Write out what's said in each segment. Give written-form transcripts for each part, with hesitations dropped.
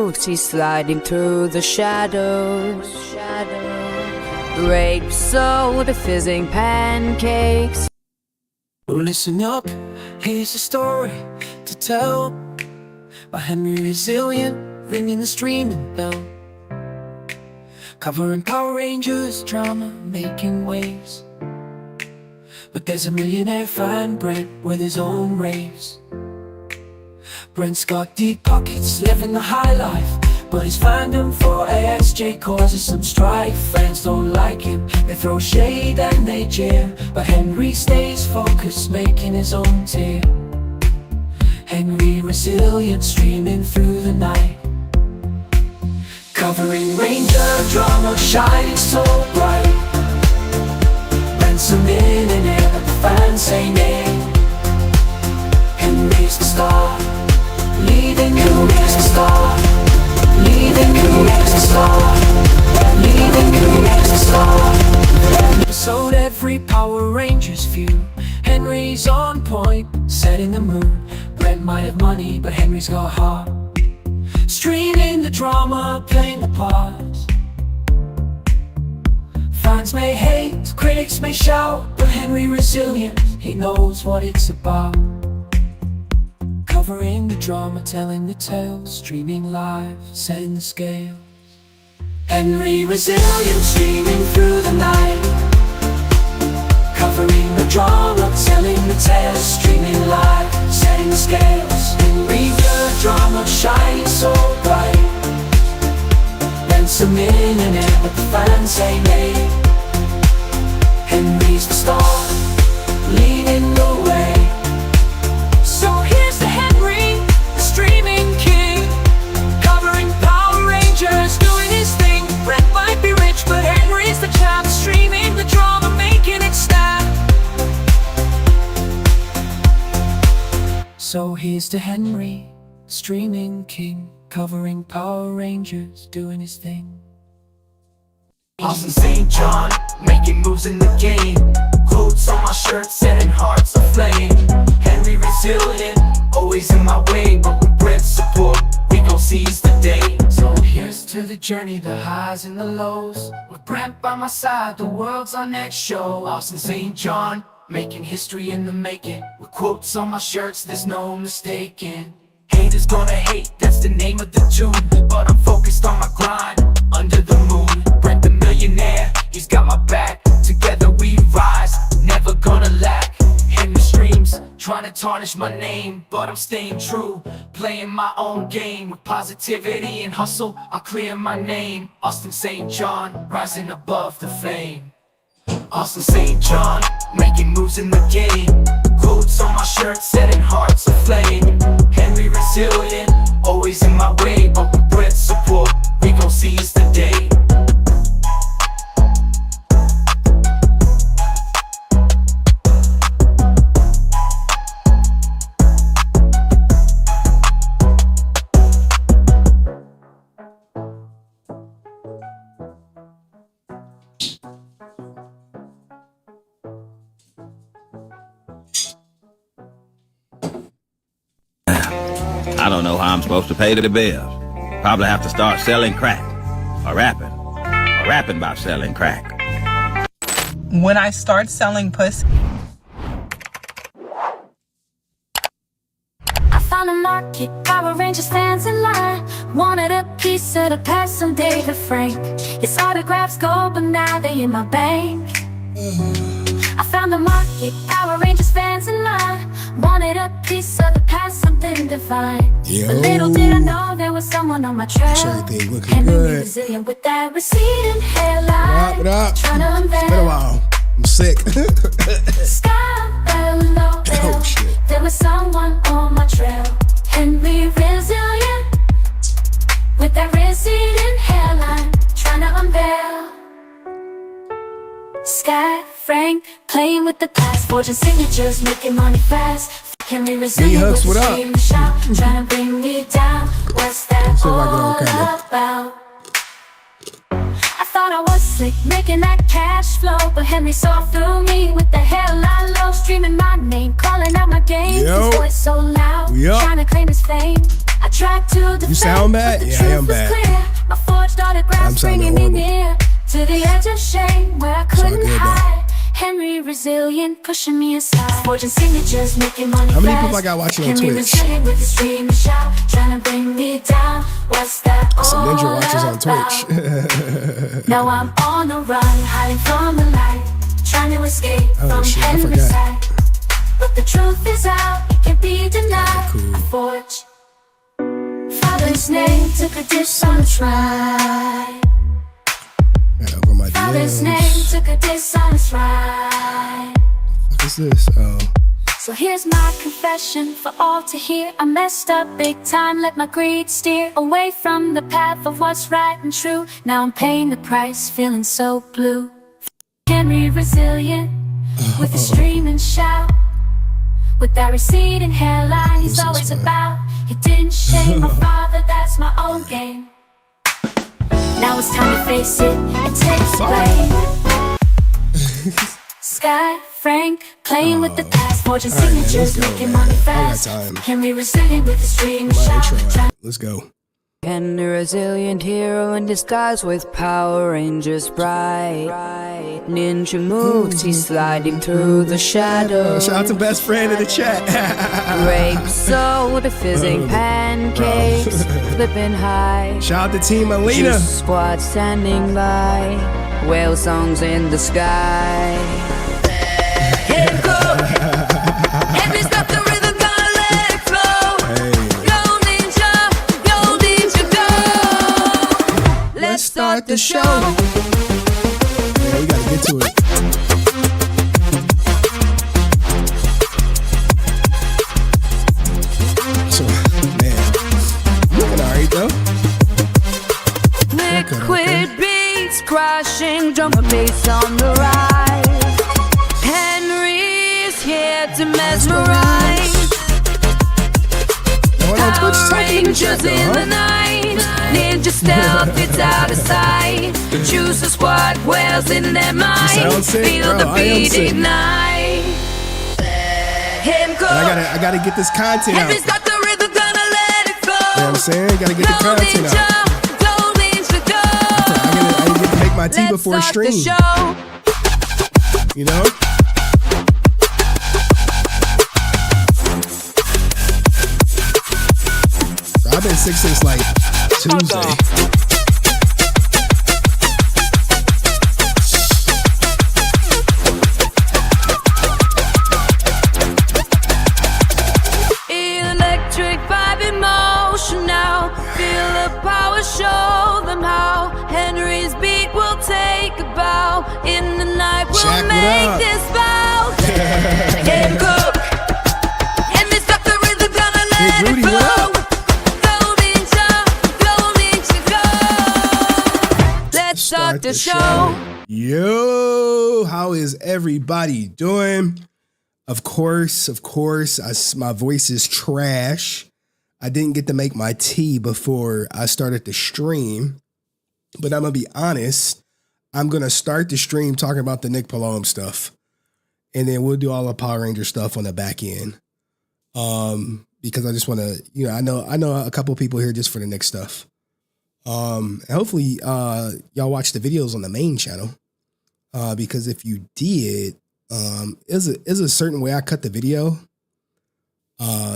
moves, he's sliding through the shadows. Grape soda, fizzing pancakes. Listen up, here's a story to tell by HenryResilient, ringing the streaming bell. Covering Power Rangers drama, making waves. But there's a millionaire find Brent with his own raves. Brent's got deep pockets, living the high life, but his fandom for AXJ causes some strife. Friends don't like him, they throw shade and they jeer, but Henry stays focused, making his own tier. HenryResilient, streaming through the night, covering Ranger drama, shining so bright. Brent's a millionaire, but the fans say nay. Henry's the star, leading Henry's the star, leading Henry's the star, leading Henry's the star. Episode every Power Rangers view. Henry's on point, setting the mood. Brent might have money, but Henry's got heart. Streaming the drama, playing the parts. Fans may hate, critics may shout, but HenryResilient, he knows what it's about. Covering the drama, telling the tale, streaming live, setting the scale. HenryResilient, streaming through the night, covering the drama, telling the tale, streaming live, setting the scales. Henry the drama, shining so bright. Brent's a millionaire, but the fans say nay. Henry's the star, leading the way. So here's the Henry, the streaming king, covering Power Rangers, doing his thing. Brent might be rich, but Henry's the champ, streaming the drama, making it snap. So here's to Henry, streaming king, covering Power Rangers, doing his thing. Austin St. John, making moves in the game. Quotes on my shirt, setting hearts aflame. HenryResilient, always in my way, but with Brent's support, we gon' seize the day. So here's to the journey, the highs and the lows. With Brent by my side, the world's our next show. Austin St. John, making history in the making. With quotes on my shirts, there's no mistaking. Haters gonna hate, that's the name of the tune, but I'm focused on my grind, under the moon. Brent the millionaire, he's got my back. Together we rise, never gonna lack. Henry streams, trying to tarnish my name, but I'm staying true, playing my own game. With positivity and hustle, I'll clear my name. Austin St. John, rising above the fame. Austin St. John, making moves in the game. Quotes on my shirt, setting hearts aflame. HenryResilient, always in my way, but with Brent's support, we gon' seize the day. I don't know how I'm supposed to pay the bills. Probably have to start selling crack. Or rapping about selling crack. When I start selling pussy. I found a market, Power Rangers fans in line. Wanted a piece of the past someday to Frank. His autographs go, but now they in my bank. I found a market, Power Rangers fans in line. Wanted a piece of the past, something divine. But little did I know there was someone on my trail. HenryResilient with that receding hairline. What up? Trying to unveil. It's been a while. I'm sick. Sky below there. Oh, shit. There was someone on my trail. HenryResilient with that receding hairline. Trying to unveil. Sky Frank, playing with the past, forging signatures, making money fast. HenryResilient with the scream shout, trying to bring me down. What's that all about? I thought I was slick, making that cash flow, but Henry saw through me with the hairline low, streaming my name, calling out my game. His voice so loud, trying to claim his fame. I tried to defend, You sound bad? but the Yeah, I truth am was bad. clear. My forged autographs I'm sounding bringing me horrible. near to the edge of shame where I all couldn't good, though. hide. Henry Resilient pushing me aside. Forging signatures, making money How many fast. people I got watching on Henry Twitch? Resilient with the stream and shout, trying to bring me down. What's that Some all ninja watchers on about? Twitch. Now I'm on the run, hiding from the light, trying to escape Oh, from shit, I Henry's forgot. sight. But the truth is out, it can't be denied. Cool. I forge. Father's name took a diss on the ride. Gotta open my Father's DMs. name took a diss on his ride. What is this? Oh. So here's my confession for all to hear. I messed up big time, let my greed steer away from the path of what's right and true. Now I'm paying the price, feeling so blue. Henry Resilient, with a stream and shout. With that receding hairline he's always about. He didn't shame my father, that's my own game. Now it's time to face it and take blame. Sky, Frank, playing with the past, forging All right, man, signatures, let's go, making man. money I got fast. time. Henry Resilient with the stream and My intro. shout. Let's go. Henry Resilient hero in disguise with Power Rangers bright. Ninja moves, he's sliding through the shadows. Shout out to best friend in the chat. Grape soda, fizzing pancakes, flipping high. Shout out to Team Alina. Juice squad standing by. Whale songs in the sky. Hey, go! Henry's got the rhythm, gonna let it flow. Hey. Go ninja, go! Let's start the show. Yeah, we gotta get to it. So, man, looking alright though. Liquid beats crashing, drum and bass on the rise. Henry's here to mesmerize. No one on Twitch Power talking in the chat Rangers though, in the huh? night. Ninja stealth, it's out of sight. Choose a squad, whales in their mind. sound sick, Feel bro. the I am beat sick. ignite. Him go. And I gotta get this content out. Henry's You know got the rhythm, gonna let it flow. what I'm saying? Gotta get the Go content ninja, out. go ninja, go. I get to make my tea Let's before start the stream. show. You know? I've been sick since like Tuesday. Electric vibe in motion now. Feel the power, show them how. Henry's beat will take a bow. In the night we'll Jack, what make up? this vow. Him go. Henry's got the rhythm, gonna let Hey, Rudy, it what flow. up? Go ninja, go. Let's start the show. Yo, how is everybody doing? Of course, my voice is trash. I didn't get to make my tea before I started the stream, but I'm gonna be honest. I'm gonna start the stream talking about the Nick Polom stuff, and then we'll do all the Power Ranger stuff on the back end. Because I just want to, I know a couple people here just for the Nick stuff. And hopefully, y'all watch the videos on the main channel. Because if you did, is a certain way I cut the video,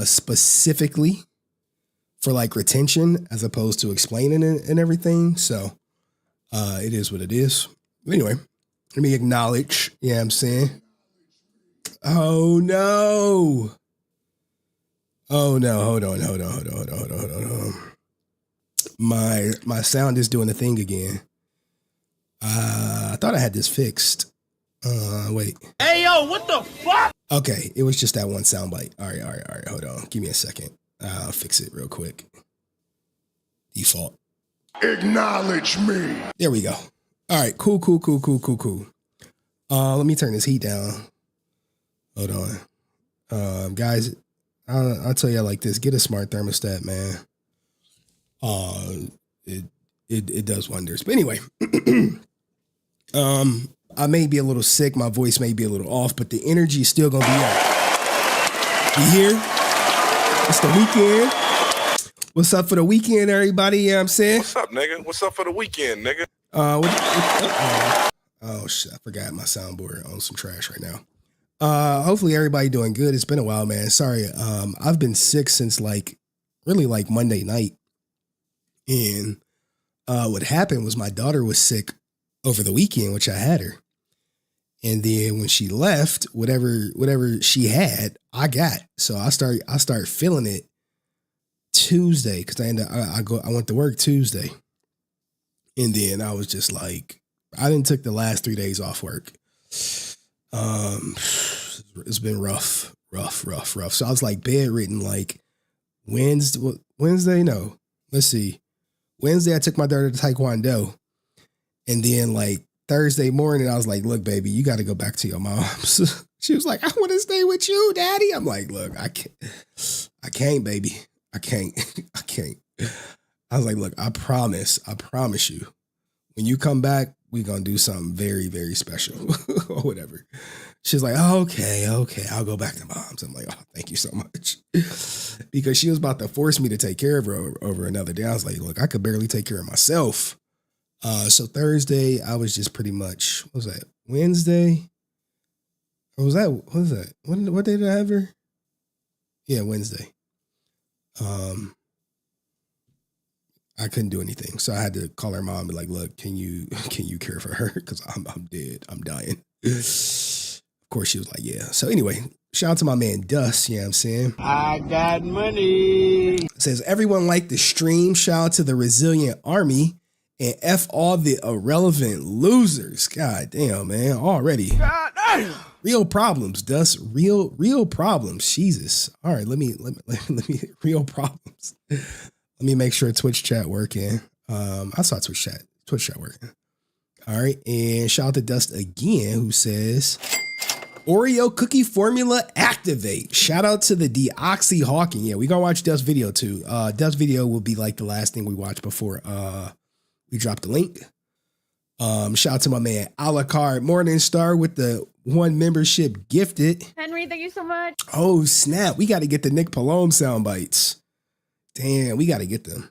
specifically for like retention as opposed to explaining it and everything. So, it is what it is. But anyway, let me acknowledge. Yeah, what I'm saying. Oh no. Hold on. My sound is doing a thing again. I thought I had this fixed. Wait. Hey, yo, what the fuck? Okay, it was just that one soundbite. All right. Hold on. Give me a second. I'll fix it real quick. Default. Acknowledge me. There we go. All right, cool. Let me turn this heat down. Hold on. Guys, I'll tell you like this. Get a smart thermostat, man. It does wonders. But anyway, I may be a little sick. My voice may be a little off, but the energy is still gonna be up. You hear? It's the weekend. What's up for the weekend, everybody? You know what I'm saying? What's up, nigga? What's up for the weekend, nigga? Oh shit, I forgot my soundboard on some trash right now. Hopefully everybody doing good. It's been a while, man. Sorry. I've been sick since really Monday night. And what happened was my daughter was sick over the weekend, which I had her. And then when she left, whatever she had, I got. So I start feeling it Tuesday because I went to work Tuesday. And then I was just like, I didn't took the last 3 days off work. It's been rough. So I was like bedridden like Wednesday. No, let's see. Wednesday, I took my daughter to Taekwondo. And then like Thursday morning, I was like, look, baby, you got to go back to your mom's. She was like, I want to stay with you, daddy. I'm like, look, I can't, baby. I can't. I was like, look, I promise you, when you come back, we're going to do something very, very special or whatever. She's like, oh, okay, I'll go back to mom's. I'm like, oh, thank you so much. Because she was about to force me to take care of her over another day. I was like, look, I could barely take care of myself. So Thursday, I was just pretty much, what was that, Wednesday? Or what was that? What day did I have her? Yeah, Wednesday. I couldn't do anything. So I had to call her mom and be like, look, can you care for her? Because I'm dead. I'm dying. Of course, she was like, yeah. So anyway, shout out to my man Dust, you know what I'm saying? I got money. It says, everyone liked the stream. Shout out to the Resilient Army. And F all the irrelevant losers. God damn, man. Already. God damn. Real problems, Dust. Real problems. Jesus. All right, let me real problems. Let me make sure Twitch chat working. I saw Twitch chat working. All right, and shout out to Dust again, who says Oreo cookie formula activate. Shout out to the Deoxy Hawking. Yeah, we gonna watch Dust's video too. Dust's video will be like the last thing we watch before we drop the link. Shout out to my man a la carte Morningstar with the 1 membership gifted. Henry, thank you so much. Oh snap, we got to get the Nick Polom sound bites. Damn, we got to get them.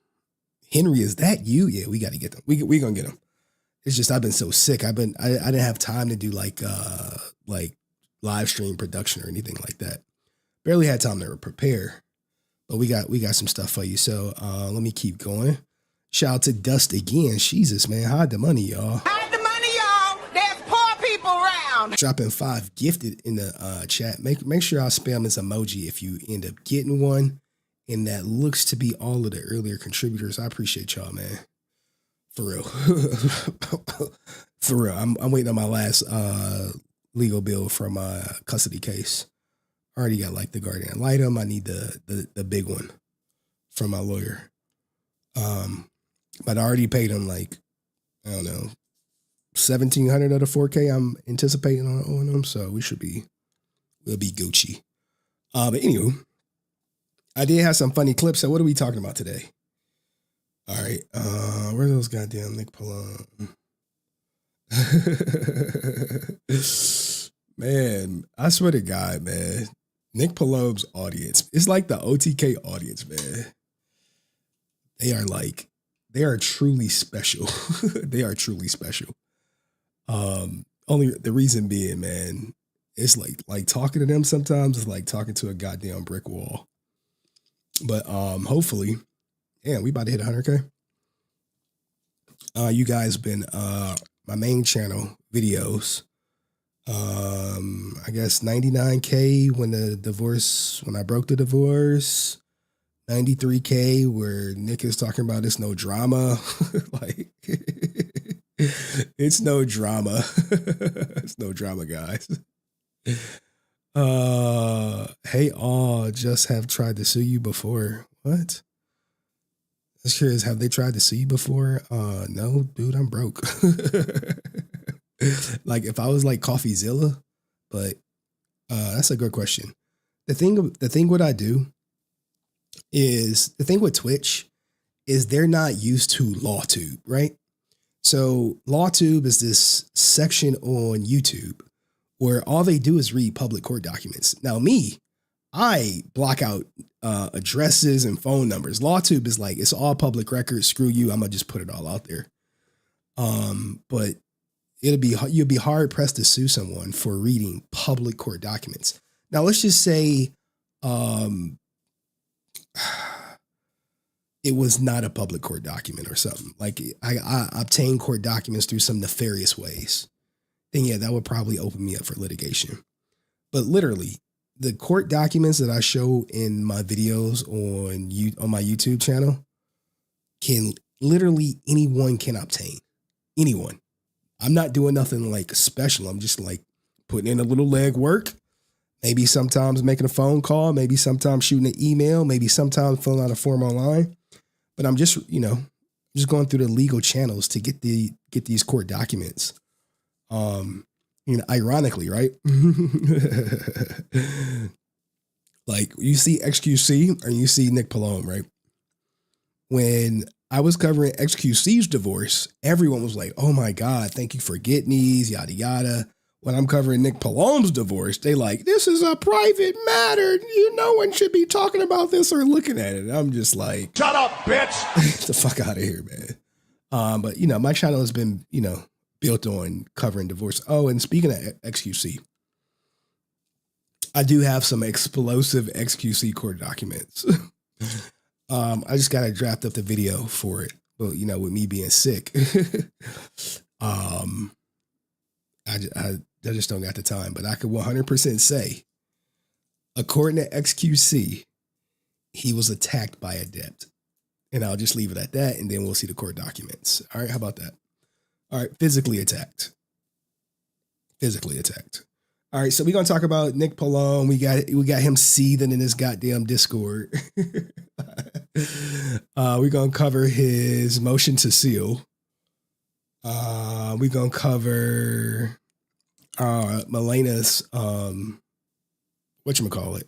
Henry, is that you? Yeah, we got to get them. We gonna get them. It's just I've been so sick. I didn't have time to do like live stream production or anything like that. Barely had time to prepare, but we got some stuff for you. So let me keep going. Shout out to Dust again. Jesus, man, hide the money, y'all. Hide the money, y'all. There's poor people around. Dropping 5 gifted in the chat. Make sure I spam this emoji if you end up getting one. And that looks to be all of the earlier contributors. I appreciate y'all, man. For real. For real. I'm waiting on my last legal bill for my custody case. I already got like the guardian ad litem. I need the big one from my lawyer. But I already paid him like, I don't know, $1,700 of the $4K I'm anticipating on them. So we'll be Gucci. But anyway, I did have some funny clips. So what are we talking about today? All right. Where are those goddamn Nick Polom? Man, I swear to God, man. Nick Polom's audience. It's like the OTK audience, man. They are truly special. They are truly special. Only the reason being, man, it's like talking to them sometimes is like talking to a goddamn brick wall. But hopefully, yeah, we about to hit 100K. You guys been my main channel videos. I guess 99K when I broke the divorce. 93K where Nick is talking about it's no drama. Like it's no drama. It's no drama, guys. Hey, all just have tried to sue you before. What? I'm curious, have they tried to sue you before? No, dude, I'm broke. Like if I was like CoffeeZilla, but that's a good question. The thing what I do is the thing with Twitch is they're not used to LawTube, right? So LawTube is this section on YouTube where all they do is read public court documents. Now me, I block out addresses and phone numbers. LawTube is like, it's all public record. Screw you. I'm gonna just put it all out there. But you'll be hard pressed to sue someone for reading public court documents. Now let's just say it was not a public court document or something. Like I obtained court documents through some nefarious ways. Then yeah, that would probably open me up for litigation. But literally, the court documents that I show in my videos on my YouTube channel anyone can obtain. Anyone. I'm not doing nothing like special. I'm just like putting in a little leg work. Maybe sometimes making a phone call, maybe sometimes shooting an email, maybe sometimes filling out a form online. But I'm just, just going through the legal channels to get these court documents. Ironically, right? Like you see XQC or you see Nick Polom, right? When I was covering XQC's divorce, everyone was like, oh my God, thank you for getting these, yada, yada. When I'm covering Nick Polom's divorce, they like, this is a private matter. No one should be talking about this or looking at it. I'm just like, Shut up, bitch. get the fuck out of here, man. But my channel has been, built on covering divorce. Oh, and speaking of XQC, I do have some explosive XQC court documents. I just got to draft up the video for it. But, with me being sick, I just don't got the time. But I could 100% say, according to XQC, he was attacked by a debt. And I'll just leave it at that, and then we'll see the court documents. All right, how about that? All right, physically attacked. All right, so we're gonna talk about Nick Polom. We got him seething in his goddamn Discord. We're gonna cover his motion to seal. We're gonna cover Melena's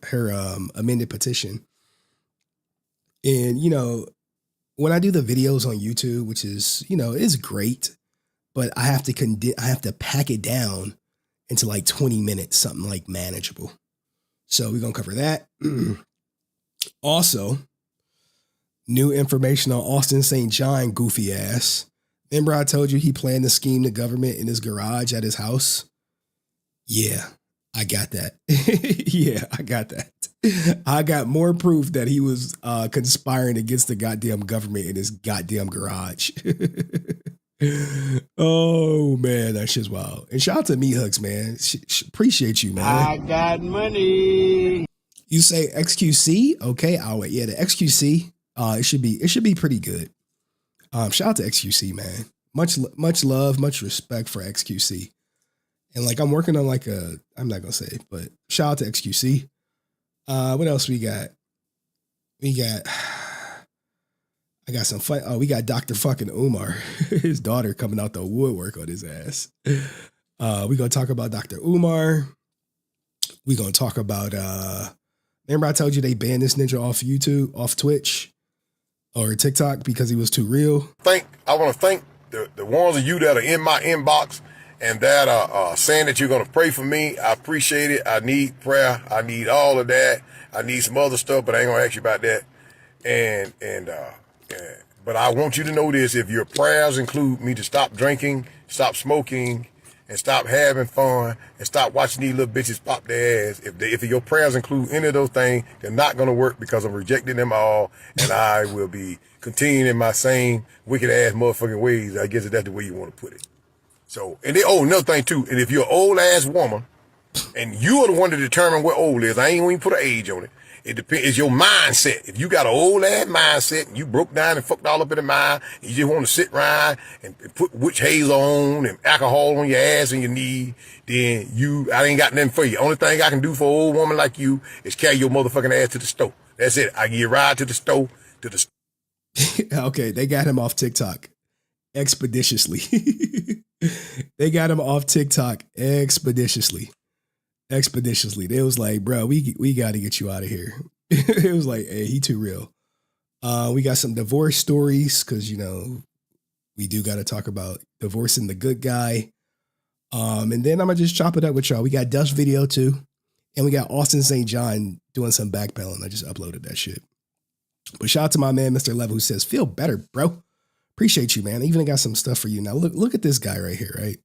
her amended petition. And when I do the videos on YouTube, which is is great, but I have to pack it down into like 20 minutes, something like manageable. So we're going to cover that. Also, new information on Austin St. John, goofy ass. Remember I told you he planned to scheme the government in his garage at his house? Yeah, I got that. Yeah, I got that. I got more proof that he was conspiring against the goddamn government in his goddamn garage. Oh man, that shit's wild. And shout out to Me Hugs, man. Appreciate you, man. I got money. You say XQC? Okay, I'll wait. Yeah, the XQC. It should be pretty good. Shout out to XQC, man. Much love, much respect for XQC. And like I'm working on I'm not gonna say, but shout out to XQC. What else we got? I got some fun. Oh, we got Dr. fucking Umar, his daughter coming out the woodwork on his ass. We're going to talk about Dr. Umar. We're going to talk about, remember I told you they banned this ninja off YouTube, off Twitch or TikTok because he was too real? I want to thank the ones of you that are in my inbox and that are saying that you're going to pray for me. I appreciate it. I need prayer. I need all of that. I need some other stuff, but I ain't going to ask you about that. But I want you to know this: if your prayers include me to stop drinking, stop smoking, and stop having fun, and stop watching these little bitches pop their ass, if your prayers include any of those things, they're not going to work because I'm rejecting them all, and I will be continuing in my same wicked ass motherfucking ways. I guess that's the way you want to put it. So, and another thing too, and if you're an old ass woman, and you are the one to determine what old is, I ain't even put an age on it. It depends. It's your mindset. If you got an old ass mindset and you broke down and fucked all up in the mind, and you just want to sit around and put witch hazel on and alcohol on your ass and your knee, then I ain't got nothing for you. Only thing I can do for an old woman like you is carry your motherfucking ass to the store. That's it. I give you a ride to the store. Okay, they got him off TikTok expeditiously. They got him off TikTok expeditiously. They was like, bro, we got to get you out of here. It was like, hey, he too real. We got some divorce stories because, we do got to talk about divorcing the good guy. And then I'm going to just chop it up with y'all. We got Dust video too. And we got Austin St. John doing some backpedaling. I just uploaded that shit. But shout out to my man, Mr. Level, who says, feel better, bro. Appreciate you, man. I even got some stuff for you. Now, look at this guy right here, right?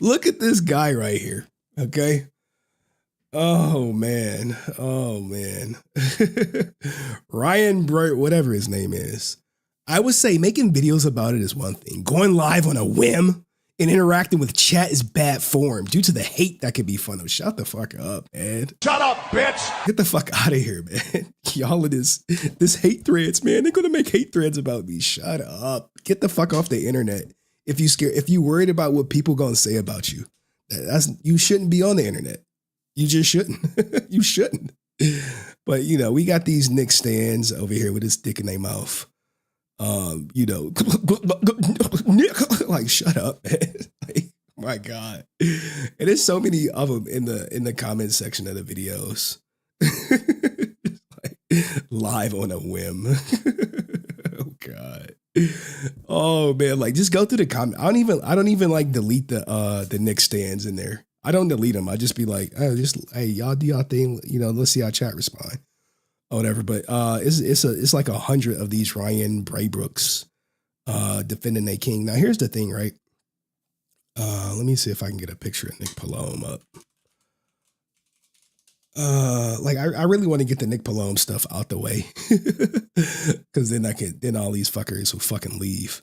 Look at this guy right here, okay? Oh, man. Oh, man. Ryan Bright, whatever his name is. I would say making videos about it is one thing. Going live on a whim and interacting with chat is bad form due to the hate that could be fun of. Shut the fuck up, man. Shut up, bitch. Get the fuck out of here, man. Y'all in this hate threads, man. They're gonna make hate threads about me. Shut up. Get the fuck off the internet. If you worried about what people gonna say about you, you shouldn't be on the internet. You just shouldn't. You shouldn't. But you know, we got these Nick stands over here with his dick in their mouth. You know, Nick, like, shut up, man. Like, my God. And there's so many of them in the comment section of the videos. Like, live on a whim. Oh God. Oh man, like, just go through the comment. I don't even like delete the Nick stands in there. I don't delete them. I just be like, oh, hey, y'all do y'all thing, you know, let's see how chat respond. Or whatever, but it's like 100 of these Ryan Braybrooks defending their king. Now here's the thing, right? Let me see if I can get a picture of Nick Polom up. Like I really want to get the Nick Polom stuff out the way, because then all these fuckers will fucking leave.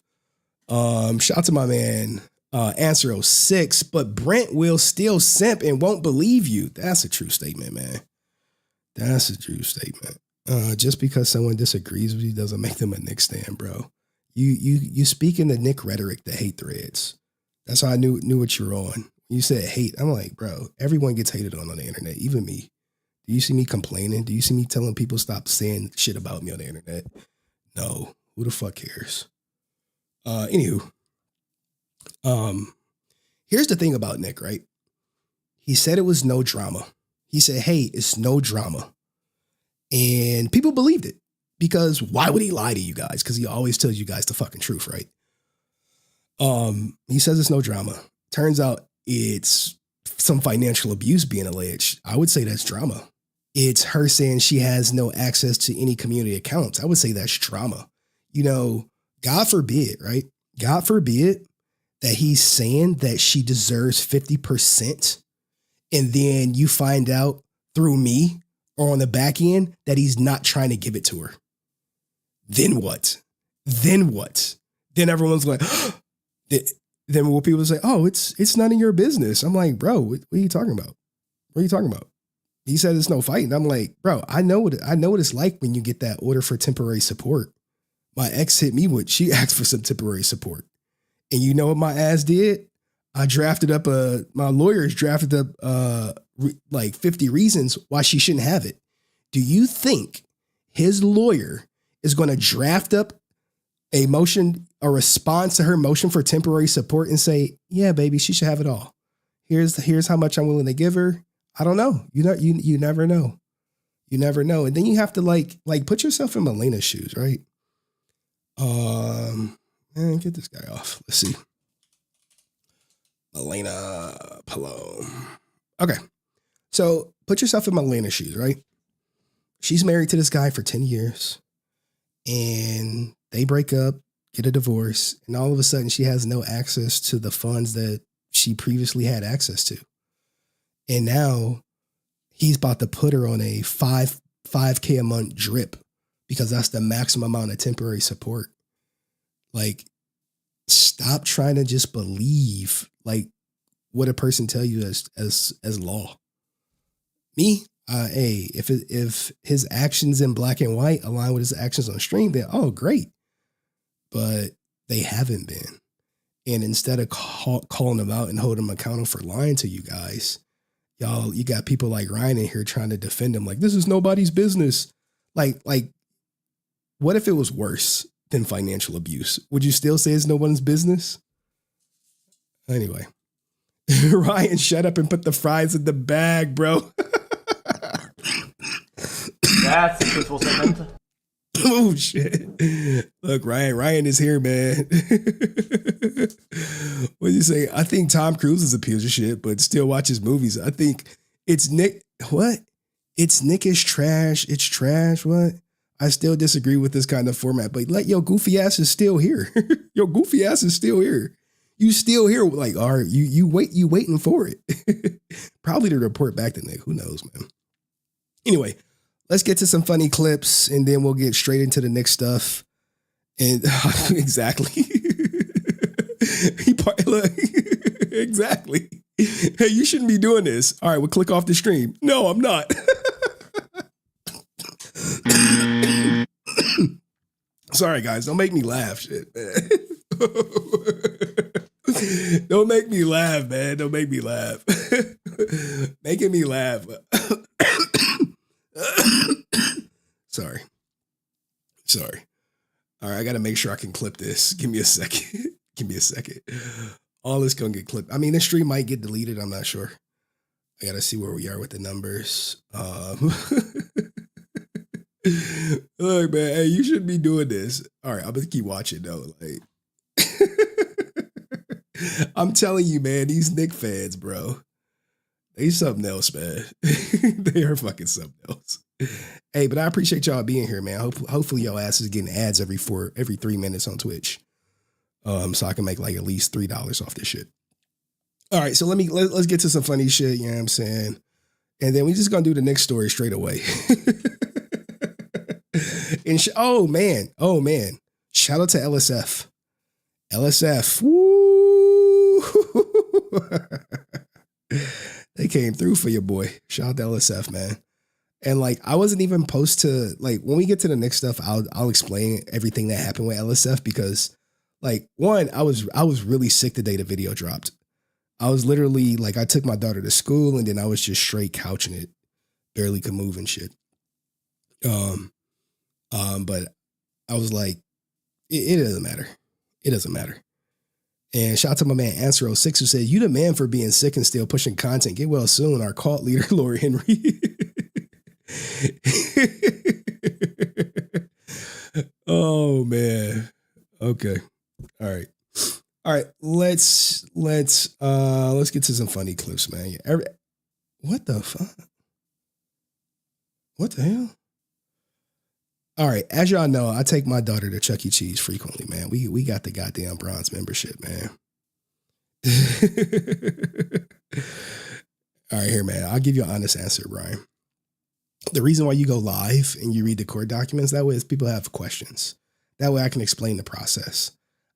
Shout out to my man Answer 06, but Brent will still simp and won't believe you. That's a true statement, man. That's a true statement. Just because someone disagrees with you doesn't make them a Nick stan, bro. You speak in the Nick rhetoric, the hate threads. That's how I knew what you're on. You said hate. I'm like, bro, everyone gets hated on the internet, even me. Do you see me complaining? Do you see me telling people stop saying shit about me on the internet? No. Who the fuck cares? Anywho. Here's the thing about Nick, right? He said it was no drama. He said, hey, it's no drama. And people believed it, because why would he lie to you guys? Because he always tells you guys the fucking truth, right? He says it's no drama. Turns out it's some financial abuse being alleged. I would say that's drama. It's her saying she has no access to any community accounts. I would say that's drama. You know, God forbid, right? God forbid that he's saying that she deserves 50%. And then you find out through me or on the back end that he's not trying to give it to her. Then what? Then what? Then everyone's like, then will people say, oh, it's none of your business. I'm like, bro, what are you talking about? What are you talking about? He said it's no fight. And I'm like, bro, I know what it's like when you get that order for temporary support. My ex hit me with, she asked for some temporary support. And you know what my ass did? I drafted up my lawyers drafted up like 50 reasons why she shouldn't have it. Do you think his lawyer is going to draft up a response to her motion for temporary support and say, yeah, baby, she should have it all. Here's how much I'm willing to give her. I don't know. You never know. You never know. And then you have to like put yourself in Melena's shoes, right? Man, get this guy off. Let's see. Nick Polom. Okay. So put yourself in Melena's shoes, right? She's married to this guy for 10 years and they break up, get a divorce, and all of a sudden she has no access to the funds that she previously had access to. And now he's about to put her on a $5K a month drip because that's the maximum amount of temporary support. Like, stop trying to just believe like what a person tell you as law. Me, hey, if his actions in black and white align with his actions on stream, then oh great. But they haven't been. And instead of calling them out and holding them accountable for lying to you guys, you got people like Ryan in here trying to defend him like this is nobody's business. Like what if it was worse than financial abuse? Would you still say it's no one's business? Anyway, Ryan, shut up and put the fries in the bag, bro. That's a truthful statement. Oh shit! Look, Ryan is here, man. What do you say? I think Tom Cruise is a piece of shit, but still watches movies. I think it's Nick. What? It's Nick is trash. It's trash. What? I still disagree with this kind of format, but your goofy ass is still here. Your goofy ass is still here. You still here? Like, all right, you waiting for it? Probably to report back to Nick. Who knows, man? Anyway. Let's get to some funny clips, and then we'll get straight into the next stuff. And exactly, look, exactly. Hey, you shouldn't be doing this. All right, we'll click off the stream. No, I'm not. Sorry, guys. Don't make me laugh. Shit, man. Don't make me laugh, man. Don't make me laugh. Making me laugh. Sorry. All right, I got to make sure I can clip this. Give me a second. All this going to get clipped. I mean, this stream might get deleted. I'm not sure. I got to see where we are with the numbers. Look, man, hey, you shouldn't be doing this. All right, I'm going to keep watching, though. Like, I'm telling you, man, these Nick fans, bro. They something else, man. They are fucking something else. Hey, but I appreciate y'all being here, man. Hopefully y'all ass is getting ads every 3 minutes on Twitch. So I can make like at least $3 off this shit. All right, so let's get to some funny shit, you know what I'm saying? And then we just gonna do the next story straight away. And oh man. Shout out to LSF. Woo! They came through for your boy. Shout out to LSF, man. And like, I wasn't even supposed to, like, when we get to the next stuff, I'll explain everything that happened with LSF because, like, one, I was really sick the day the video dropped. I was literally like, I took my daughter to school and then I was just straight couching it, barely could move and shit. But I was like, it doesn't matter. It doesn't matter. And shout out to my man Answer06 who said, "You the man for being sick and still pushing content. Get well soon. Our cult leader, Lord Henry." Oh man. Okay. All right. Let's get to some funny clips, man. What the fuck? What the hell? All right, as y'all know, I take my daughter to Chuck E. Cheese frequently, man. We got the goddamn bronze membership, man. All right, here, man. I'll give you an honest answer, Brian. The reason why you go live and you read the court documents that way is people have questions. That way I can explain the process.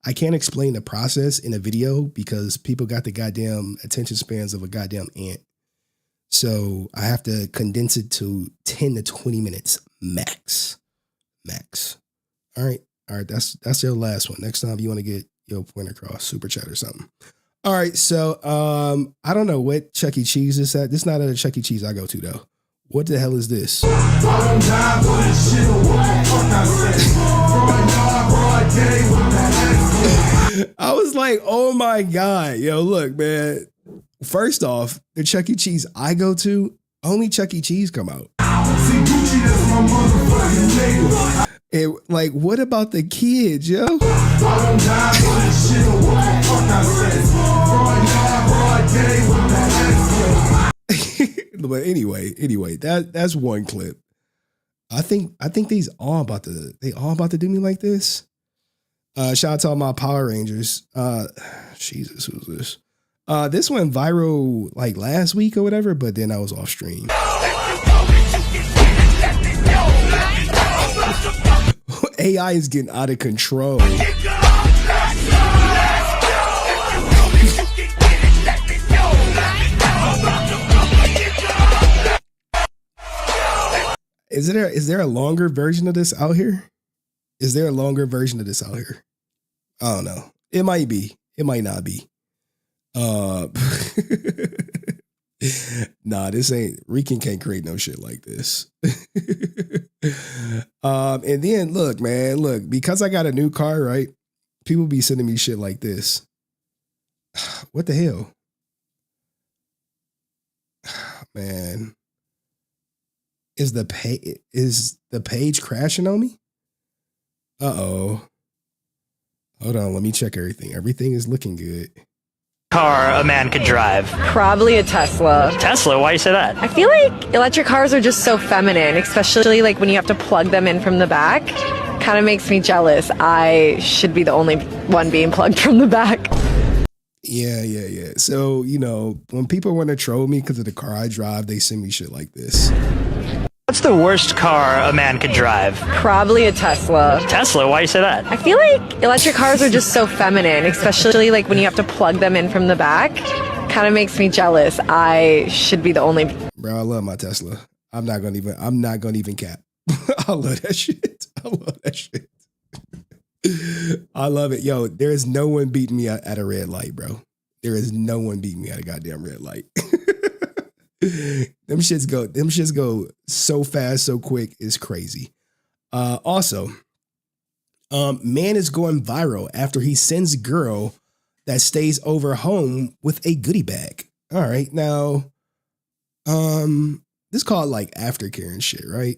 I can't explain the process in a video because people got the goddamn attention spans of a goddamn ant. So I have to condense it to 10 to 20 minutes max. All right. That's your last one. Next time you want to get your point across, super chat or something. All right. So I don't know what Chuck E. Cheese is at. This is not at a Chuck E. Cheese I go to though. What the hell is this? I was like, oh my God. Yo, look, man. First off, the Chuck E. Cheese I go to, only Chuck E. Cheese come out. And like, what about the kids, yo? But anyway, that's one clip. I think they all about to do me like this. Shout out to all my Power Rangers. Jesus, who's this? This went viral like last week or whatever, but then I was off stream. AI is getting out of control. Is there a longer version of this out here? I don't know. It might be. It might not be. Nah, this ain't. Rican can't create no shit like this. And then look, because I got a new car, right? People be sending me shit like this. What the hell? Man. Is the page crashing on me? Uh-oh. Hold on, let me check everything. Everything is looking good. Car a man could drive? Probably a Tesla. Tesla? Why you say that? I feel like electric cars are just so feminine, especially like when you have to plug them in from the back. Kind of makes me jealous. I should be the only one being plugged from the back. Yeah. So, when people want to troll me because of the car I drive, they send me shit like this. What's the worst car a man could drive? Probably a Tesla. Tesla? Why you say that? I feel like electric cars are just so feminine, especially like when you have to plug them in from the back. Kind of makes me jealous. I should be the only. Bro, I love my Tesla. I'm not gonna even cap. I love that shit. I love it. Yo, there is no one beating me at a red light, bro. There is no one beating me at a goddamn red light. Them shits go so fast, so quick. It's crazy. Also, man is going viral after he sends girl that stays over home with a goodie bag. All right, now, this is called like aftercare and shit, right?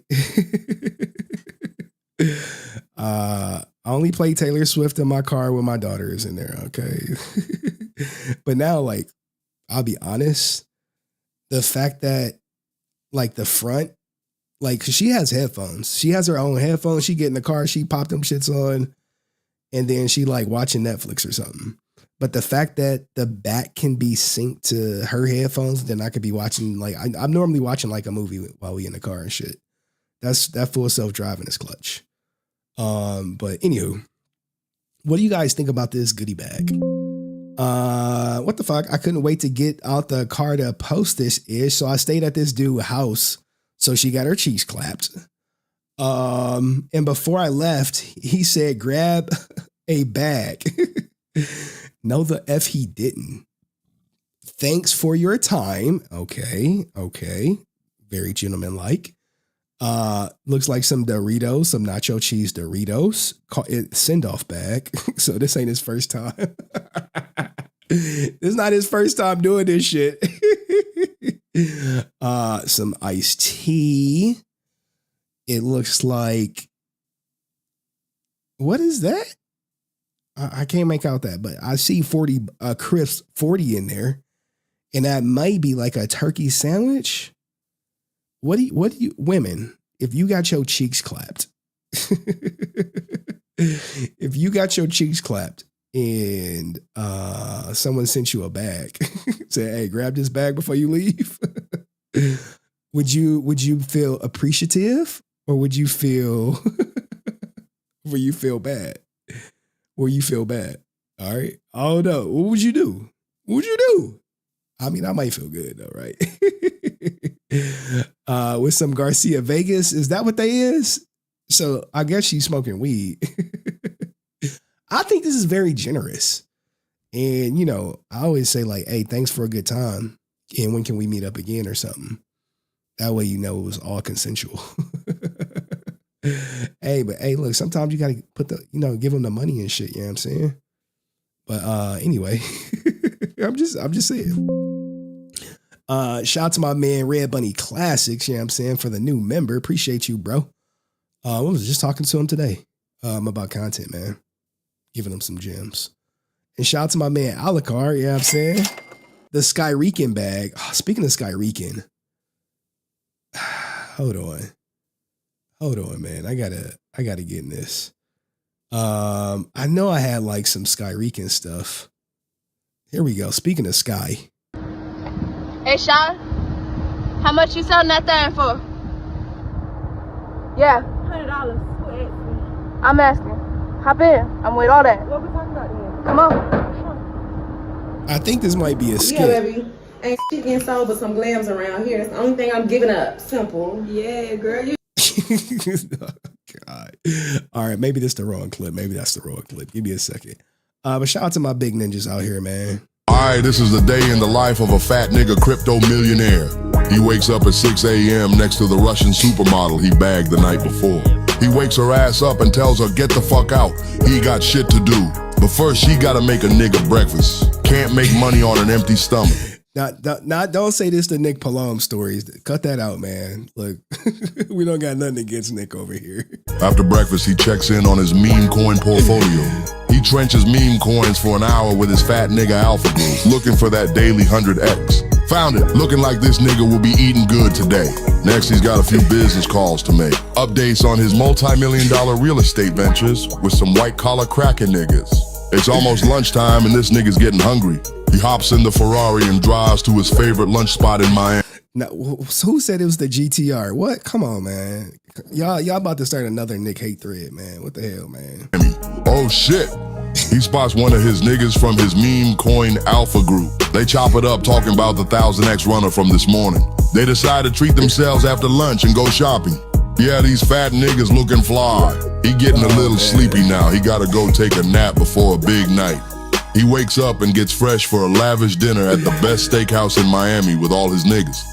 I only play Taylor Swift in my car when my daughter is in there, okay? But now, like, I'll be honest, the fact that, like, the front, like, 'cause she has headphones. She has her own headphones. She get in the car, she pop them shits on, and then she, like, watching Netflix or something. But the fact that the back can be synced to her headphones, then I could be watching, like, I'm normally watching, like, a movie while we in the car and shit. That full self-driving is clutch. But anywho, what do you guys think about this goodie bag? What the fuck? I couldn't wait to get out the car to post this ish. So I stayed at this dude's house. So she got her cheeks clapped. And before I left, he said, grab a bag. No, the F he didn't. Thanks for your time. Okay. Very gentlemanlike. Looks like some Doritos, some nacho cheese Doritos. Send-off bag. So this ain't his first time. This is not his first time doing this shit. Some iced tea. It looks like, what is that? I can't make out that, but I see 40 crisp 40 in there, and that might be like a turkey sandwich. What do you women, if you got your cheeks clapped, if you got your cheeks clapped and someone sent you a bag, say, hey, grab this bag before you leave, would you feel appreciative, or would you feel bad? Or you feel bad? All right. I don't know. What would you do? I mean, I might feel good though, right? With some Garcia Vegas. Is that what they is? So I guess she's smoking weed. I think this is very generous. And, I always say like, hey, thanks for a good time. And when can we meet up again or something? That way, it was all consensual. Hey, look, sometimes you got to put give them the money and shit. You know what I'm saying? But anyway, I'm just saying. Shout out to my man Red Bunny Classics, you know what I'm saying, for the new member. Appreciate you, bro. I was just talking to him today about content, man. Giving him some gems. And shout out to my man Alucard, you know what I'm saying? The Skyrican bag. Oh, speaking of Skyrican, hold on, man. I gotta get in this. I know I had like some Skyrican stuff. Here we go. Speaking of Sky. Hey, Sean, how much you selling that thing for? Yeah. $100. Who asked me? I'm asking. Hop in. I'm with all that. What we talking about here? Come on. I think this might be a skit. Yeah, baby. Ain't shit getting sold but some glams around here. That's the only thing I'm giving up. Simple. Yeah, girl. Oh, God. All right, maybe that's the wrong clip. Maybe that's the wrong clip. Give me a second. But shout out to my big ninjas out here, man. All right, this is the day in the life of a fat nigga crypto millionaire. He wakes up at 6 a.m. next to the Russian supermodel he bagged the night before. He wakes her ass up and tells her, get the fuck out. He got shit to do. But first, she gotta make a nigga breakfast. Can't make money on an empty stomach. Don't say this to Nick Polom stories. Cut that out, man. Look, we don't got nothing against Nick over here. After breakfast, he checks in on his meme coin portfolio. He trenches meme coins for an hour with his fat nigga Alpha Group, looking for that daily 100X. Found it, looking like this nigga will be eating good today. Next, he's got a few business calls to make. Updates on his multi-million-dollar real estate ventures with some white-collar cracking niggas. It's almost lunchtime and this nigga's getting hungry. He hops in the Ferrari and drives to his favorite lunch spot in Miami. Now, who said it was the GTR? What? Come on, man. Y'all about to start another Nick hate thread, man. What the hell, man? Oh shit. He spots one of his niggas from his meme coin Alpha Group. They chop it up talking about the 1000X runner from this morning. They decide to treat themselves after lunch and go shopping. Yeah, these fat niggas looking fly. He getting a little sleepy now. He gotta go take a nap before a big night. He wakes up and gets fresh for a lavish dinner at the best steakhouse in Miami with all his niggas.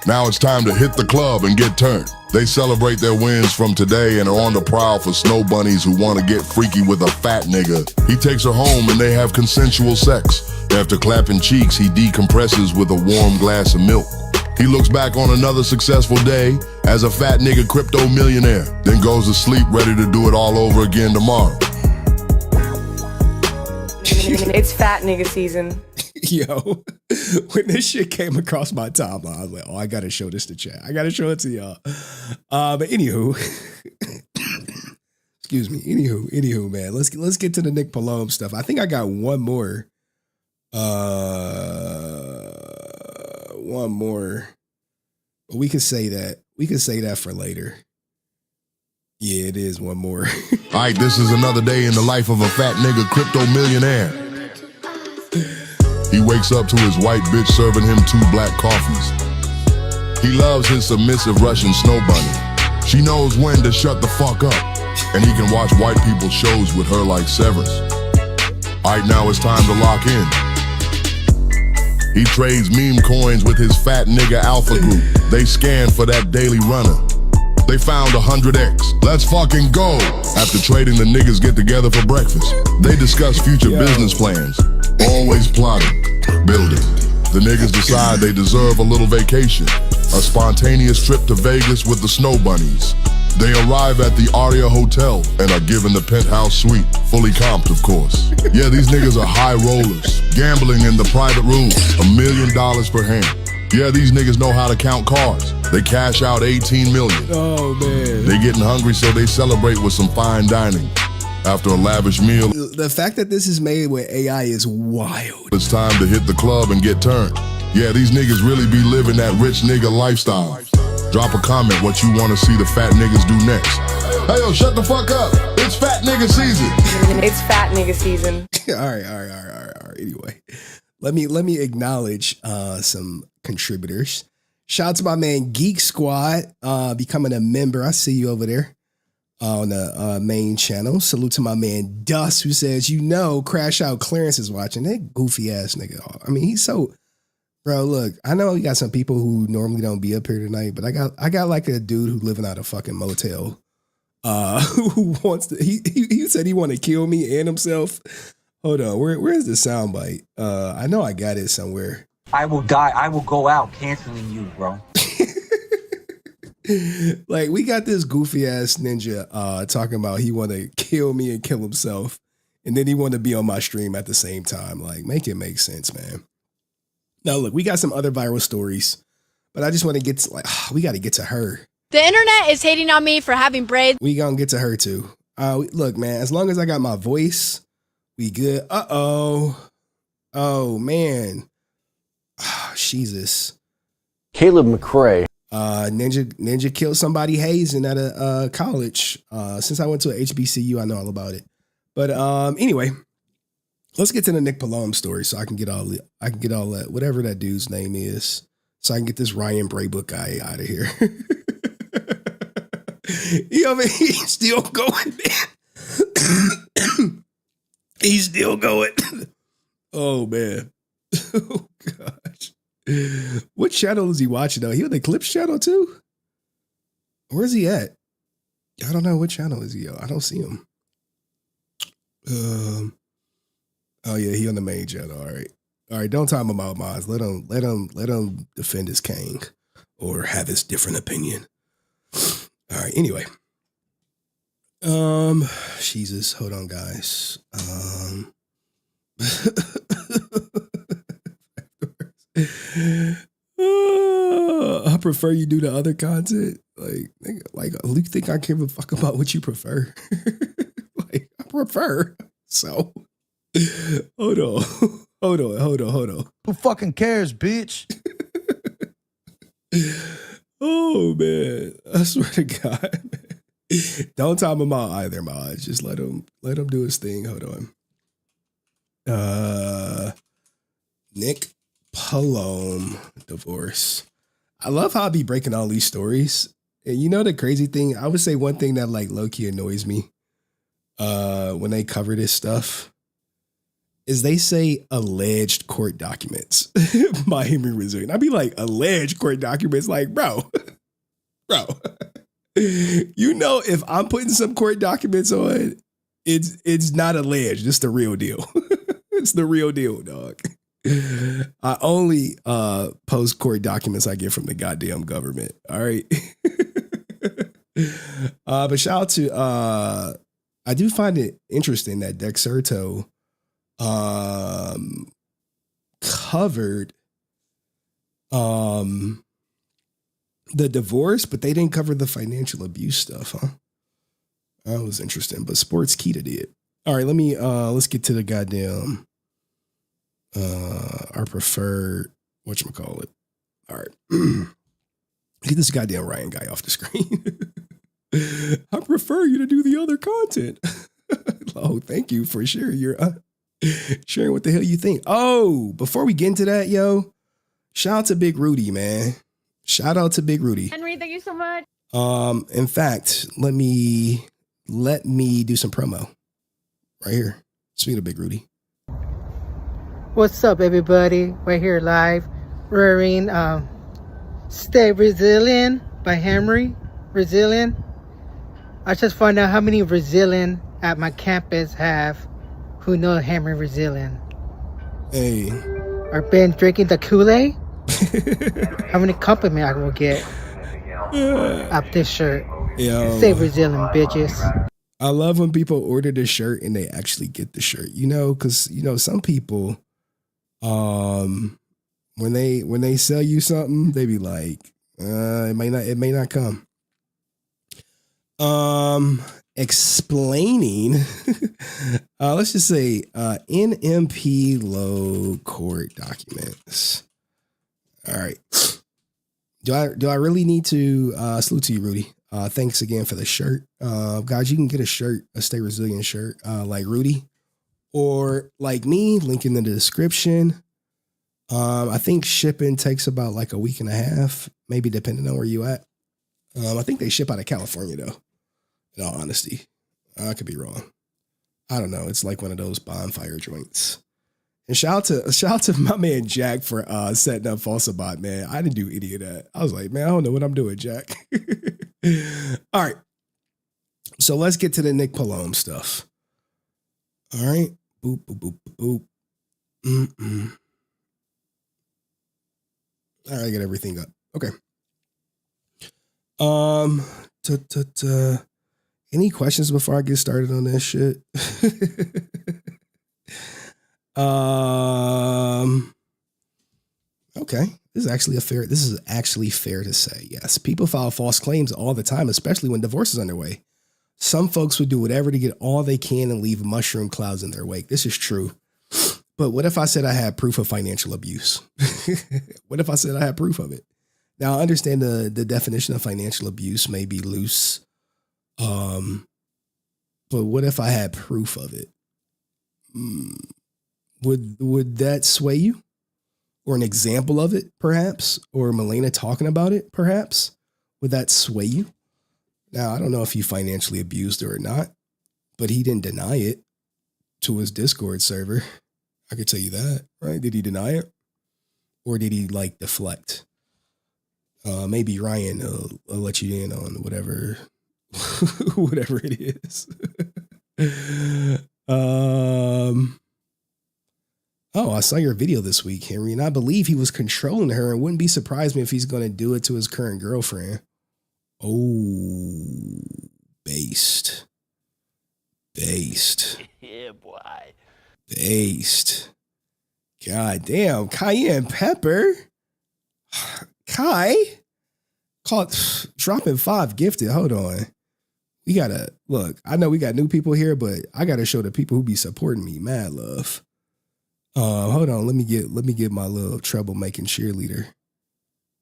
Now it's time to hit the club and get turned. They celebrate their wins from today and are on the prowl for snow bunnies who want to get freaky with a fat nigga. He takes her home and they have consensual sex. After clapping cheeks, he decompresses with a warm glass of milk. He looks back on another successful day as a fat nigga crypto millionaire, then goes to sleep ready to do it all over again tomorrow. It's fat nigga season. Yo, when this shit came across my timeline, I was like, oh, I gotta show this to chat. I gotta show it to y'all. But anywho, excuse me. Anywho, man, let's get to the Nick Polom stuff. I think I got one more. But we could say that. We could say that for later. Yeah, it is one more. All right, this is another day in the life of a fat nigga crypto millionaire. He wakes up to his white bitch serving him 2 black coffees. He loves his submissive Russian snow bunny. She knows when to shut the fuck up, and he can watch white people shows with her like Severance. All right, now it's time to lock in. He trades meme coins with his fat nigga Alpha Group. They scan for that daily runner. They found 100X. Let's fucking go. After trading, the niggas get together for breakfast. They discuss future business plans. Always plotting, building. The niggas decide they deserve a little vacation. A spontaneous trip to Vegas with the snow bunnies. They arrive at the Aria Hotel and are given the penthouse suite. Fully comped, of course. Yeah, these niggas are high rollers. Gambling in the private room. $1 million per hand. Yeah, these niggas know how to count cars. They cash out 18 million. Oh, man. They getting hungry, so they celebrate with some fine dining. After a lavish meal, the fact that this is made with AI is wild. It's time to hit the club and get turned. Yeah, these niggas really be living that rich nigga lifestyle. Drop a comment what you want to see the fat niggas do next. Hey, yo, shut the fuck up. It's fat nigga season. It's fat nigga season. All right. Anyway, let me acknowledge some contributors. Shout out to my man Geek Squad, becoming a member. I see you over there on the main channel. Salute to my man Dust, who says, Crash Out Clarence is watching. That goofy ass nigga. I mean, he's so, bro, look, I know you got some people who normally don't be up here tonight, but I got like a dude who living out a fucking motel who wants to, he said he want to kill me and himself. Hold on, where's the soundbite? I know I got it somewhere. I will die. I will go out canceling you, bro. Like, we got this goofy ass ninja talking about he want to kill me and kill himself, and then he want to be on my stream at the same time. Like, make it make sense, man. Now, look, we got some other viral stories, but I just want to get to, we got to get to her. The internet is hating on me for having braids. We gonna get to her too. Look, man, as long as I got my voice, we good. Oh man. Jesus. Caleb McRae. Ninja killed somebody hazing at a college. Since I went to a HBCU, I know all about it. But anyway, let's get to the Nick Polom story so I can get all that, whatever that dude's name is, so I can get this Ryan Braybook guy out of here. He's still going, man. He's still going. Oh man. Oh gosh. What channel is he watching though? He on the Clips channel too? Where's he at? I don't know. What channel is he on? I don't see him. Oh yeah, he on the main channel. All right. All right, don't time him out, Maz. Let him defend his king or have his different opinion. All right, anyway. Jesus, hold on, guys. I prefer you do the other content. Like you think I give a fuck about what you prefer? Like, I prefer. So, hold on. Who fucking cares, bitch? Oh man, I swear to God, man. Don't time him out either, Maj. Just let him do his thing. Hold on. Nick Polom divorce. I love how I be breaking all these stories. And you know the crazy thing? I would say one thing that like low-key annoys me when they cover this stuff is they say alleged court documents by HenryResilient. I'd be like, alleged court documents? Like, bro. You know, if I'm putting some court documents on, it's not alleged. It's the real deal. It's the real deal, dog. I only post court documents I get from the goddamn government. All right. But shout out to I do find it interesting that Dexerto covered the divorce, but they didn't cover the financial abuse stuff, huh? That was interesting. But Sports Kita did. All right, let's get to the goddamn our preferred whatchamacallit. All right. Get this goddamn Ryan guy off the screen. I prefer you to do the other content. Oh, thank you for sharing your sharing what the hell you think. Oh, before we get into that, yo, shout out to Big Rudy, man. Shout out to Big Rudy. Henry, thank you so much. In fact, let me do some promo right here. Speaking of Big Rudy. What's up, everybody? Right here live, rearing Stay Resilient by HenryResilient. I just found out how many Resilient at my campus have who know HenryResilient. Hey. Or been drinking the Kool-Aid? How many compliments I will get up this shirt? Yo. Stay resilient, bitches. I love when people order the shirt and they actually get the shirt, you know, because, you know, some people, when they sell you something, they be like, it may not come. Explaining, let's just say, Nmplol court documents. All right. Do I really need to salute to you, Rudy? Thanks again for the shirt. Guys, you can get a shirt, a Stay Resilient shirt, like Rudy or like me, link in the description. I think shipping takes about like a week and a half, maybe depending on where you at. I think they ship out of California though, in all honesty. I could be wrong. I don't know. It's like one of those bonfire joints. And shout out to my man Jack for setting up Falsabot, man. I didn't do any of that. I was like, man, I don't know what I'm doing, Jack. All right. So let's get to the Nick Polom stuff. All right. Boop, boop, boop, boop. Mm-mm. All right, I got everything up. Okay. Any questions before I get started on this shit? Okay. This is actually fair to say. Yes. People file false claims all the time, especially when divorce is underway. Some folks would do whatever to get all they can and leave mushroom clouds in their wake. This is true. But what if I said I had proof of financial abuse? What if I said I had proof of it? Now, I understand the definition of financial abuse may be loose. But what if I had proof of it? Would that sway you? Or an example of it, perhaps? Or Milena talking about it, perhaps? Would that sway you? Now, I don't know if he financially abused her or not, but he didn't deny it to his Discord server. I could tell you that, right? Did he deny it? Or did he like deflect? Maybe Ryan will let you in on whatever it is. Oh, I I saw your video this week, Henry, and I believe he was controlling her and wouldn't be surprised me if he's going to do it to his current girlfriend. Oh, based. Yeah, boy. Based. God damn. Cayenne pepper. Kai. Dropping 5 gifted. Hold on. We gotta look. I know we got new people here, but I gotta show the people who be supporting me mad love. Hold on. Let me get my little troublemaking cheerleader.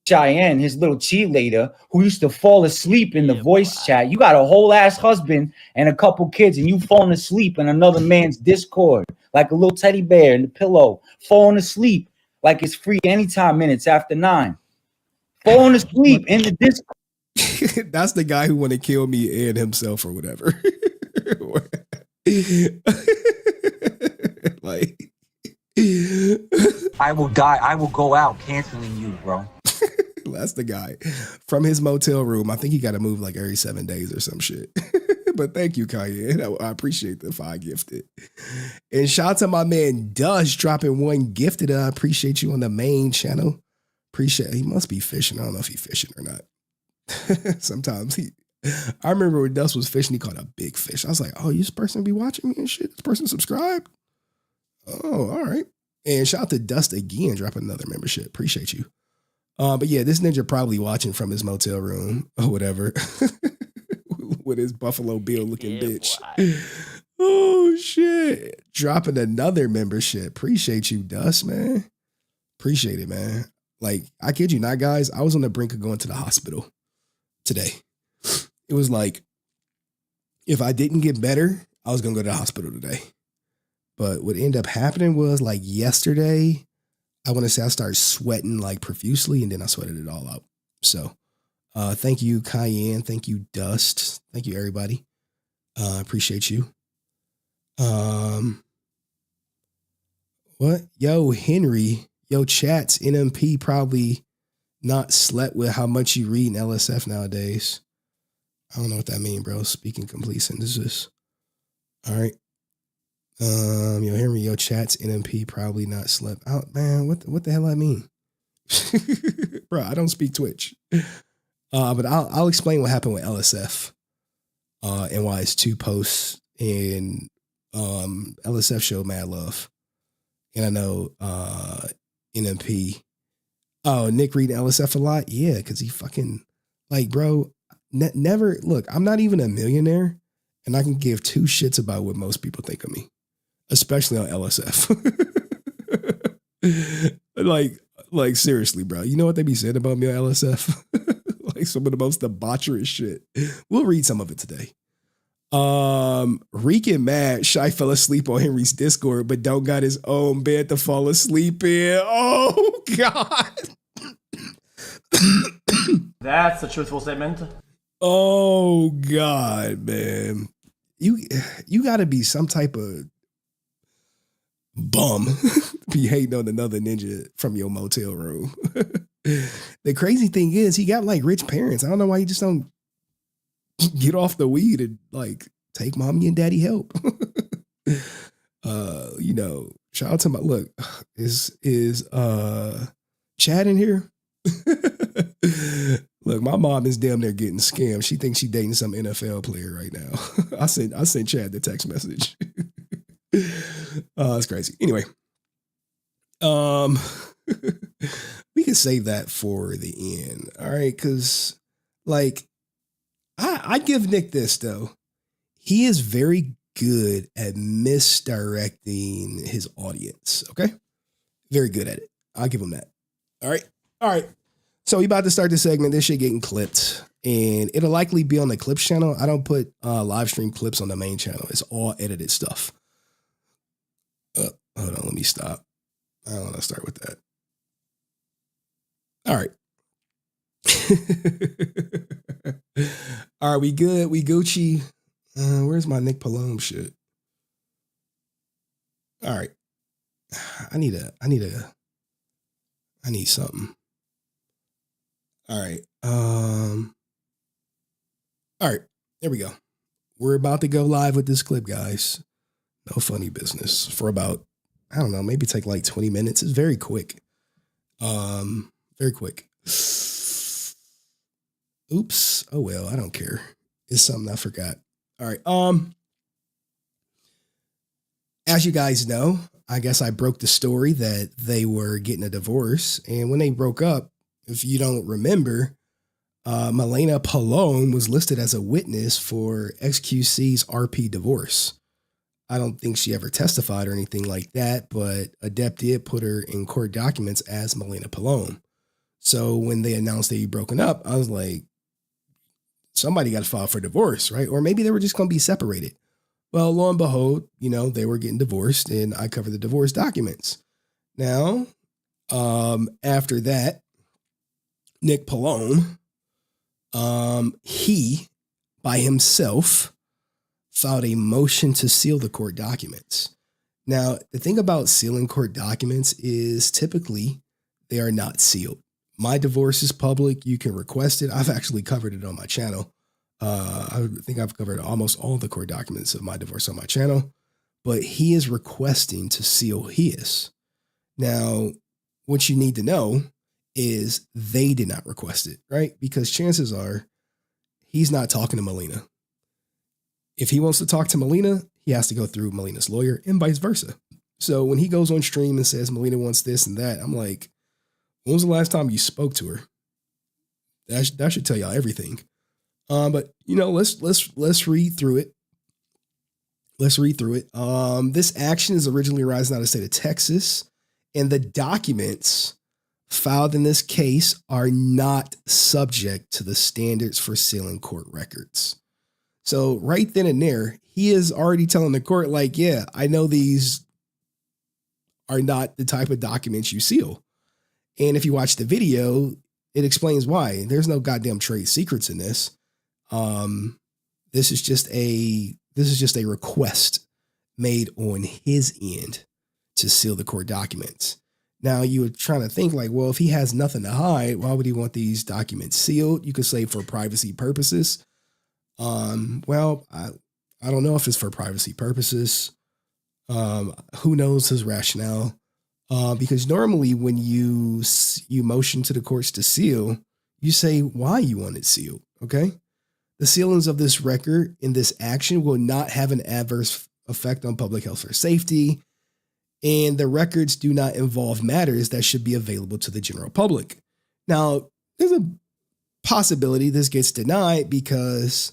Cheyenne, his little cheerleader, who used to fall asleep in the voice chat. You got a whole ass husband and a couple kids, and you falling asleep in another man's Discord like a little teddy bear in the pillow, falling asleep like it's free anytime minutes after 9. Falling asleep in the Discord. That's the guy who want to kill me and himself or whatever. Like, I will die. I will go out canceling you, bro. That's the guy from his motel room. I think he got to move like every 7 days or some shit. But thank you, Cayenne. I appreciate the 5 gifted. And shout out to my man Dust dropping 1 gifted. I appreciate you on the main channel. Appreciate. He must be fishing. I don't know if he's fishing or not. Sometimes I remember when Dust was fishing, he caught a big fish. I was like, oh, this person be watching me and shit. This person subscribed. Oh, all right. And shout out to Dust again, dropping another membership. Appreciate you. But yeah, this ninja probably watching from his motel room or whatever with his Buffalo Bill looking bitch. Oh shit. Dropping another membership. Appreciate you, Dust, man. Appreciate it, man. Like, I kid you not, guys. I was on the brink of going to the hospital today. It was like, if I didn't get better, I was going to go to the hospital today. But what ended up happening was, like, yesterday, I want to say I started sweating like profusely, and then I sweated it all out. So thank you, Cayenne. Thank you, Dust. Thank you, everybody. Appreciate you. What? Yo, Henry. Yo, chats. NMP probably not slept with how much you read in LSF nowadays. I don't know what that means, bro. Speaking complete sentences. All right. Yo, Henry, yo, chats, NMP probably not slept out. Man, what the hell I mean? Bro, I don't speak Twitch. But I'll explain what happened with LSF. And why it's 2 posts and LSF showed mad love. And I know NMP. Oh, Nick reading LSF a lot? Yeah, because he fucking like, bro, never look, I'm not even a millionaire, and I can give 2 shits about what most people think of me. Especially on LSF. like seriously, bro. You know what they be saying about me on LSF? Like some of the most debaucherous shit. We'll read some of it today. Reeking mad, Shy fell asleep on Henry's Discord, but don't got his own bed to fall asleep in. Oh God. That's a truthful statement. Oh God, man. You gotta be some type of bum be hating on another ninja from your motel room. The crazy thing is he got like rich parents. I don't know why he just don't get off the weed and like take mommy and daddy help. You know, shout out to my look. Is Chad in here? Look, my mom is damn near getting scammed. She thinks she's dating some NFL player right now. I sent Chad the text message. It's crazy. Anyway, we can save that for the end. All right, because like I give Nick this though. He is very good at misdirecting his audience. Okay, very good at it. I'll give him that. All right. So we about to start the segment. This shit getting clipped, and it'll likely be on the clips channel. I don't put live stream clips on the main channel. It's all edited stuff. Hold on, let me stop. I don't want to start with that. All right. All right, we good. We Gucci. Where's my Nick Polom shit? All right. I need something. All right. All right. There we go. We're about to go live with this clip, guys. No funny business for about I don't know, maybe take like 20 minutes. It's very quick. Very quick. Oops. Oh well, I don't care. It's something I forgot. All right. As you guys know, I guess I broke the story that they were getting a divorce. And when they broke up, if you don't remember, Nmplol Polom was listed as a witness for XQC's RP divorce. I don't think she ever testified or anything like that, but Adept did put her in court documents as Nmplol Polom. So when they announced they broken up, I was like, somebody got to file for divorce, right? Or maybe they were just going to be separated. Well, lo and behold, they were getting divorced, and I covered the divorce documents. Now, after that, Nick Polom, he by himself filed a motion to seal the court documents. Now, the thing about sealing court documents is typically they are not sealed. My divorce is public. You can request it. I've actually covered it on my channel. I think I've covered almost all the court documents of my divorce on my channel, but he is requesting to seal his. Now, what you need to know is they did not request it, right? Because chances are he's not talking to Melina. If he wants to talk to Melina, he has to go through Melina's lawyer and vice versa. So when he goes on stream and says Melina wants this and that, I'm like, when was the last time you spoke to her? That should tell y'all everything. But let's read through it. Let's read through it. This action is originally arising out of the state of Texas, and the documents filed in this case are not subject to the standards for sealing court records. So right then and there, he is already telling the court, like, yeah, I know these are not the type of documents you seal. And if you watch the video, it explains why. There's no goddamn trade secrets in this. This is just a request made on his end to seal the court documents. Now you were trying to think like, well, if he has nothing to hide, why would he want these documents sealed? You could say for privacy purposes. Well, I don't know if it's for privacy purposes. Who knows his rationale? Because normally when you motion to the courts to seal, you say why you want it sealed. Okay. The sealings of this record in this action will not have an adverse effect on public health or safety, and the records do not involve matters that should be available to the general public. Now, there's a possibility this gets denied because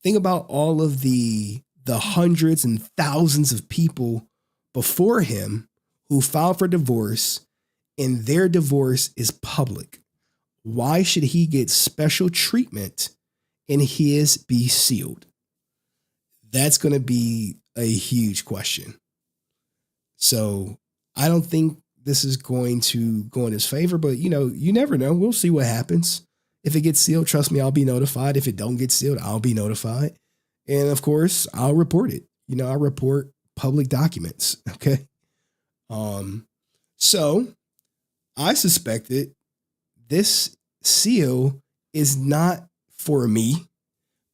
think about all of the hundreds and thousands of people before him who filed for divorce, and their divorce is public. Why should he get special treatment and his be sealed? That's going to be a huge question. So I don't think this is going to go in his favor, but you never know. We'll see what happens. If it gets sealed, trust me, I'll be notified. If it don't get sealed, I'll be notified. And of course, I'll report it. I report public documents. Okay. So I suspected this seal is not for me,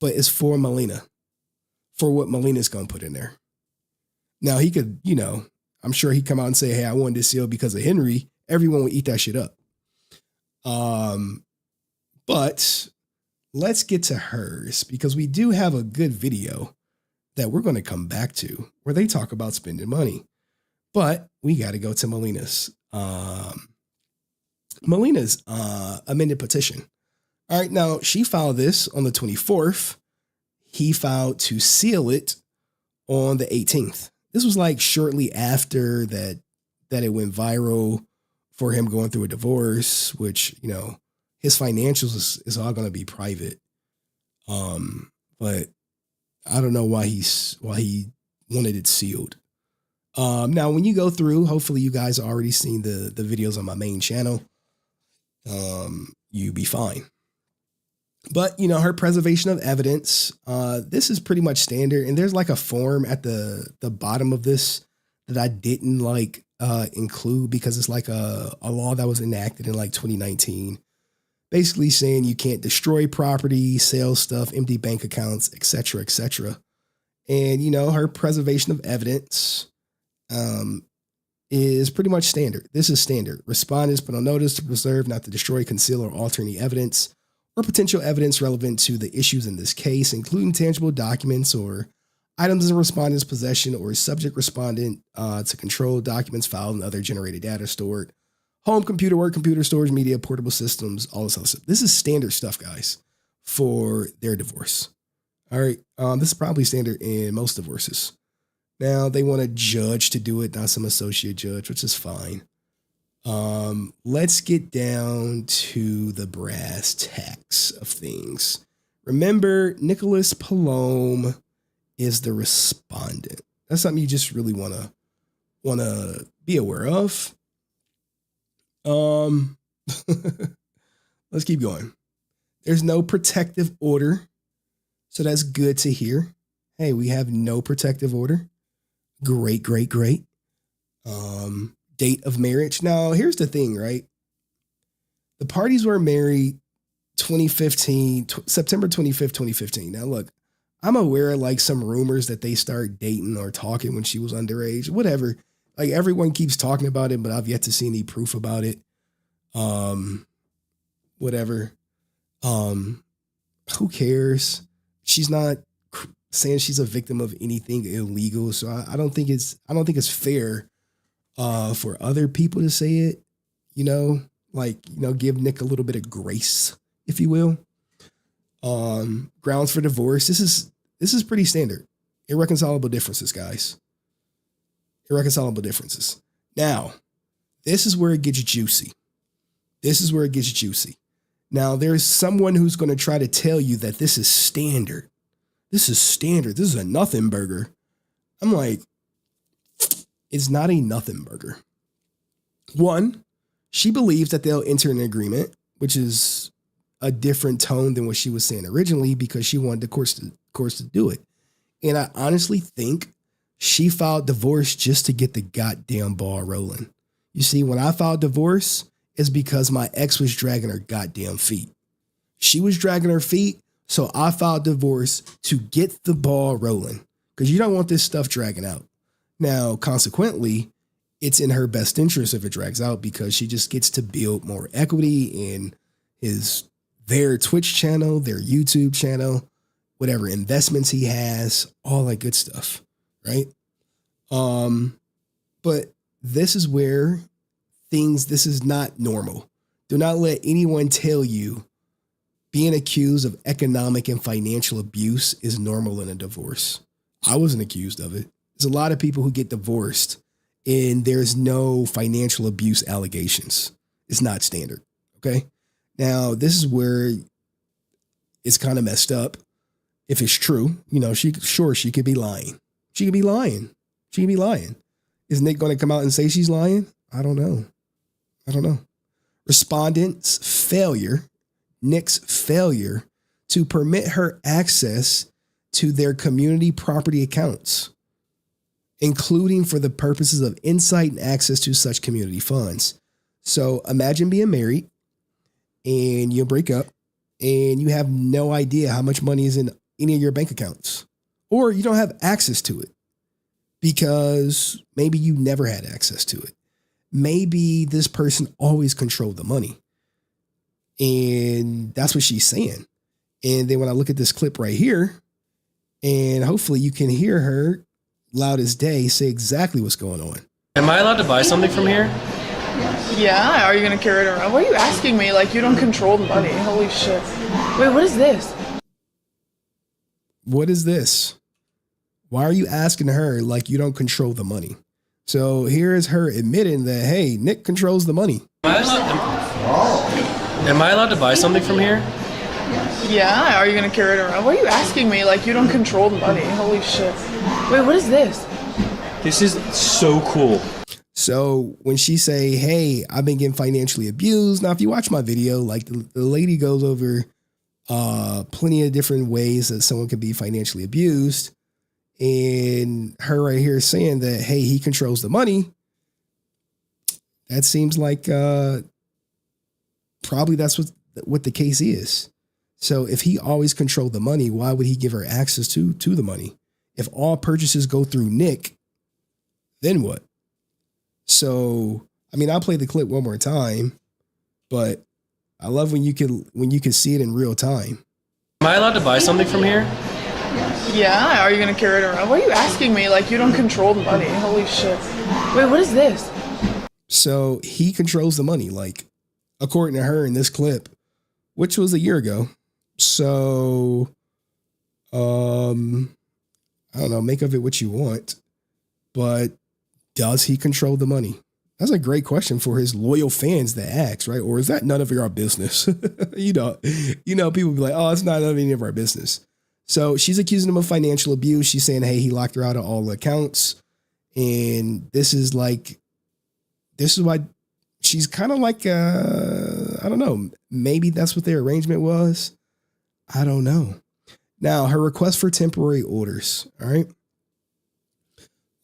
but it's for Melina, for what Melina's going to put in there. Now he could, I'm sure he'd come out and say, hey, I wanted this seal because of Henry. Everyone would eat that shit up. But let's get to hers because we do have a good video that we're going to come back to where they talk about spending money, but we got to go to Melina's amended petition. All right. Now she filed this on the 24th. He filed to seal it on the 18th. This was like shortly after that it went viral for him going through a divorce, which, his financials is all going to be private. But I don't know why he wanted it sealed. Now, when you go through, hopefully you guys already seen the videos on my main channel. You be fine. But, her preservation of evidence, this is pretty much standard. And there's like a form at the bottom of this that I didn't include because it's like a law that was enacted in 2019. Basically saying you can't destroy property, sell stuff, empty bank accounts, et cetera, et cetera. And, her preservation of evidence, is pretty much standard. This is standard. Respondents put on notice to preserve, not to destroy, conceal, or alter any evidence or potential evidence relevant to the issues in this case, including tangible documents or items in respondent's possession or subject respondent to control documents, filed, and other generated data stored. Home computer, work computer, storage media, portable systems, all this other stuff. This is standard stuff, guys, for their divorce. All right. This is probably standard in most divorces. Now, they want a judge to do it, not some associate judge, which is fine. Let's get down to the brass tacks of things. Remember, Nicholas Polom is the respondent. That's something you just really want to be aware of. Let's keep going. There's no protective order. So that's good to hear. Hey, we have no protective order. Great. Date of marriage. Now, here's the thing, right? The parties were married 2015, September 25th, 2015. Now, look, I'm aware of like some rumors that they start dating or talking when she was underage, whatever. Like everyone keeps talking about it, but I've yet to see any proof about it. Whatever. Who cares? She's not saying she's a victim of anything illegal. So I don't think it's fair for other people to say it, give Nick a little bit of grace, if you will. Grounds for divorce. This is pretty standard. Irreconcilable differences, guys. Irreconcilable differences. Now, this is where it gets juicy. Now, there's someone who's going to try to tell you that this is standard. This is a nothing burger. I'm like, it's not a nothing burger. One, she believes that they'll enter an agreement, which is a different tone than what she was saying originally because she wanted the course to do it. And I honestly think she filed divorce just to get the goddamn ball rolling. You see, when I filed divorce, it's because my ex was dragging her goddamn feet. She was dragging her feet, so I filed divorce to get the ball rolling because you don't want this stuff dragging out. Now, consequently, it's in her best interest if it drags out because she just gets to build more equity in their Twitch channel, their YouTube channel, whatever investments he has, all that good stuff, right? But this is where this is not normal. Do not let anyone tell you being accused of economic and financial abuse is normal in a divorce. I wasn't accused of it. There's a lot of people who get divorced and there's no financial abuse allegations. It's not standard. Okay. Now, this is where it's kind of messed up. If it's true, she could be lying. She could be lying. Is Nick going to come out and say she's lying? I don't know. Respondent's failure, Nick's failure to permit her access to their community property accounts, including for the purposes of insight and access to such community funds. So imagine being married and you break up and you have no idea how much money is in any of your bank accounts, or you don't have access to it because maybe you never had access to it. Maybe this person always controlled the money. And that's what she's saying. And then when I look at this clip right here, and hopefully you can hear her loud as day say exactly what's going on. Am I allowed to buy something from here? Yeah, are you gonna carry it around? What are you asking me? Like, you don't control the money. Holy shit. Wait, what is this? What is this? Why are you asking her like you don't control the money? So here is her admitting that, hey, Nick controls the money. Am I allowed to buy something from here? Yeah, are you gonna carry it around? What are you asking me? Like, you don't control the money. Holy shit. Wait, what is this? This is so cool. So when she say, hey, I've been getting financially abused. Now, if you watch my video, like the lady goes over plenty of different ways that someone can be financially abused. And her right here saying that, hey, he controls the money. That seems like probably that's what the case is. So if he always controlled the money, why would he give her access to the money? If all purchases go through Nick, then what? So, I mean, I'll play the clip one more time, but I love when you can see it in real time. Am I allowed to buy something from here? Yeah, are you gonna carry it around? Why are you asking me? Like, you don't control the money. Holy shit. Wait, what is this? So he controls the money, like, according to her in this clip, which was a year ago. So, I don't know, make of it what you want, but does he control the money? That's a great question for his loyal fans to ask, right? Or is that none of your business? you know, people be like, oh, it's not any of our business. So she's accusing him of financial abuse. She's saying, hey, he locked her out of all accounts. And this is why she's kind of like, I don't know, maybe that's what their arrangement was. I don't know. Now, her request for temporary orders. All right.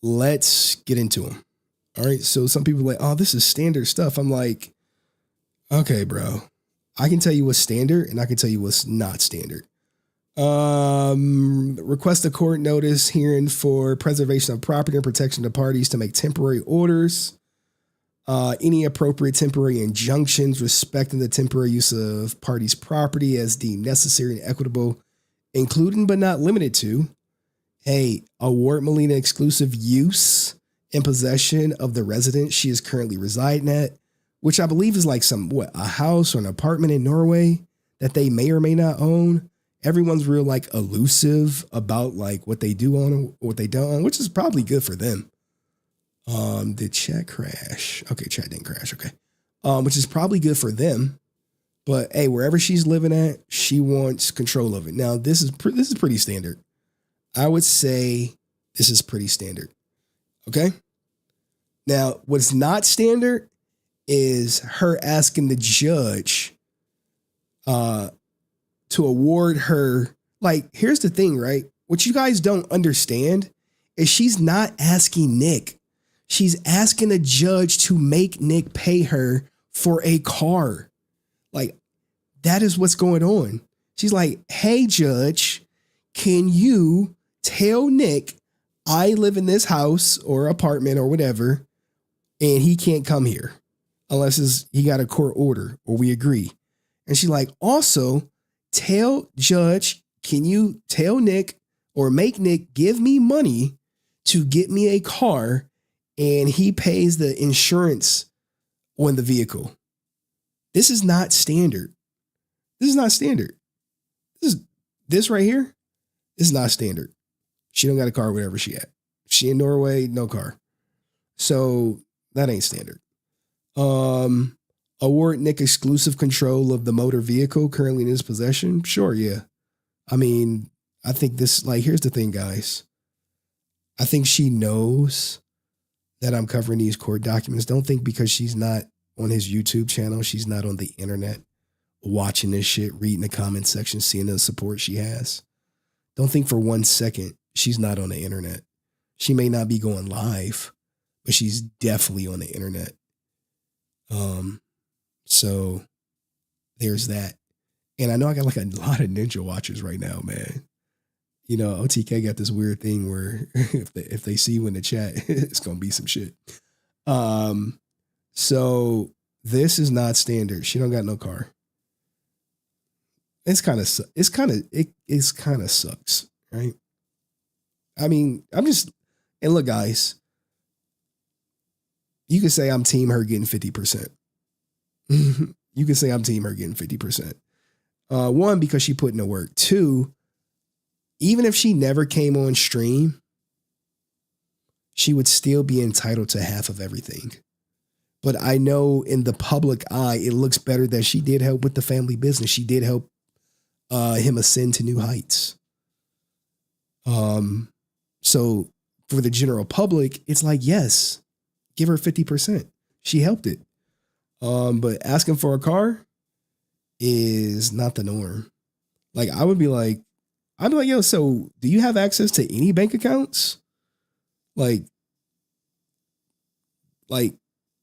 Let's get into them. All right. So some people are like, oh, this is standard stuff. I'm like, okay, bro, I can tell you what's standard and I can tell you what's not standard. Request a court notice hearing for preservation of property and protection of parties to make temporary orders. Any appropriate temporary injunctions respecting the temporary use of parties' property as deemed necessary and equitable, including but not limited to, hey, award Melina exclusive use and possession of the residence she is currently residing at, which I believe is like a house or an apartment in Norway that they may or may not own. Everyone's real like elusive about like what they do own or what they don't own, which is probably good for them. Did chat crash? Okay, chat didn't crash. Okay. Which is probably good for them. But hey, wherever she's living at, she wants control of it. Now, this is pretty standard. I would say this is pretty standard. Okay. Now, what's not standard is her asking the judge to award her. Like, here's the thing, right? What you guys don't understand is she's not asking Nick. She's asking a judge to make Nick pay her for a car. Like, that is what's going on. She's like, hey, judge, can you tell Nick I live in this house or apartment or whatever, and he can't come here unless he got a court order or we agree. And she's like, also, tell judge, can you tell Nick or make Nick give me money to get me a car and he pays the insurance on the vehicle? This is not standard. This is not standard. This right here is not standard. She don't got a car wherever she at. She in Norway, no car. So that ain't standard. Award Nick exclusive control of the motor vehicle currently in his possession. Sure, yeah. I mean, I think this, like, here's the thing, guys. I think she knows that I'm covering these court documents. Don't think because she's not on his YouTube channel, she's not on the internet watching this shit, reading the comment section, seeing the support she has. Don't think for 1 second she's not on the internet. She may not be going live, but she's definitely on the internet. So there's that. And I know I got like a lot of ninja watchers right now, man. You know, OTK got this weird thing where if they see you in the chat, it's going to be some shit. So this is not standard. She don't got no car. It kind of sucks, right? I mean, and look, guys, you can say I'm team her getting 50%. You can say I'm team her getting 50%. One, because she put in the work. Two, even if she never came on stream, she would still be entitled to half of everything. But I know in the public eye, it looks better that she did help with the family business. She did help him ascend to new heights. So for the general public, it's like, yes, give her 50%. She helped it. But asking for a car is not the norm. Like, I'd be like, yo, so do you have access to any bank accounts? Like,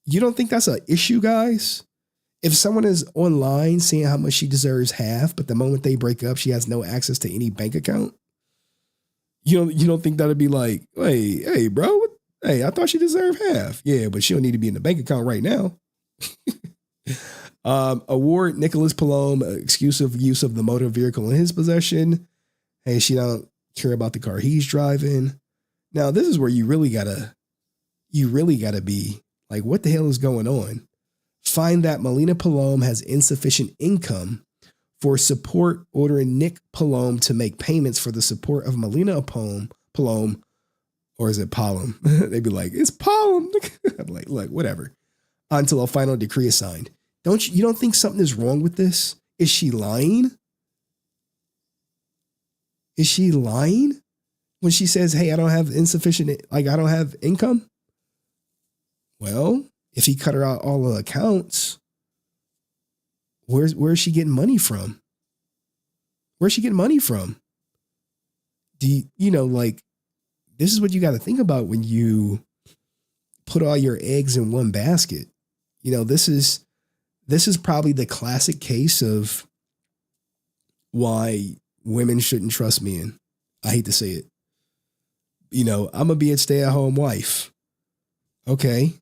you don't think that's an issue, guys? If someone is online seeing how much she deserves half, but the moment they break up, she has no access to any bank account, you don't think that'd be like, hey, bro, Hey, I thought she deserved half. Yeah, but she don't need to be in the bank account right now. Award Nicholas Polom exclusive use of the motor vehicle in his possession. Hey, she don't care about the car he's driving. Now, this is where you really gotta be like, what the hell is going on? Find that Melina Polom has insufficient income for support, ordering Nick Polom to make payments for the support of Melina Polom, or is it Polom? They'd be like, it's Polom. I'm like, look, whatever. Until a final decree is signed. You don't think something is wrong with this? Is she lying? Is she lying when she says, hey, I don't have I don't have income? Well, if he cut her out all the accounts, where's she getting money from? Where's she getting money from? This is what you got to think about when you put all your eggs in one basket. This is probably the classic case of why women shouldn't trust men. I hate to say it. I'm going to be a stay-at-home wife. Okay.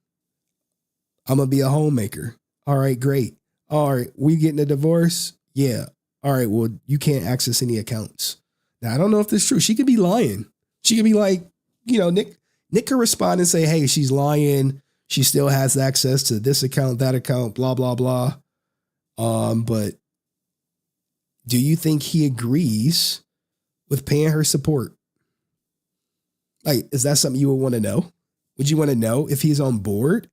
I'm going to be a homemaker. All right, great. All right, we getting a divorce? Yeah. All right, well, you can't access any accounts. Now, I don't know if this is true. She could be lying. She could be like, Nick could respond and say, hey, she's lying. She still has access to this account, that account, blah, blah, blah. But do you think he agrees with paying her support? Like, is that something you would want to know? Would you want to know if he's on board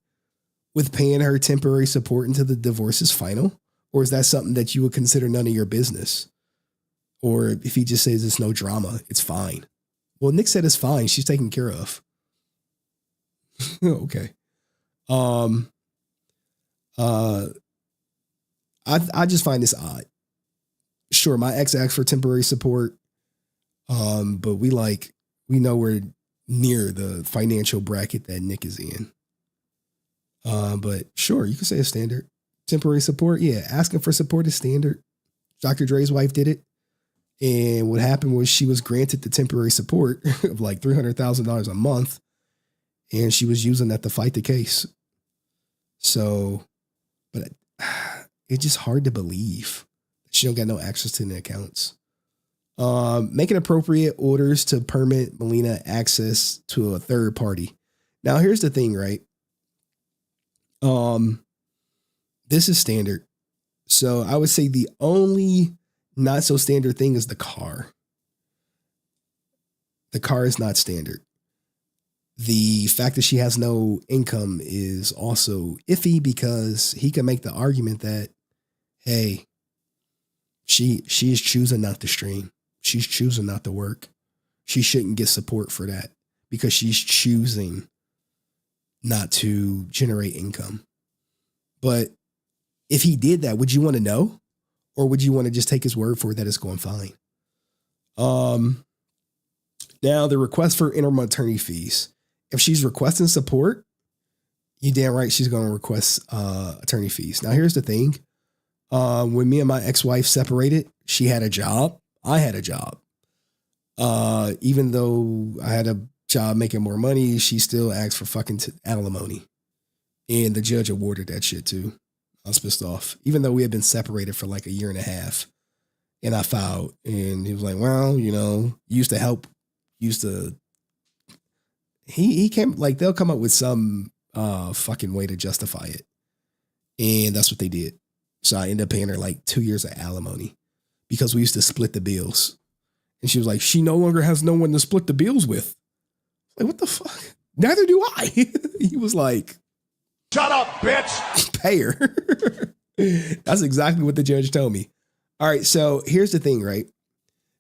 with paying her temporary support until the divorce is final? Or is that something that you would consider none of your business? Or if he just says it's no drama, it's fine. Well, Nick said it's fine. She's taken care of. Okay. I just find this odd. Sure, my ex asked for temporary support. But we know we're near the financial bracket that Nick is in. But sure, you can say a standard. Temporary support, yeah. Asking for support is standard. Dr. Dre's wife did it. And what happened was she was granted the temporary support of like $300,000 a month. And she was using that to fight the case. So, but it's just hard to believe that she don't got no access to the accounts. Making appropriate orders to permit Melina access to a third party. Now, here's the thing, right? This is standard. So I would say the only not so standard thing is the car. The car is not standard. The fact that she has no income is also iffy because he can make the argument that, hey, she is choosing not to stream. She's choosing not to work. She shouldn't get support for that because she's choosing not to generate income. But if he did that, would you want to know? Or would you want to just take his word for it that it's going fine? Now, the request for interim attorney fees. If she's requesting support, you damn right she's going to request attorney fees. Now, here's the thing. When me and my ex-wife separated, she had a job. I had a job. Even though I had a job making more money, she still asked for fucking alimony. And the judge awarded that shit too. I was pissed off. Even though we had been separated for like a year and a half. And I filed. And he was like, well, used to help. He came, like, they'll come up with some fucking way to justify it. And that's what they did. So I ended up paying her like 2 years of alimony because we used to split the bills. And she was like, she no longer has no one to split the bills with. Like, what the fuck? Neither do I. He was like, shut up, bitch. Pay her. That's exactly what the judge told me. All right. So here's the thing, right?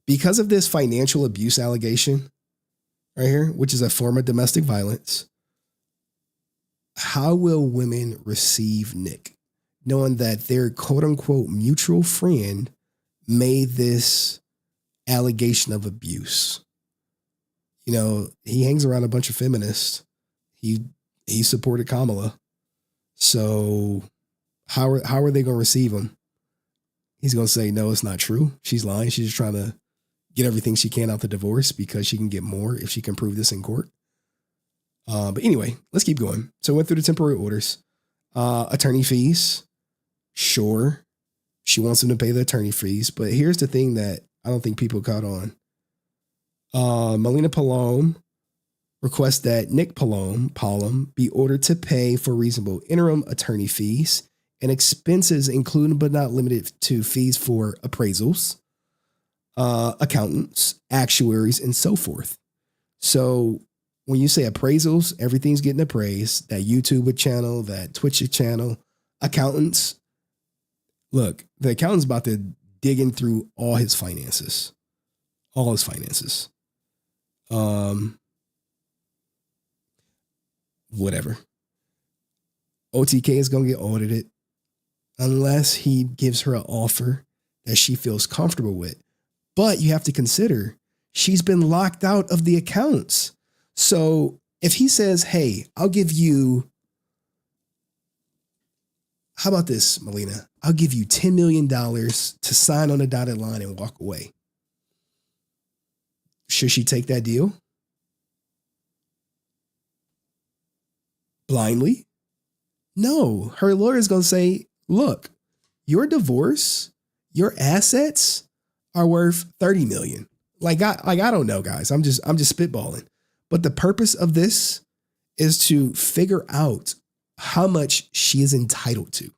Because of this financial abuse allegation right here, which is a form of domestic violence, how will women receive Nick, knowing that their quote unquote mutual friend made this allegation of abuse? He hangs around a bunch of feminists. He supported Kamala. So how are they going to receive him? He's going to say, no, it's not true. She's lying. She's just trying to get everything she can out the divorce because she can get more if she can prove this in court. But anyway, let's keep going. So went through the temporary orders. Attorney fees. Sure. She wants him to pay the attorney fees. But here's the thing that I don't think people caught on. Melina Polom requests that Nick Polom be ordered to pay for reasonable interim attorney fees and expenses, including but not limited to fees for appraisals, accountants, actuaries, and so forth. So when you say appraisals, everything's getting appraised. That YouTube channel, that Twitch channel, accountants. Look, the accountant's about to dig in through all his finances. All his finances. Whatever. OTK is going to get audited unless he gives her an offer that she feels comfortable with. But you have to consider she's been locked out of the accounts. So if he says, hey, I'll give you, how about this, Melina? I'll give you $10 million to sign on the dotted line and walk away. Should she take that deal? Blindly? No. Her lawyer is going to say, look, your divorce, your assets are worth $30 million. I don't know, guys. I'm just spitballing. But the purpose of this is to figure out how much she is entitled to.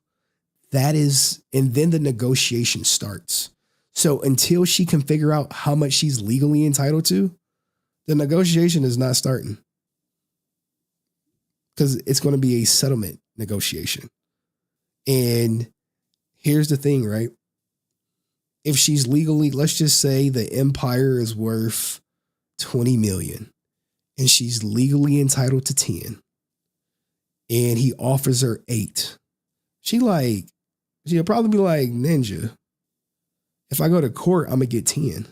That is, and then the negotiation starts. So until she can figure out how much she's legally entitled to, the negotiation is not starting. Because it's going to be a settlement negotiation. And here's the thing, right? If she's legally, let's just say the empire is worth 20 million and she's legally entitled to 10 and he offers her 8. She'll probably be like, Ninja, if I go to court, I'm going to get 10.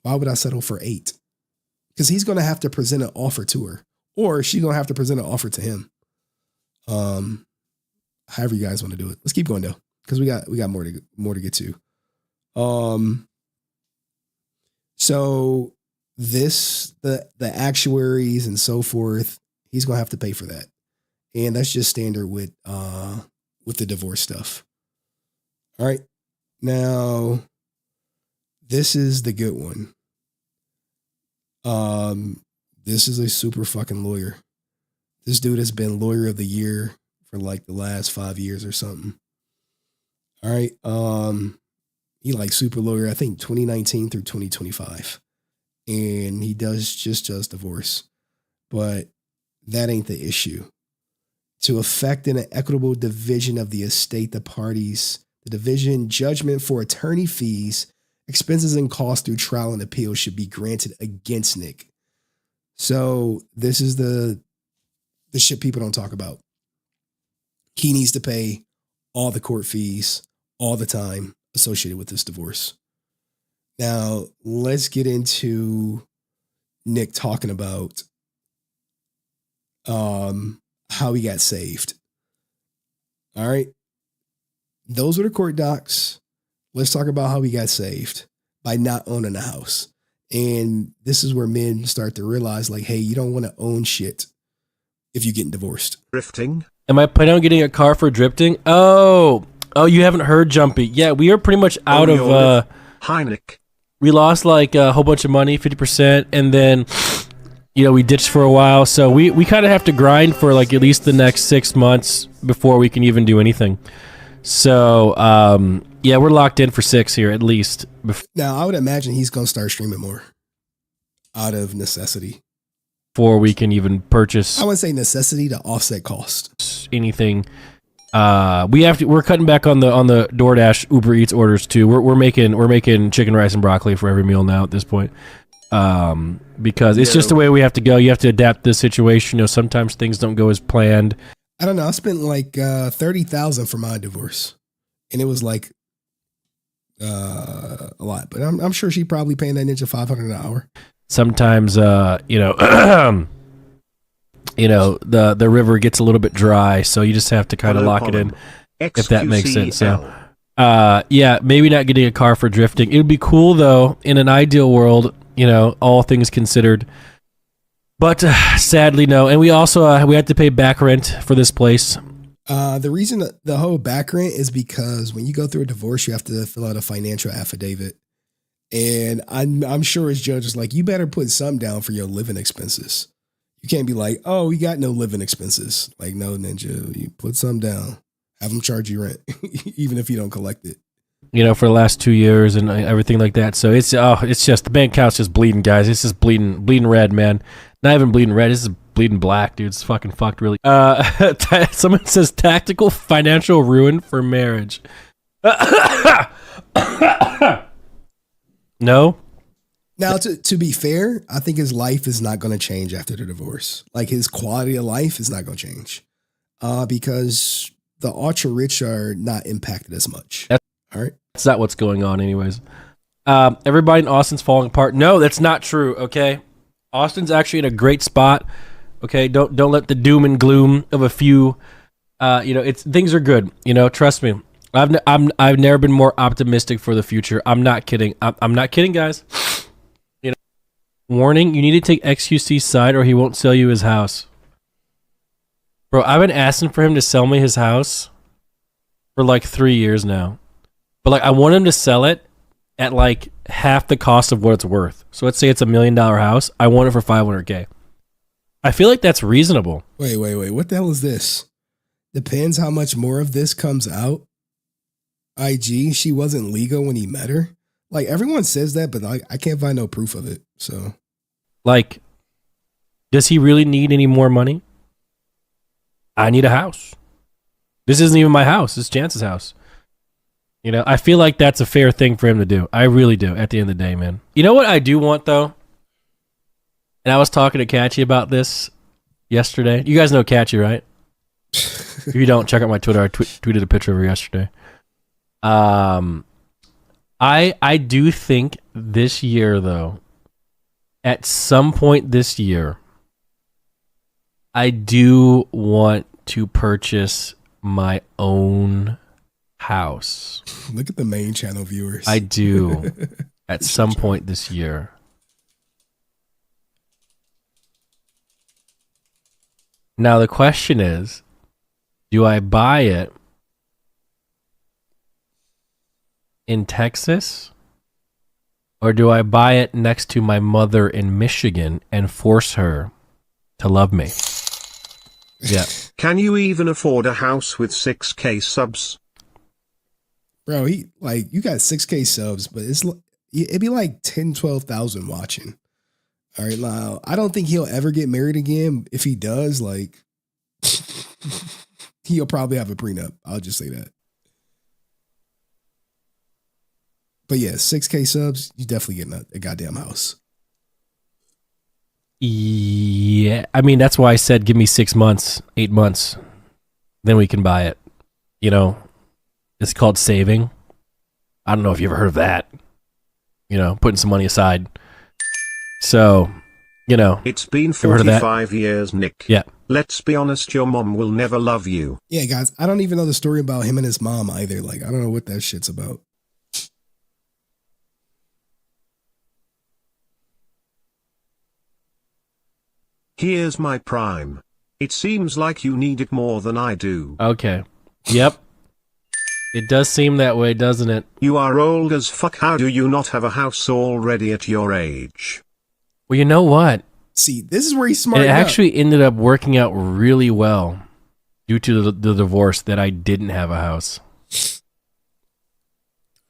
Why would I settle for 8? Because he's going to have to present an offer to her. Or she's going to have to present an offer to him. However you guys want to do it. Let's keep going though, because we got more to get to. So the actuaries and so forth, he's going to have to pay for that. And that's just standard with the divorce stuff. All right. Now, this is the good one. This is a super fucking lawyer. This dude has been lawyer of the year for like the last 5 years or something. All right. He like super lawyer, I think 2019 through 2025. And he does divorce. But that ain't the issue. To effect an equitable division of the estate, the division judgment for attorney fees, expenses and costs through trial and appeal should be granted against Nick. So this is the shit people don't talk about. He needs to pay all the court fees all the time associated with this divorce. Now, let's get into Nick talking about how he got saved. All right. Those are the court docs. Let's talk about how he got saved by not owning a house. And this is where men start to realize, like, hey, you don't want to own shit if you're getting divorced. Drifting? Am I planning on getting a car for drifting? Oh, you haven't heard Jumpy. Yeah, we are pretty much out of... Heineck. We lost like a whole bunch of money, 50%, and then, we ditched for a while. So we kind of have to grind for like at least the next 6 months before we can even do anything. So, yeah, we're locked in for 6 here at least. Now, I would imagine he's going to start streaming more out of necessity. Before we can even purchase. I wouldn't say necessity to offset cost. Anything. We're cutting back on the DoorDash Uber Eats orders too. We're making chicken, rice, and broccoli for every meal now at this point. Because it's just the way we have to go. You have to adapt to the situation. Sometimes things don't go as planned. I don't know. I spent like $30,000 for my divorce, and it was like a lot. But I'm sure she probably paying that ninja $500 an hour. Sometimes, the river gets a little bit dry, so you just have to kind of lock it in, if that makes sense. So, yeah, maybe not getting a car for drifting. It would be cool though, in an ideal world, all things considered. But sadly, no. And we also we had to pay back rent for this place. The reason that the whole back rent is because when you go through a divorce, you have to fill out a financial affidavit. And I'm sure his judge is like, you better put some down for your living expenses. You can't be like, oh, we got no living expenses. Like, no, Ninja, you put some down. Have them charge you rent, even if you don't collect it. For the last 2 years and everything like that. So it's just the bank account's just bleeding, guys. It's just bleeding red, man. Not even bleeding red. This is bleeding black, dude. It's fucking fucked, really. Someone says tactical financial ruin for marriage. No. Now, to be fair, I think his life is not going to change after the divorce. Like his quality of life is not going to change, because the ultra rich are not impacted as much. All right, that's not what's going on, anyways. Everybody in Austin's falling apart. No, that's not true. Okay, Austin's actually in a great spot. Okay, don't let the doom and gloom of a few. Things are good. Trust me. I've never been more optimistic for the future. I'm not kidding. I'm not kidding, guys. Warning: you need to take XQC's side, or he won't sell you his house. Bro, I've been asking for him to sell me his house for like 3 years now. But like, I want him to sell it at like half the cost of what it's worth. So let's say it's $1 million house. I want it for $500K. I feel like that's reasonable. Wait. What the hell is this? Depends how much more of this comes out. IG, she wasn't legal when he met her. Like, everyone says that, but I can't find no proof of it. So, like, does he really need any more money? I need a house. This isn't even my house. It's Chance's house. I feel like that's a fair thing for him to do. I really do, at the end of the day, man. You know what I do want, though? And I was talking to Catchy about this yesterday. You guys know Catchy, right? If you don't, check out my Twitter. I tweeted a picture of her yesterday. I do think this year, though, at some point this year, I do want to purchase my own house. Look at the main channel viewers. I do at some point this year. Now the question is, do I buy it in Texas, or do I buy it next to my mother in Michigan and force her to love me? Yeah. Can you even afford a house with 6K subs? Bro, you got 6K subs, but it'd be like 10, 12,000 watching. All right, now, I don't think he'll ever get married again. If he does, he'll probably have a prenup. I'll just say that. But yeah, 6K subs, you definitely getting a goddamn house. Yeah, I mean, that's why I said give me 6 months, 8 months, then we can buy it. It's called saving. I don't know if you ever heard of that. Putting some money aside. So, it's been 45 years, Nick. Yeah. Let's be honest, your mom will never love you. Yeah, guys, I don't even know the story about him and his mom either. I don't know what that shit's about. Here's my prime. It seems like you need it more than I do. Okay. Yep. It does seem that way, doesn't it? You are old as fuck. How do you not have a house already at your age? Well, you know what? See, this is where he's smart. It actually ended up working out really well due to the divorce that I didn't have a house.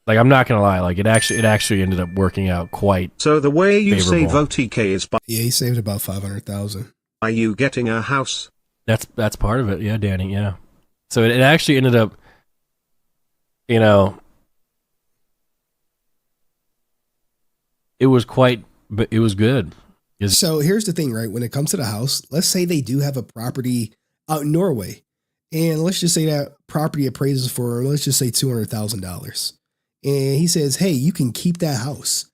I'm not gonna lie. It actually ended up working out quite. So the way you favorable. save OTK is by he saved about 500,000. Are you getting a house? That's part of it. Yeah, Danny. Yeah. So it actually ended up. It was good. So here's the thing, right? When it comes to the house, let's say they do have a property out in Norway, and let's just say that property appraises for, let's just say $200,000. And he says, hey, you can keep that house.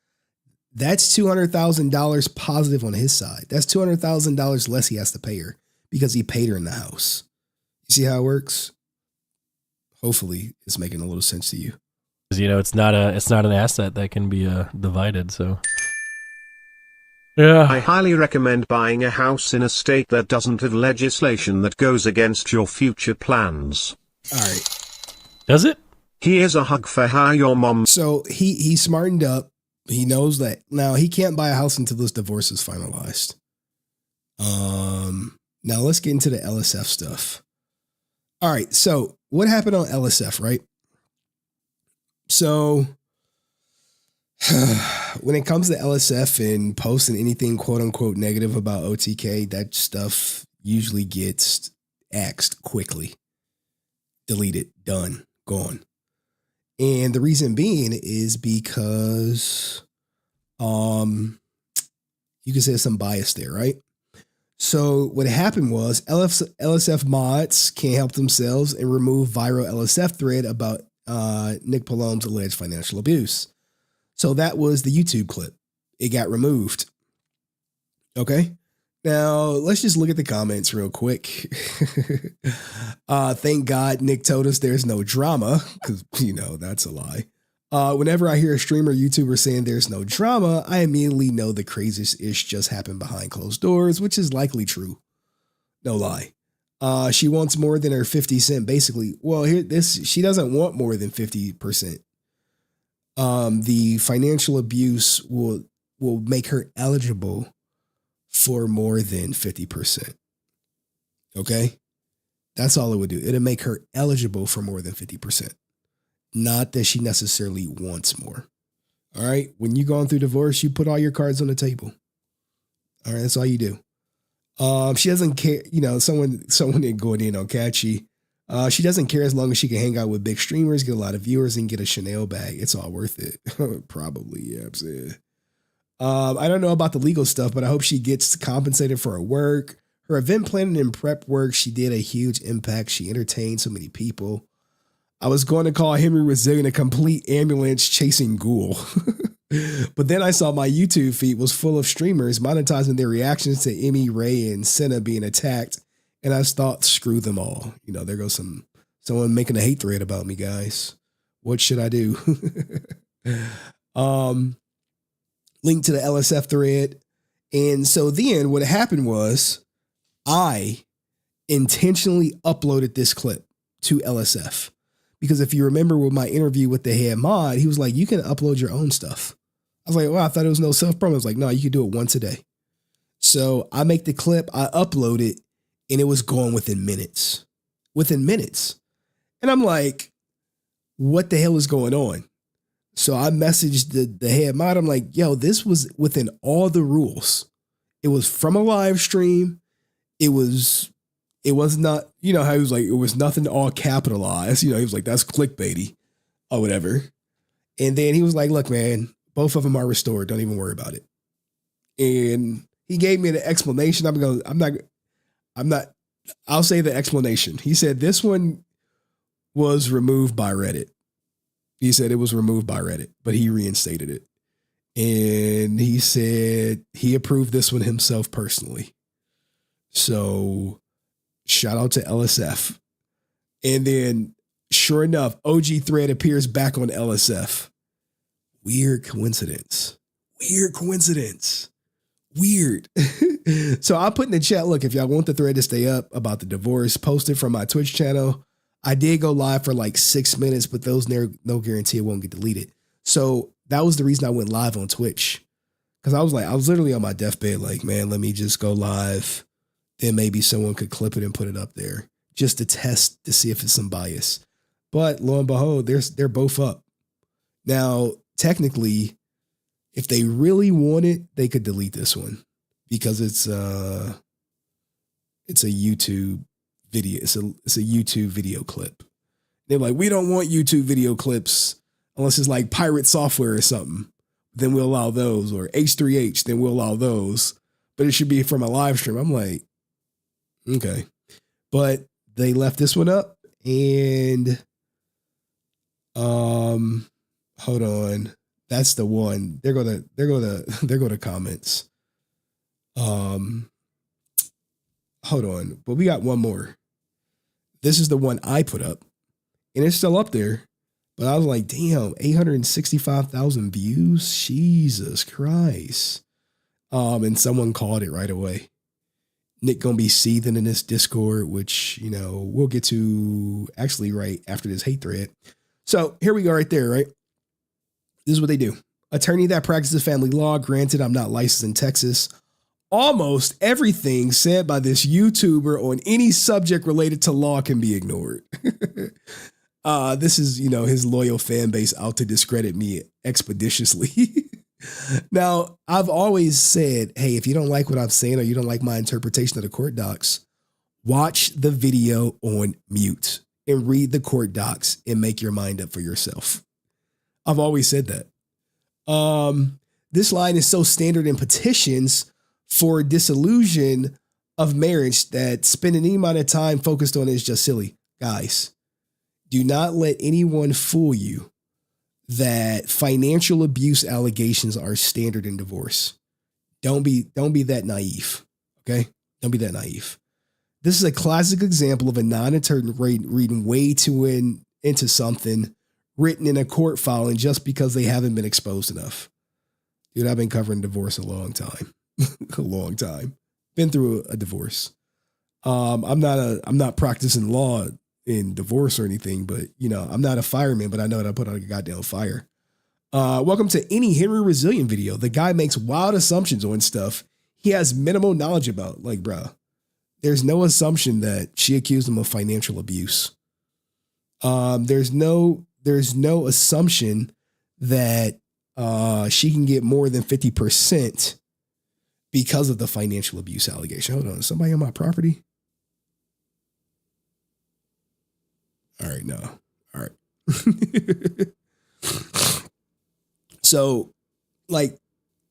That's $200,000 positive on his side. That's $200,000 less he has to pay her because he paid her in the house. You see how it works? Hopefully it's making a little sense to you. It's not an asset that can be divided. So Yeah. I highly recommend buying a house in a state that doesn't have legislation that goes against your future plans. All right. Does it? Here's a hug for how your mom. So he smartened up. He knows that now he can't buy a house until this divorce is finalized. Now let's get into the LSF stuff. All right. So what happened on LSF, right? So when it comes to LSF and posting anything quote unquote negative about OTK, that stuff usually gets axed quickly. Deleted, done, gone. And the reason being is because you can say there's some bias there, right? So what happened was LSF mods can't help themselves and remove viral LSF thread about Nick Polom's alleged financial abuse. So that was the YouTube clip. It got removed. Okay. Now let's just look at the comments real quick. Thank God Nick told us there's no drama, because that's a lie. Whenever I hear a streamer or YouTuber saying there's no drama, I immediately know the craziest ish just happened behind closed doors, which is likely true. No lie. She wants more than her 50 cent, basically. Well, she doesn't want more than 50%. The financial abuse will make her eligible for more than 50%. Okay? That's all it would do. It'll make her eligible for more than 50%. Not that she necessarily wants more. All right? When you're going through divorce, you put all your cards on the table. All right? That's all you do. She doesn't care. Someone going in on Catchy. She doesn't care as long as she can hang out with big streamers, get a lot of viewers, and get a Chanel bag. It's all worth it. Probably, yeah, I'm saying. I don't know about the legal stuff, but I hope she gets compensated for her work. Her event planning and prep work, she did a huge impact. She entertained so many people. I was going to call HenryResilient a complete ambulance chasing ghoul. But then I saw my YouTube feed was full of streamers monetizing their reactions to Emmy, Ray, and Senna being attacked. And I thought, screw them all. There goes someone making a hate thread about me, guys. What should I do? Link to the LSF thread. And so then what happened was I intentionally uploaded this clip to LSF. Because if you remember with my interview with the head mod, he was like, you can upload your own stuff. I was like, well, I thought it was no self-promo. I was like, no, you can do it once a day. So I make the clip, I upload it, and it was gone within minutes. And I'm like, what the hell is going on? So I messaged the head mod. I'm like, yo, this was within all the rules. It was from a live stream. It was not, how he was like, it was nothing all capitalized. He was like, that's clickbaity or whatever. And then he was like, look, man, both of them are restored. Don't even worry about it. And he gave me the explanation. I'll say the explanation. He said this one was removed by Reddit. He said it was removed by Reddit, but he reinstated it. And he said he approved this one himself personally. So shout out to LSF. And then sure enough, OG thread appears back on LSF. Weird coincidence. So I put in the chat, look, if y'all want the thread to stay up about the divorce, post it from my Twitch channel. I did go live for like 6 minutes, but those no guarantee it won't get deleted. So that was the reason I went live on Twitch. Because I was literally on my deathbed, like, man, let me just go live. Then maybe someone could clip it and put it up there just to test to see if it's some bias. But lo and behold, they're both up. Now, technically, if they really want it, they could delete this one because it's a YouTube video. It's a YouTube video clip. They're like, we don't want YouTube video clips unless it's like pirate software or something. Then we'll allow those, or H3H. Then we'll allow those. But it should be from a live stream. I'm like, okay, but they left this one up, and hold on, that's the one. There go to comments. Hold on, but we got one more. This is the one I put up, and it's still up there. But I was like, damn, 865,000 views. Jesus Christ. And someone called it right away. Nick gonna be seething in this Discord, which, you know, we'll get to actually right after this hate thread. So here we go right there, right? This is what they do. Attorney that practices family law. Granted, I'm not licensed in Texas. Almost everything said by this YouTuber on any subject related to law can be ignored. This is, you know, his loyal fan base out to discredit me expeditiously. Now, I've always said, hey, if you don't like what I'm saying or you don't like my interpretation of the court docs, watch the video on mute and read the court docs and make your mind up for yourself. I've always said that. This line is so standard in petitions for dissolution of marriage that spending any amount of time focused on it is just silly. Guys, do not let anyone fool you that financial abuse allegations are standard in divorce. Don't be that naive. Okay? Don't be that naive. This is a classic example of a non-attorney reading way too into something written in a court filing just because they haven't been exposed enough. Dude, I've been covering divorce a long time. A long time. Been through a divorce. I'm not practicing law in divorce or anything, but you know, I'm not a fireman, but I know that I put on a goddamn fire. Welcome to any Henry Resilient video. The guy makes wild assumptions on stuff he has minimal knowledge about. Like, bro, there's no assumption that she accused him of financial abuse. There's no assumption that she can get more than 50% because of the financial abuse allegation. Hold on, somebody on my property? All right, no. All right. So, like,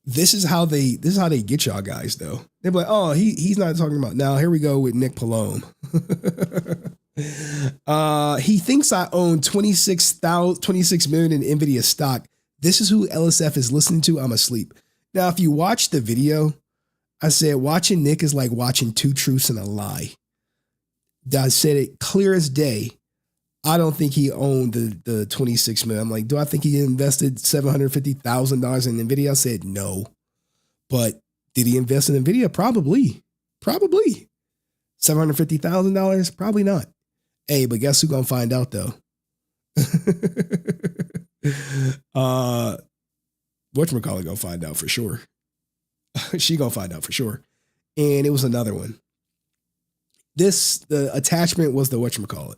this is how they get y'all guys though. They're like, oh, he's not talking about. Now here we go with Nick Polom. He thinks I own 26 million in Nvidia stock. This is who LSF is listening to. I'm asleep. Now, if you watch the video, I said watching Nick is like watching two truths and a lie. I said it clear as day. I don't think he owned the 26 million. I'm like, do I think he invested $750,000 in Nvidia? I said no. But did he invest in Nvidia? Probably. $750,000? Probably not. Hey, but guess who's gonna find out though? Whatchamacallit gonna find out for sure. She gonna find out for sure. And it was another one. The attachment was the whatchamacallit.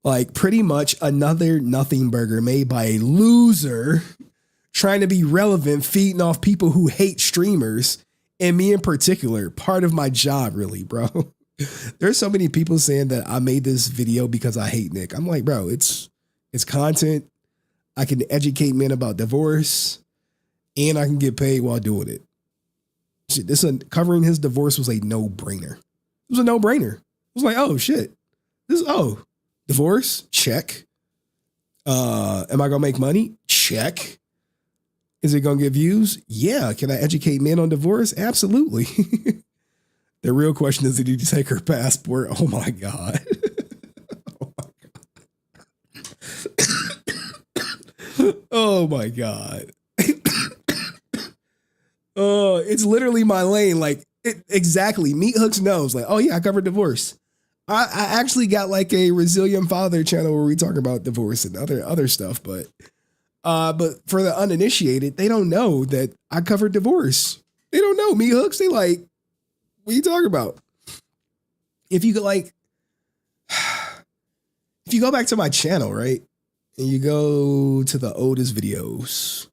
Like pretty much another nothing burger made by a loser trying to be relevant, feeding off people who hate streamers. And me in particular, part of my job really, bro. There's so many people saying that I made this video because I hate Nick. I'm like, bro, it's content. I can educate men about divorce and I can get paid while doing it. Shit, covering his divorce was a no-brainer. It was a no-brainer. It was like, oh shit. Divorce? Check. Am I gonna make money? Check. Is it gonna get views? Yeah. Can I educate men on divorce? Absolutely. The real question is, did you take her passport? Oh my God. Oh my God. Oh, it's literally my lane. Like exactly. Meat Hooks knows. Like, oh yeah, I covered divorce. I actually got like a Resilient Father channel where we talk about divorce and other stuff, but for the uninitiated, they don't know that I covered divorce. They don't know. Meat Hooks, they like, what are you talking about? If you go back to my channel, right? And you go to the oldest videos.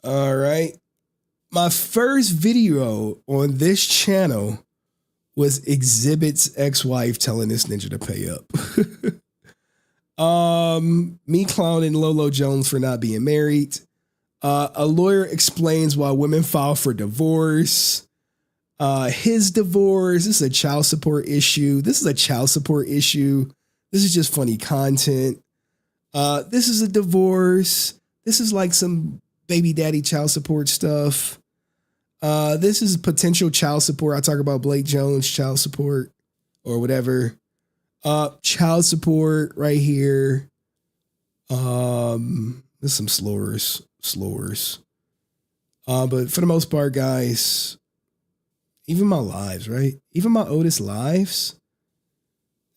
All right. My first video on this channel was Exhibit's ex-wife telling this ninja to pay up. Me clowning Lolo Jones for not being married. A lawyer explains why women file for divorce. His divorce. This is a child support issue. This is just funny content. This is a divorce. This is like some baby daddy child support stuff. This is potential child support. I talk about Blake Jones child support or whatever. Child support right here. There's some slurs. But for the most part, guys, even my lives, right? Even my oldest lives.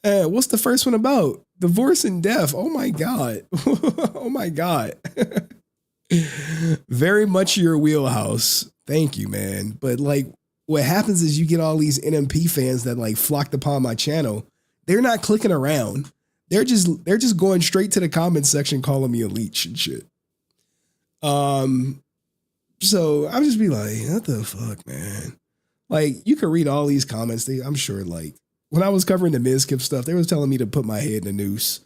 What's the first one about? Divorce and death. Oh my God. Oh my God. Very much your wheelhouse. Thank you, man. But like, what happens is you get all these NMP fans that like flocked upon my channel. They're not clicking around. They're just going straight to the comment section calling me a leech and shit. So I'll just be like, what the fuck, man? Like, you can read all these comments. I'm sure, like, when I was covering the Mizkip stuff, they was telling me to put my head in a noose.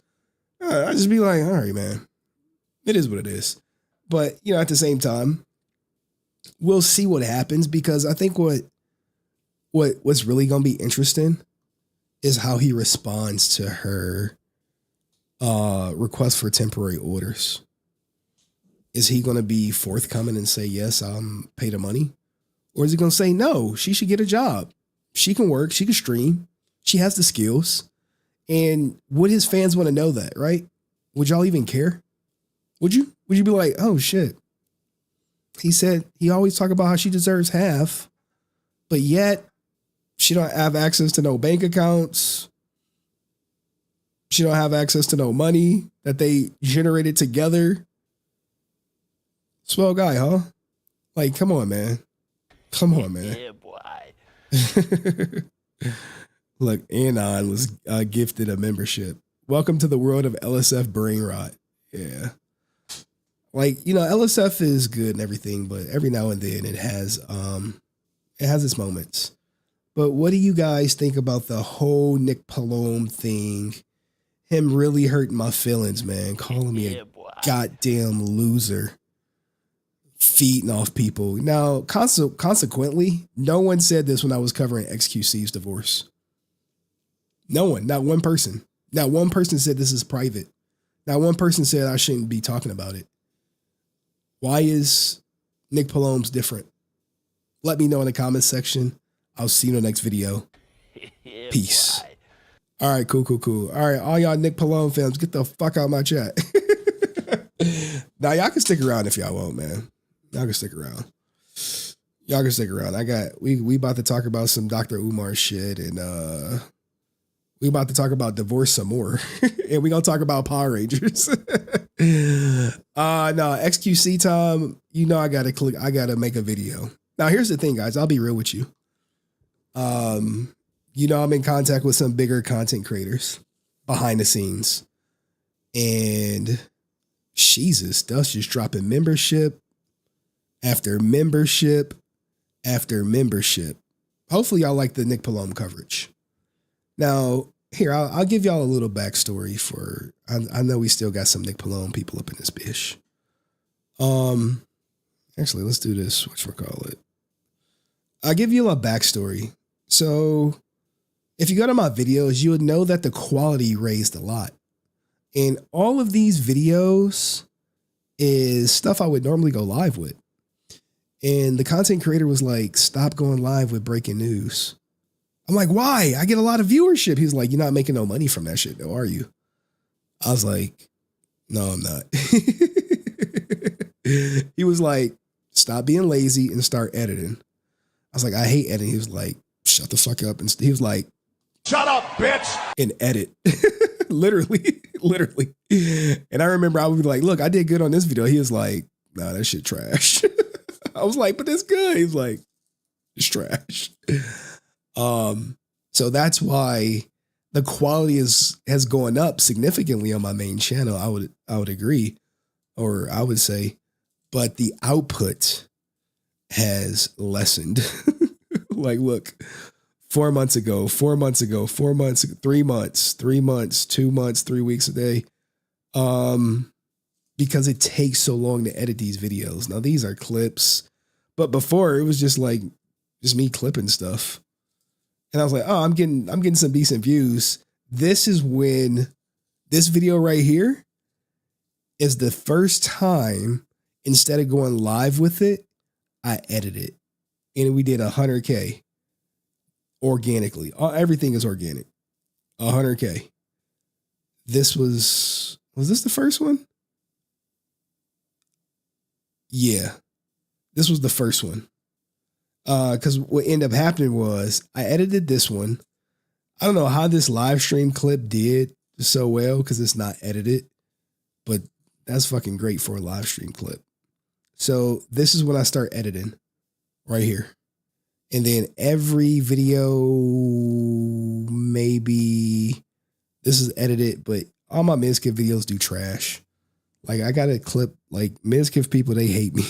I just be like, all right, man. It is what it is. But, you know, at the same time, we'll see what happens, because I think what's really going to be interesting is how he responds to her request for temporary orders. Is he going to be forthcoming and say, yes, I'll pay the money? Or is he going to say, no, she should get a job. She can work. She can stream. She has the skills. And would his fans want to know that, right? Would y'all even care? Would you? Would you be like, oh, shit. He said he always talk about how she deserves half, but yet she don't have access to no bank accounts. She don't have access to no money that they generated together. Swell guy, huh? Like, come on, man. Come on, man. Yeah, boy. Look, Anon was gifted a membership. Welcome to the world of LSF brain rot. Yeah. Like, you know, LSF is good and everything, but every now and then it has its moments. But what do you guys think about the whole Nick Polom thing? Him really hurting my feelings, man. Calling me a goddamn loser. Feeding off people. Now, consequently, no one said this when I was covering XQC's divorce. No one, not one person. Not one person said this is private. Not one person said I shouldn't be talking about it. Why is Nick Polom's different? Let me know in the comments section. I'll see you in the next video. Yeah, Peace. boy. All right, cool. All right, all y'all Nick Polom fans, get the fuck out of my chat. Now, y'all can stick around if y'all want, man. Y'all can stick around. We about to talk about some Dr. Umar shit, and we about to talk about divorce some more. And we gonna talk about Power Rangers. No, XQC time, you know I gotta make a video. Now here's the thing, guys. I'll be real with you. You know, I'm in contact with some bigger content creators behind the scenes. And Jesus, Dust just dropping membership after membership after membership. Hopefully y'all like the Nick Polom coverage. Now, here, I'll give y'all a little backstory for, I know we still got some Nick Polom people up in this bitch. Actually, let's do this, whatchamacallit. I'll give you a backstory. So, if you go to my videos, you would know that the quality raised a lot. And all of these videos is stuff I would normally go live with. And the content creator was like, stop going live with breaking news. I'm like, why? I get a lot of viewership. He's like, you're not making no money from that shit, though, are you? I was like, no, I'm not. He was like, stop being lazy and start editing. I was like, I hate editing. He was like, shut the fuck up. And he was like, shut up, bitch. And edit. literally. And I remember I would be like, look, I did good on this video. He was like, nah, that shit trash. I was like, but it's good. He's like, it's trash. So that's why the quality has gone up significantly on my main channel. I would agree, or I would say, but the output has lessened. Like, look, 4 months ago, 3 months, 2 months, 3 weeks a day. Because it takes so long to edit these videos. Now these are clips, but before it was just me clipping stuff. And I was like, oh, I'm getting some decent views. This is when this video right here is the first time, instead of going live with it, I edited it. And we did 100K organically. Everything is organic. 100K. Was this the first one? Yeah. This was the first one. Because what ended up happening was I edited this one. I don't know how this live stream clip did so well because it's not edited, but that's fucking great for a live stream clip. So this is when I start editing right here. And then every video, maybe this is edited, but all my Mizkif videos do trash. Like I got a clip, like Mizkif people, they hate me.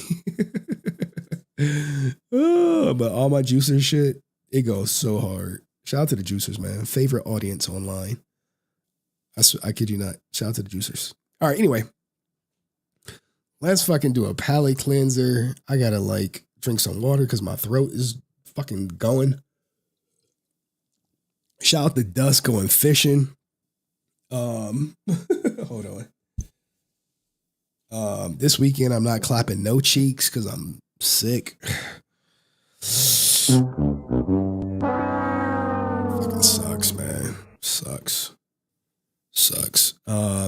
But all my juicers shit, it goes so hard. Shout out to the juicers, man. Favorite audience online. I kid you not. Shout out to the juicers. All right, anyway. Let's fucking do a palate cleanser. I gotta like drink some water because my throat is fucking going. Shout out to Dust going fishing. Hold on. This weekend I'm not clapping no cheeks because I'm sick. Fucking sucks, man. Sucks.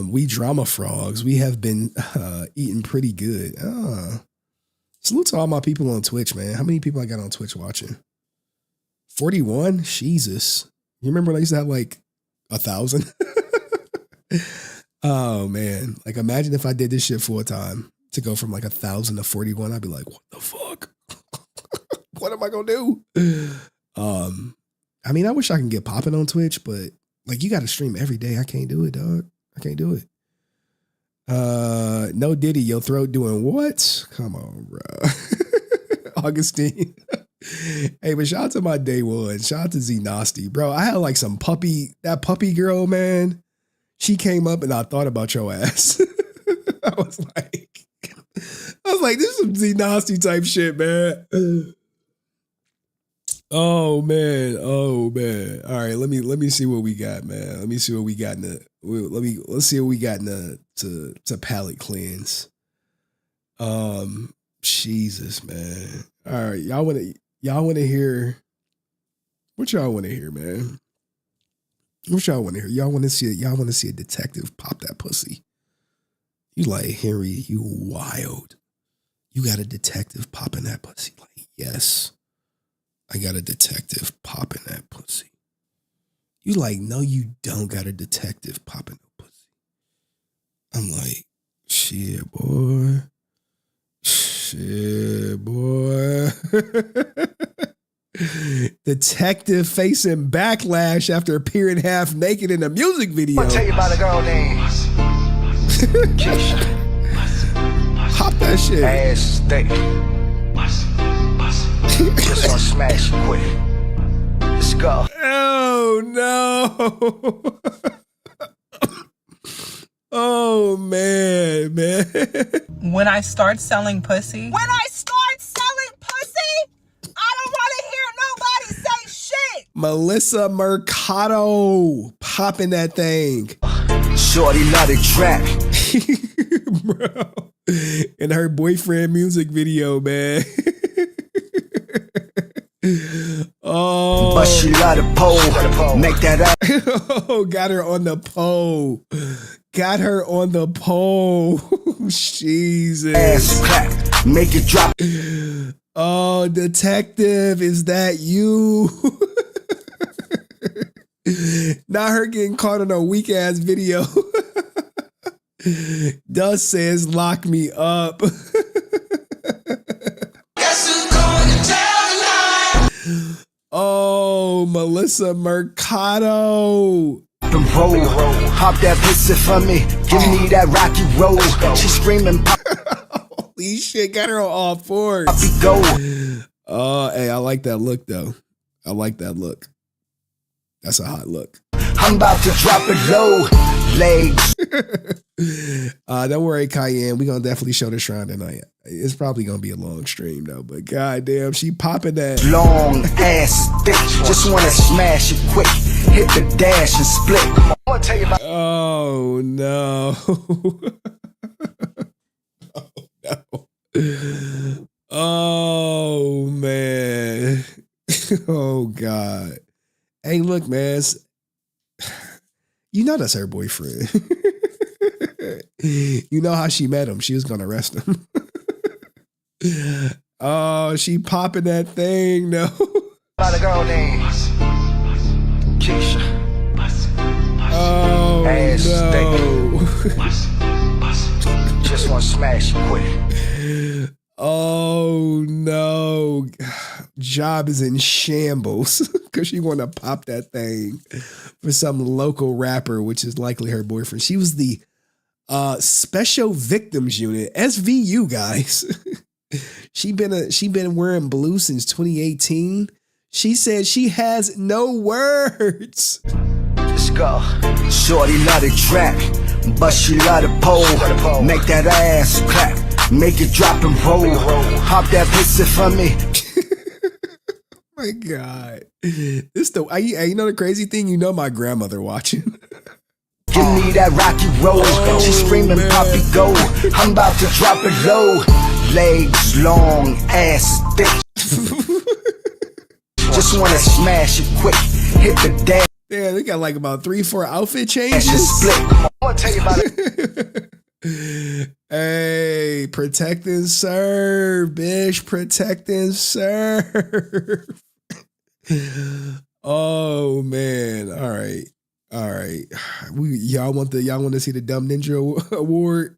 We drama frogs. We have been eating pretty good. Salute to all my people on Twitch, man. How many people I got on Twitch watching? 41? Jesus. You remember when I used to have like 1,000? Oh man. Like imagine if I did this shit full time to go from like 1,000 to 41. I'd be like, what the fuck? What am I gonna do? I mean, I wish I can get popping on Twitch, but like you gotta stream every day. I can't do it, dog. I can't do it. No Diddy, your throat doing what? Come on, bro. Augustine. Hey, but shout out to my day one. Shout out to Z Nasty. Bro, I had like that puppy girl, man. She came up and I thought about your ass. I was like, this is some Z Nasty type shit, man. Oh man. All right, let me see what we got, man. Let's see what we got in the to palate cleanse. Jesus, man. All right, y'all want to hear what y'all want to hear, man? What y'all want to hear? Y'all want to see a detective pop that pussy? You like, Henry, you wild. You got a detective popping that pussy. Like, yes. I got a detective popping that pussy. You like, no, you don't got a detective popping that pussy. I'm like, shit, boy. Detective facing backlash after appearing half naked in a music video. I'll tell you about a girl named Keisha. Pop that shit. Ass thick. Just wanna smash it quick. Let's go. Oh no. Oh man. When I start selling pussy, Melissa Mercado popping that thing. Shorty love the track. Bro. In her boyfriend music video, man. Oh. But she love the pole. Make that up. Oh, got her on the pole. Jesus. Ass clap. Make it drop. Oh, detective, is that you? Not her getting caught on a weak ass video. Dust says, lock me up. Oh, Melissa Mercado. Pop that pussy for me. Give me that rocky roll. She screaming. Holy shit, got her on all fours. Oh, hey, I like that look though. I like that look. That's a hot look. I'm about to drop it low. Legs. Don't worry, Cayenne. We're gonna definitely show the shrine tonight. It's probably gonna be a long stream though, but goddamn, she popping that long ass thick. Just wanna smash it quick. Hit the dash and split. I'll tell you about. Oh no. Oh no. Oh man. Oh God. Hey, look, man. You know that's her boyfriend. You know how she met him. She was gonna arrest him. Oh, she popping that thing. No. About a girl named Keisha. Oh, Ass no. Just want to smash you quick. Oh, no. Job is in shambles because she want to pop that thing for some local rapper, which is likely her boyfriend. She was the Special Victims Unit, SVU, guys. She been wearing blue since 2018. She said she has no words. Let's go. Shorty love the track, but she love the pole. Make that ass clap, make it drop and roll. Pop that pussy for me. My God, this you know the crazy thing. You know my grandmother watching. Give me that rocky roll. She screaming, Poppy, go. I'm about to drop it low. Legs long, ass thick. Just wanna smash it quick. Hit the dash. Yeah, they got like about 3-4 outfit changes. Split. I wanna tell you about it. Hey, protect and serve, bitch. Protect and serve. Oh man. All right. Y'all want to see the Dumb Ninja Award?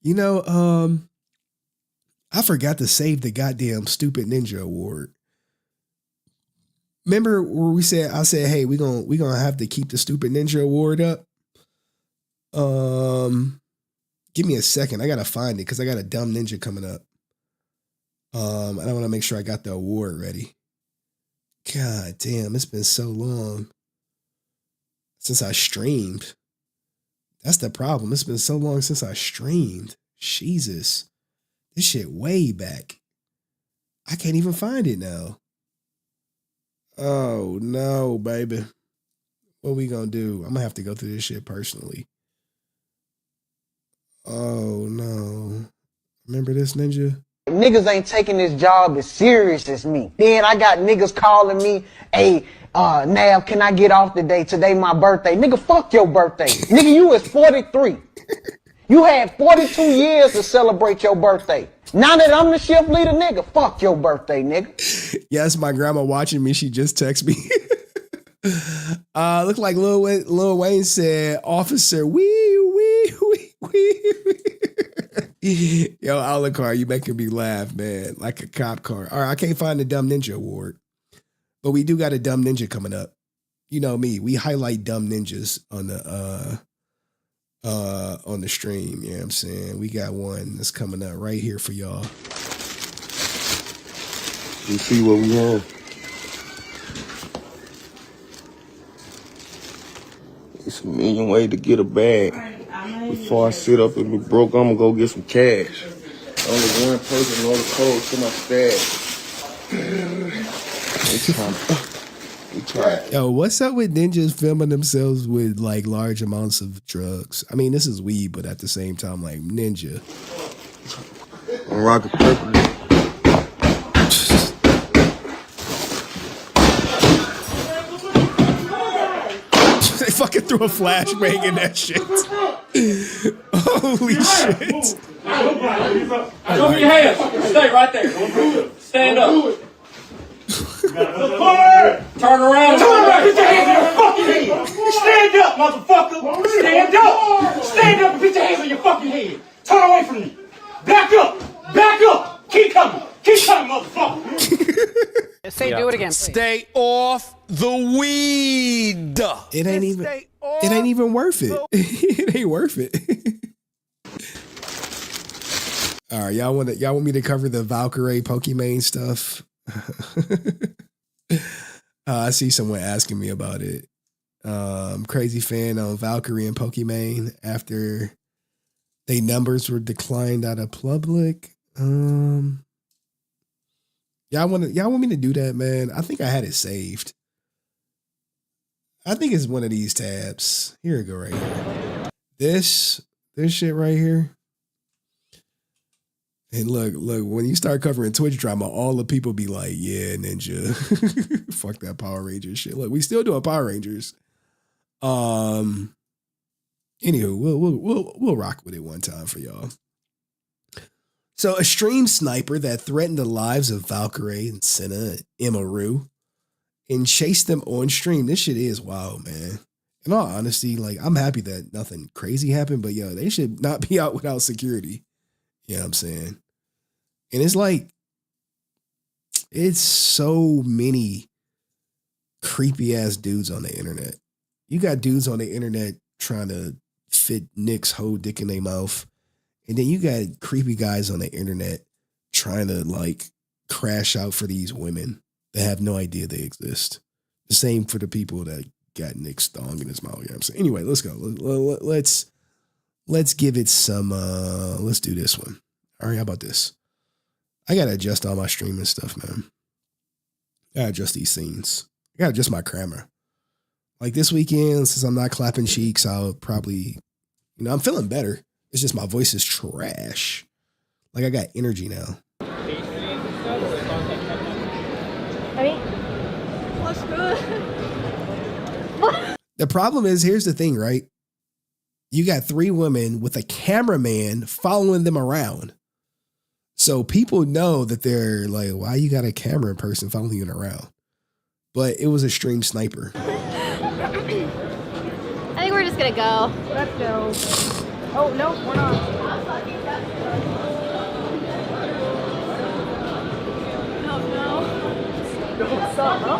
You know, I forgot to save the goddamn Stupid Ninja Award. Remember where I said, hey, we gonna have to keep the Stupid Ninja Award up? Give me a second. I gotta find it because I got a Dumb Ninja coming up. And I want to make sure I got the award ready. God damn, it's been so long since I streamed. That's the problem. It's been so long since I streamed. Jesus. This shit way back. I can't even find it now. Oh, no, baby. What we gonna do? I'm gonna have to go through this shit personally. Oh, no. Remember this, Ninja? Niggas ain't taking this job as serious as me. Then I got niggas calling me, hey, Nav, can I get off today? Today my birthday. Nigga, fuck your birthday. Nigga, you is 43. You had 42 years to celebrate your birthday. Now that I'm the shift leader, nigga, fuck your birthday, nigga. Yes, my grandma watching me. She just texted me. Look like Lil Wayne said, officer, wee. Yo, Alucard, you making me laugh, man. Like a cop car. All right, I can't find the Dumb Ninja Award. But we do got a Dumb Ninja coming up. You know me. We highlight dumb ninjas on the stream. You know what I'm saying? We got one that's coming up right here for y'all. You see what we have? It's a million ways to get a bag. Before I sit up and be broke, I'm gonna go get some cash. Only one person know the code to my stash. Yo, what's up with ninjas filming themselves with like large amounts of drugs? I mean, this is weed, but at the same time, like ninja. I'm rocking purple. They fucking threw a flashbang in that shit. Holy shit. Show me your hands. Stay right there. Stand up. Turn around. Put your hands on your fucking head. Stand up, motherfucker. Stand up. Stand up and put your hands on your fucking head. Turn away from me. Back up. Back up. Keep coming. Keep coming, motherfucker. Say, do it again, please. Stay off the weed. It ain't even worth it. It ain't worth it. All right, y'all want me to cover the Valkyrie Pokimane stuff? I see someone asking me about it. Crazy fan on Valkyrie and Pokimane after their numbers were declined out of public. Y'all want me to do that, man? I think I had it saved. I think it's one of these tabs. Here we go, right here. This shit right here. And look, when you start covering Twitch drama, all the people be like, yeah, Ninja. Fuck that Power Rangers shit. Look, we still doing Power Rangers. Anywho, we'll rock with it one time for y'all. So a stream sniper that threatened the lives of Valkyrie and Senna and Immaru and chased them on stream. This shit is wild, man. In all honesty, like, I'm happy that nothing crazy happened, but yo, they should not be out without security. You know what I'm saying? And it's like, it's so many creepy ass dudes on the internet. You got dudes on the internet trying to fit Nick's whole dick in their mouth. And then you got creepy guys on the internet trying to like crash out for these women that have no idea they exist. The same for the people that got Nick's thong in his mouth. You know what I'm saying? Anyway, let's go. Let's give it some, let's do this one. All right, how about this? I got to adjust all my streaming stuff, man. I got to adjust these scenes. I got to adjust my camera. Like this weekend, since I'm not clapping cheeks, I'll probably, I'm feeling better. It's just my voice is trash. Like I got energy now. What's good? The problem is, here's the thing, right? You got 3 women with a cameraman following them around. So people know that they're like, why you got a camera person following you around? But it was a stream sniper. I think we're just gonna go. Let's go. Oh, no, we're not. What's up, bro?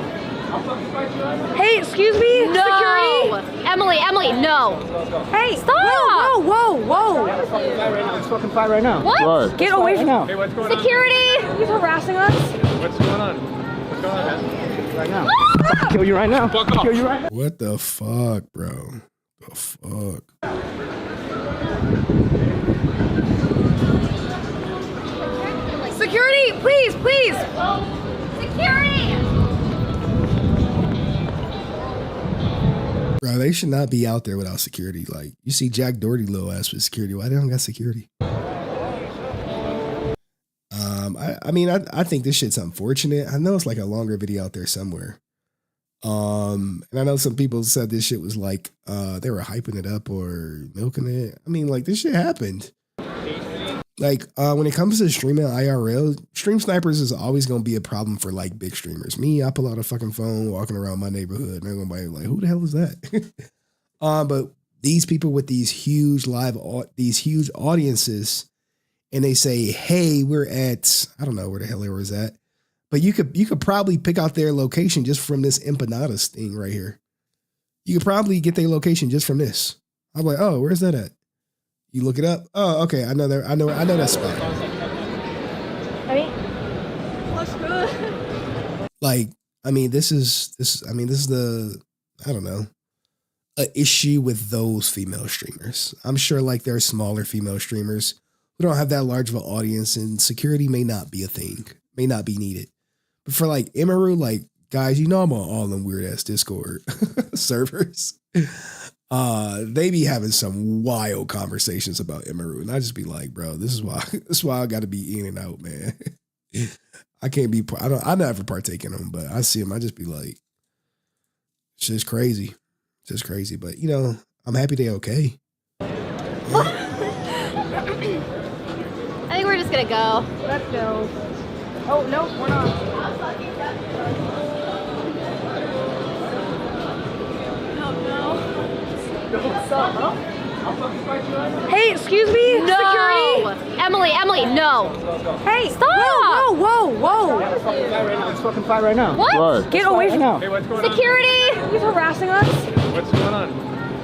Hey, excuse me? No! Security? Emily, no! Hey, Stop! Whoa! Let's fucking fight right now. What? Right. Get away from now. Hey, what's going on? Security! He's harassing us. What's going on? What's going on, man? Right now. I'll kill you right now. Fuck off. Kill you right now. What the fuck, bro? The fuck? Security, please! Security! Bro, they should not be out there without security. Like, you see Jack Doherty little ass with security. Why they don't got security? I think this shit's unfortunate. I know it's like a longer video out there somewhere. And I know some people said this shit was like, they were hyping it up or milking it. I mean, like, this shit happened. Like, when it comes to streaming IRL, stream snipers is always going to be a problem for like big streamers. Me, I pull out a fucking phone walking around my neighborhood and they're going to be like, who the hell is that? But these people with these huge huge audiences, and they say, hey, we're at, I don't know where the hell they was at, but you could probably pick out their location just from this empanadas thing right here. You could probably get their location just from this. I'm like, oh, where's that at? You look it up. Oh, okay. I know that spot. What's good? Like, this is the, I don't know, an issue with those female streamers. I'm sure like there are smaller female streamers who don't have that large of an audience and security may not be a thing, may not be needed. But for like Immaru, like guys, I'm on all them weird ass Discord servers. They be having some wild conversations about Immaru, and I just be like, bro, this is why I got to be in and out, man. I can't be. I never partake in them, but I see them. I just be like, it's just crazy, But I'm happy they okay. I think we're just gonna go. Let's go. Oh, no, we're not. What's up, bro? Hey, excuse me? No! Security? Emily, no! Hey, Stop! Whoa! Let's fucking fight right now. What? Right. Get away from now. Hey, what's going on? Security! He's harassing us. What's going on?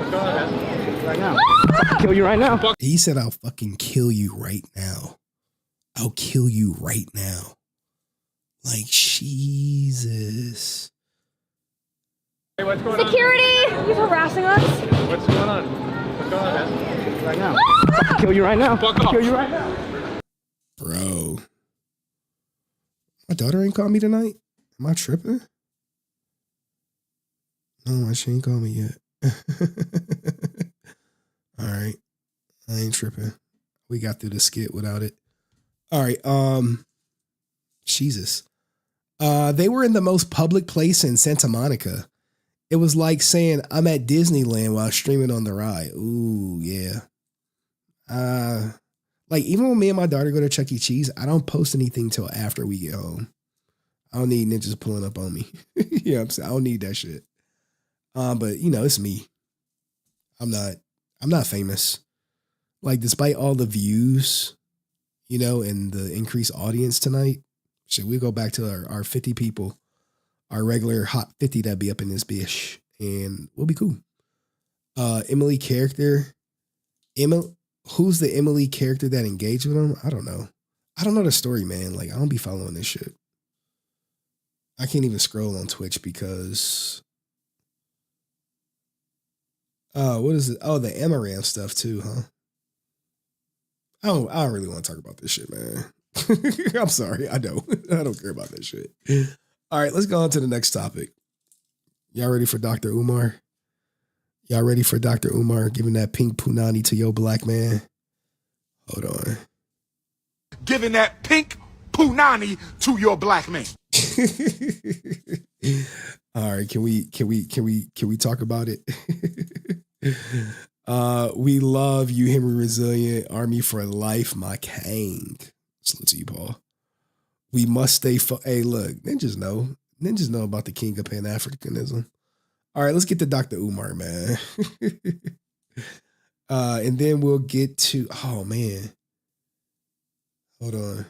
What's going on, man? Right now. I'll kill you right now. He said, I'll fucking kill you right now. I'll kill you right now. Like, Jesus. Hey, what's going Security! He's harassing us. on? What's going on? What's going on, man? Right now. I'll kill you right now. Fuck off. Kill you right now. Bro. My daughter ain't called me tonight? Am I tripping? No, she ain't called me yet. All right. I ain't tripping. We got through the skit without it. All right. Jesus. They were in the most public place in Santa Monica. It was like saying I'm at Disneyland while streaming on the ride. Ooh, yeah. Like, even when me and my daughter go to Chuck E. Cheese, I don't post anything till after we get home. I don't need ninjas pulling up on me. You know what I'm saying? I don't need that shit. But you know, it's me. I'm not famous. Like, despite all the views, you know, and the increased audience tonight, shit, we go back to our 50 people, our regular hot 50 that be up in this bitch, and we'll be cool. Emily character, who's the Emily character that engaged with him? I don't know. I don't know the story, man. Like, I don't be following this shit. I can't even scroll on Twitch because what is it? Oh, the Amaranth stuff too, huh? I don't really want to talk about this shit, man. I'm sorry. I don't care about that shit. All right, let's go on to the next topic. Y'all ready for Dr. Umar? Y'all ready for Dr. Umar giving that pink punani to your black man? Hold on. Giving that pink punani to your black man. All right, can we talk about it? We love you, Henry Resilient, Army for life, my king. Salute to you, Paul. We must stay hey, look, ninjas know about the king of Pan-Africanism. All right, let's get to Dr. Umar, man. And then we'll get to, oh man. Hold on.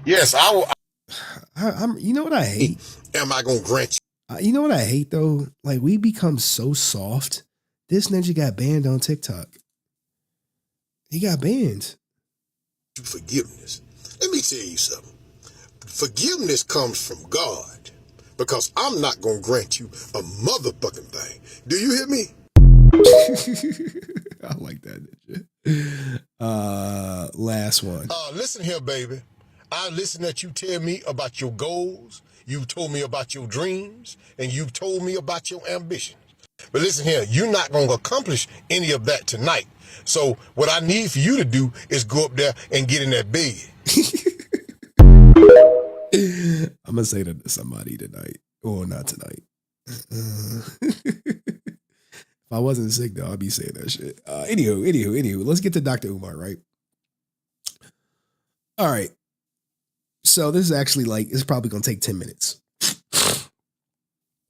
Yes, I will. I'm. You know what I hate? Am I gonna grant you? You know what I hate though? Like, we become so soft. This ninja got banned on TikTok. He got banned. Forgiveness. Let me tell you something. Forgiveness comes from God, because I'm not gonna grant you a motherfucking thing. Do you hear me? I like that ninja. Last one. Listen here, baby. I listen that you tell me about your goals. You told me about your dreams, and you told me about your ambitions. But listen here, you're not going to accomplish any of that tonight. So what I need for you to do is go up there and get in that bed. I'm going to say that to somebody tonight. Or not tonight. If I wasn't sick, though, I'd be saying that shit. Anywho, let's get to Dr. Umar, right? All right. So this is actually it's probably going to take 10 minutes.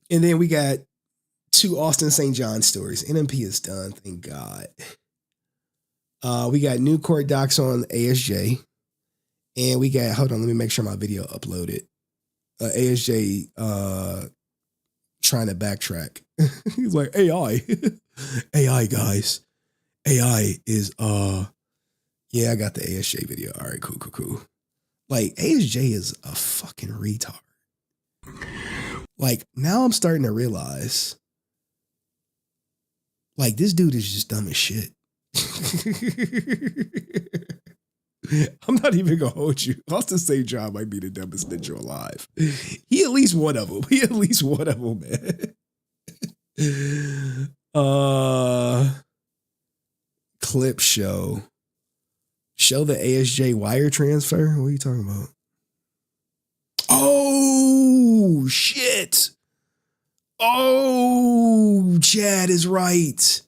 And then we got 2 Austin St. John stories. NMP is done, thank God. We got new court docs on ASJ. And we got, hold on, let me make sure my video uploaded. ASJ trying to backtrack. He's like, AI. AI, guys. AI is, yeah, I got the ASJ video. All right, cool. Like, ASJ is a fucking retard. Like, now I'm starting to realize, like, this dude is just dumb as shit. I'm not even gonna hold you. Austin St. John might be the dumbest ninja alive. He at least one of them. Man. Clip show. Show the ASJ wire transfer? What are you talking about? Oh, shit. Oh, Chad is right.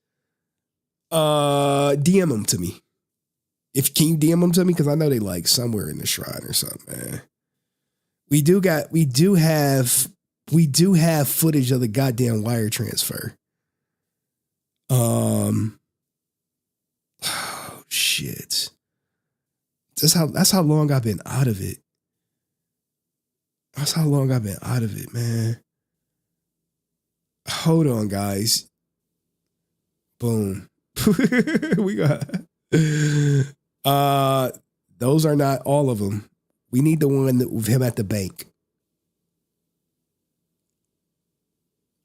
DM them to me. Can you DM them to me? Because I know they somewhere in the shrine or something, man. We do have footage of the goddamn wire transfer. Oh, shit. That's how long I've been out of it. That's how long I've been out of it, man. Hold on, guys. Boom. We got those are not all of them. We need the one with him at the bank.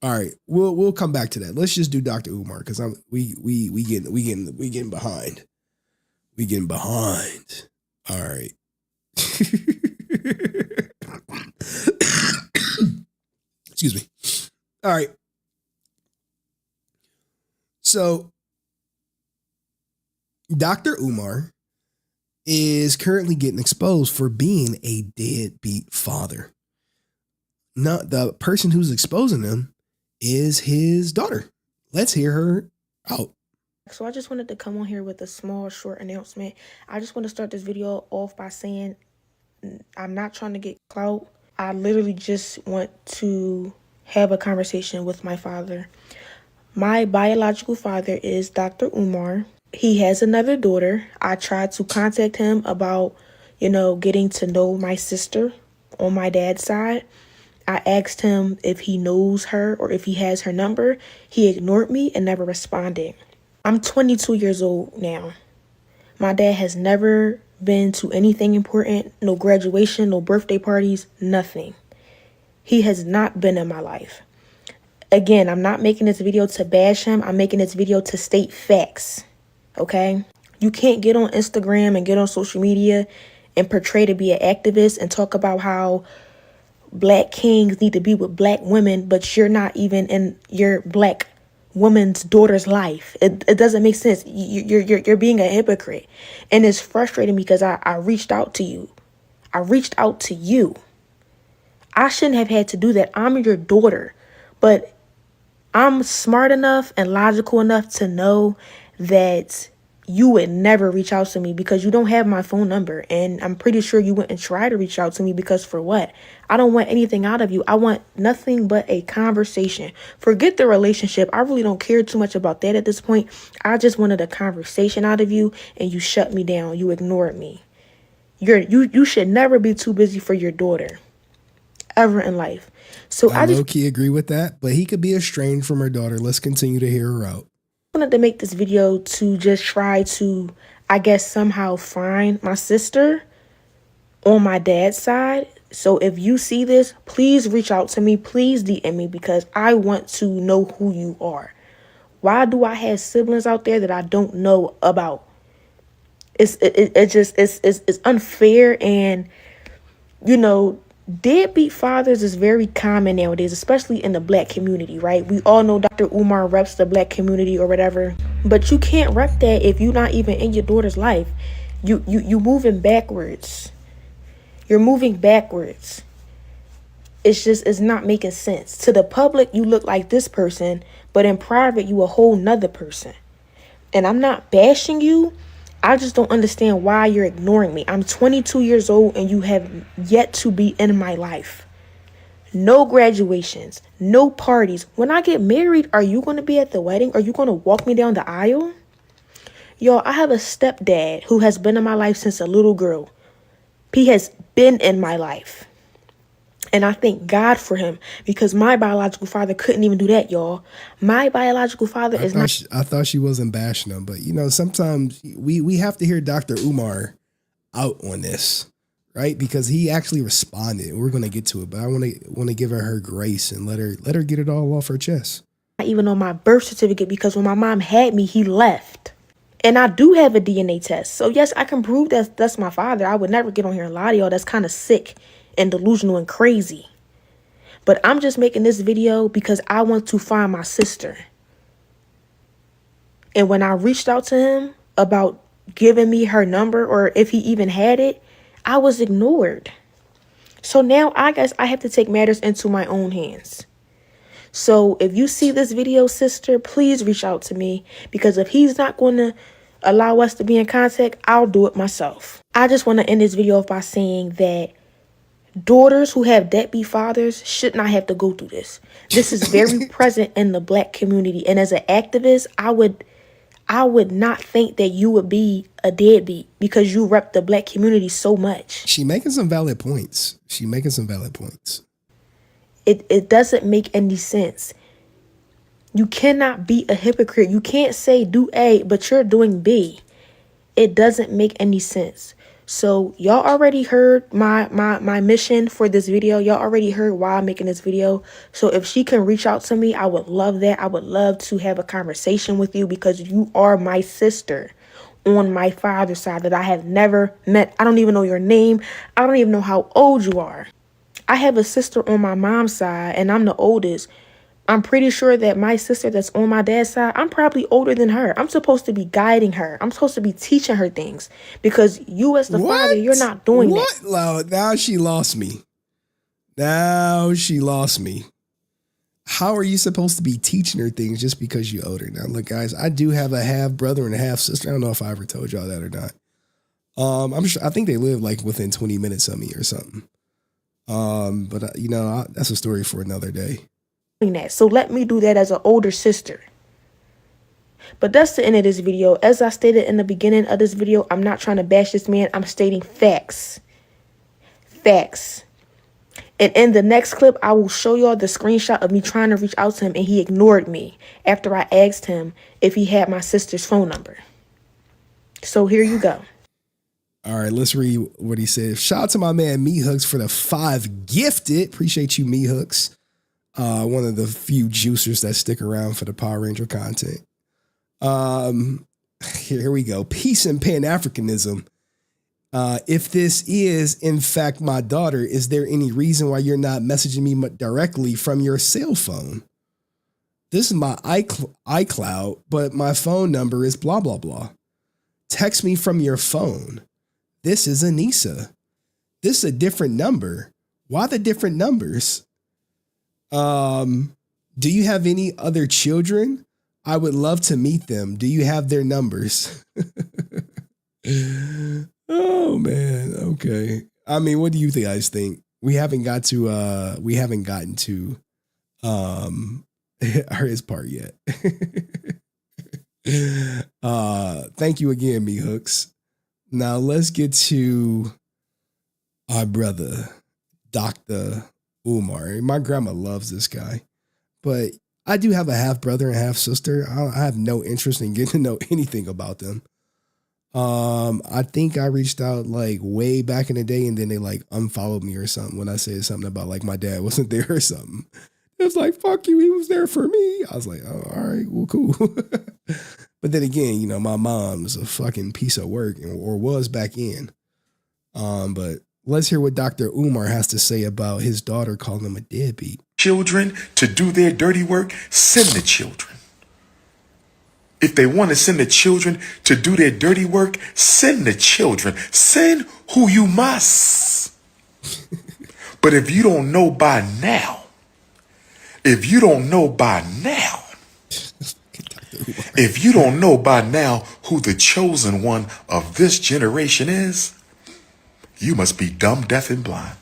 All right, we'll come back to that. Let's just do Dr. Umar because we getting behind. We getting behind. All right. Excuse me. All right. So, Dr. Umar is currently getting exposed for being a deadbeat father. Now, the person who's exposing him is his daughter. Let's hear her out. So I just wanted to come on here with a small, short announcement. I just want to start this video off by saying I'm not trying to get clout. I literally just want to have a conversation with my father. My biological father is Dr. Umar. He has another daughter. I tried to contact him about, getting to know my sister on my dad's side. I asked him if he knows her or if he has her number. He ignored me and never responded. I'm 22 years old now. My dad has never been to anything important, no graduation, no birthday parties, nothing. He has not been in my life. Again, I'm not making this video to bash him. I'm making this video to state facts, okay? You can't get on Instagram and get on social media and portray to be an activist and talk about how black kings need to be with black women, but you're not even in your black woman's daughter's life. It doesn't make sense. You're being a hypocrite. And it's frustrating because I reached out to you. I reached out to you. I shouldn't have had to do that. I'm your daughter. But I'm smart enough and logical enough to know that you would never reach out to me because you don't have my phone number. And I'm pretty sure you wouldn't try to reach out to me because for what? I don't want anything out of you. I want nothing but a conversation. Forget the relationship. I really don't care too much about that at this point. I just wanted a conversation out of you and you shut me down. You ignored me. You should never be too busy for your daughter ever in life. So I just low-key agree with that, but he could be estranged from her daughter. Let's continue to hear her out. wanted to make this video to just try to, I guess, somehow find my sister on my dad's side. So if you see this, please reach out to me. Please DM me because I want to know who you are. Why do I have siblings out there that I don't know about? It's unfair, and deadbeat fathers is very common nowadays, especially in the black community, right? We all know Dr. Umar reps the black community or whatever, but you can't rep that if you're not even in your daughter's life. You moving backwards. You're moving backwards. It's not making sense. To the public, you look like this person, but in private, you a whole nother person. And I'm not bashing you. I just don't understand why you're ignoring me. I'm 22 years old and you have yet to be in my life. No graduations, no parties. When I get married, are you going to be at the wedding? Are you going to walk me down the aisle? Yo, I have a stepdad who has been in my life since a little girl. He has been in my life. And I thank God for him because my biological father couldn't even do that, y'all. My biological father is not. I thought she wasn't bashing him, but sometimes we have to hear Dr. Umar out on this, right? Because he actually responded. We're gonna get to it, but I want to give her grace and let her get it all off her chest. Not even on my birth certificate because when my mom had me, he left. And I do have a DNA test. So yes, I can prove that that's my father. I would never get on here and lie to y'all. That's kind of sick and delusional and crazy. But I'm just making this video because I want to find my sister. And when I reached out to him about giving me her number or if he even had it, I was ignored. So now I guess I have to take matters into my own hands. So if you see this video, sister, please reach out to me because if he's not going to allow us to be in contact, I'll do it myself. I just want to end this video off by saying that daughters who have deadbeat fathers should not have to go through this. This is very present in the black community. And as an activist, I would not think that you would be a deadbeat because you rep the black community so much. She making some valid points. It doesn't make any sense. You cannot be a hypocrite. You can't say do A, but you're doing B. It doesn't make any sense. So y'all already heard my mission for this video. Y'all already heard why I'm making this video. So if she can reach out to me, I would love that. I would love to have a conversation with you because you are my sister on my father's side that I have never met. I don't even know your name. I don't even know how old you are. I have a sister on my mom's side and I'm the oldest. I'm pretty sure that my sister that's on my dad's side, I'm probably older than her. I'm supposed to be guiding her. I'm supposed to be teaching her things because you as the father, you're not doing that. Now she lost me. How are you supposed to be teaching her things just because you're older? Now, look, guys, I do have a half brother and a half sister. I don't know if I ever told y'all that or not. I'm sure. I think they live like within 20 minutes of me or something. But that's a story for another day. So let me do that as an older sister. But that's the end of this video. As I stated in the beginning of this video, I'm not trying to bash this man. I'm stating facts. Facts. And in the next clip, I will show y'all the screenshot of me trying to reach out to him, and he ignored me after I asked him if he had my sister's phone number. So here you go. All right, let's read what he said. Shout out to my man Me Hooks for the 5 gifted. Appreciate you, Me Hooks. One of the few juicers that stick around for the Power Ranger content. Here we go. Peace and Pan-Africanism. If this is, in fact, my daughter, is there any reason why you're not messaging me directly from your cell phone? This is my iCloud, but my phone number is blah, blah, blah. Text me from your phone. This is Anissa. This is a different number. Why the different numbers? Do you have any other children? I would love to meet them. Do you have their numbers? Oh man. Okay. I mean, what do you guys think? We haven't gotten to his part yet. Thank you again, Me Hooks. Now let's get to our brother, Dr. Umar. My grandma loves this guy, but I do have a half brother and half sister. I have no interest in getting to know anything about them. I think I reached out like way back in the day, and then they like unfollowed me or something when I said something about like my dad wasn't there or something. It was like, fuck you, he was there for me. I was like, oh, all right, well, cool. But then again, my mom's a fucking piece of work, or was back in. But let's hear what Dr. Umar has to say about his daughter calling him a deadbeat. Children to do their dirty work, send the children. If they want to send the children to do their dirty work, send the children. Send who you must. But if you don't know by now, if you don't know by now who the chosen one of this generation is, you must be dumb, deaf, and blind.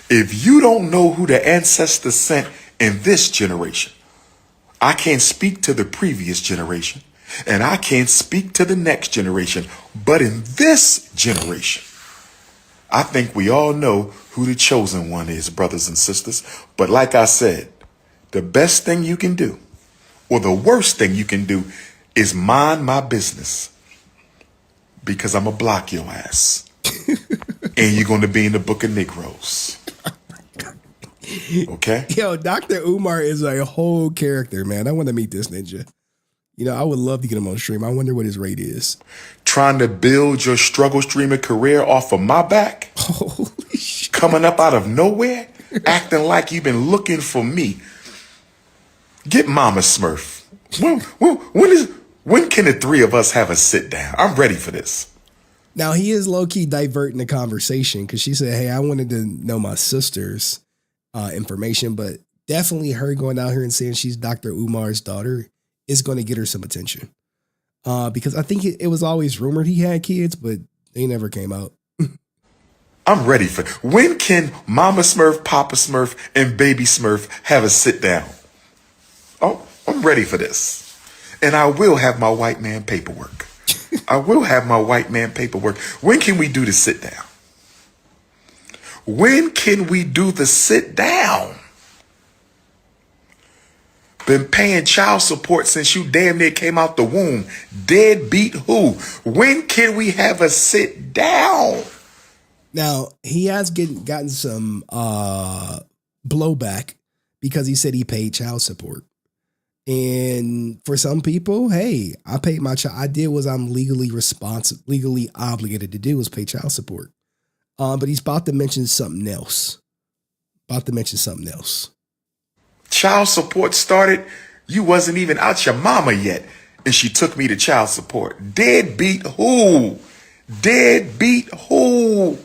If you don't know who the ancestors sent in this generation, I can't speak to the previous generation, and I can't speak to the next generation. But in this generation, I think we all know who the chosen one is, brothers and sisters. But like I said, the best thing you can do, or the worst thing you can do, is mind my business, because I'm going to block your ass. And you're going to be in the book of Negroes. Okay? Yo, Dr. Umar is a whole character, man. I want to meet this ninja. I would love to get him on stream. I wonder what his rate is. Trying to build your struggle streamer career off of my back? Holy shit. Coming up out of nowhere? Acting like you've been looking for me. Get Mama Smurf. When can the three of us have a sit down? I'm ready for this. Now, he is low-key diverting the conversation because she said, hey, I wanted to know my sister's information, but definitely her going out here and saying she's Dr. Umar's daughter is going to get her some attention. Because I think it was always rumored he had kids, but they never came out. I'm ready for it. When can Mama Smurf, Papa Smurf, and Baby Smurf have a sit down? Oh, I'm ready for this. And I will have my white man paperwork. I will have my white man paperwork. When can we do the sit down? When can we do the sit down? Been paying child support since you damn near came out the womb. Deadbeat who? When can we have a sit down? Now, he has gotten some blowback because he said he paid child support. And for some people, hey, I paid my child. I did what I'm legally obligated to do, was pay child support. But he's about to mention something else. Child support started. You wasn't even out your mama yet, and she took me to child support. Deadbeat who? Deadbeat who?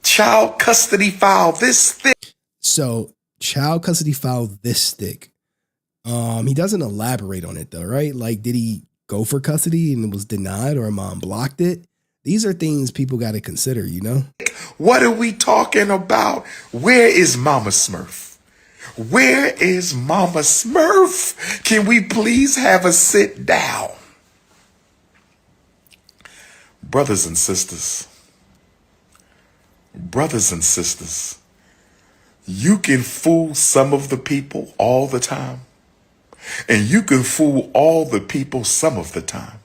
Child custody file this thing. So child custody file this thick. He doesn't elaborate on it though, right? Like, did he go for custody and it was denied, or mom blocked it? These are things people got to consider, you know? What are we talking about? Where is Mama Smurf? Where is Mama Smurf? Can we please have a sit down? Brothers and sisters, you can fool some of the people all the time, and you can fool all the people some of the time.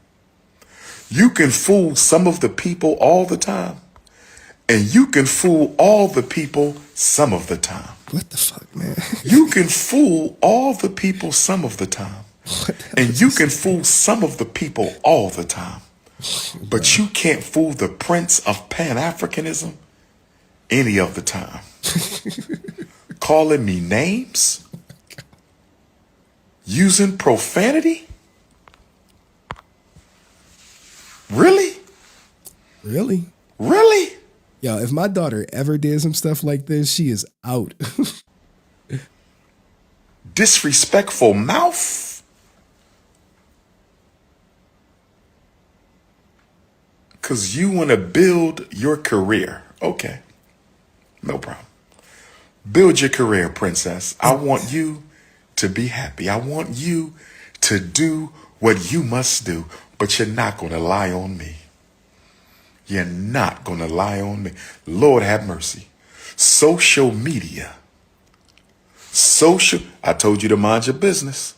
You can fool some of the people all the time, and you can fool all the people some of the time. What the fuck, man? You can fool all the people some of the time, and you can fool some of the people all the time. But you can't fool the Prince of Pan-Africanism any of the time. Calling me names? Using profanity? Really? Really? Really? Yo, if my daughter ever did some stuff like this, she is out. Disrespectful mouth? Because you want to build your career. Okay. No problem. Build your career, princess. I want you to be happy. I want you to do what you must do. But you're not going to lie on me. You're not going to lie on me. Lord have mercy. Social media. I told you to mind your business.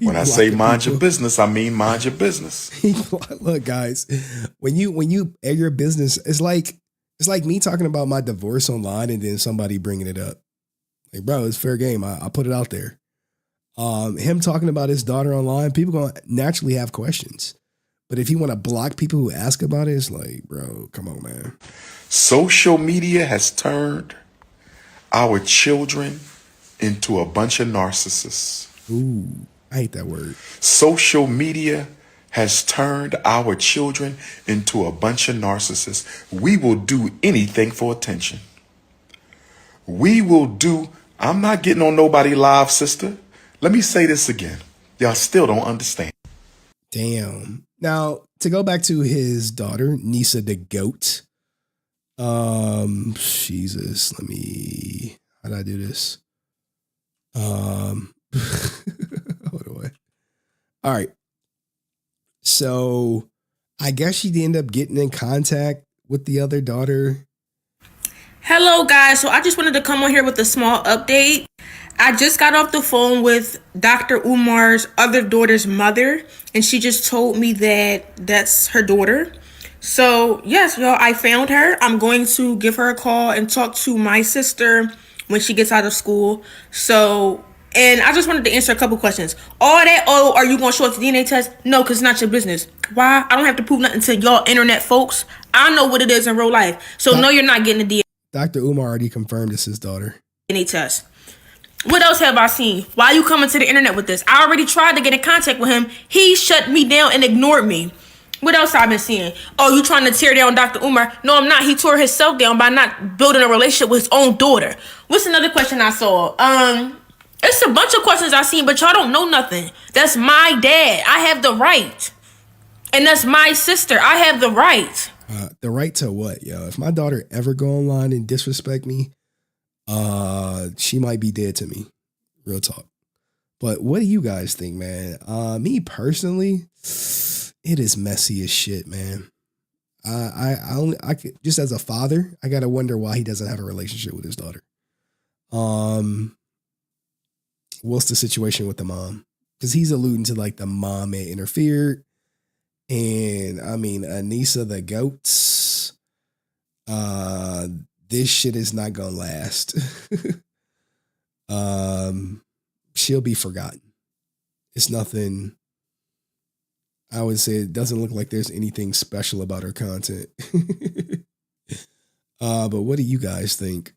When I say mind your business, I mean mind your business. Look, guys, when you air your business, it's like me talking about my divorce online and then somebody bringing it up. Like, bro, it's fair game. I put it out there. Him talking about his daughter online, people gonna naturally have questions. But if you want to block people who ask about it, it's like, bro, come on, man. Social media has turned our children into a bunch of narcissists. Ooh, I hate that word. Social media has turned our children into a bunch of narcissists. We will do anything for attention. I'm not getting on nobody live, sister. Let me say this again. Y'all still don't understand. Damn. Now, to go back to his daughter, Nisa the GOAT. Jesus, how do I do this? All right. So I guess she did end up getting in contact with the other daughter. Hello, guys. So I just wanted to come on here with a small update. I just got off the phone with Dr. Umar's other daughter's mother, and she just told me that that's her daughter. So yes, y'all, I found her. I'm going to give her a call and talk to my sister when she gets out of school. So, and I just wanted to answer a couple questions. All that, are you going to show us the DNA test? No, because it's not your business. Why? I don't have to prove nothing to y'all internet folks. I know what it is in real life. So no, you're not getting the DNA. Dr. Umar already confirmed it's his daughter. DNA test. What else have I seen? Why are you coming to the internet with this? I already tried to get in contact with him. He shut me down and ignored me. What else I've been seeing? Oh, you trying to tear down Dr. Umar? No, I'm not. He tore himself down by not building a relationship with his own daughter. What's another question I saw? It's a bunch of questions I seen, but y'all don't know nothing. That's my dad. I have the right. And that's my sister. I have the right. The right to what, yo? If my daughter ever go online and disrespect me, she might be dead to me. Real talk. But what do you guys think, man? Me personally, it is messy as shit, man. I could, just as a father, I gotta wonder why he doesn't have a relationship with his daughter. What's the situation with the mom? Because he's alluding to like the mom may interfered. And I mean, Anissa the goats. This shit is not gonna last. She'll be forgotten. It's nothing. I would say it doesn't look like there's anything special about her content. But what do you guys think?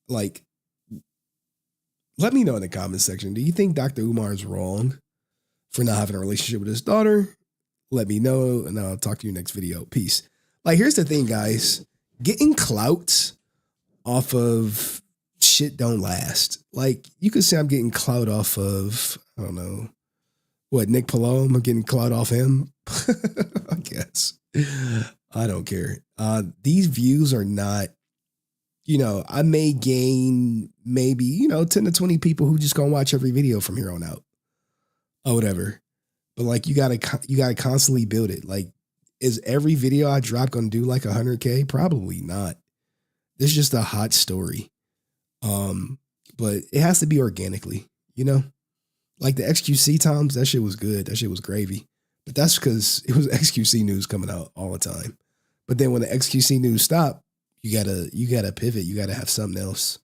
Like, let me know in the comment section. Do you think Dr. Umar is wrong for not having a relationship with his daughter? Let me know, and I'll talk to you next video. Peace. Like, here's the thing, guys. Getting clout off of shit don't last. Like, you could say I'm getting clout off of, I don't know, what, Nick Polom? I'm getting clout off him? I guess. I don't care. These views are not, I may gain maybe, 10 to 20 people who just gonna watch every video from here on out or whatever. But like, you gotta constantly build it. Like, is every video I drop gonna do like 100K? Probably not. This is just a hot story. But it has to be organically, like the XQC times, that shit was good. That shit was gravy. But that's because it was XQC news coming out all the time. But then when the XQC news stopped, you gotta pivot. You gotta have something else.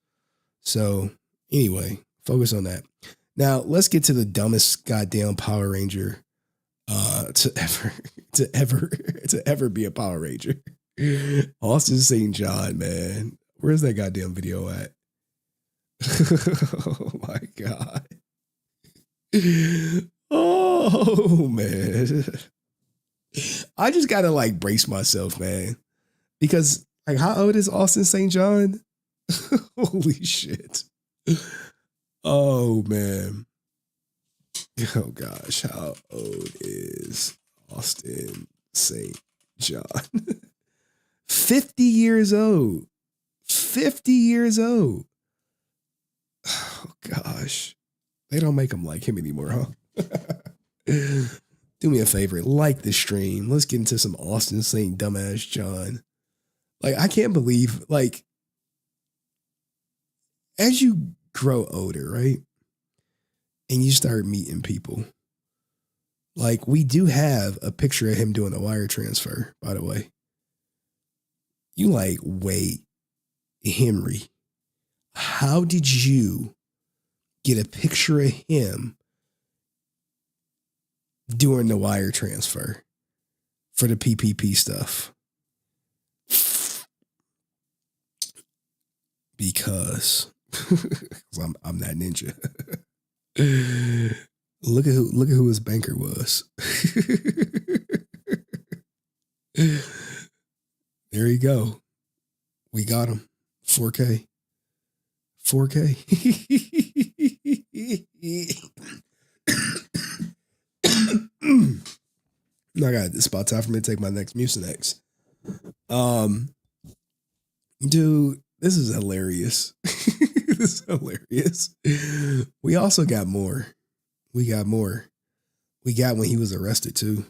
So anyway, focus on that. Now let's get to the dumbest goddamn Power Ranger to ever be a Power Ranger. Austin St. John, man. Where's that goddamn video at? Oh my God. Oh man. I just gotta like brace myself, man. Because like, how old is Austin St. John? Holy shit. Oh man. Oh gosh, how old is Austin St. John? 50 years old. 50 years old. Oh gosh. They don't make them like him anymore, huh? Do me a favor, like the stream. Let's get into some Austin St. Dumbass John. Like, I can't believe, like, as you grow older, right? And you start meeting people. Like, we do have a picture of him doing a wire transfer, by the way. You like, wait, Henry, how did you get a picture of him doing the wire transfer for the PPP stuff? Because I'm that ninja. Look at who his banker was. There you go. We got him. 4K. 4K. I got this spot time for me to take my next Mucinex. Dude, this is hilarious. This is hilarious. We also got more. We got more. We got when he was arrested too.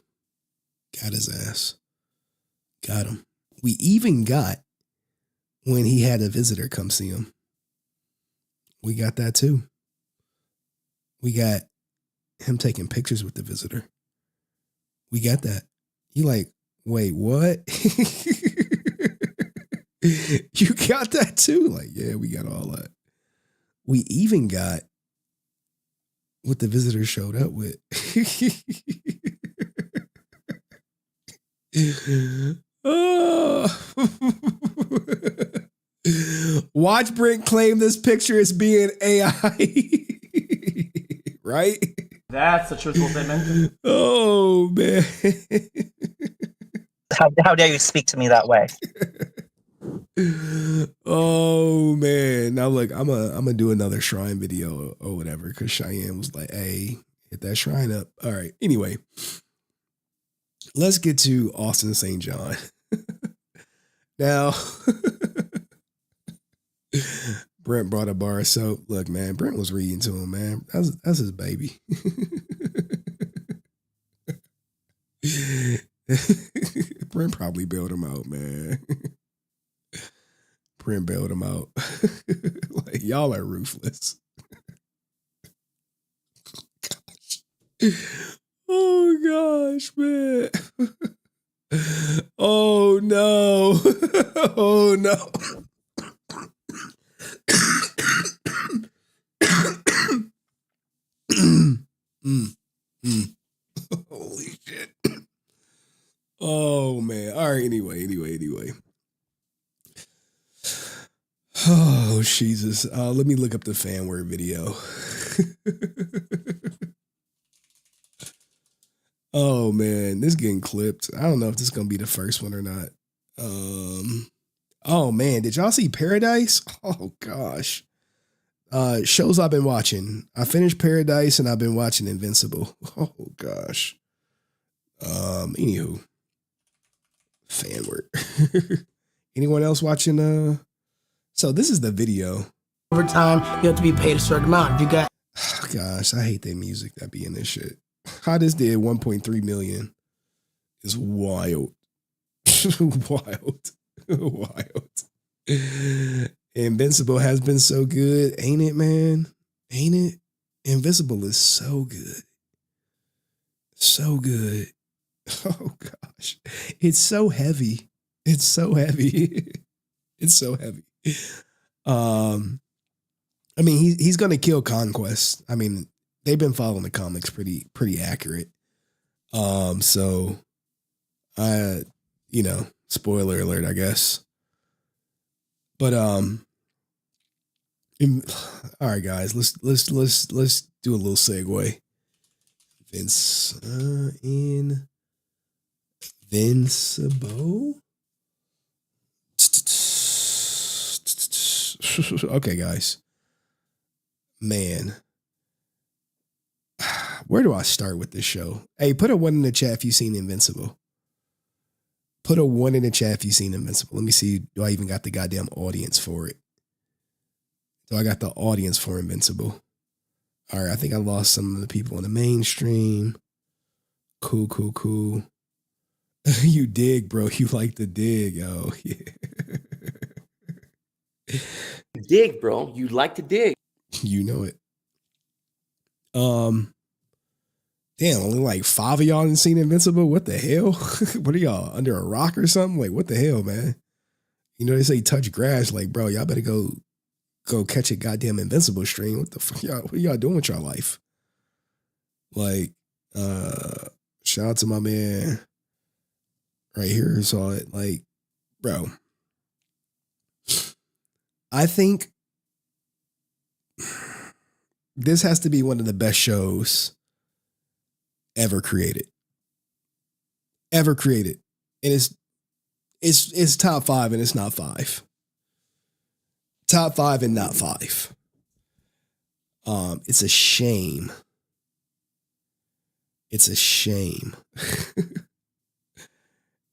Got his ass. Got him. We even got when he had a visitor come see him. We got that too. We got him taking pictures with the visitor. We got that. You like, wait, what? You got that too? Like, yeah, we got all that. We even got what the visitor showed up with. Oh. Watch Brent claim this picture as being AI. Right? That's a truthful statement. Oh, man. How dare you speak to me that way? Oh, man. Now, look, I'm gonna do another shrine video or whatever because Cheyenne was like, hey, hit that shrine up. All right. Anyway, let's get to Austin St. John. Now, Brent brought a bar of soap. Look, man, Brent was reading to him, man. That's his baby. Brent probably bailed him out, man. Brent bailed him out. Like, y'all are ruthless. Oh, gosh, man. Oh, no. Oh, no. Holy shit. Oh, man. All right, anyway. Oh, Jesus. Let me look up the fan word video. Oh, man. This is getting clipped. I don't know if this is going to be the first one or not. Oh, man. Did y'all see Paradise? Oh, gosh. Shows I've been watching. I finished Paradise and I've been watching Invincible. Oh gosh. Anywho. Fan work. Anyone else watching? So this is the video. Over time, you have to be paid a certain amount. If you got Gosh, I hate that music that be in this shit. How this did 1.3 million is wild. Wild. Invincible has been so good, ain't it, man? Ain't it? Invincible is so good. So good. Oh gosh. It's so heavy. It's so heavy. It's so heavy. I mean, he's gonna kill Conquest. I mean, they've been following the comics pretty accurate. So spoiler alert, I guess. But all right, guys, let's do a little segue. Invincible. Okay, guys. Man, where do I start with this show? Hey, put a 1 in the chat if you've seen Invincible. Put a 1 in the chat if you've seen Invincible. Let me see. Do I even got the goddamn audience for it? Do I got the audience for Invincible? All right, I think I lost some of the people in the mainstream. Cool. You dig, bro. You like to dig. Oh, yeah. Dig, bro. You like to dig. You know it. Damn, only like 5 of y'all didn't seen Invincible. What the hell? What are y'all, under a rock or something? Like, what the hell, man? You know, they say touch grass. Like, bro, y'all better go catch a goddamn Invincible stream. What the fuck, y'all? What are y'all doing with your life? Like, shout out to my man right here who saw it. Like, bro, I think this has to be one of the best shows ever created. And it's top 5 and it's not 5. Top 5 and not 5. It's a shame. It's a shame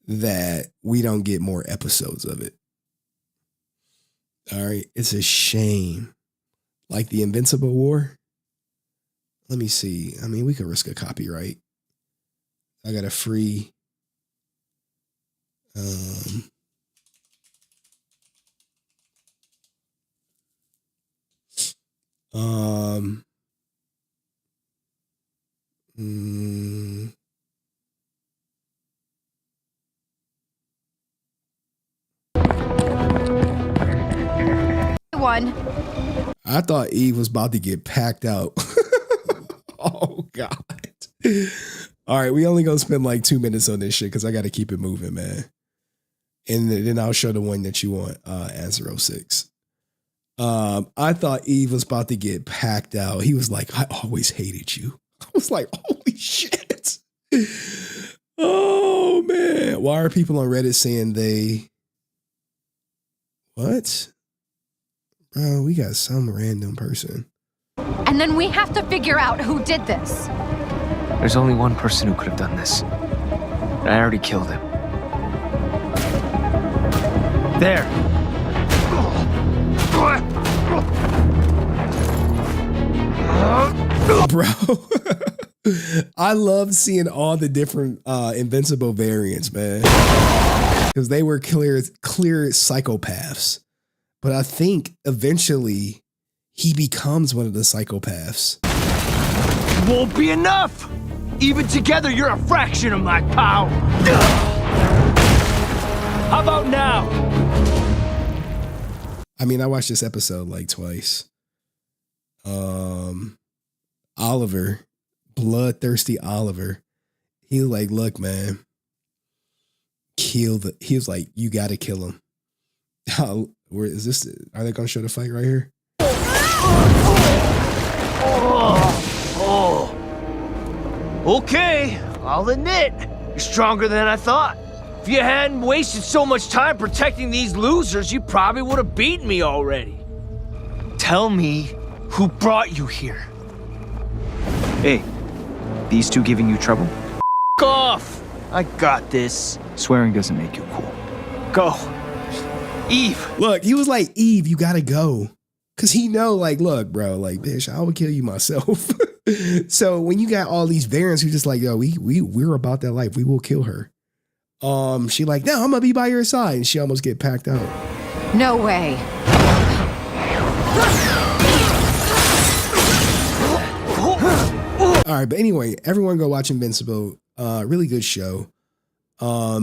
that we don't get more episodes of it. All right. It's a shame. Like the Invincible War. Let me see. I mean, we could risk a copyright. I got a free. One. I thought Eve was about to get packed out. Oh, God. All right, we only gonna spend like 2 minutes on this shit because I got to keep it moving, man. And then I'll show the one that you want, answer 06. I thought Eve was about to get packed out. He was like, I always hated you. I was like, holy shit. Oh, man. Why are people on Reddit saying they... What? Bro, we got some random person. And then we have to figure out who did this. There's only one person who could have done this. I already killed him. There. Bro, I love seeing all the different Invincible variants, man. Because they were clear psychopaths. But I think eventually he becomes one of the psychopaths. Won't be enough! Even together, you're a fraction of my power! How about now? I mean, I watched this episode like twice. Oliver, bloodthirsty Oliver, he was like, look, man, he was like, you gotta kill him. Where is this? Are they gonna show the fight right here? Okay, I'll admit, you're stronger than I thought. If you hadn't wasted so much time protecting these losers, you probably would have beaten me already. Tell me Who brought you here? Hey, these two giving you trouble? F off! I got this. Swearing doesn't make you cool. Go. Eve. Look, he was like, Eve, you gotta go. Cause he know, like, look, bro, like, bitch, I would kill you myself. So when you got all these variants who just like, yo, we're about that life. We will kill her. She like, no, I'm gonna be by your side. And she almost get packed out. No way. All right, but anyway, everyone go watch Invincible. Really good show. I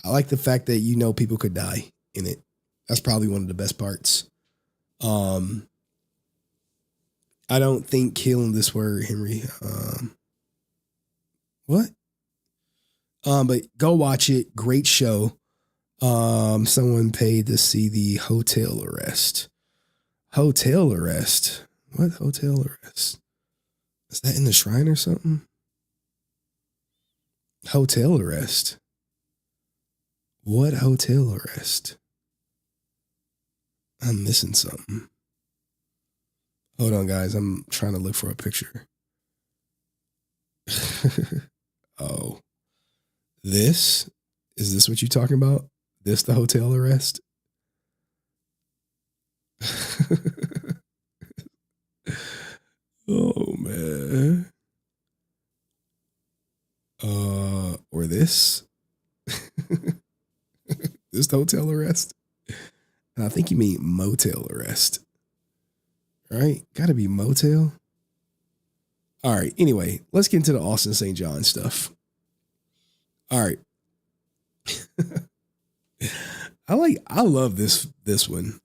like the fact that people could die in it. That's probably one of the best parts. I don't think killing this word, Henry. What? But go watch it. Great show. Someone paid to see the hotel arrest. Hotel arrest? What hotel arrest? Is that in the shrine or something? Hotel arrest. What hotel arrest? I'm missing something. Hold on, guys. I'm trying to look for a picture. Oh. Is this what you're talking about? This the hotel arrest? Oh, man. Or this? This the hotel arrest? I think you mean motel arrest. Right? Gotta be motel. All right. Anyway, let's get into the Austin St. John stuff. All right. I love this one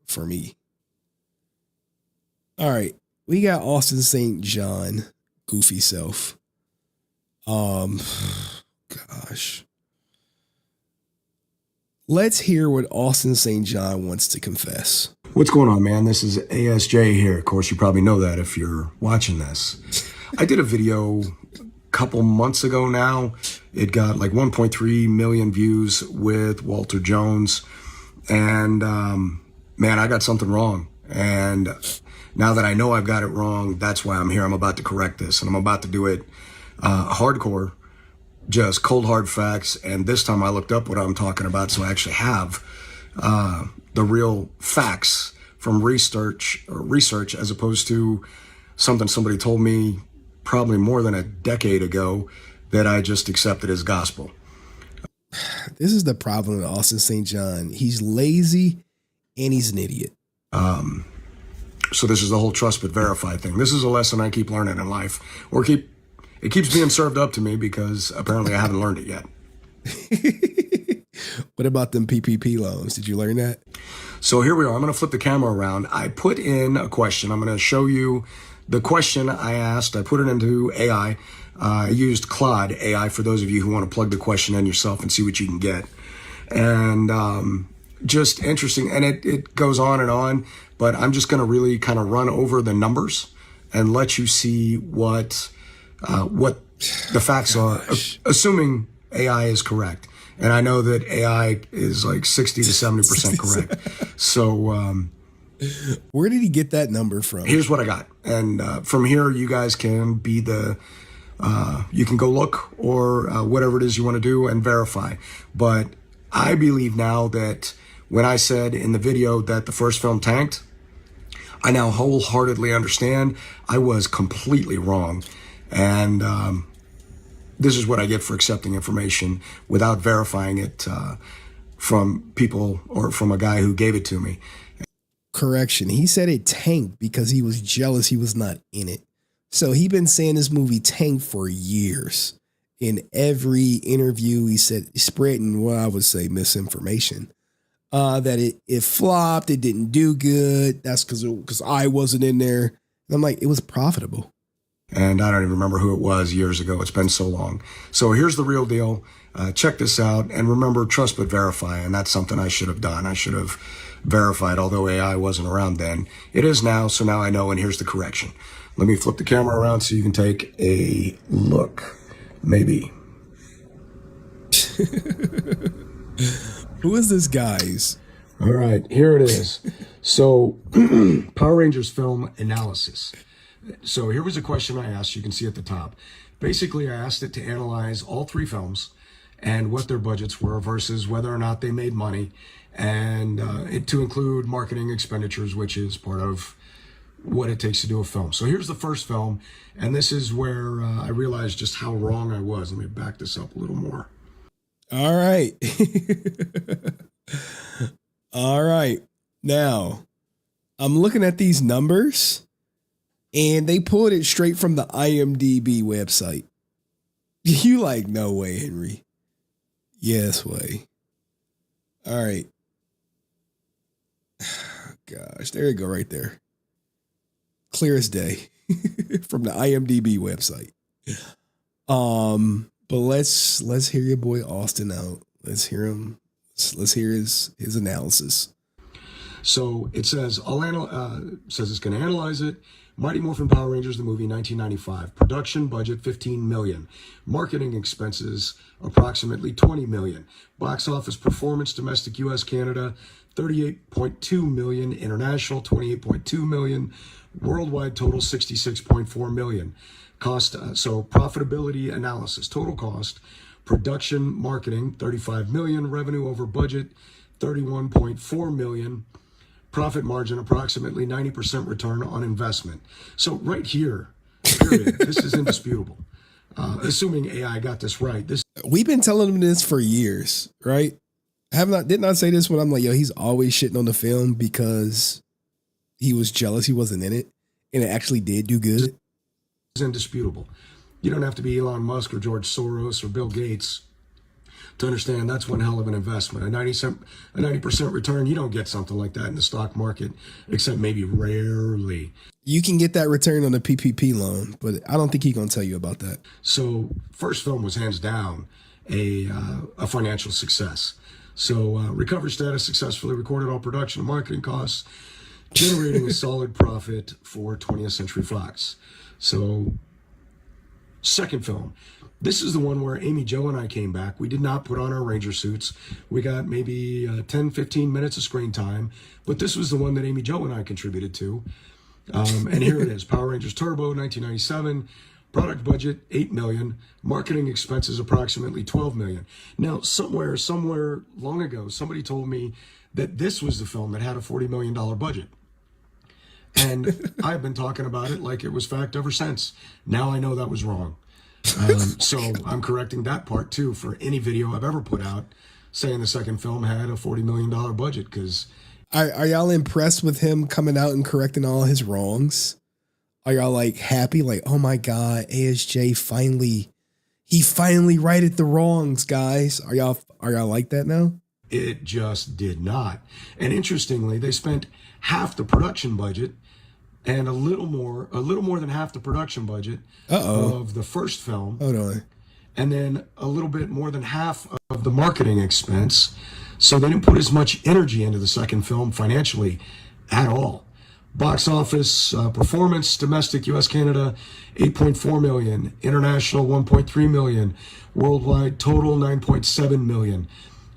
for me. All right. We got Austin St. John, goofy self. Gosh. Let's hear what Austin St. John wants to confess. What's going on, man? This is ASJ here. Of course, you probably know that if you're watching this. I did a video a couple months ago now. It got like 1.3 million views with Walter Jones. And, man, I got something wrong. And now that I know I've got it wrong, that's why I'm here. I'm about to correct this. And I'm about to do it hardcore, just cold, hard facts. And this time I looked up what I'm talking about, so I actually have the real facts from research as opposed to something somebody told me probably more than a decade ago that I just accepted as gospel. This is the problem with Austin St. John. He's lazy and he's an idiot. So this is the whole trust but verify thing. This is a lesson I keep learning in life, or it keeps being served up to me because apparently I haven't learned it yet. What about them PPP loans? Did you learn that? So here we are. I'm going to flip the camera around. I put in a question. I'm going to show you the question I asked. I put it into AI. I used Claude AI for those of you who want to plug the question in yourself and see what you can get. And just interesting. And it goes on, but I'm just going to really kind of run over the numbers and let you see what the facts are, assuming AI is correct. And I know that AI is like 60 to 70% correct. So where did he get that number from? Here's what I got. And from here, you guys can be you can go look or whatever it is you want to do and verify. But I believe now that when I said in the video that the first film tanked, I now wholeheartedly understand I was completely wrong. And this is what I get for accepting information without verifying it from people or from a guy who gave it to me. Correction. He said it tanked because he was jealous he was not in it. So he been saying this movie tanked for years. In every interview, he said, spreading what I would say misinformation. That it flopped, it didn't do good. That's because I wasn't in there. And I'm like, it was profitable. And I don't even remember who it was years ago. It's been so long. So here's the real deal. Check this out. And remember, trust but verify. And that's something I should have done. I should have verified, although AI wasn't around then. It is now, so now I know, and here's the correction. Let me flip the camera around so you can take a look. Maybe. Who is this, guys? All right, here it is. So, Power Rangers film analysis. So here was a question I asked. You can see at the top. Basically, I asked it to analyze all three films and what their budgets were versus whether or not they made money, and it to include marketing expenditures, which is part of what it takes to do a film. So here's the first film, and this is where I realized just how wrong I was. Let me back this up a little more. All right. All right. Now, I'm looking at these numbers, and they pulled it straight from the IMDb website. You like, no way, Henry. Yes way. All right. Gosh, there you go right there. Clear as day from the IMDb website. But let's hear your boy Austin out. Let's hear him. Let's hear his analysis. So it says says it's going to analyze it. Mighty Morphin Power Rangers, the movie, 1995. Production budget, $15 million. Marketing expenses, approximately $20 million. Box office performance, domestic U.S., Canada, $38.2 million. International, $28.2 million. Worldwide total, $66.4 million. Cost, so profitability analysis, total cost, production, marketing, $35 million. Revenue over budget, $31.4 million. Profit margin, approximately 90% return on investment. So right here, period, this is indisputable. Assuming AI got this right. We've been telling him this for years, right? Did not say this when I'm like, yo, he's always shitting on the film because he was jealous he wasn't in it, and it actually did do good. It's indisputable. You don't have to be Elon Musk or George Soros or Bill Gates to understand that's one hell of an investment. A 90% return, you don't get something like that in the stock market, except maybe rarely. You can get that return on a PPP loan, but I don't think he's going to tell you about that. So first film was hands down a financial success. So recovery status, successfully recorded all production and marketing costs, generating a solid profit for 20th Century Fox. So second film. This is the one where Amy Jo and I came back. We did not put on our Ranger suits. We got maybe 10, 15 minutes of screen time, but this was the one that Amy Jo and I contributed to. And here it is, Power Rangers Turbo, 1997. Product budget, $8 million. Marketing expenses, approximately $12 million. Now, somewhere long ago, somebody told me that this was the film that had a $40 million budget. And I've been talking about it like it was fact ever since. Now I know that was wrong. So I'm correcting that part too for any video I've ever put out saying the second film had a $40 million budget. Because are y'all impressed with him coming out and correcting all his wrongs? Are y'all like happy? Like, oh my God, ASJ finally righted the wrongs, guys. Are y'all like that now? It just did not. And interestingly, they spent half the production budget and a little more than half the production budget of the first film. Hold on. And then a little bit more than half of the marketing expense. So they didn't put as much energy into the second film financially at all. Box office performance, domestic U.S., Canada, $8.4 million. International, $1.3 million. Worldwide total, $9.7 million.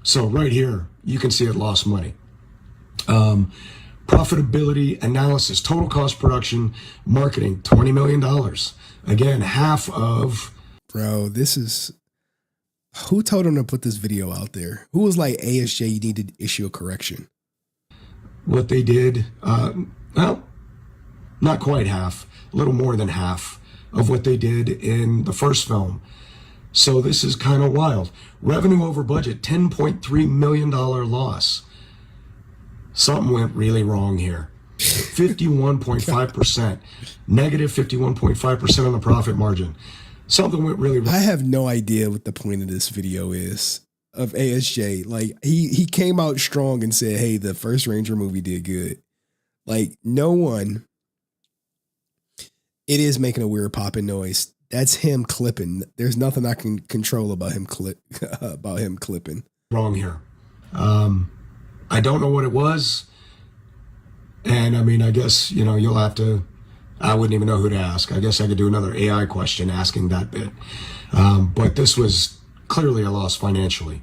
So right here, you can see it lost money. Profitability analysis, total cost production, marketing, $20 million. Again, half of... Bro, this is... Who told him to put this video out there? Who was like, ASJ, you need to issue a correction? What they did, well, not quite half, a little more than half of what they did in the first film. So this is kind of wild. Revenue over budget, $10.3 million loss. Something went really wrong here. 51.5%, negative 51.5% on the profit margin. Something went really wrong. I have no idea what the point of this video is of ASJ. Like he came out strong and said, hey, the first Ranger movie did good. Like no one. It is making a weird popping noise. That's him clipping. There's nothing I can control about him clipping. Wrong here. I don't know what it was. And I mean, I guess, you'll have to, I wouldn't even know who to ask. I guess I could do another AI question asking that bit. But this was clearly a loss financially.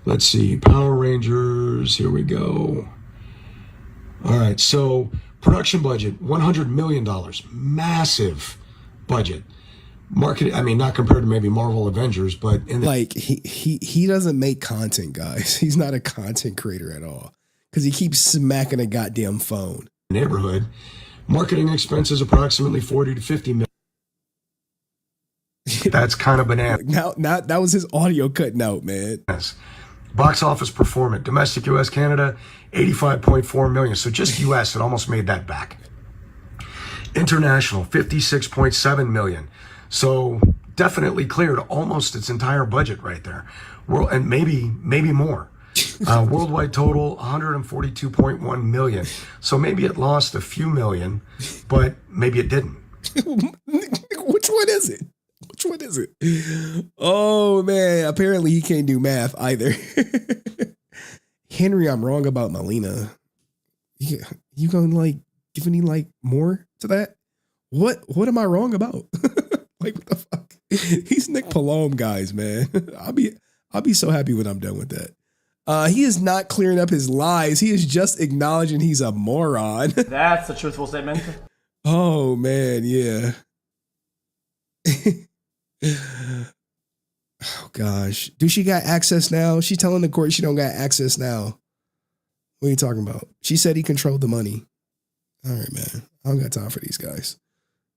Let's see, Power Rangers, here we go. All right, so production budget, $100 million, massive budget. Marketing, I mean, not compared to maybe Marvel Avengers, but like he doesn't make content, guys. He's not a content creator at all because he keeps smacking a goddamn phone. Neighborhood, marketing expenses approximately 40 to 50 million. That's kind of banana. Now, that was his audio cutting out, man. Yes. Box office performance, domestic U.S. Canada, 85.4 million. So just U.S. it almost made that back. International, 56.7 million. So definitely cleared almost its entire budget right there. World, and maybe more. Worldwide total, 142.1 million. So maybe it lost a few million, but maybe it didn't. Which one is it? Which one is it? Oh, man. Apparently he can't do math either. Henry, I'm wrong about Melina. Yeah, you gonna like give any like more to that? What am I wrong about? Like, what the fuck? He's Nick Polom, guys, man. I'll be so happy when I'm done with that. He is not clearing up his lies. He is just acknowledging he's a moron. That's a truthful statement. Oh, man, yeah. Oh, gosh. Do she got access now? She's telling the court she don't got access now. What are you talking about? She said he controlled the money. All right, man. I don't got time for these guys.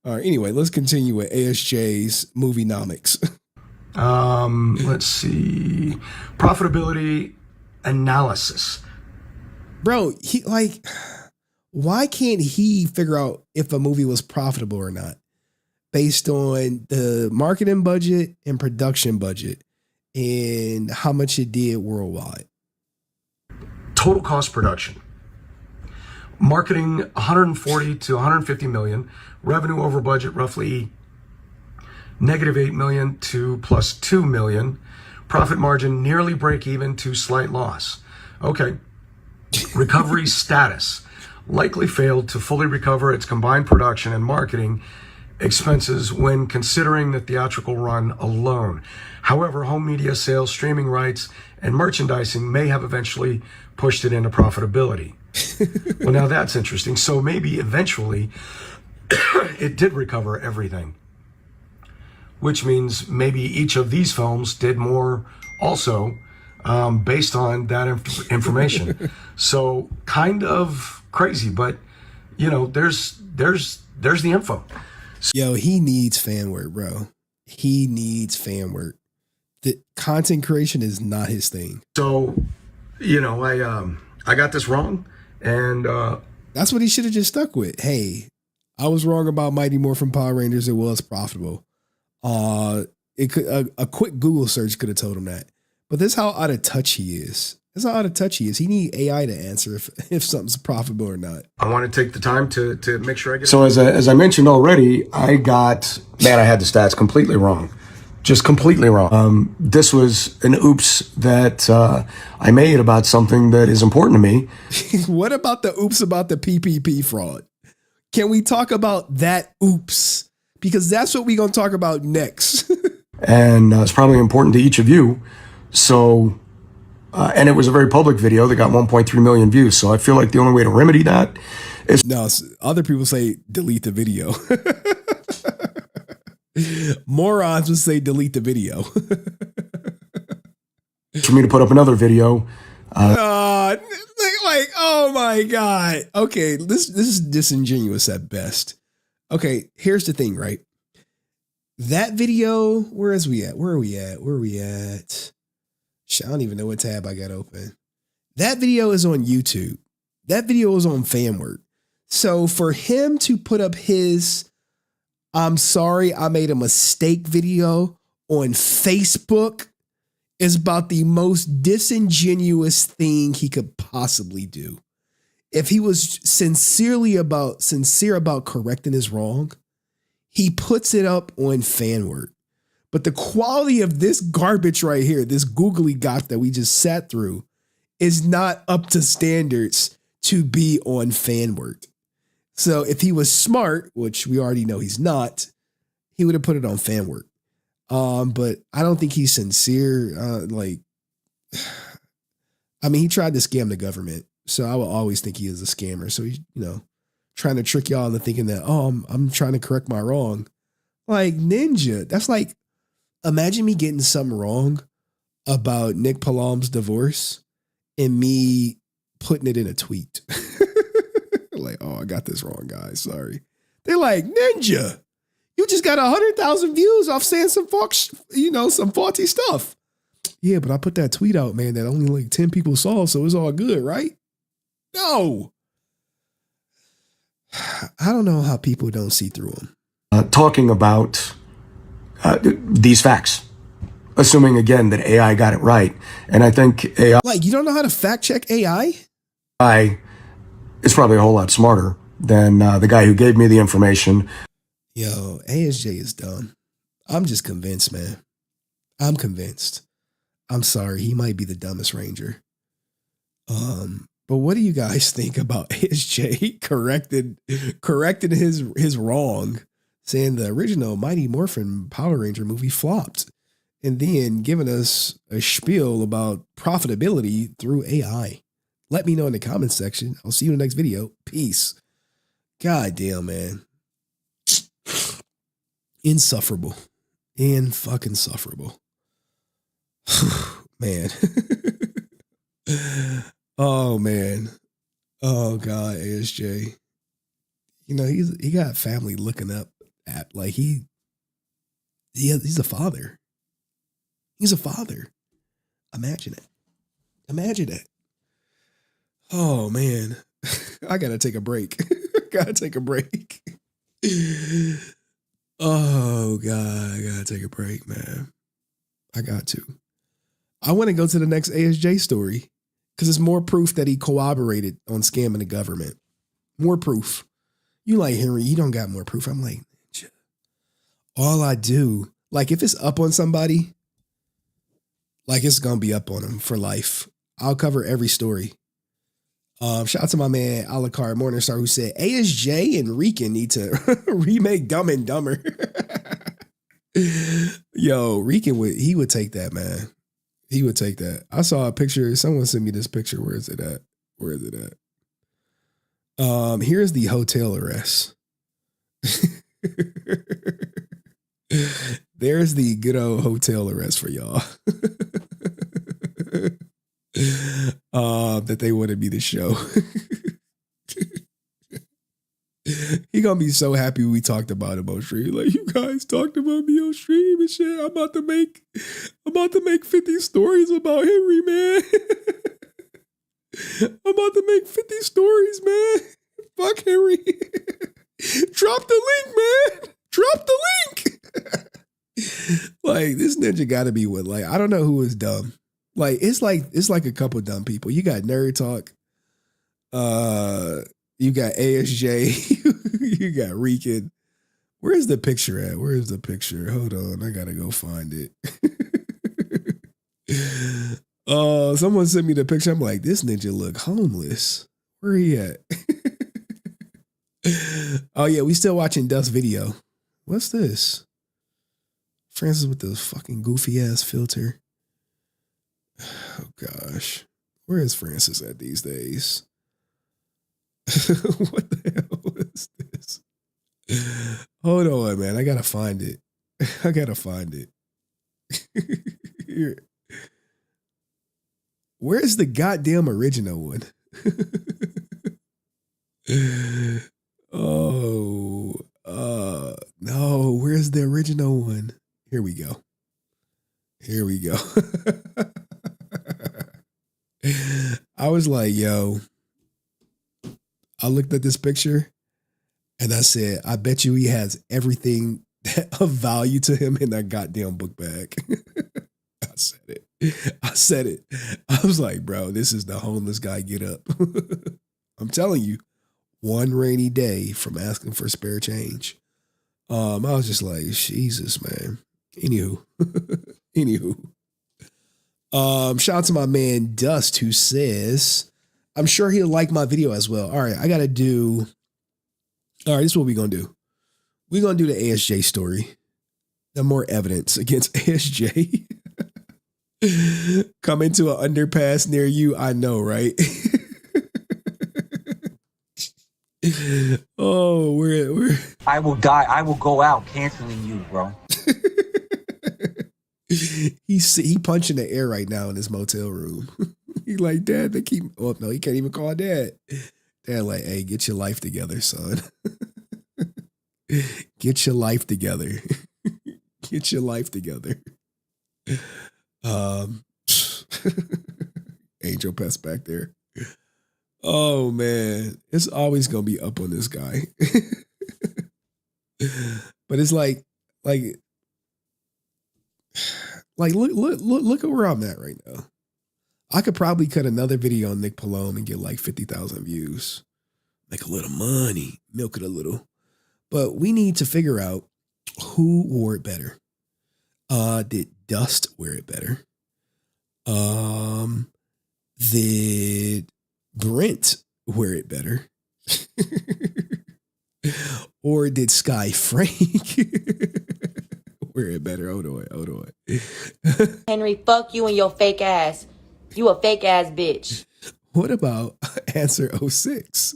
All right, anyway, let's continue with ASJ's movie-nomics. Let's see. Profitability analysis. Bro, why can't he figure out if a movie was profitable or not based on the marketing budget and production budget and how much it did worldwide? Total cost production. Marketing 140 to 150 million. Revenue over budget roughly -8 million to +2 million. Profit margin nearly break even to slight loss. Okay. Recovery status. Likely failed to fully recover its combined production and marketing expenses when considering the theatrical run alone. However, home media sales, streaming rights, and merchandising may have eventually pushed it into profitability. Well, now that's interesting. So maybe eventually it did recover everything, which means maybe each of these films did more also based on that information. So kind of crazy, but you know, there's the info. Yo, he needs fan work, bro. He needs fan work. The content creation is not his thing. So, you know, I got this wrong, and that's what he should have just stuck with. Hey, I was wrong about Mighty Morphin Power Rangers. It was profitable. It could a quick Google search could have told him that. But this is how out of touch he is. That's how out of touch he is. He need AI to answer if something's profitable or not. I want to take the time to make sure I get. So as I mentioned already, I had the stats completely wrong. Just completely wrong. This was an oops that I made about something that is important to me. What about the oops about the PPP fraud? Can we talk about that oops? Because that's what we're going to talk about next. And it's probably important to each of you. So, and it was a very public video that got 1.3 million views. So I feel like the only way to remedy that is... No, other people say delete the video. Morons would say delete the video. For me to put up another video. Oh my God. Okay, this is disingenuous at best. Okay, here's the thing, right? That video, where are we at? Shit, I don't even know what tab I got open. That video is on YouTube. That video is on FanWork. So for him to put up his I'm sorry I made a mistake video on Facebook is about the most disingenuous thing he could possibly do. If he was sincere about correcting his wrong, he puts it up on FanWork. But the quality of this garbage right here, this googly gop that we just sat through, is not up to standards to be on FanWork. So if he was smart, which we already know he's not, he would have put it on FanWork. But I don't think he's sincere. I mean, he tried to scam the government. So I will always think he is a scammer. So he's, trying to trick y'all into thinking that, I'm trying to correct my wrong. Like, ninja. That's like, imagine me getting something wrong about Nick Polom's divorce and me putting it in a tweet. Like, I got this wrong, guys. Sorry. They're like, ninja, you just got 100,000 views off saying some faulty stuff. Yeah, but I put that tweet out, man, that only like 10 people saw, so it's all good, right? No. I don't know how people don't see through them. Talking about these facts, assuming again that AI got it right. And I think AI, like, you don't know how to fact check AI? is probably a whole lot smarter than the guy who gave me the information. Yo, ASJ is dumb. I'm just convinced, man. I'm convinced. I'm sorry, he might be the dumbest ranger. But what do you guys think about ASJ corrected his wrong, saying the original Mighty Morphin Power Ranger movie flopped, and then giving us a spiel about profitability through AI? Let me know in the comments section. I'll see you in the next video. Peace. God damn, man. Insufferable. In-fucking sufferable. Man. Oh, man. Oh, God, ASJ. He got family looking up at, like, he's a father. He's a father. Imagine it. Imagine it. Oh, man. I got to take a break. Gotta take a break. Oh, God. I got to take a break, man. I got to. I want to go to the next ASJ story because it's more proof that he cooperated on scamming the government. More proof. You like, Henry, you don't got more proof. I'm like, all I do, like, if it's up on somebody, like, it's going to be up on them for life. I'll cover every story. Shout out to my man, a la carte Morningstar, who said ASJ and Rican need to remake Dumb and Dumber. Yo, Rican would take that, man. He would take that. I saw a picture. Someone sent me this picture. Where is it at? Where is it at? Here's the hotel arrest. There's the good old hotel arrest for y'all. That they wanted me to show. He gonna be so happy we talked about him on stream. Like, you guys talked about me on stream and shit. I'm about to make 50 stories about Henry, man. I'm about to make 50 stories, man. Fuck Henry. Drop the link, man. Drop the link. Like, this ninja gotta be with, like, I don't know who is dumb. Like, it's like a couple dumb people. You got Nerdtalk. You got ASJ. You got Rican. Where's the picture at? Where's the picture? Hold on. I gotta go find it. Someone sent me the picture. I'm like, this ninja look homeless. Where he at? Oh, yeah. We still watching Dust's video. What's this? Francis with the fucking goofy ass filter. Oh, gosh. Where is Francis at these days? What the hell is this? Hold on, man. I gotta find it. I gotta find it. Here. Where's the goddamn original one? No. Where's the original one? Here we go. Here we go. I was like, yo, I looked at this picture and I said, I bet you he has everything of value to him in that goddamn book bag. I said it. I was like, bro, this is the homeless guy get up. I'm telling you, one rainy day from asking for spare change. I was just like, Jesus, man. Anywho. Shout out to my man Dust, who says, I'm sure he'll like my video as well. All right, this is what we're going to do. We're going to do the ASJ story. The more evidence against ASJ. Come into an underpass near you. I know, right? Oh, we're. I will die. I will go out canceling you, bro. He punching the air right now in his motel room. He like, Dad, they keep. Oh no, he can't even call Dad. Dad like, hey, get your life together, son. Get your life together. Get your life together. Angel Pest back there. Oh man, it's always gonna be up on this guy. But it's like look at where I'm at right now. I could probably cut another video on Nick Polom and get like 50,000 views. Make a little money, milk it a little. But we need to figure out who wore it better. Did Dust wear it better? Did Brent wear it better? Or did Sky Frank wear it better? Hold on. Henry, fuck you and your fake ass. You a fake ass bitch. What about answer 06?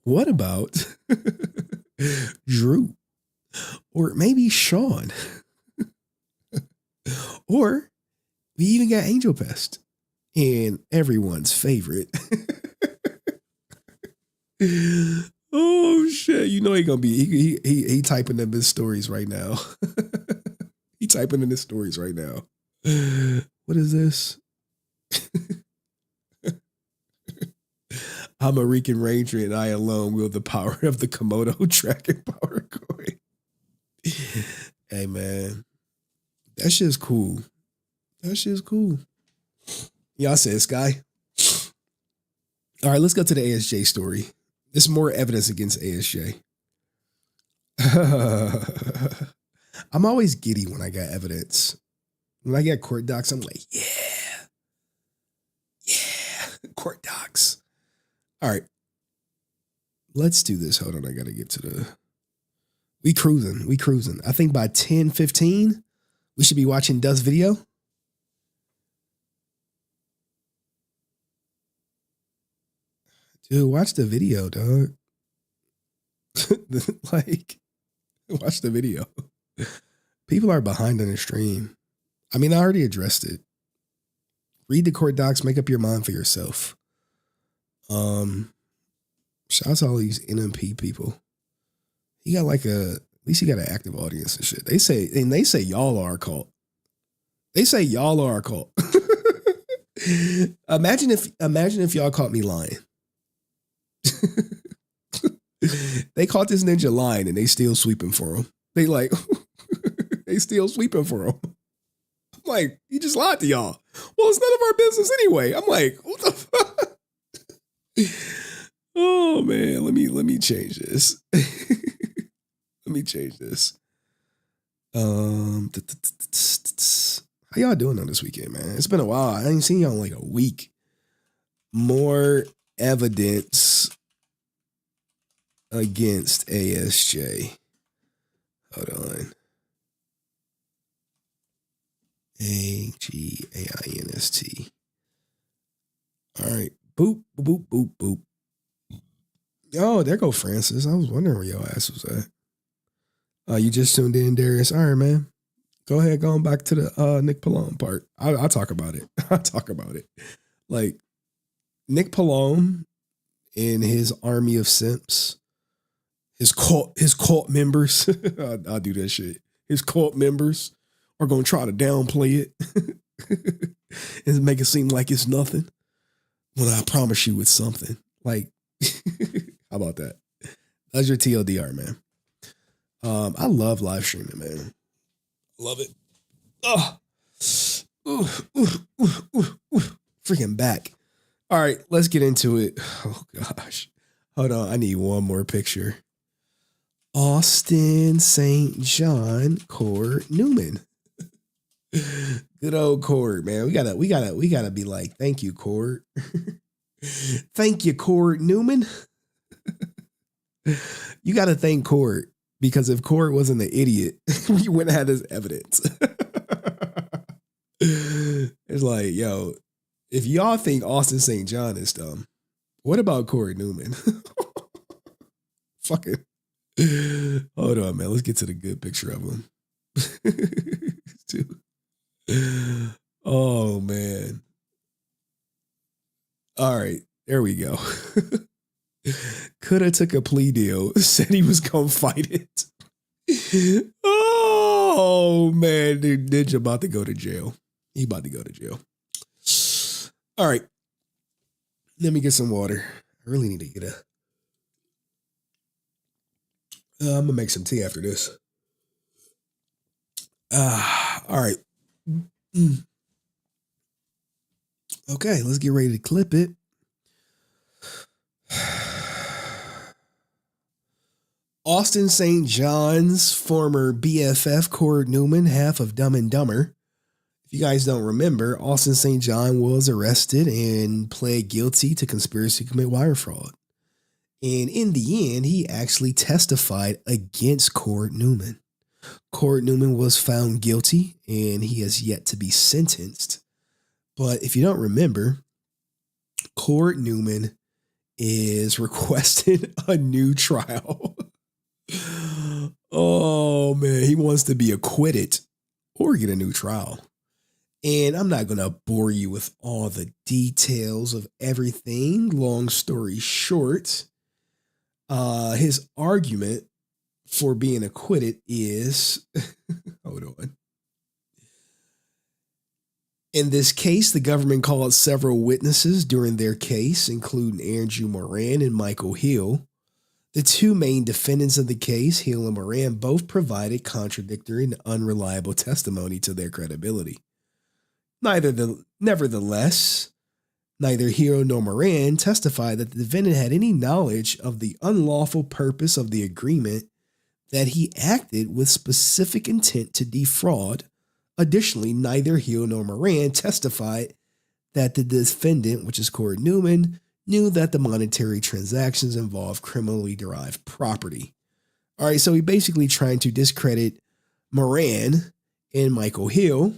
What about Drew? Or maybe Sean? Or we even got Angel Pest and everyone's favorite. Oh shit! You know he gonna be he typing in his stories right now. He typing in his stories right now. What is this? I'm a Rican Ranger and I alone wield the power of the Komodo Dragon Power Coin. Hey man, that shit's cool. That shit's cool. Y'all said Sky. All right, let's go to the ASJ story. There's more evidence against ASJ. I'm always giddy when I got evidence. When I get court docs, I'm like, yeah, court docs. All right, let's do this. Hold on, I got to get to the, we cruising. I think by 10:15, we should be watching Dust's video. Dude, watch the video, dog. Like, watch the video. People are behind on the stream. I mean, I already addressed it. Read the court docs, make up your mind for yourself. Shout out to all these NMP people. He got like at least he got an active audience and shit. They say y'all are a cult. They say y'all are a cult. Imagine if y'all caught me lying. They caught this ninja lying and they still sweeping for him. They like, they still sweeping for him. I'm like, he just lied to y'all. Well, it's none of our business anyway. I'm like, what the fuck? Oh man, let me change this. Let me change this. How y'all doing on this weekend, man? It's been a while. I ain't seen y'all in like a week. More evidence against ASJ. Hold on. AGAINST. All right. Boop, boop, boop, boop. Oh, there go Francis. I was wondering where your ass was at. You just tuned in, Darius. All right, man. Go ahead, going back to the Nick Polom part. I'll talk about it. I'll talk about it. Like, Nick Polom and his army of simps, his cult members, I'll do that shit. His cult members are going to try to downplay it and make it seem like it's nothing when I promise you it's something. Like, how about that? That's your TLDR, man. I love live streaming, man. Love it. Freaking back. All right, let's get into it. Oh gosh. Hold on, I need one more picture. Austin St. John Court Newman. Good old Court, man. We gotta be like, thank you, Court. Thank you, Court Newman. You gotta thank Court, because if Court wasn't an idiot, we wouldn't have this evidence. It's like, yo, if y'all think Austin St. John is dumb, what about Corey Newman? Fucking. Hold on, man. Let's get to the good picture of him. Oh, man. All right. There we go. Coulda took a plea deal. Said he was going to fight it. Oh, man. Dude, Ninja about to go to jail. He about to go to jail. All right. Let me get some water. I really need to get a... I'm going to make some tea after this. All right. Okay, let's get ready to clip it. Austin St. John's former BFF, Cord Newman, half of Dumb and Dumber. If you guys don't remember, Austin St. John was arrested and pled guilty to conspiracy to commit wire fraud. And in the end, he actually testified against Cord Newman. Cord Newman was found guilty and he has yet to be sentenced. But if you don't remember, Cord Newman is requesting a new trial. Oh, man, he wants to be acquitted or get a new trial. And I'm not going to bore you with all the details of everything. Long story short, his argument for being acquitted is, hold on. In this case, the government called several witnesses during their case, including Andrew Moran and Michael Hill. The two main defendants of the case, Hill and Moran, both provided contradictory and unreliable testimony to their credibility. Nevertheless, neither Hill nor Moran testified that the defendant had any knowledge of the unlawful purpose of the agreement, that he acted with specific intent to defraud. Additionally, neither Hill nor Moran testified that the defendant, which is Cord Newman, knew that the monetary transactions involved criminally derived property. All right, so he basically trying to discredit Moran and Michael Hill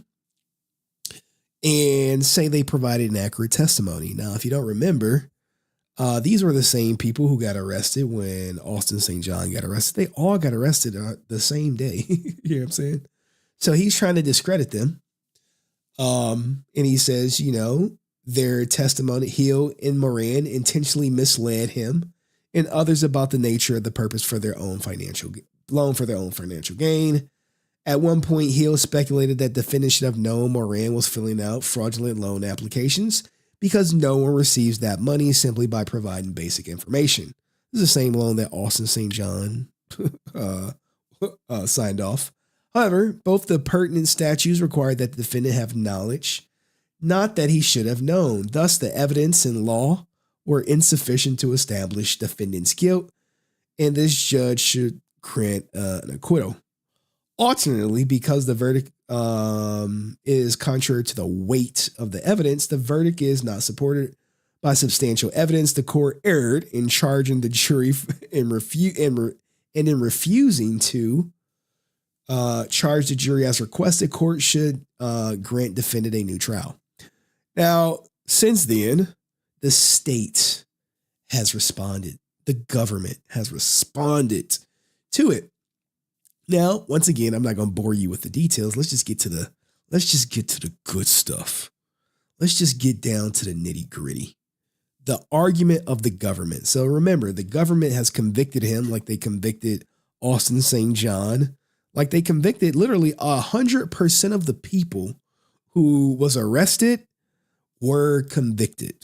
and say they provided an accurate testimony. Now, if you don't remember, these were the same people who got arrested when Austin St. John got arrested. They all got arrested the same day. You know what I'm saying? So he's trying to discredit them. And he says, you know, their testimony, Hill and Moran intentionally misled him and others about the nature of the purpose for their own financial gain. At one point, Hill speculated that defendant should have known Moran was filling out fraudulent loan applications because no one receives that money simply by providing basic information. This is the same loan that Austin St. John signed off. However, both the pertinent statutes required that the defendant have knowledge, not that he should have known. Thus, the evidence and law were insufficient to establish defendant's guilt, and this judge should grant an acquittal. Alternately, because the verdict is contrary to the weight of the evidence, the verdict is not supported by substantial evidence. The court erred in charging the jury in refusing to charge the jury as requested. Court should grant defendant a new trial. Now, since then, the state has responded. The government has responded to it. Now, once again, I'm not going to bore you with the details. Let's just get to the good stuff. Let's just get down to the nitty gritty. The argument of the government. So remember, the government has convicted him like they convicted Austin St. John, like they convicted literally 100% of the people who was arrested were convicted.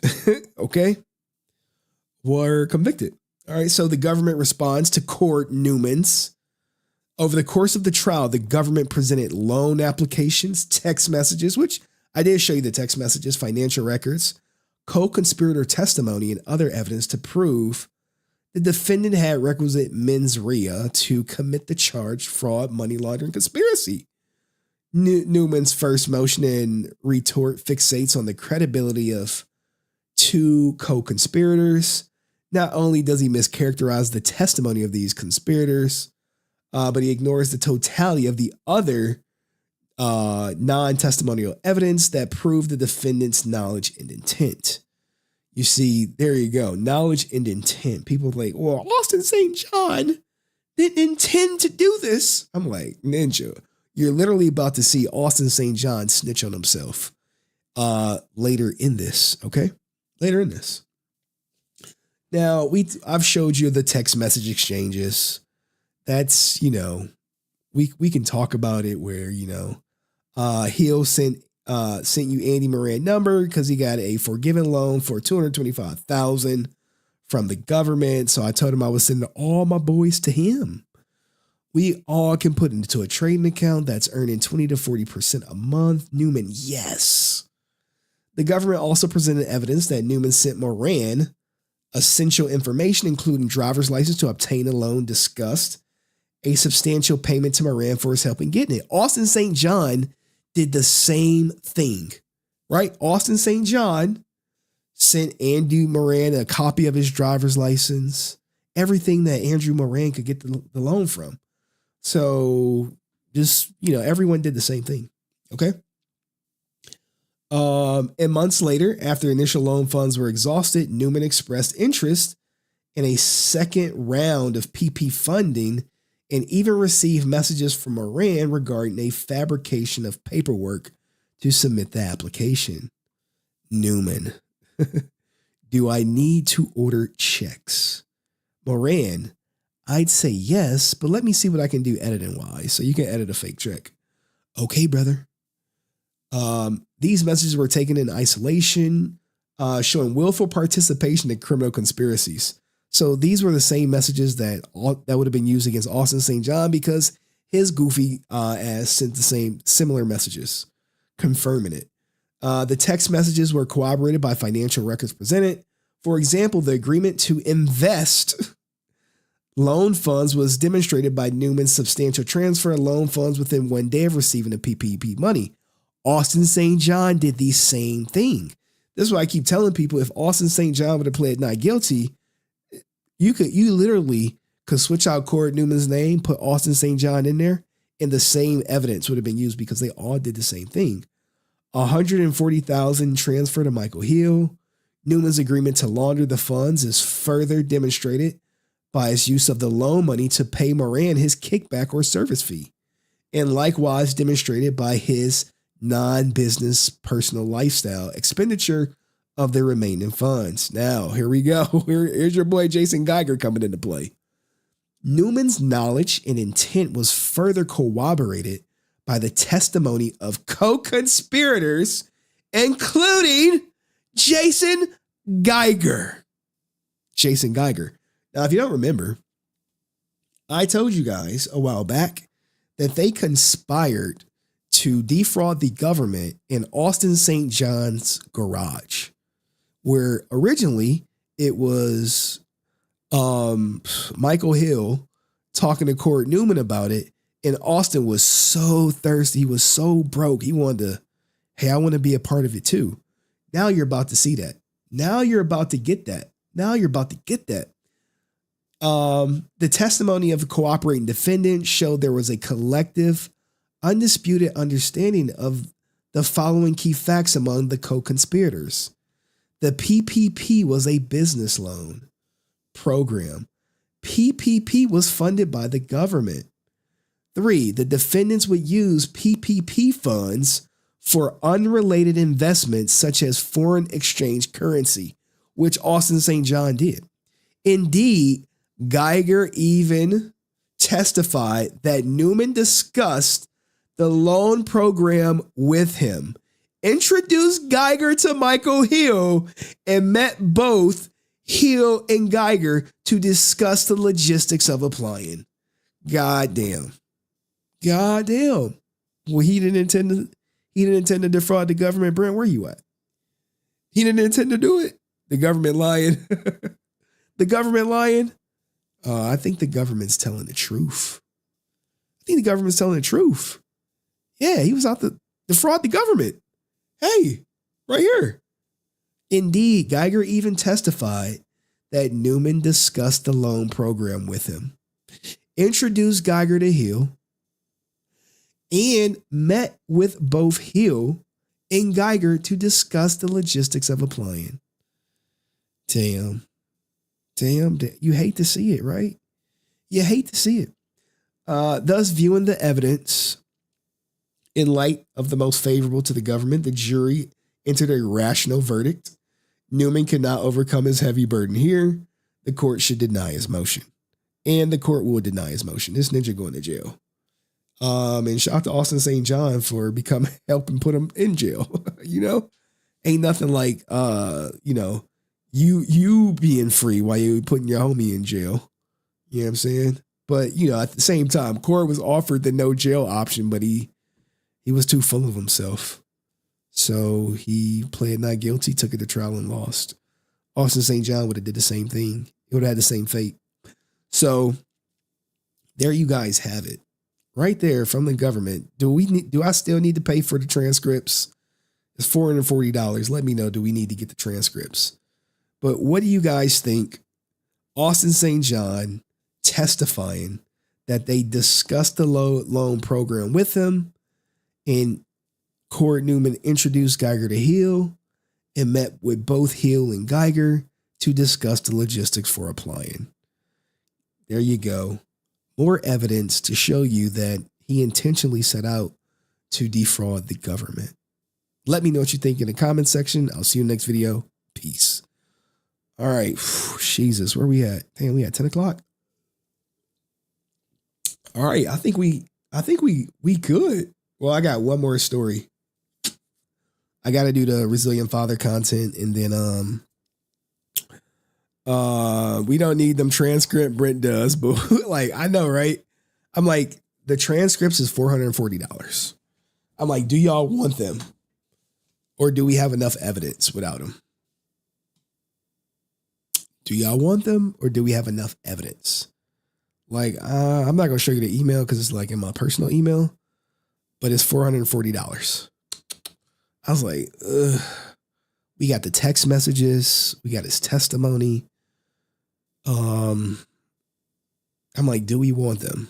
Okay? Were convicted. All right. So the government responds to Cord Newman's. Over the course of the trial, the government presented loan applications, text messages, which I did show you the text messages, financial records, co-conspirator testimony, and other evidence to prove the defendant had requisite mens rea to commit the charge, fraud, money laundering, conspiracy. Newman's first motion and retort fixates on the credibility of two co-conspirators. Not only does he mischaracterize the testimony of these conspirators, but he ignores the totality of the other non-testimonial evidence that proved the defendant's knowledge and intent. You see, there you go. Knowledge and intent. People like, well, Austin St. John didn't intend to do this. I'm like, Ninja, you're literally about to see Austin St. John snitch on himself later in this, okay? Later in this. Now, I've showed you the text message exchanges. That's, we can talk about it where, Hill sent you Andy Moran number because he got a forgiven loan for $225,000 from the government. So I told him I was sending all my boys to him. We all can put it into a trading account that's earning 20 to 40% a month. Newman, yes. The government also presented evidence that Newman sent Moran essential information, including driver's license to obtain a loan, discussed a substantial payment to Moran for his help in getting it. Austin St. John did the same thing, right? Austin St. John sent Andrew Moran a copy of his driver's license, everything that Andrew Moran could get the loan from. So just, everyone did the same thing. Okay. And months later, after initial loan funds were exhausted, Newman expressed interest in a second round of PP funding and even received messages from Moran regarding a fabrication of paperwork to submit the application. Newman, do I need to order checks? Moran, I'd say yes, but let me see what I can do editing wise so you can edit a fake check. Okay, brother. These messages were taken in isolation, showing willful participation in criminal conspiracies. So these were the same messages that would have been used against Austin St. John because his goofy ass sent the similar messages, confirming it. The text messages were corroborated by financial records presented. For example, the agreement to invest loan funds was demonstrated by Newman's substantial transfer of loan funds within 1 day of receiving the PPP money. Austin St. John did the same thing. This is why I keep telling people, if Austin St. John would have pled not guilty, you literally could switch out Cord Newman's name, put Austin St. John in there, and the same evidence would have been used because they all did the same thing. $140,000 transfer to Michael Hill. Newman's agreement to launder the funds is further demonstrated by his use of the loan money to pay Moran his kickback or service fee, and likewise demonstrated by his non-business personal lifestyle expenditure of the remaining funds. Now, here we go. Here's your boy Jason Geiger coming into play. Newman's knowledge and intent was further corroborated by the testimony of co-conspirators, including Jason Geiger. Jason Geiger. Now, if you don't remember, I told you guys a while back that they conspired to defraud the government in Austin St. John's garage, where originally it was Michael Hill talking to Cord Newman about it, and Austin was so thirsty, he was so broke, he wanted to, hey, I want to be a part of it too. Now you're about to see that. Now you're about to get that. The testimony of the cooperating defendant showed there was a collective, undisputed understanding of the following key facts among the co-conspirators. The PPP was a business loan program. PPP was funded by the government. 3, the defendants would use PPP funds for unrelated investments such as foreign exchange currency, which Austin St. John did. Indeed, Geiger even testified that Newman discussed the loan program with him, introduced Geiger to Michael Hill, and met both Hill and Geiger to discuss the logistics of applying. Goddamn. Well, he didn't intend to defraud the government. Brent, where you at? He didn't intend to do it. The government lying. I think the government's telling the truth. Yeah, he was out to defraud the government. Hey, right here. Indeed, Geiger even testified that Newman discussed the loan program with him, introduced Geiger to Hill, and met with both Hill and Geiger to discuss the logistics of applying. Damn. You hate to see it, right? You hate to see it. Thus, viewing the evidence in light of the most favorable to the government, the jury entered a rational verdict. Newman could not overcome his heavy burden here. The court should deny his motion. And the court will deny his motion. This ninja going to jail. And shout out to Austin St. John for helping put him in jail. Ain't nothing like you being free while you putting your homie in jail. You know what I'm saying? But at the same time, Corey was offered the no jail option, but he was too full of himself. So he pled not guilty, took it to trial and lost. Austin St. John would have did the same thing. He would have had the same fate. So there you guys have it. Right there from the government. Do I still need to pay for the transcripts? It's $440. Let me know. Do we need to get the transcripts? But what do you guys think? Austin St. John testifying that they discussed the loan program with him, and Corey Newman introduced Geiger to Hill and met with both Hill and Geiger to discuss the logistics for applying. There you go. More evidence to show you that he intentionally set out to defraud the government. Let me know what you think in the comment section. I'll see you in the next video. Peace. All right. Jesus, where we at? Damn, we at 10 o'clock. All right. I think we good. Well, I got one more story. I got to do the Resilient Father content, and then we don't need them transcript. Brent does, but I know, right? I'm like, the transcripts is $440. I'm like, do y'all want them, or do we have enough evidence without them? Do y'all want them, or do we have enough evidence? I'm not gonna show you the email because it's in my personal email, but it's $440. I was like, ugh. We got the text messages. We got his testimony. I'm like, do we want them?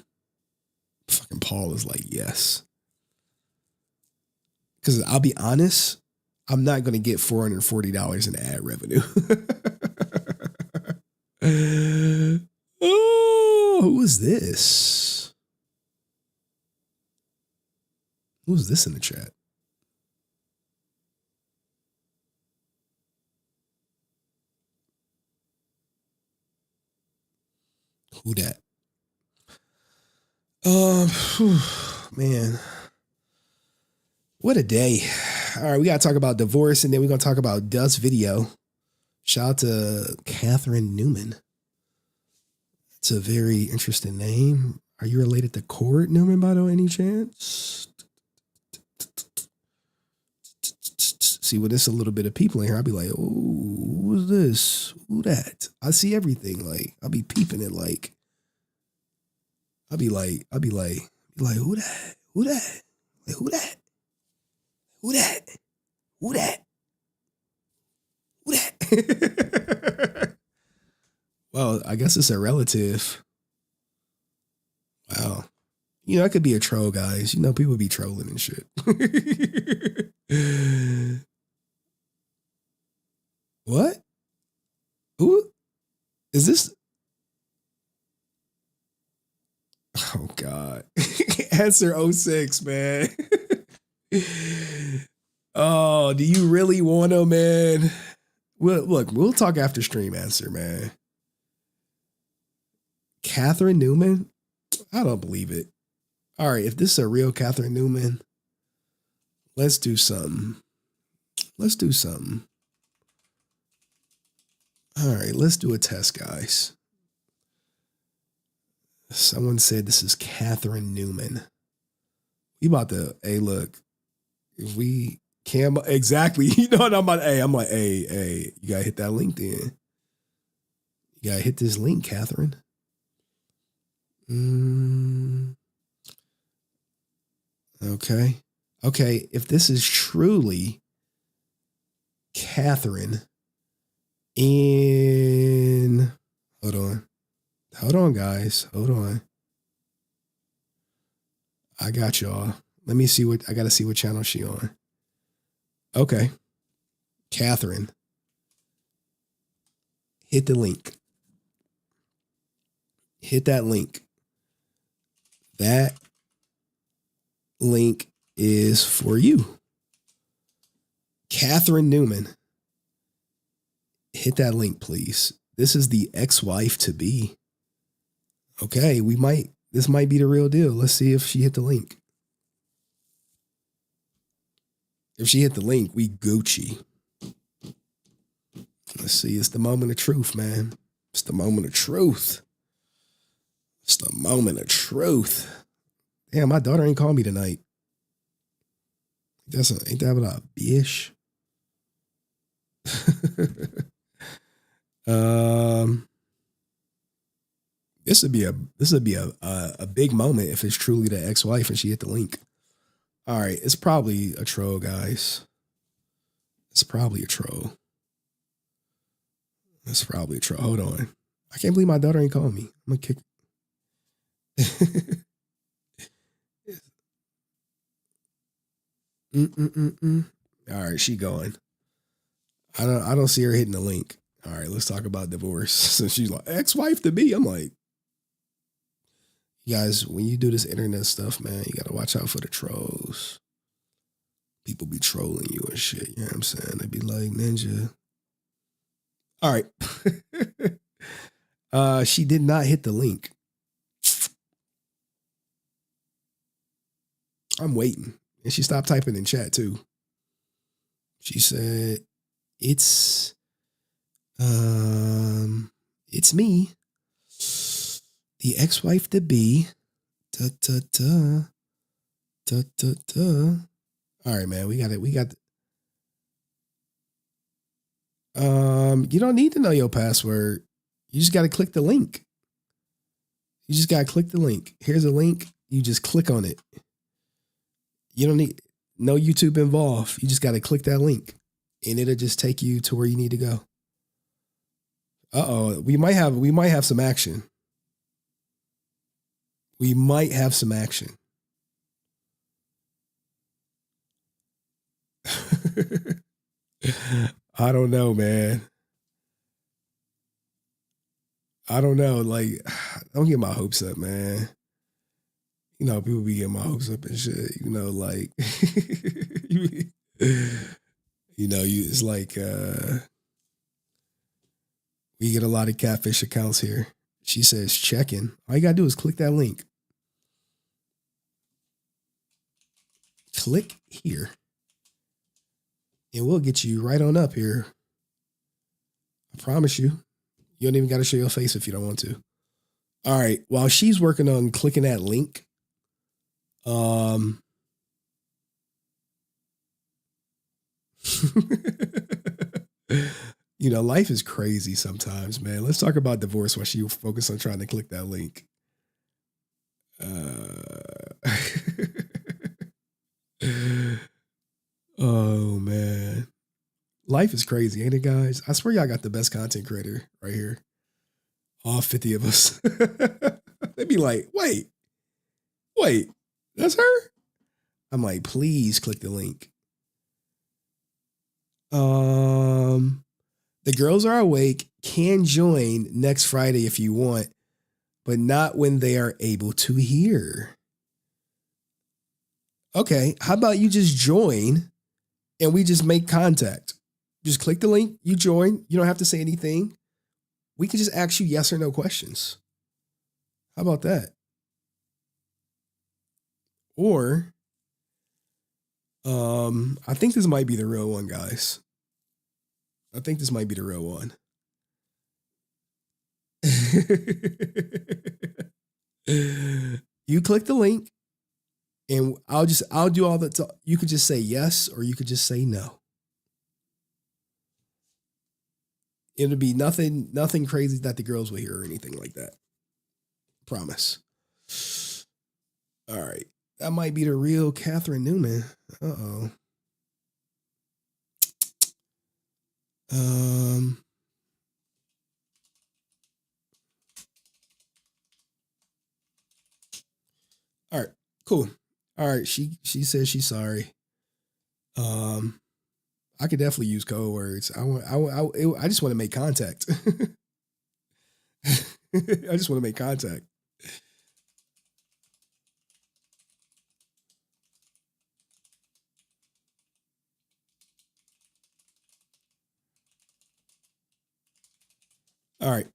Fucking Paul is like, yes. Because I'll be honest, I'm not going to get $440 in ad revenue. Oh, who is this? Who's this in the chat? Who that? Man. What a day. All right, we got to talk about divorce, and then we're going to talk about Dust Video. Shout out to Catherine Newman. It's a very interesting name. Are you related to Court Newman, by the way, any chance? See, when there's a little bit of people in here, I'll be like, oh, who's this? Who that? I see everything. I'll be peeping it I'll be like, who that? Who that? Who that? Who that? Who that? Who that? Well, I guess it's a relative. Wow. I could be a troll, guys. People be trolling and shit. What? Who? Is this? Oh, God. Answer 06, man. Oh, do you really want to, man? Well, look, we'll talk after stream, Answer, man. Catherine Newman? I don't believe it. All right, if this is a real Catherine Newman, let's do something. Let's do something. All right, let's do a test, guys. Someone said this is Catherine Newman. We about to, hey, look, if we can, exactly, what I'm about, I'm like, hey, you gotta hit that link then. You gotta hit this link, Catherine. Okay. If this is truly Catherine in, hold on, guys. Hold on. I got y'all. Let me see I gotta see what channel she on. Okay. Catherine. Hit the link. Hit that link. That link is for you. Catherine Newman. Hit that link, please. This is the ex-wife to be. Okay, this might be the real deal. Let's see if she hit the link. If she hit the link, we Gucci. Let's see. It's the moment of truth, man. It's the moment of truth. It's the moment of truth. Damn, my daughter ain't called me tonight. Ain't that about a bitch? This would be a big moment if it's truly the ex-wife and she hit the link. All right, it's probably a troll, guys. It's probably a troll. It's probably a troll. Hold on. I can't believe my daughter ain't calling me. I'm gonna kick. All right, she going. I don't see her hitting the link. All right, let's talk about divorce. So she's like, ex-wife to be. I'm like, you guys, when you do this internet stuff, man, you gotta watch out for the trolls. People be trolling you and shit. You know what I'm saying? They be like, Ninja. All right. She did not hit the link. I'm waiting. And she stopped typing in chat too. She said, it's me, the ex-wife to be. Da, da, da. Da, da, da. All right, man, we got it. You don't need to know your password. You just got to click the link. Here's a link. You just click on it. You don't need no YouTube involved. You just got to click that link and it'll just take you to where you need to go. Uh-oh. We might have some action. I don't know, man. I don't know. Like, don't get my hopes up, man. You know, people be getting my hopes up and shit. You know, like, it's like, we get a lot of catfish accounts here. She says, check-in. All you got to do is click that link. Click here. And we'll get you right on up here. I promise you. You don't even got to show your face if you don't want to. All right. While she's working on clicking that link, life is crazy sometimes, man. Let's talk about divorce while she focus on trying to click that link. Oh, man. Life is crazy, ain't it, guys? I swear y'all got the best content creator right here. All 50 of us. They'd be like, wait, that's her? I'm like, please click the link. The girls are awake, can join next Friday if you want, but not when they are able to hear. Okay, how about you just join and we just make contact? Just click the link, you join. You don't have to say anything. We can just ask you yes or no questions. How about that? Or, I think this might be the real one, guys. I think this might be the real one. You click the link and I'll do all the you could just say yes or you could just say no. It'll be nothing crazy that the girls will hear or anything like that. Promise. All right. That might be the real Catherine Newman. Uh-oh. All right, cool. All right, she says she's sorry. I could definitely use code words. I just want to make contact. I just want to make contact. All right,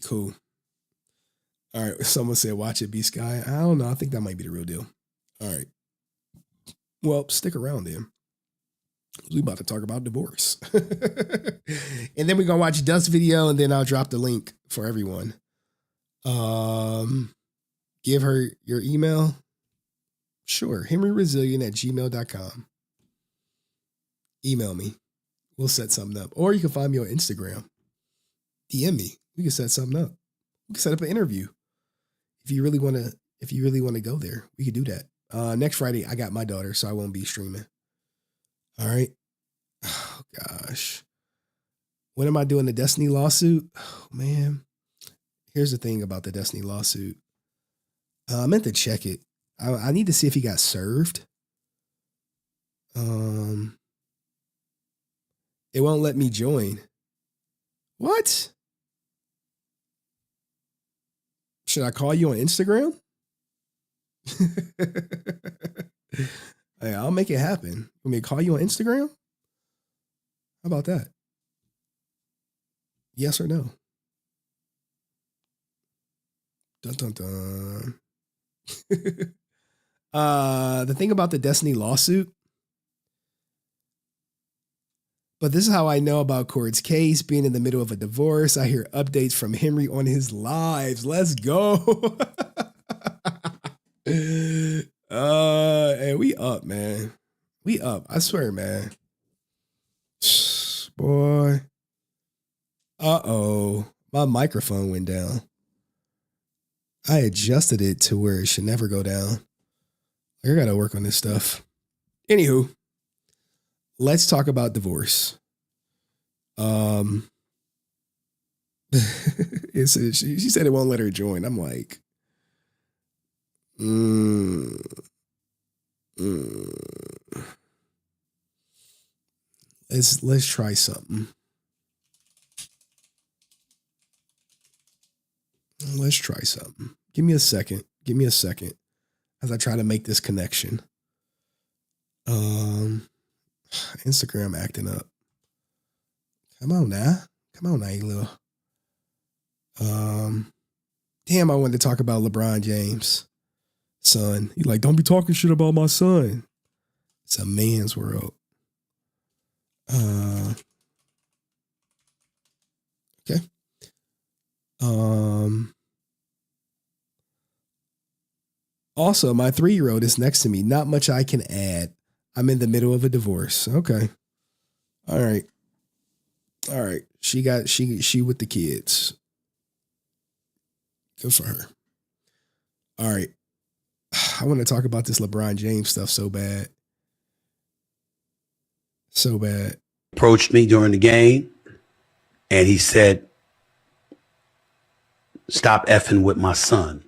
cool. All right, someone said, watch it be Sky. I don't know. I think that might be the real deal. All right. Well, stick around then. We about to talk about divorce. And then we're going to watch Dust's video, and then I'll drop the link for everyone. Give her your email. Sure. HenryResilient@gmail.com. Email me. We'll set something up. Or you can find me on Instagram. DM me. We can set something up. We can set up an interview. If you really want to go there, we could do that. Next Friday, I got my daughter, so I won't be streaming. All right. Oh, gosh. When am I doing the Destiny lawsuit? Oh, man. Here's the thing about the Destiny lawsuit. I meant to check it. I need to see if he got served. It won't let me join. What? Should I call you on Instagram? Hey, I'll make it happen. Want me to call you on Instagram? How about that? Yes or no? Dun, dun, dun. The thing about the Destiny lawsuit, but this is how I know about Cord's case, being in the middle of a divorce. I hear updates from Henry on his lives. Let's go. And we up, man. We up. I swear, man. Boy. Uh-oh. My microphone went down. I adjusted it to where it should never go down. I gotta work on this stuff. Anywho, let's talk about divorce. She said it won't let her join. I'm like, Let's try something. Let's try something. Give me a second. Give me a second as I try to make this connection. Instagram acting up. Come on now. Come on now, you little. Damn, I wanted to talk about LeBron James' son. He like, don't be talking shit about my son. It's a man's world. Okay. Also, my 3-year-old is next to me. Not much I can add. I'm in the middle of a divorce. Okay. All right. All right. She with the kids. Good for her. All right. I want to talk about this LeBron James stuff so bad. So bad. Approached me during the game and he said, stop effing with my son.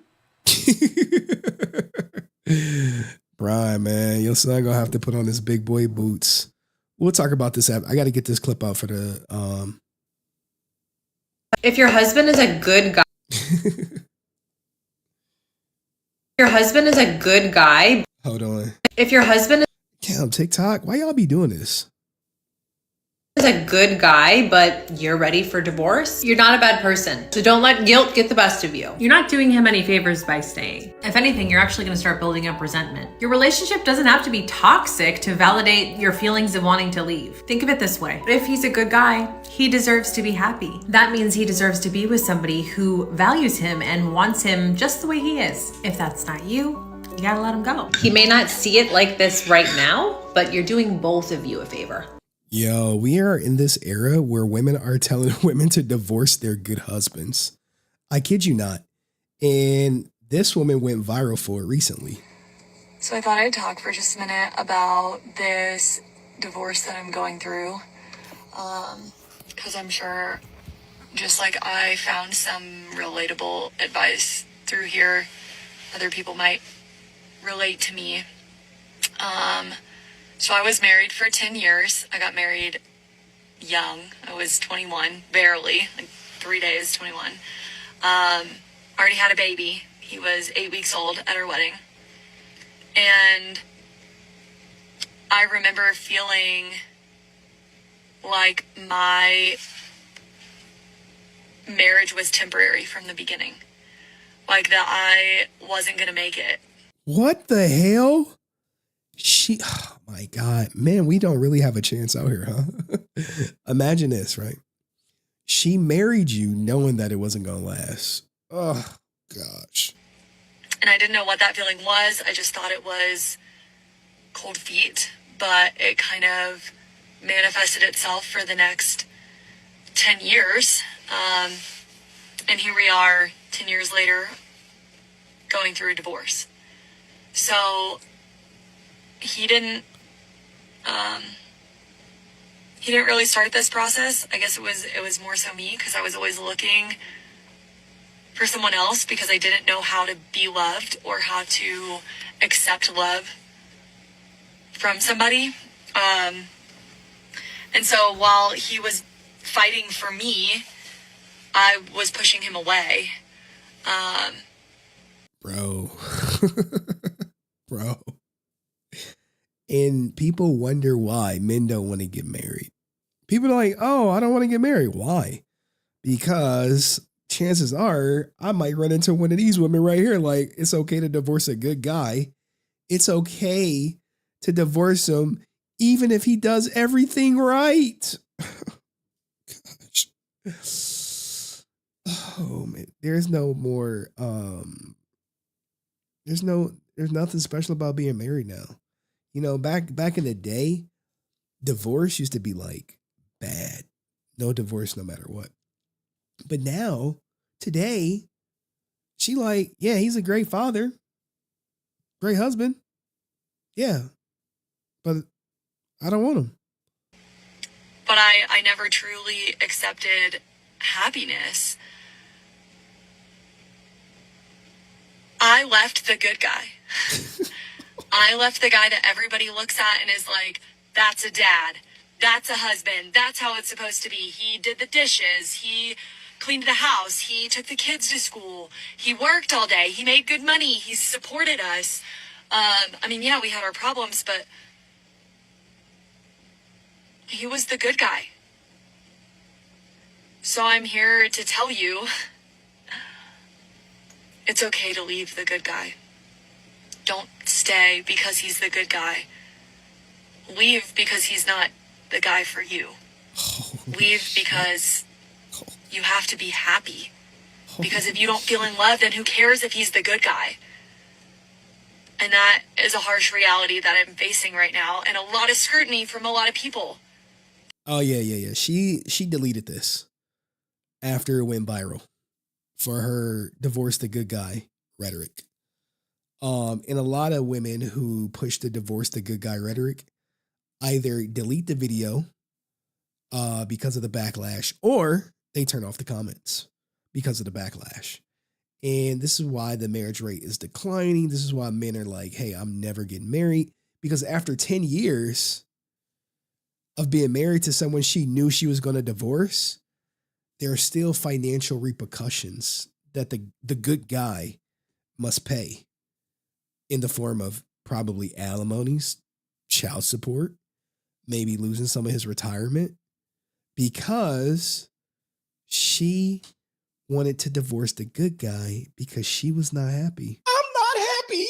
Brian, man, your son gonna have to put on his big boy boots. We'll talk about this. I got to get this clip out for the. If your husband is a good guy, your husband is a good guy. Hold on. If your husband Damn, TikTok, why y'all be doing this? is a good guy, but you're ready for divorce, you're not a bad person. So don't let guilt get the best of you. You're not doing him any favors by staying. If anything, you're actually going to start building up resentment. Your relationship doesn't have to be toxic to validate your feelings of wanting to leave. Think of it this way. If he's a good guy, he deserves to be happy. That means he deserves to be with somebody who values him and wants him just the way he is. If that's not you, you gotta let him go. He may not see it like this right now, but you're doing both of you a favor. Yo, we are in this era where women are telling women to divorce their good husbands. I kid you not. And this woman went viral for it recently. So I thought I'd talk for just a minute about this divorce that I'm going through. Because I'm sure, just like I found some relatable advice through here, other people might relate to me. So I was married for 10 years. I got married young. I was 21, barely, like 3 days, 21. Already had a baby. He was 8 weeks old at our wedding. And I remember feeling like my marriage was temporary from the beginning. Like that I wasn't going to make it. What the hell? Oh my God, man, we don't really have a chance out here, huh? Imagine this, right? She married you knowing that it wasn't going to last. Oh, gosh. And I didn't know what that feeling was. I just thought it was cold feet, but it kind of manifested itself for the next 10 years. And here we are 10 years later going through a divorce. So he didn't really start this process. I guess it was more so me, because I was always looking for someone else because I didn't know how to be loved or how to accept love from somebody. And so while he was fighting for me, I was pushing him away. Bro. And people wonder why men don't want to get married. People are like, oh, I don't want to get married. Why? Because chances are I might run into one of these women right here. Like, it's okay to divorce a good guy. It's okay to divorce him even if he does everything right. Gosh. Oh man, there's no more there's nothing special about being married now. You know, back in the day, divorce used to be like bad. No divorce no matter what. But now, today, she like, yeah, he's a great father, great husband. Yeah. But I don't want him. But I never truly accepted happiness. I left the good guy. I left the guy that everybody looks at and is like, that's a dad. That's a husband. That's how it's supposed to be. He did the dishes. He cleaned the house. He took the kids to school. He worked all day. He made good money. He supported us. I mean, yeah, we had our problems, but he was the good guy. So I'm here to tell you, it's okay to leave the good guy. Don't stay because he's the good guy. Leave because he's not the guy for you. Leave because you have to be happy. Because if you don't feel in love, then who cares if he's the good guy? And that is a harsh reality that I'm facing right now, and a lot of scrutiny from a lot of people. Oh yeah. She deleted this after it went viral for her divorce the good guy rhetoric. And a lot of women who push the divorce the good guy rhetoric either delete the video because of the backlash, or they turn off the comments because of the backlash. And this is why the marriage rate is declining. This is why men are like, hey, I'm never getting married. Because after 10 years of being married to someone she knew she was going to divorce, there are still financial repercussions that the good guy must pay in the form of probably alimonies, child support, maybe losing some of his retirement, because she wanted to divorce the good guy because she was not happy. I'm not happy.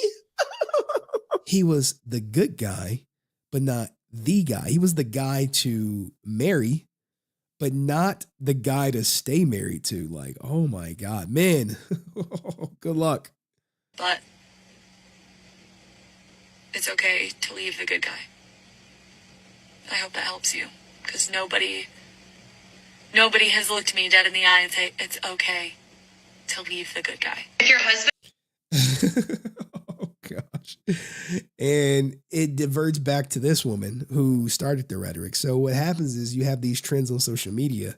He was the good guy, but not the guy. He was the guy to marry, but not the guy to stay married to. Like, oh my God, man. Good luck. But it's okay to leave the good guy. I hope that helps you, because nobody has looked me dead in the eye and say it's okay to leave the good guy. If your husband... Oh gosh. And it diverts back to this woman who started the rhetoric. So what happens is you have these trends on social media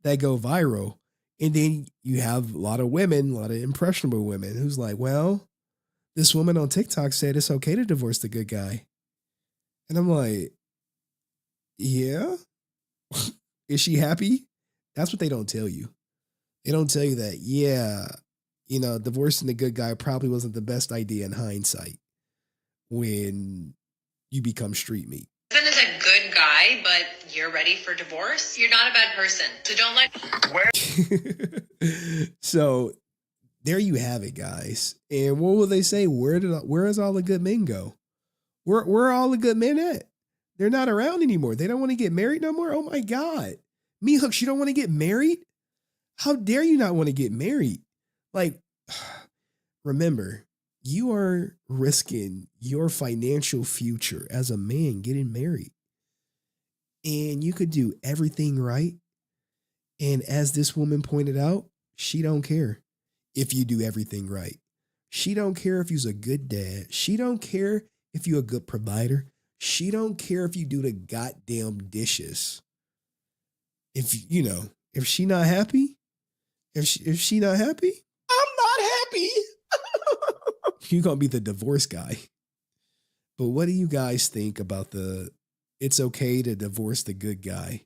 that go viral, and then you have a lot of women, a lot of impressionable women who's like, well, this woman on TikTok said it's okay to divorce the good guy. And I'm like, yeah? Is she happy? That's what they don't tell you. They don't tell you that, yeah, you know, divorcing the good guy probably wasn't the best idea in hindsight when you become street meat. Husband is a good guy, but you're ready for divorce. You're not a bad person. So don't let... So there you have it, guys. And what will they say? Where is all the good men go? Where are all the good men at? They're not around anymore. They don't want to get married no more. Oh my God. Me Hooks, you don't want to get married? How dare you not want to get married? Like, remember, you are risking your financial future as a man getting married. And you could do everything right. And as this woman pointed out, she don't care if you do everything right. She don't care if you're a good dad. She don't care if you're a good provider. She don't care if you do the goddamn dishes. If she not happy, if she not happy, I'm not happy. You're going to be the divorce guy. But what do you guys think about the it's okay to divorce the good guy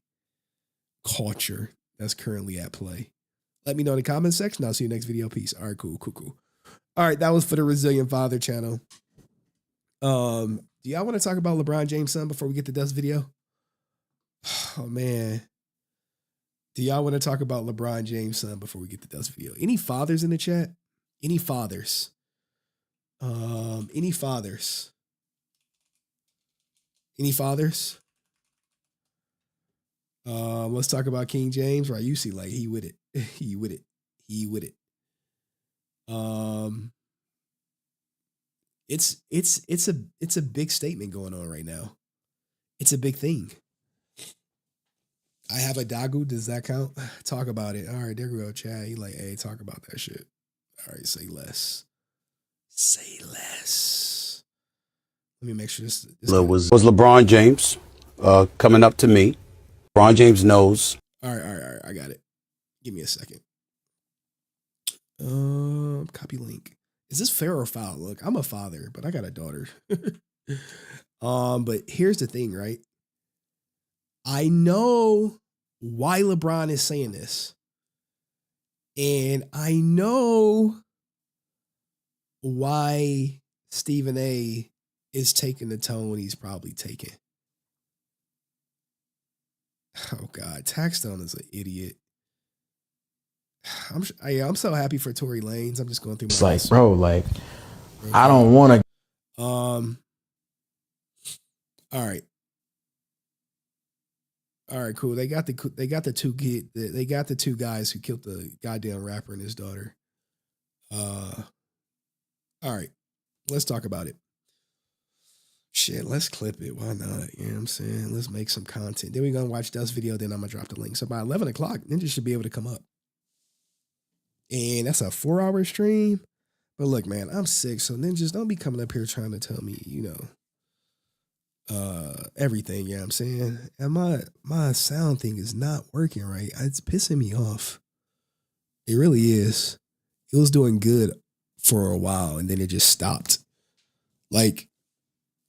culture that's currently at play? Let me know in the comment section. I'll see you next video. Peace. All right, cool. All right, that was for the Resilient Father channel. Do y'all want to talk about LeBron James' son before we get to this video? Oh, man. Do y'all want to talk about LeBron James' son before we get to this video? Any fathers in the chat? Any fathers? Any fathers? Any fathers? Let's talk about King James. Right, you see, like he with it. He with it. It's a big statement going on right now. It's a big thing. I have a Dagu. Does that count? Talk about it. All right, there we go, Chad. He like, hey, talk about that shit. All right, say less. Say less. Let me make sure this was LeBron James coming up to me. LeBron James knows. All right. I got it. Give me a second. Copy link. Is this fair or foul? Look, I'm a father, but I got a daughter. But here's the thing, right? I know why LeBron is saying this. And I know why Stephen A is taking the tone he's probably taking. Oh God, Taxstone is an idiot. I'm so happy for Tory Lanez. I'm just going through my It's like, bro, like, I don't want to. All right, cool. They got the two guys who killed the goddamn rapper and his daughter. All right, let's talk about it. Shit, let's clip it. Why not? You know what I'm saying? Let's make some content. Then we're gonna watch Dust video. Then I'm gonna drop the link. So by 11 o'clock, Ninja should be able to come up. And that's a 4-hour stream. But look, man, I'm sick. So Ninjas, don't be coming up here trying to tell me, everything, you know what I'm saying? And my sound thing is not working right. It's pissing me off. It really is. It was doing good for a while and then it just stopped. Like,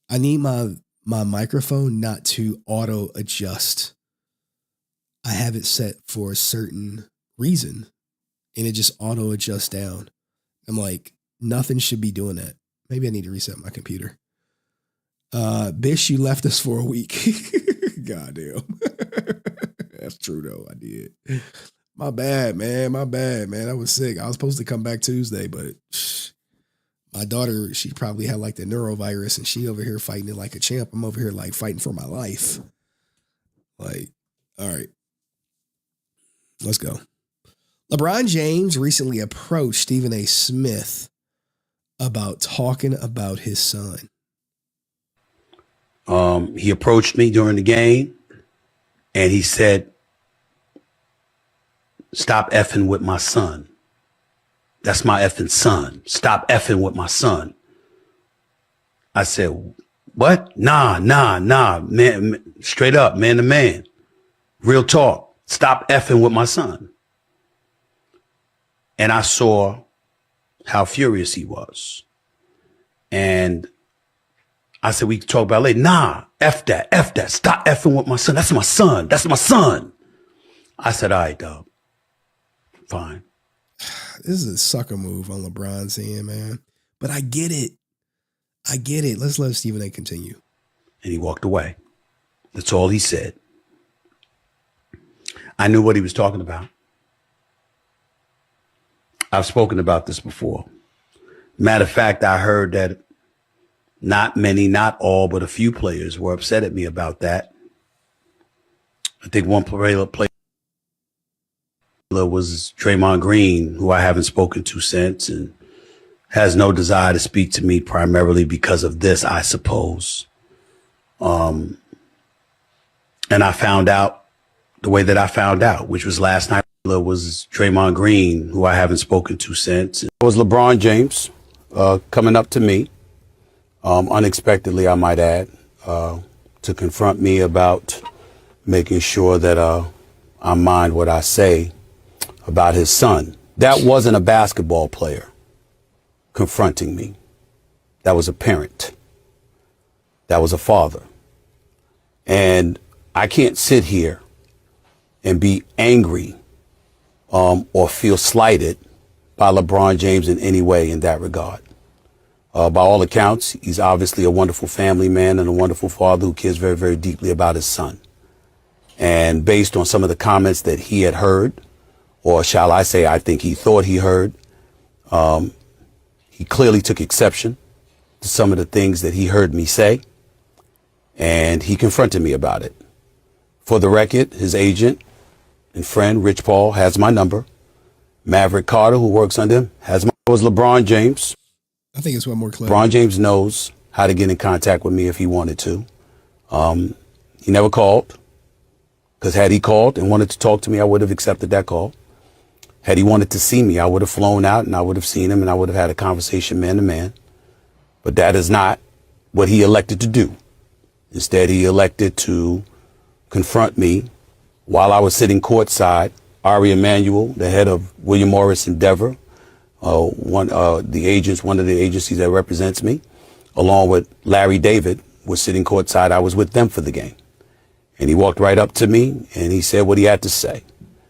I need my microphone not to auto adjust. I have it set for a certain reason and it just auto adjusts down. I'm like, nothing should be doing that. Maybe I need to reset my computer. Bish, you left us for a week. Goddamn. That's true though. I did. My bad, man. I was sick. I was supposed to come back Tuesday, but my daughter, she probably had like the neurovirus and she over here fighting it like a champ. I'm over here like fighting for my life. Like, all right, let's go. LeBron James recently approached Stephen A. Smith about talking about his son. He approached me during the game and he said, stop effing with my son. That's my effing son. Stop effing with my son. I said, what? Nah, man, straight up, man to man. Real talk. Stop effing with my son. And I saw how furious he was. And I said, we can talk about it later. Nah, F that. Stop effing with my son. That's my son. I said, all right, dog. Fine. This is a sucker move on LeBron's end, man. But I get it. Let's let Stephen A continue. And he walked away. That's all he said. I knew what he was talking about. I've spoken about this before. Matter of fact, I heard that not many, not all, but a few players were upset at me about that. I think one player was Draymond Green, who I haven't spoken to since and has no desire to speak to me primarily because of this, I suppose. And I found out the way that I found out, which was last night. Was Draymond Green, who I haven't spoken to since. It was LeBron James coming up to me, unexpectedly, I might add, to confront me about making sure that I mind what I say about his son. That wasn't a basketball player confronting me. That was a parent. That was a father. And I can't sit here and be angry or feel slighted by LeBron James in any way in that regard. By all accounts, he's obviously a wonderful family man and a wonderful father who cares very, very deeply about his son. And based on some of the comments that he had heard, or shall I say, I think he thought he heard, he clearly took exception to some of the things that he heard me say, and he confronted me about it. For the record, his agent and friend, Rich Paul, has my number. Maverick Carter, who works under him, has my number. It was LeBron James. I think it's one more clip. LeBron James knows how to get in contact with me if he wanted to. He never called, because had he called and wanted to talk to me, I would have accepted that call. Had he wanted to see me, I would have flown out and I would have seen him and I would have had a conversation man to man. But that is not what he elected to do. Instead, he elected to confront me while I was sitting courtside. Ari Emanuel, the head of William Morris Endeavor, one of the agencies that represents me, along with Larry David, was sitting courtside. I was with them for the game. And he walked right up to me and he said what he had to say.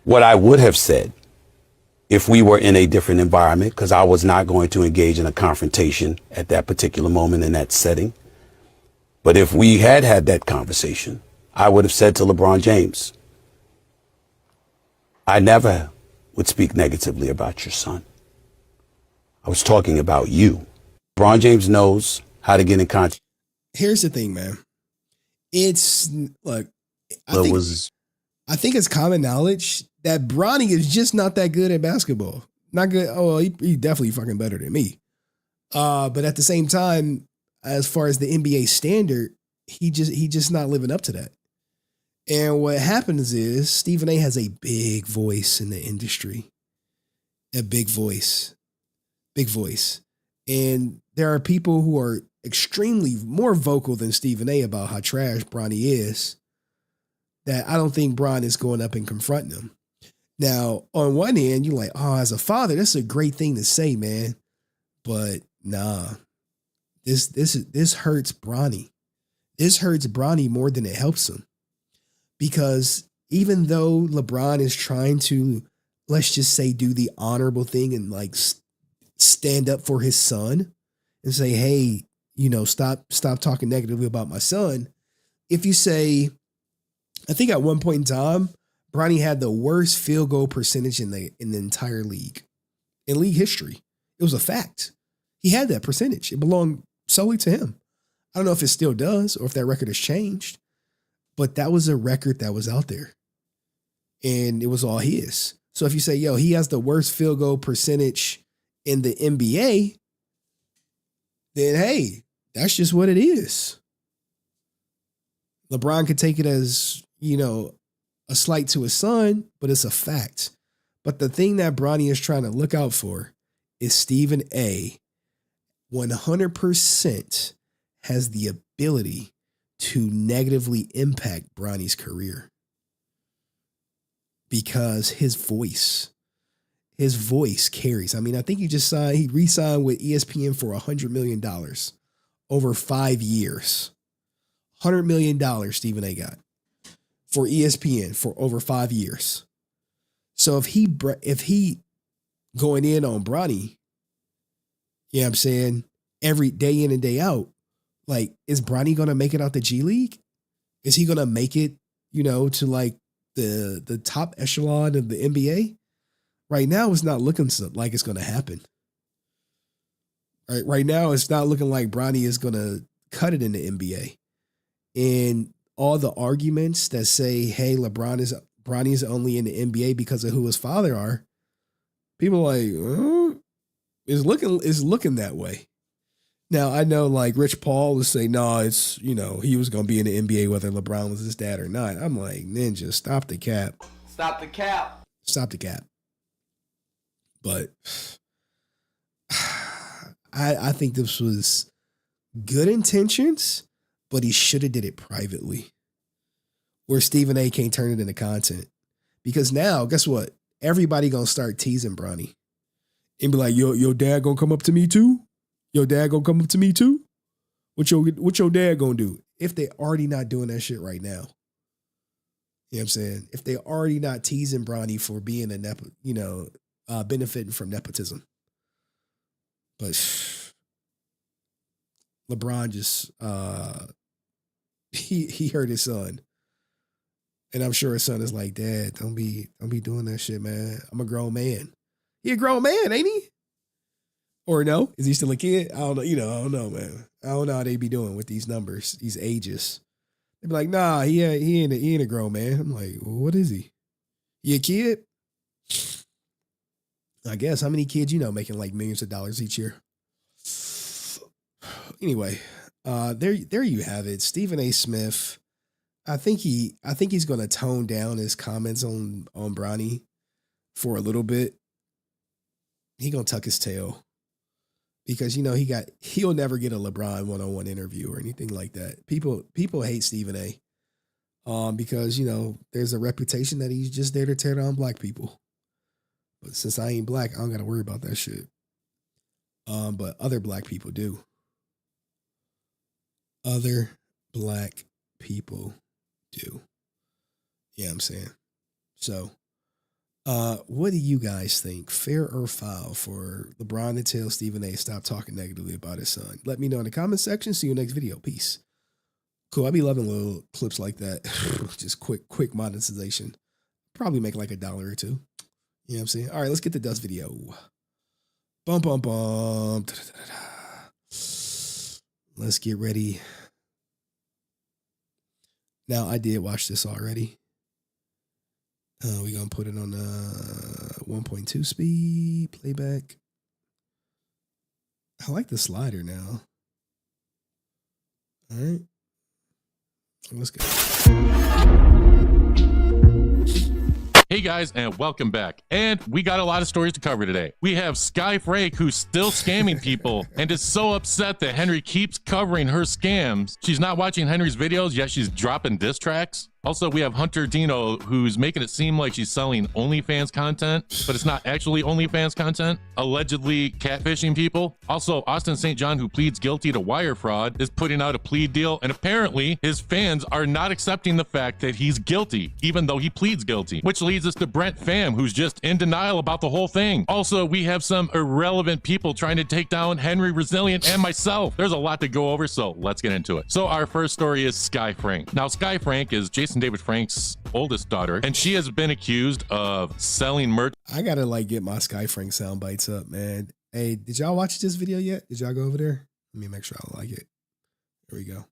What I would have said if we were in a different environment, because I was not going to engage in a confrontation at that particular moment in that setting. But if we had had that conversation, I would have said to LeBron James, I never would speak negatively about your son. I was talking about you. LeBron James knows how to get in contact. Here's the thing, man. It's, look, I think it's common knowledge that Bronny is just not that good at basketball. Not good. Oh, he definitely fucking better than me. But at the same time, as far as the NBA standard, he just not living up to that. And what happens is Stephen A has a big voice in the industry. A big voice. And there are people who are extremely more vocal than Stephen A about how trash Bronny is, that I don't think Bron is going up and confronting him. Now, on one hand, you're like, oh, as a father, that's a great thing to say, man. But nah, this hurts Bronny. This hurts Bronny more than it helps him. Because even though LeBron is trying to, let's just say, do the honorable thing and like stand up for his son and say, hey, stop talking negatively about my son. If you say, I think at one point in time, Bronny had the worst field goal percentage in the entire league, in league history. It was a fact. He had that percentage. It belonged solely to him. I don't know if it still does or if that record has changed, but that was a record that was out there and it was all his. So if you say, yo, he has the worst field goal percentage in the NBA, then hey, that's just what it is. LeBron could take it as, a slight to his son, but it's a fact. But the thing that Bronny is trying to look out for is Stephen A 100% has the ability to negatively impact Bronny's career because his voice. his voice carries. I mean, I think he re-signed with ESPN for $100 million over 5 years. $100 million Stephen A got for ESPN for over 5 years. So if he going in on Bronny, you know what I'm saying, every day in and day out, like, is Bronny going to make it out the G League? Is he going to make it, to like the top echelon of the NBA? Right now, it's not looking like it's going to happen. Right now, it's not looking like Bronny is going to cut it in the NBA. And all the arguments that say, hey, Bronny is only in the NBA because of who his father are, people are like, it's looking that way. Now, I know like Rich Paul would say, no, it's, he was going to be in the NBA whether LeBron was his dad or not. I'm like, Ninja, stop the cap. Stop the cap. Stop the cap. But I think this was good intentions, but he should have did it privately where Stephen A can't turn it into content. Because now, guess what? Everybody going to start teasing Bronny and be like, your dad going to come up to me too? Your dad going to come up to me too? What your dad going to do? If they already not doing that shit right now. You know what I'm saying? If they already not teasing Bronny for being benefiting from nepotism. But LeBron just he hurt his son. And I'm sure his son is like, Dad, don't be doing that shit, man. I'm a grown man. He a grown man, ain't he? Or no? Is he still a kid? I don't know. I don't know, man. I don't know how they be doing with these numbers, these ages. They be like, nah, he ain't a grown man. I'm like, well, what is he? He a kid? I guess. How many kids making like millions of dollars each year? Anyway, there you have it. Stephen A. Smith. I think he's going to tone down his comments on Bronny for a little bit. He going to tuck his tail because he'll never get a LeBron one-on-one interview or anything like that. People hate Stephen A. Because there's a reputation that he's just there to tear down black people. But since I ain't black, I don't got to worry about that shit. But other black people do. Other black people do. Yeah, I'm saying. So, what do you guys think? Fair or foul for LeBron to tell Stephen A. stop talking negatively about his son? Let me know in the comment section. See you next video. Peace. Cool. I be loving little clips like that. Just quick monetization. Probably make like $1 or $2. You know what I'm saying? All right, let's get the dust video. Bum, bum, bum. Let's get ready. Now, I did watch this already. We're going to put it on 1.2 speed, playback. I like the slider now. All right. Let's go. Hey guys, and welcome back. And we got a lot of stories to cover today. We have Sky Frank, who's still scamming people and is so upset that Henry keeps covering her scams. She's not watching Henry's videos, yet she's dropping diss tracks. Also, we have Hunter Dino, who's making it seem like she's selling OnlyFans content, but it's not actually OnlyFans content, allegedly catfishing people. Also, Austin St. John, who pleads guilty to wire fraud, is putting out a plea deal, and apparently his fans are not accepting the fact that he's guilty, even though he pleads guilty, which leads us to Brent Pham, who's just in denial about the whole thing. Also, we have some irrelevant people trying to take down HenryResilient and myself. There's a lot to go over, so let's get into it. So our first story is Sky Frank. Now, Sky Frank is Jason David Frank's oldest daughter, and she has been accused of selling merch. I gotta get my Sky Frank sound bites up, man. Hey, did y'all watch this video yet? Did y'all go over there? Let me make sure I like it. There we go.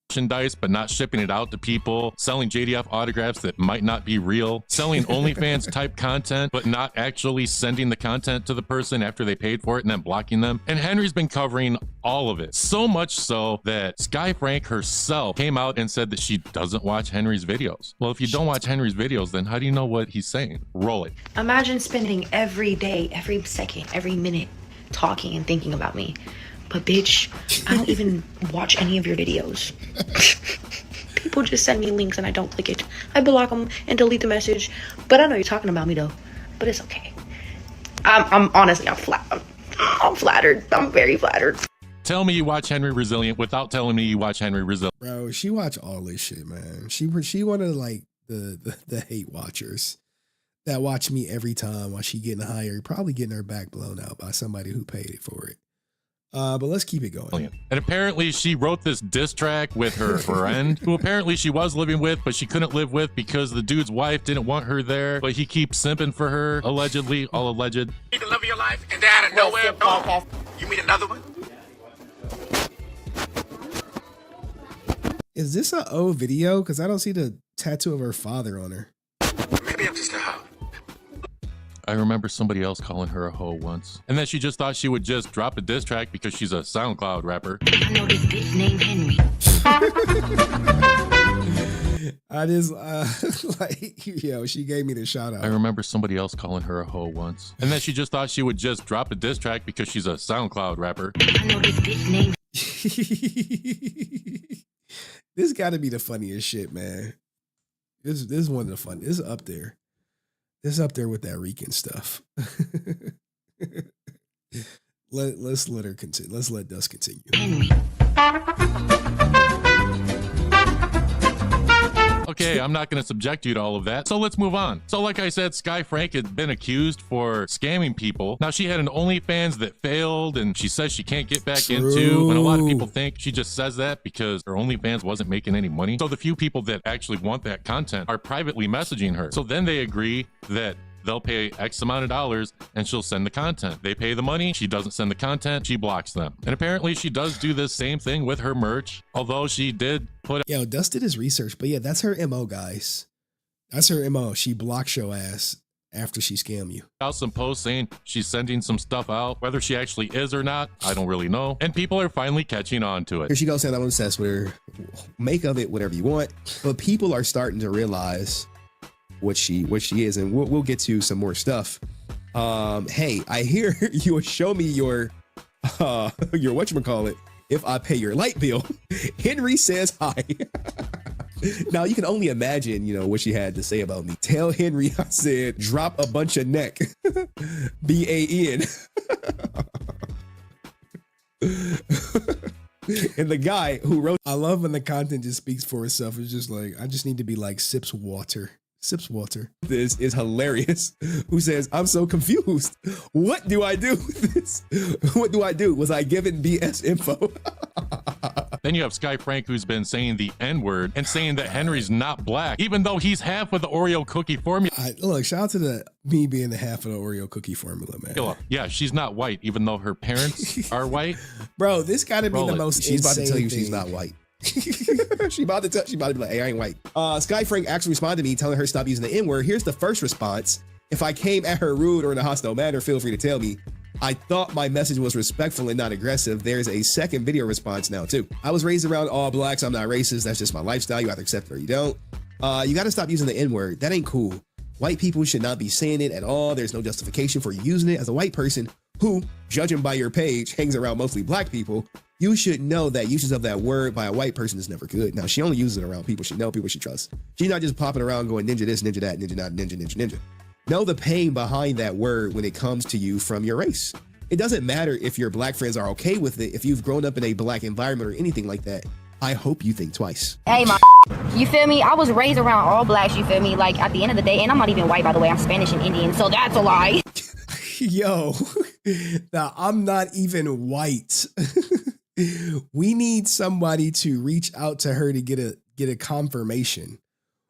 Merchandise, but not shipping it out to people, selling JDF autographs that might not be real, selling OnlyFans type content, but not actually sending the content to the person after they paid for it and then blocking them. And Henry's been covering all of it. So much so that Sky Frank herself came out and said that she doesn't watch Henry's videos. Well, if you don't watch Henry's videos, then how do you know what he's saying? Roll it. Imagine spending every day, every second, every minute talking and thinking about me. But bitch, I don't even watch any of your videos. People just send me links and I don't click it. I block them and delete the message. But I know you're talking about me though. But it's okay. I'm honestly, I'm flattered. I'm very flattered. Tell me you watch Henry Resilient without telling me you watch Henry Resilient. Bro, she watch all this shit, man. She one of like the hate watchers that watch me every time while she getting hired, probably getting her back blown out by somebody who paid it for it. But let's keep it going. And apparently she wrote this diss track with her friend, who apparently she was living with, but she couldn't live with because the dude's wife didn't want her there, but he keeps simping for her, allegedly, all alleged. You need the love of your life, and out of nowhere, boom, you meet another one. Is this an old video? Because I don't see the tattoo of her father on her. Maybe I'm just a hoe. I remember somebody else calling her a hoe once. And then she just thought she would just drop a diss track because she's a SoundCloud rapper. I know this bitch named Henry. I just, like, yo, she gave me the shout out. I remember somebody else calling her a hoe once. And then she just thought she would just drop a diss track because she's a SoundCloud rapper. I know this bitch named This gotta be the funniest shit, man. This is one of the fun. This is up there. This is up there with that Rican stuff. Let's let her continue. Let's let Dust continue. Okay, I'm not going to subject you to all of that. So let's move on. So like I said, Sky Frank had been accused for scamming people. Now she had an OnlyFans that failed and she says she can't get back into. And a lot of people think she just says that because her OnlyFans wasn't making any money. So the few people that actually want that content are privately messaging her. So then they agree that they'll pay X amount of dollars and she'll send the content. They pay the money, she doesn't send the content, she blocks them. And apparently she does do this same thing with her merch, although she did put... Yo, Dust did his research, but yeah, that's her MO, guys. That's her MO. She blocks your ass after she scam you. Out some posts saying she's sending some stuff out. Whether she actually is or not, I don't really know. And people are finally catching on to it. Here she goes saying I'm obsessed with her. Make of it whatever you want. But people are starting to realize what she is, and we'll get to some more stuff. Hey, I hear you will show me your whatchamacallit if I pay your light bill. Henry says hi. Now you can only imagine, what she had to say about me. Tell Henry I said drop a bunch of neck. BAN. And the guy who wrote, I love when the content just speaks for itself. It's just like, I just need to be like sips water. This is hilarious. Who says, I'm so confused. What do I do with this? What do I do? Was I given BS info? Then you have Sky Frank, who's been saying the N-word and saying that Henry's not black, even though he's half of the Oreo cookie formula. Look, shout out to me being the half of the Oreo cookie formula, man. Yeah, she's not white, even though her parents are white. Bro, this gotta be the most She's about to tell you thing. she's not white. she about to be like, hey, I ain't white. Sky Frank actually responded to me telling her stop using the N-word. Here's the first response. If I came at her rude or in a hostile manner, feel free to tell me. I thought my message was respectful and not aggressive. There's a second video response now too. I was raised around all blacks. I'm not racist. That's just my lifestyle. You either accept it or you don't. You got to stop using the N-word. That ain't cool. White people should not be saying it at all. There's no justification for using it. As a white person who, judging by your page, hangs around mostly black people, you should know that usage of that word by a white person is never good. Now, she only uses it around people she knows, people she trusts. She's not just popping around going ninja this, ninja that, ninja not, ninja. Know the pain behind that word when it comes to you from your race. It doesn't matter if your black friends are okay with it. If you've grown up in a black environment or anything like that, I hope you think twice. Hey, you feel me? I was raised around all blacks, you feel me? Like, at the end of the day, and I'm not even white, by the way. I'm Spanish and Indian, so that's a lie. Yo, now I'm not even white. We need somebody to reach out to her to get a confirmation.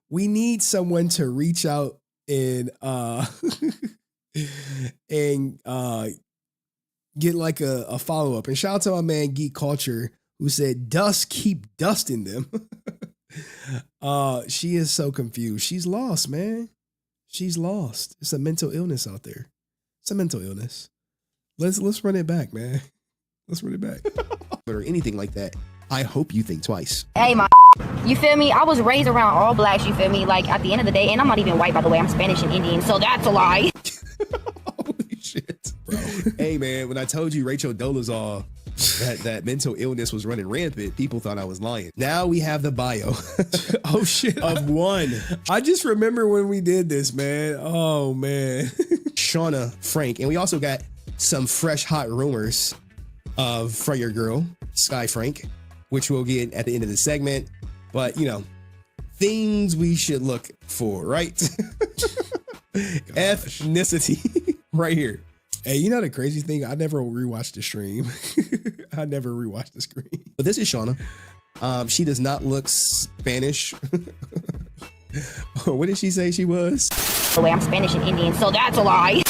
We need someone to reach out and get like a follow-up. And shout out to my man Geek Culture, who said, dust, keep dusting them. She is so confused. She's lost, man. She's lost. It's a mental illness out there. It's a mental illness. Let's run it back, man. Let's run it back. Or anything like that. I hope you think twice. Hey, you feel me? I was raised around all blacks, you feel me? Like, at the end of the day, and I'm not even white, by the way. I'm Spanish and Indian, so that's a lie. Holy shit. Bro. Hey, man, when I told you Rachel Dolezal that mental illness was running rampant, people thought I was lying. Now we have the bio. Oh shit. Of one. I just remember when we did this, man. Oh man. Shauna Frank. And we also got some fresh hot rumors from your girl, Sky Frank, which we'll get at the end of the segment. But things we should look for, right? Ethnicity right here. Hey, you know the crazy thing? I never rewatched the stream. I never rewatched the screen. But this is Shauna. She does not look Spanish. What did she say she was? The way I'm Spanish and Indian, so that's a lie.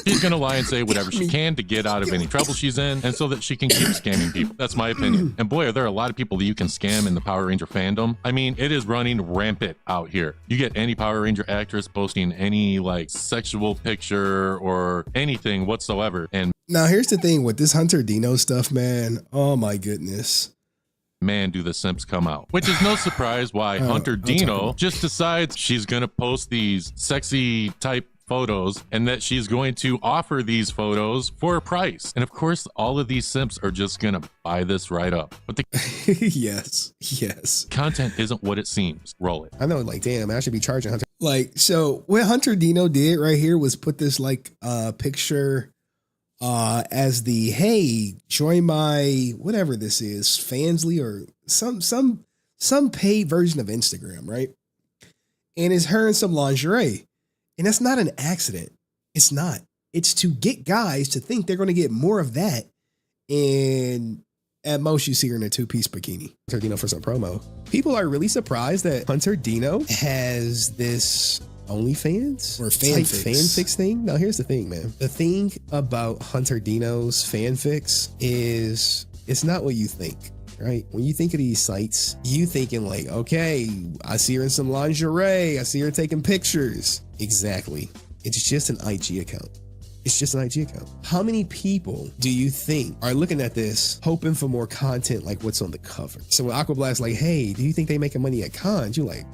She's gonna lie and say whatever she can to get out of any trouble she's in, and so that she can keep scamming people. That's my opinion. And boy, are there a lot of people that you can scam in the Power Ranger fandom. I mean, it is running rampant out here. You get any Power Ranger actress posting any like sexual picture or anything whatsoever, and now here's the thing with this Hunter Dino stuff, man. Oh my goodness. Man, do the simps come out. Which is no surprise why Hunter Dino just decides she's gonna post these sexy type photos and that she's going to offer these photos for a price. And of course, all of these simps are just gonna buy this right up. But the yes. Content isn't what it seems. Roll it. I know, like, damn, I should be charging Hunter. Like, so what Hunter Dino did right here was put this like picture as the, hey, join my whatever this is, Fansly or some paid version of Instagram, right? And it's her in some lingerie. And that's not an accident. It's not. It's to get guys to think they're going to get more of that. And at most, you see her in a two-piece bikini. Hunter Dino for some promo. People are really surprised that Hunter Dino has this OnlyFans or fanfics thing. Now, here's the thing, man. The thing about Hunter Dino's fanfics is it's not what you think. Right? When you think of these sites, you thinking like, okay, I see her in some lingerie. I see her taking pictures. Exactly. It's just an IG account. It's just an IG account. How many people do you think are looking at this, hoping for more content like what's on the cover? So when Aquablast's like, hey, do you think they making money at cons? You're like,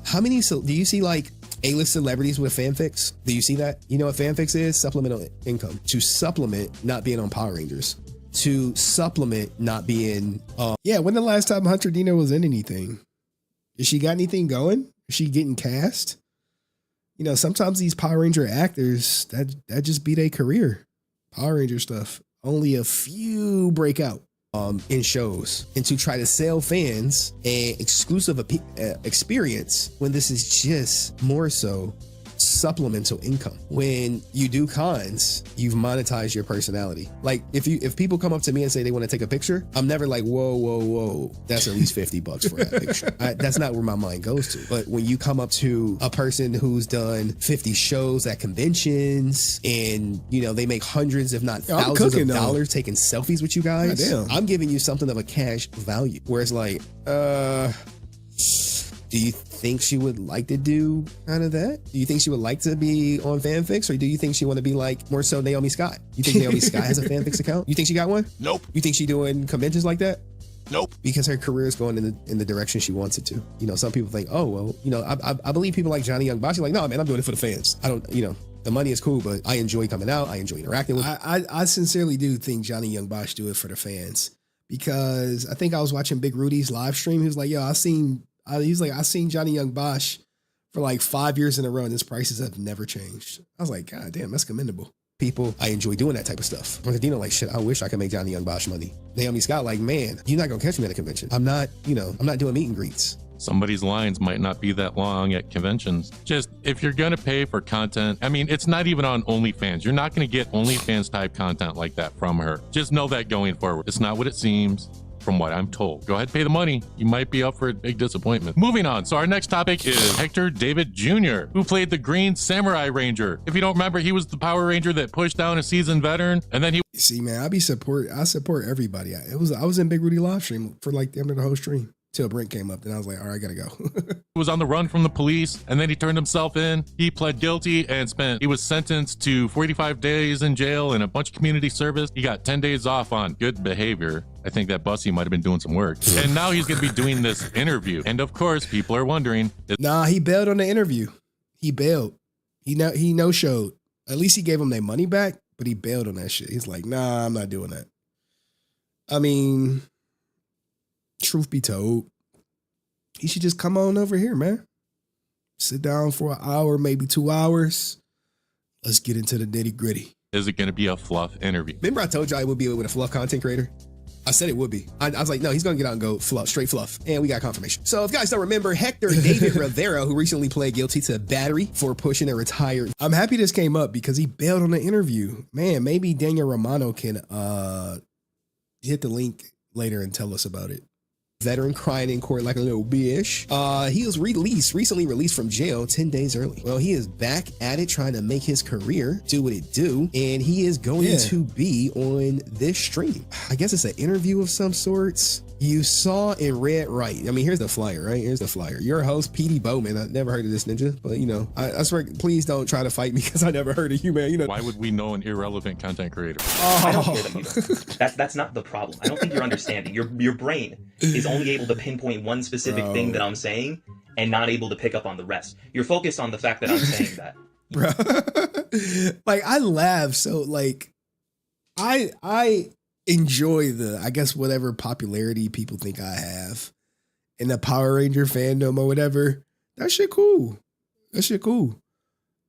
how many, do you see like A-list celebrities with fanfics? Do you see that? You know what fanfics is? Supplemental income. To supplement not being on Power Rangers. To supplement not being when the last time Hunter Dino was in anything? Is she got anything going? Is she getting cast? You know, sometimes these Power Ranger actors that just be their career. Power Ranger stuff. Only a few break out in shows, and to try to sell fans an exclusive experience when this is just more so supplemental income. When you do cons, you've monetized your personality. Like if people come up to me and say they want to take a picture, I'm never like, whoa, that's at least $50 for that picture. That's not where my mind goes to. But when you come up to a person who's done 50 shows at conventions and they make hundreds if not thousands of dollars taking selfies with you guys, I'm giving you something of a cash value. Where it's like, do you think she would like to do kind of that? Do you think she would like to be on fanfics, or do you think she want to be like more so Naomi Scott? You think Naomi Scott has a fanfics account? You think she got one? Nope. You think she doing conventions like that? Nope. Because her career is going in the direction she wants it to. Some people think, oh well, I believe people like Johnny Young Bosch. Like, no man, I'm doing it for the fans. I don't, the money is cool, but I enjoy coming out. I enjoy interacting with. I sincerely do think Johnny Young Bosch do it for the fans, because I think I was watching Big Rudy's live stream. He was like, yo, I seen Johnny Young Bosch for like 5 years in a row, and his prices have never changed. I was like, God damn, that's commendable. People, I enjoy doing that type of stuff. Like, shit, I wish I could make Johnny Young Bosch money. Naomi Scott, like, man, you're not gonna catch me at a convention. I'm not doing meet and greets. Somebody's lines might not be that long at conventions. Just if you're gonna pay for content, I mean, it's not even on OnlyFans. You're not gonna get OnlyFans type content like that from her. Just know that going forward. It's not what it seems. From what I'm told. Go ahead and pay the money. You might be up for a big disappointment. Moving on. So our next topic is Hector David Jr., who played the Green Samurai Ranger. If you don't remember, he was the Power Ranger that pushed down a seasoned veteran, and then he... See, man, I support everybody. I was in Big Rudy live stream for like the whole stream. Till Brent came up, then I was like, all right, I gotta go. He was on the run from the police, and then he turned himself in. He pled guilty and he was sentenced to 45 days in jail and a bunch of community service. He got 10 days off on good behavior. I think that Bussy might have been doing some work. And now he's gonna be doing this interview. And of course, people are wondering. Nah, he bailed on the interview. He bailed. He no-showed. At least he gave them their money back. but he bailed on that shit. He's like, nah, I'm not doing that. I mean, truth be told, he should just come on over here, man. Sit down for an hour, maybe 2 hours. Let's get into the nitty gritty. Is it going to be a fluff interview? Remember I told you I would be with a fluff content creator? I said it would be. I was like, no, he's going to get out and go fluff, straight fluff. And we got confirmation. So if you guys don't remember, Hector David Rivera, who recently pled guilty to battery for pushing a retired. I'm happy this came up because he bailed on the interview. Man, maybe Daniel Romano can hit the link later and tell us about it. Veteran crying in court like a little bitch. He was recently released from jail 10 days early. Well, he is back at it trying to make his career do what it do. And he is going to be on this stream. I guess it's an interview of some sorts. You saw in red, right? I mean, here's the flyer, right? Here's the flyer. Your host, P.D. Bowman. I've never heard of this ninja, but you know, I swear, please don't try to fight me because I never heard of you, man. You know, why would we know an irrelevant content creator? I don't care that you don't. That's not the problem. I don't think you're understanding. Your brain is only able to pinpoint one specific thing that I'm saying and not able to pick up on the rest. You're focused on the fact that I'm saying that. Bro, like I laugh. So like, I enjoy I guess whatever popularity people think I have in the Power Ranger fandom or whatever. That shit cool.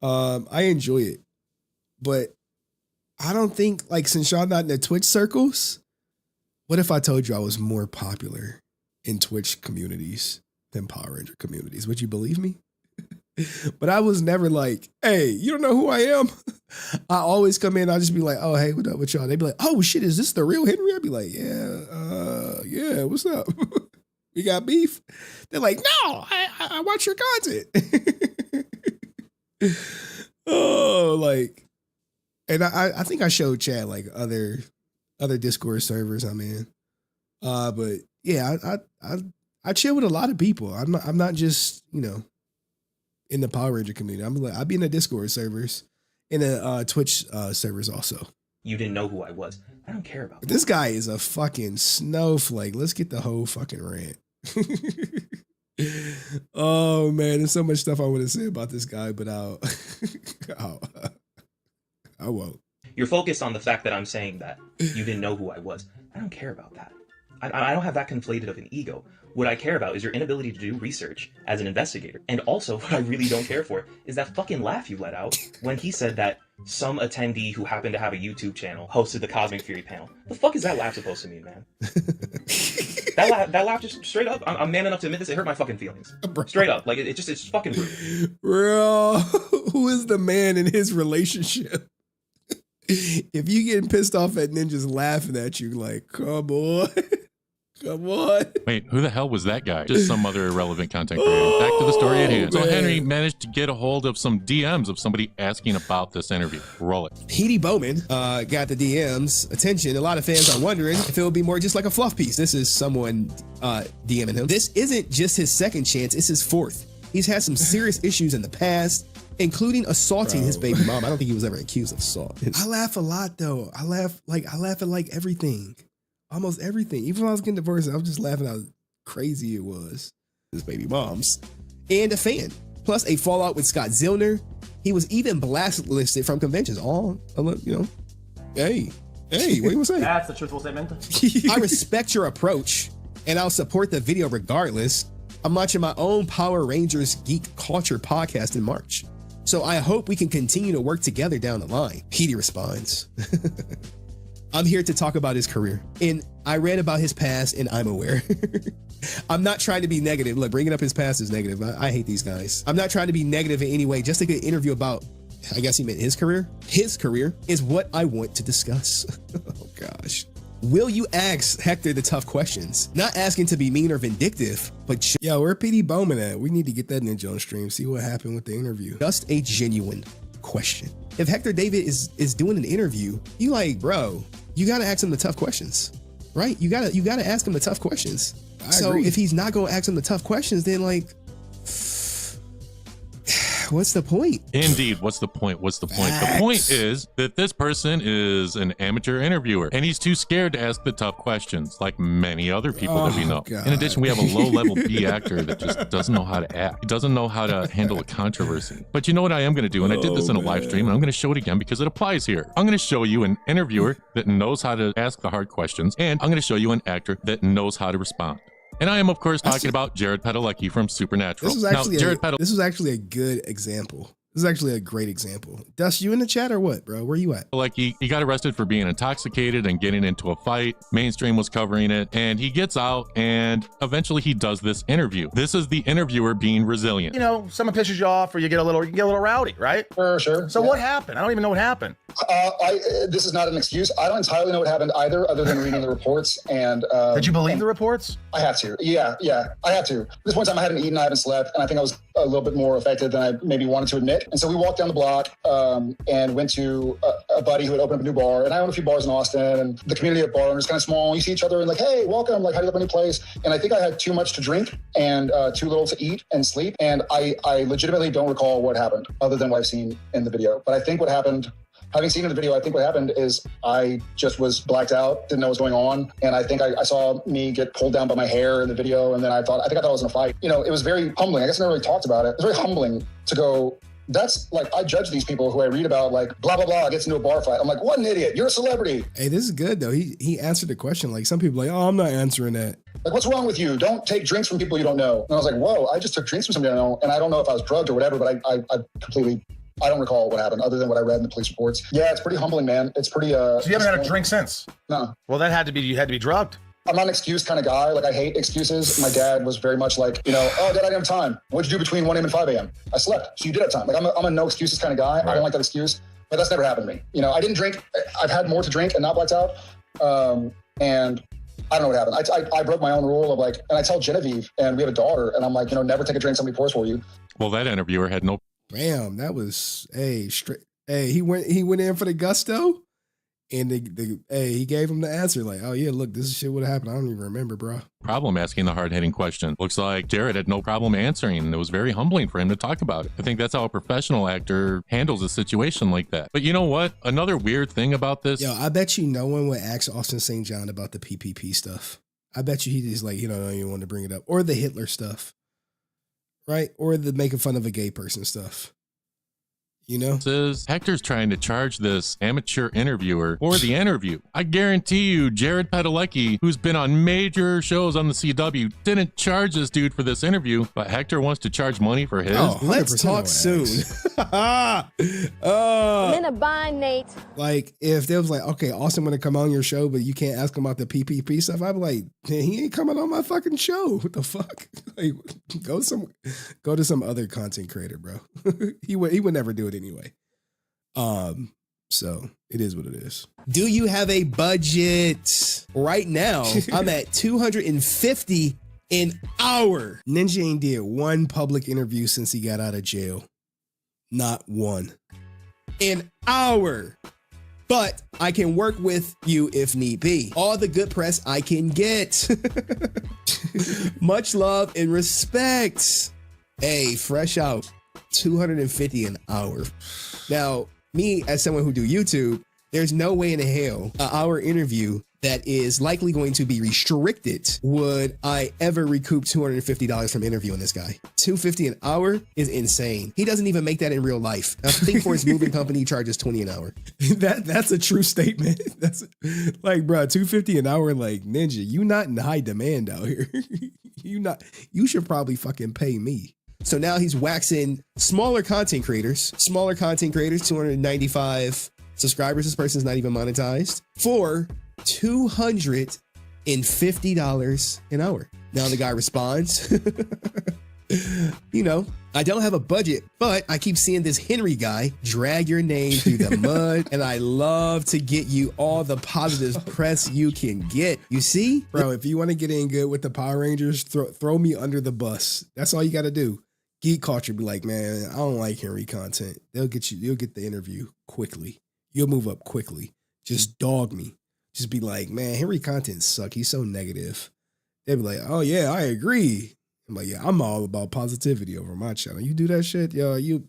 I enjoy it, but I don't think like since y'all not in the Twitch circles, what if I told you I was more popular in Twitch communities than Power Ranger communities? Would you believe me? But I was never like, hey, you don't know who I am? I always come in, I'll just be like, oh, hey, what up with y'all? They'd be like, oh shit, is this the real Henry? I'd be like, yeah, what's up? We got beef? They're like, no, I watch your content. Oh, like, and I think I showed Chad like other Discord servers I'm in. But yeah, I chill with a lot of people. I'm not just, you know, in the Power Ranger community. I'll be in the Discord servers, in the Twitch servers also. You didn't know who I was. I don't care about that. This guy is a fucking snowflake. Let's get the whole fucking rant. Oh man, there's so much stuff I want to say about this guy, but I won't. You're focused on the fact that I'm saying that you didn't know who I was. I don't care about that. I don't have that conflated of an ego. What I care about is your inability to do research as an investigator. And also, what I really don't care for is that fucking laugh you let out when he said that some attendee who happened to have a YouTube channel hosted the Cosmic Fury panel. The fuck is that laugh supposed to mean, man? That laugh just straight up, I'm man enough to admit this, it hurt my fucking feelings. Straight up. Like, it's fucking rude. Bro, who is the man in his relationship? If you getting pissed off at ninjas laughing at you, like, come on. Come on. Wait, who the hell was that guy? Just some other irrelevant content creator. Back to the story at hand. So Henry managed to get a hold of some DMs of somebody asking about this interview. Roll it. P.D. Bowman got the DMs attention. A lot of fans are wondering if it would be more just like a fluff piece. This is someone DMing him. This isn't just his second chance. It's his fourth. He's had some serious issues in the past, including assaulting his baby mom. I don't think he was ever accused of assault. I laugh a lot though. I laugh at like everything. Almost everything. Even when I was getting divorced, I was just laughing how crazy it was. His baby moms. And a fan. Plus a fallout with Scott Zillner. He was even blacklisted from conventions. Oh, you know. Hey, what do you say? That's a truthful statement. I respect your approach, and I'll support the video regardless. I'm launching my own Power Rangers Geek Culture podcast in March. So I hope we can continue to work together down the line. Petey responds. I'm here to talk about his career, and I read about his past, and I'm aware. I'm not trying to be negative. Look, bringing up his past is negative. I hate these guys. I'm not trying to be negative in any way. Just a good interview about, I guess he meant his career. His career is what I want to discuss. Oh, gosh. Will you ask Hector the tough questions? Not asking to be mean or vindictive, but yo, where P.D. Bowman at? We need to get that ninja on stream. See what happened with the interview. Just a genuine question. If Hector David is doing an interview, you like, bro, you gotta ask him the tough questions, right? You gotta ask him the tough questions. I agree. If he's not gonna ask him the tough questions, then like, What's the point? Indeed. What's the point? What's the point? The point is that this person is an amateur interviewer and he's too scared to ask the tough questions like many other people that we know. God. In addition, we have a low-level B actor that just doesn't know how to act. He doesn't know how to handle a controversy. But you know what I am going to do? And I did this in a live stream and I'm going to show it again because it applies here. I'm going to show you an interviewer that knows how to ask the hard questions, and I'm going to show you an actor that knows how to respond. And I am, of course, talking about Jared Padalecki from Supernatural. This was actually a good example. This is actually a great example. Dust, you in the chat or what, bro? Where you at? Like he got arrested for being intoxicated and getting into a fight. Mainstream was covering it, and he gets out, and eventually he does this interview. This is the interviewer being resilient. You know, someone pisses you off, or you get a little rowdy, right? Sure. So what happened? I don't even know what happened. This is not an excuse. I don't entirely know what happened either, other than reading the reports. And did you believe the reports? I had to. Yeah, I had to. At this point in time, I hadn't eaten, I haven't slept, and I think I was a little bit more affected than I maybe wanted to admit. And so we walked down the block and went to a buddy who had opened up a new bar. And I own a few bars in Austin, and the community of bar owners is kind of small. You see each other and like, hey, welcome. Like, how do you like my new place? And I think I had too much to drink and too little to eat and sleep. And I legitimately don't recall what happened other than what I've seen in the video. But I think what happened, having seen in the video, I think what happened is I just was blacked out, didn't know what was going on. And I think I saw me get pulled down by my hair in the video. And then I thought I was in a fight. You know, it was very humbling. I guess I never really talked about it. It was very humbling to go, that's like, I judge these people who I read about, like, blah, blah, blah, gets into a bar fight. I'm like, what an idiot. You're a celebrity. Hey, this is good, though. He answered the question. Like, some people are like, oh, I'm not answering that. Like, what's wrong with you? Don't take drinks from people you don't know. And I was like, whoa, I just took drinks from somebody I know. And I don't know if I was drugged or whatever, but I completely, I don't recall what happened other than what I read in the police reports. Yeah, it's pretty humbling, man. It's pretty, So you haven't had a drink since? No. Well, you had to be drugged. I'm not an excuse kind of guy. Like, I hate excuses. My dad was very much like, you know, oh, Dad, I didn't have time. What'd you do between 1 a.m. and 5 a.m.? I slept. So you did have time. Like, I'm a no excuses kind of guy. Right. I don't like that excuse, but that's never happened to me. You know, I didn't drink. I've had more to drink and not blacked out. And I don't know what happened. I broke my own rule of like, and I tell Genevieve, and we have a daughter, and I'm like, you know, never take a drink somebody pours for you. Well, that interviewer had no. Damn, that was straight. Hey, he went in for the gusto. And he gave him the answer like, oh, yeah, look, this is shit would have happened. I don't even remember, bro. Problem asking the hard-hitting question. Looks like Jared had no problem answering, and it was very humbling for him to talk about it. I think that's how a professional actor handles a situation like that. But you know what? Another weird thing about this. Yo, I bet you no one would ask Austin St. John about the PPP stuff. I bet you he just like, don't even want to bring it up. Or the Hitler stuff, right? Or the making fun of a gay person stuff. You know, Hector's trying to charge this amateur interviewer for the interview. I guarantee you, Jared Padalecki, who's been on major shows on the CW, didn't charge this dude for this interview, but Hector wants to charge money for his. Oh, let's talk soon. I'm in a bind, Nate. Like, if there was like, okay, Austin want to come on your show, but you can't ask him about the PPP stuff, I'd be like, man, he ain't coming on my fucking show. What the fuck? Like, go to some other content creator, bro. He would never do it anyway. So it is what it is. Do you have a budget? Right now, I'm at $250 an hour. Ninja ain't did one public interview since he got out of jail. Not one. An hour. But I can work with you if need be. All the good press I can get. Much love and respect. Hey, fresh out. $250 an hour. Now, me as someone who do YouTube, there's no way in hell an hour interview that is likely going to be restricted would I ever recoup $250 from interviewing this guy. $250 an hour is insane. He doesn't even make that in real life. I think for his moving company, he charges $20 an hour. That's a true statement. That's like, bro, $250 an hour, like, Ninja, you not in high demand out here. You should probably fucking pay me. So now he's waxing smaller content creators, 295 subscribers. This person's not even monetized for $250 an hour. Now the guy responds, I don't have a budget, but I keep seeing this Henry guy drag your name through the mud, and I love to get you all the positive press you can get. You see? Bro, if you want to get in good with the Power Rangers, throw me under the bus. That's all you got to do. Geek culture be like, man, I don't like Henry content. You'll get the interview quickly. You'll move up quickly. Just dog me. Just be like, man, Henry content suck. He's so negative. They'd be like, oh yeah, I agree. I'm like, yeah, I'm all about positivity over my channel. You do that shit, yo, you'll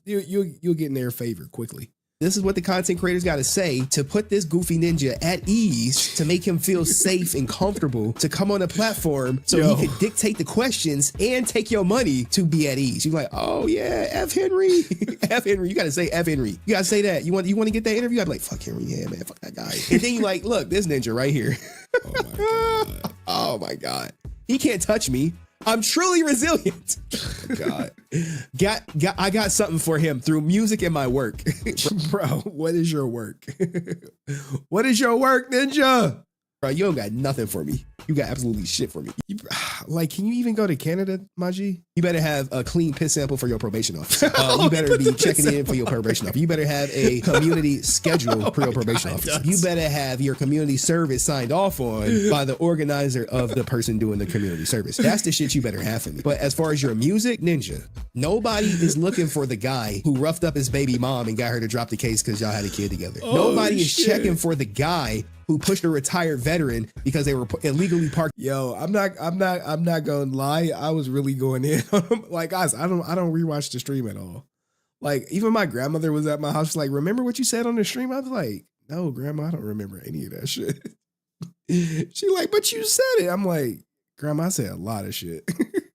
get in their favor quickly. This is what the content creators got to say to put this goofy ninja at ease, to make him feel safe and comfortable, to come on a platform so he could dictate the questions and take your money to be at ease. You're like, oh yeah, F Henry. F Henry. You got to say F Henry. You got to say that. You want to get that interview? I'd be like, fuck Henry. Yeah, man. Fuck that guy. And then you like, look, this ninja right here. Oh my God. Oh my God. He can't touch me. I'm truly resilient. God. I got something for him through music and my work. Bro, what is your work? What is your work, ninja? Bro, you don't got nothing for me. You got absolutely shit for me. Can you even go to Canada, my G? You better have a clean piss sample for your probation officer. You better be checking in for your probation officer. You better have a community schedule for your probation officer. You better have your community service signed off on by the organizer of the person doing the community service. That's the shit you better have for me. But as far as your music, ninja, nobody is looking for the guy who roughed up his baby mom and got her to drop the case because y'all had a kid together. Nobody is checking for the guy who pushed a retired veteran because they were illegally parked. Yo, I'm not gonna lie. I was really going in on him. Like, guys, I don't rewatch the stream at all. Like, even my grandmother was at my house. She's like, remember what you said on the stream? I was like, no, grandma, I don't remember any of that shit. She like, but you said it. I'm like, grandma, I said a lot of shit.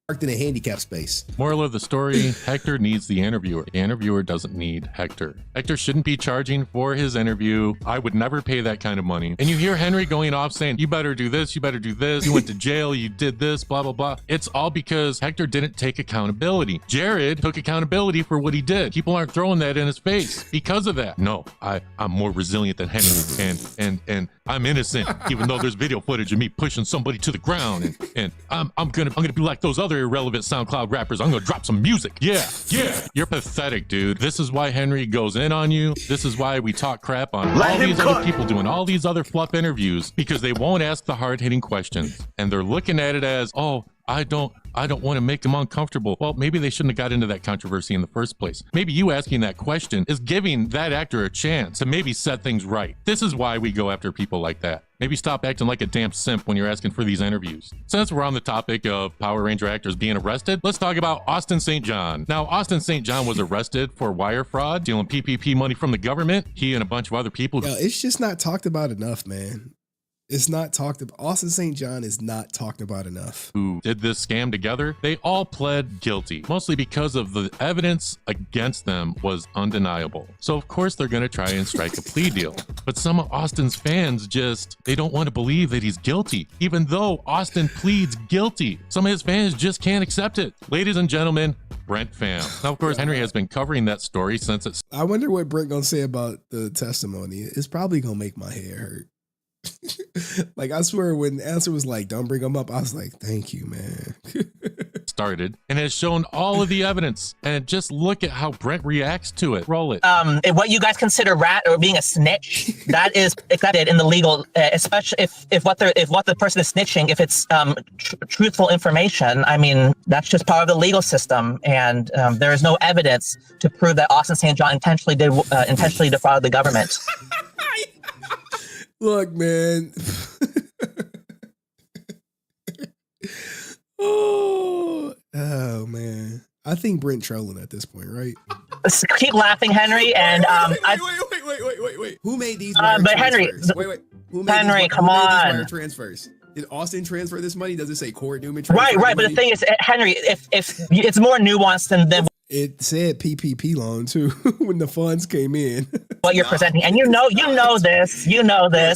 Parked in a handicap space. Moral of the story, Hector needs the interviewer. The interviewer doesn't need Hector. Hector shouldn't be charging for his interview. I would never pay that kind of money. And you hear Henry going off saying, you better do this, you better do this, you went to jail, you did this, blah, blah, blah. It's all because Hector didn't take accountability. Jared took accountability for what he did. People aren't throwing that in his face because of that. No, I'm more resilient than Henry, and I'm innocent, even though there's video footage of me pushing somebody to the ground, and I'm gonna be like those other irrelevant SoundCloud rappers. I'm gonna drop some music. Yeah. You're pathetic, dude. This is why Henry goes in on you. This is why we talk crap on all these other people doing all these other fluff interviews, because they won't ask the hard-hitting questions, and they're looking at it as, oh, I don't want to make them uncomfortable. Well, maybe they shouldn't have got into that controversy in the first place. Maybe you asking that question is giving that actor a chance to maybe set things right. This is why we go after people like that. Maybe stop acting like a damn simp when you're asking for these interviews. Since we're on the topic of Power Ranger actors being arrested, let's talk about Austin St. John. Now, Austin St. John was arrested for wire fraud, stealing PPP money from the government. He and a bunch of other people. Yo, it's just not talked about enough, man. It's not talked about. Austin St. John is not talked about enough. Who did this scam together? They all pled guilty, mostly because of the evidence against them was undeniable. So of course they're gonna try and strike a plea deal. But some of Austin's fans they don't want to believe that he's guilty, even though Austin pleads guilty. Some of his fans just can't accept it. Ladies and gentlemen, Brent Pham. Now, of course, Henry has been covering that story since it's. I wonder what Brent gonna say about the testimony. It's probably gonna make my head hurt. Like, I swear when the answer was like, don't bring him up, I was like, thank you, man. Started and has shown all of the evidence, and just look at how Brent reacts to it. Roll it. What you guys consider rat or being a snitch, that is accepted in the legal, especially if what the person is snitching, if it's truthful information. I mean, that's just part of the legal system, and there is no evidence to prove that Austin St. John intentionally defrauded the government. Look, man. Oh man. I think Brent trolling at this point, right? Keep laughing, Henry. And wait. Who made these? But Henry, wait. Who made Henry, come on. Wire transfers? Did Austin transfer this money? Does it say Corey Newman? Right. But the thing is, Henry, if it's more nuanced than it said PPP loan too when the funds came in. What you're presenting, and you know this.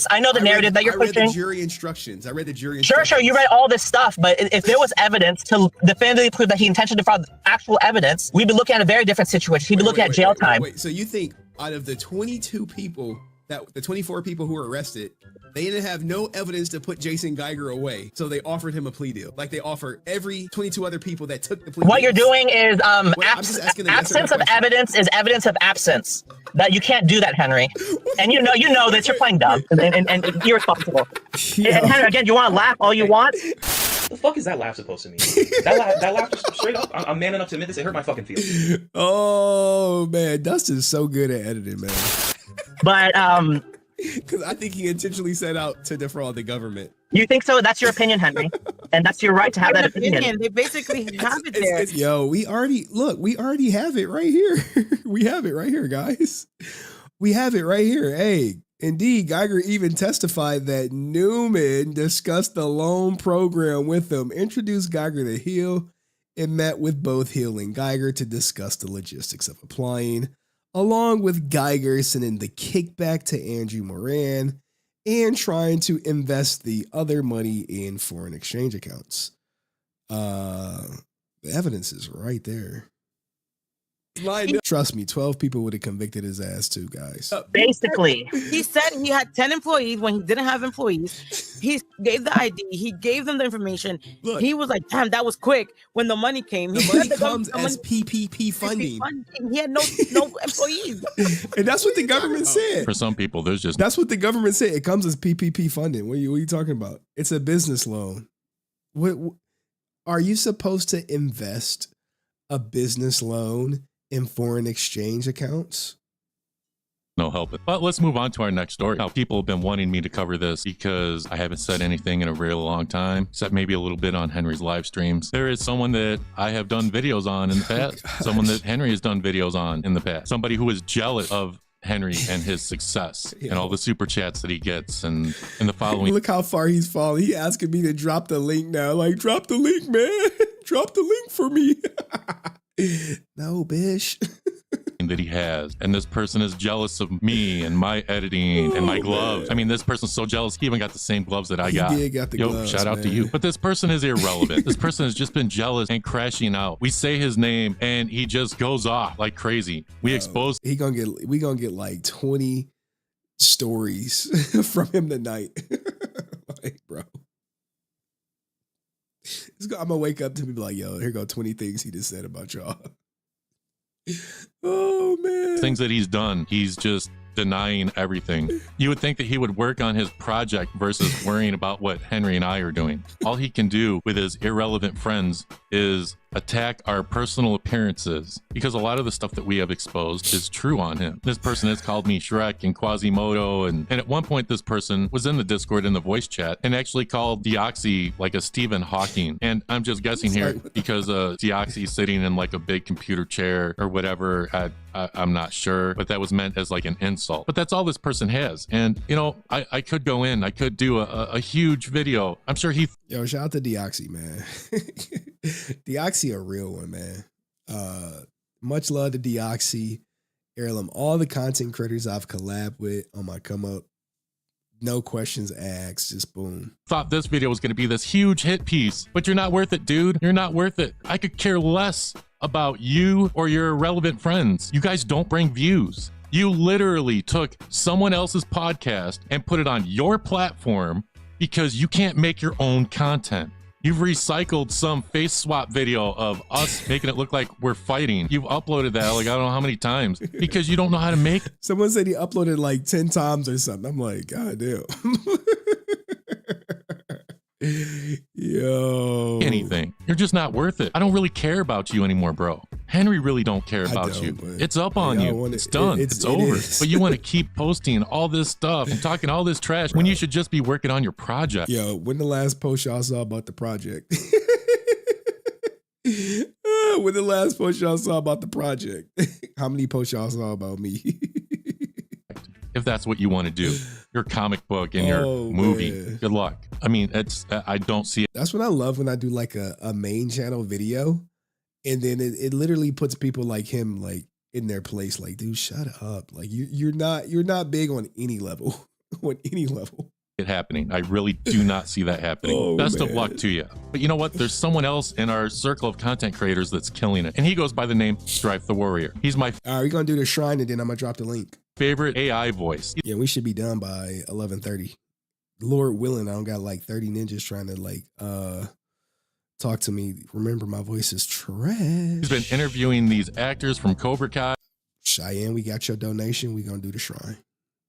I know the narrative that you're pushing. I read the jury instructions. Sure. You read all this stuff, but if there was evidence to definitively prove that he intentionally defrauded, actual evidence, we'd be looking at a very different situation. We'd be looking at jail time. So you think out of the 22 people, the 24 people who were arrested, they didn't have no evidence to put Jason Geiger away, so they offered him a plea deal, like they offer every 22 other people that took the plea. What you're doing is absence of evidence is evidence of absence. That you can't do that, Henry, and you know that you're playing dumb and irresponsible. Yeah. And Henry, again, you want to laugh all you want. The fuck is that laugh supposed to mean? That laugh just straight up. I'm man enough to admit this. It hurt my fucking feelings. Oh man, Dustin's so good at editing, man. But because I think he intentionally set out to defraud the government. You think so? That's your opinion, Henry, and that's your right to have that opinion. They basically have it there. Yo, we already have it right here. We have it right here, guys. We have it right here. Hey, indeed, Geiger even testified that Newman discussed the loan program with him, introduced Geiger to Hill, and met with both Hill and Geiger to discuss the logistics of applying, along with Geiger sending the kickback to Andrew Moran and trying to invest the other money in foreign exchange accounts. The evidence is right there. Trust me, 12 people would have convicted his ass too, guys. Basically. He said he had 10 employees when he didn't have employees. He gave the ID. He gave them the information. Look, he was like, damn, that was quick. When the money came, the money comes as PPP funding. He had no employees. And that's what the government said. For some people, there's just... That's what the government said. It comes as PPP funding. What are you talking about? It's a business loan. What are you supposed to invest a business loan in foreign exchange accounts? No help. But let's move on to our next story. Now, people have been wanting me to cover this because I haven't said anything in a really long time, except maybe a little bit on Henry's live streams. There is someone that I have done videos on in the past, someone that Henry has done videos on in the past, somebody who is jealous of Henry and his success and all the super chats that he gets and the following. Look how far he's fallen. He asking me to drop the link now. Like, drop the link, man. Drop the link for me. No, bitch. That he has, and this person is jealous of me and my editing and my gloves. I mean, this person's so jealous he even got the same gloves that I got. He did got the gloves, shout out to you. But this person is irrelevant. This person has just been jealous and crashing out. We say his name and he just goes off like crazy. We expose. We gonna get like 20 stories from him tonight. Like, bro. I'm gonna wake up to be like, yo, here go 20 things he just said about y'all. Oh man. Things that he's done, he's just denying everything. You would think that he would work on his project versus worrying about what Henry and I are doing. All he can do with his irrelevant friends is attack our personal appearances, because a lot of the stuff that we have exposed is true on him. This person has called me Shrek and Quasimodo, and at one point this person was in the Discord in the voice chat and actually called Deoxy like a Stephen Hawking. And I'm just guessing here because Deoxy's sitting in like a big computer chair or whatever. I'm not sure, but that was meant as like an insult. But that's all this person has. And you know, I could go in, I could do a huge video. I'm sure he... Yo, shout out to Deoxy, man. Deoxy a real one, man. Much love to Deoxy, Heirloom, all the content creators I've collabed with on my come up. No questions asked, just boom. Thought this video was going to be this huge hit piece, but you're not worth it, dude. You're not worth it. I could care less about you or your irrelevant friends. You guys don't bring views. You literally took someone else's podcast and put it on your platform because you can't make your own content. You've recycled some face swap video of us making it look like we're fighting. You've uploaded that like I don't know how many times because you don't know how to make it. Someone said he uploaded like 10 times or something. I'm like, God damn. Yo. Anything. You're just not worth it. I don't really care about you anymore, bro. Henry really don't care about you. It's up on you. It's done. It's over. But you want to keep posting all this stuff and talking all this trash when you should just be working on your project. Yo, when the last post y'all saw about the project? When the last post y'all saw about the project? How many posts y'all saw about me? If that's what you want to do, your comic book and your movie, man. Good luck. I mean, I don't see it. That's what I love when I do like a main channel video, and then it literally puts people like him like in their place. Like, dude, shut up. Like you're not big on any level, on any level. It happening. I really do not see that happening. Best of luck to you. But you know what? There's someone else in our circle of content creators that's killing it, and he goes by the name Strife the Warrior. He's my. All right, we're gonna do the shrine, and then I'm gonna drop the link. Favorite AI voice. Yeah, we should be done by 11:30. Lord willing, I don't got like 30 ninjas trying to like talk to me. Remember, my voice is trash. He's been interviewing these actors from Cobra Kai. Cheyenne, we got your donation. We gonna do the shrine.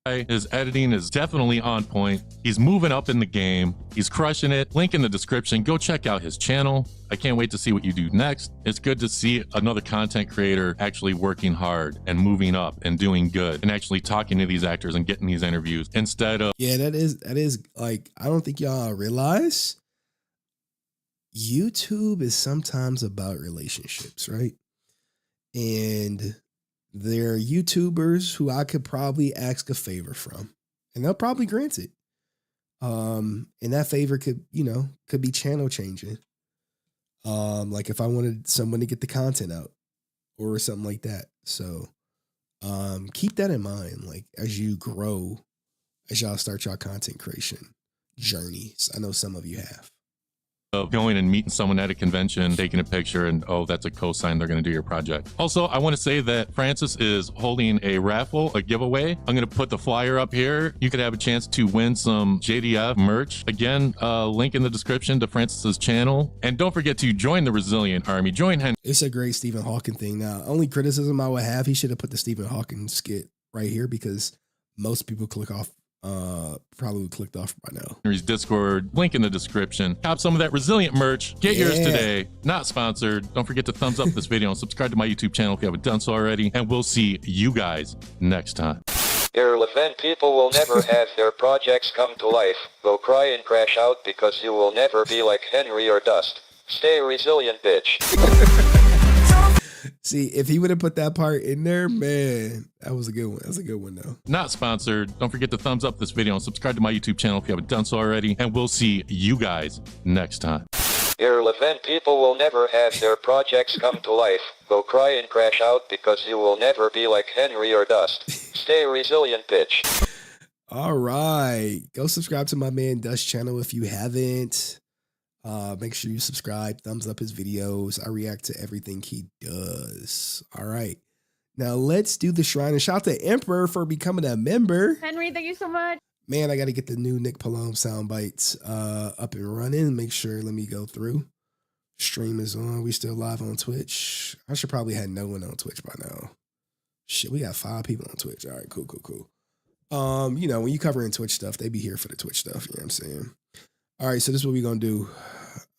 His editing is definitely on point. He's moving up in the game. He's crushing it. Link in the description. Go check out his channel. I can't wait to see what you do next. It's good to see another content creator actually working hard and moving up and doing good and actually talking to these actors and getting these interviews instead of... Yeah, that is like, I don't think y'all realize YouTube is sometimes about relationships, right? And there are YouTubers who I could probably ask a favor from, and they'll probably grant it. And that favor could be channel changing. Like if I wanted someone to get the content out or something like that. So, keep that in mind. Like as you grow, as y'all start your content creation journeys, I know some of you have. Of going and meeting someone at a convention, taking a picture, and oh, that's a cosign, they're going to do your project. Also, I want to say that Francis is holding a raffle, a giveaway. I'm going to put the flyer up here. You could have a chance to win some JDF merch. Again, link in the description to Francis's channel. And don't forget to join the Resilient Army. Join Henry. It's a great Stephen Hawking thing. Now, only criticism I would have, he should have put the Stephen Hawking skit right here because most people probably clicked off by now. Henry's Discord, link in the description. Cop some of that Resilient merch. Get yours today. Not sponsored. Don't forget to thumbs up this video and subscribe to my YouTube channel if you haven't done so already. And we'll see you guys next time. Irrelevant people will never have their projects come to life. Go cry and crash out because you will never be like Henry or Dust. Stay resilient, bitch. See, if he would have put that part in there, man, that was a good one. That's a good one, though. Not sponsored. Don't forget to thumbs up this video and subscribe to my YouTube channel if you haven't done so already. And we'll see you guys next time. Irrelevant people will never have their projects come to life. Go cry and crash out because you will never be like Henry or Dust. Stay resilient, bitch. All right. Go subscribe to my man Dust channel if you haven't. Make sure you subscribe, thumbs up his videos. I react to everything he does. All right. Now let's do the shrine. And shout out to Emperor for becoming a member. Henry, thank you so much. Man, I got to get the new Nick Polom sound bites up and running. Make sure, let me go through. Stream is on. We still live on Twitch. I should probably have no one on Twitch by now. Shit, we got 5 people on Twitch. All right, cool. You know, when you covering Twitch stuff, they be here for the Twitch stuff. You know what I'm saying? All right, so this is what we're going to do.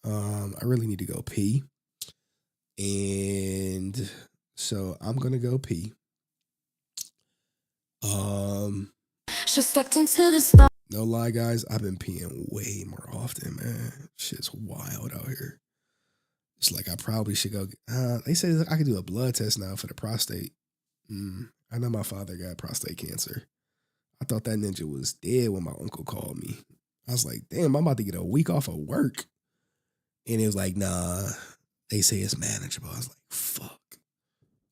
I really need to go pee. And so I'm going to go pee. No lie, guys. I've been peeing way more often, man. Shit's wild out here. It's like I probably should go. They say I could do a blood test now for the prostate. I know my father got prostate cancer. I thought that ninja was dead when my uncle called me. I was like, damn, I'm about to get a week off of work. And it was like, nah, they say it's manageable. I was like, fuck.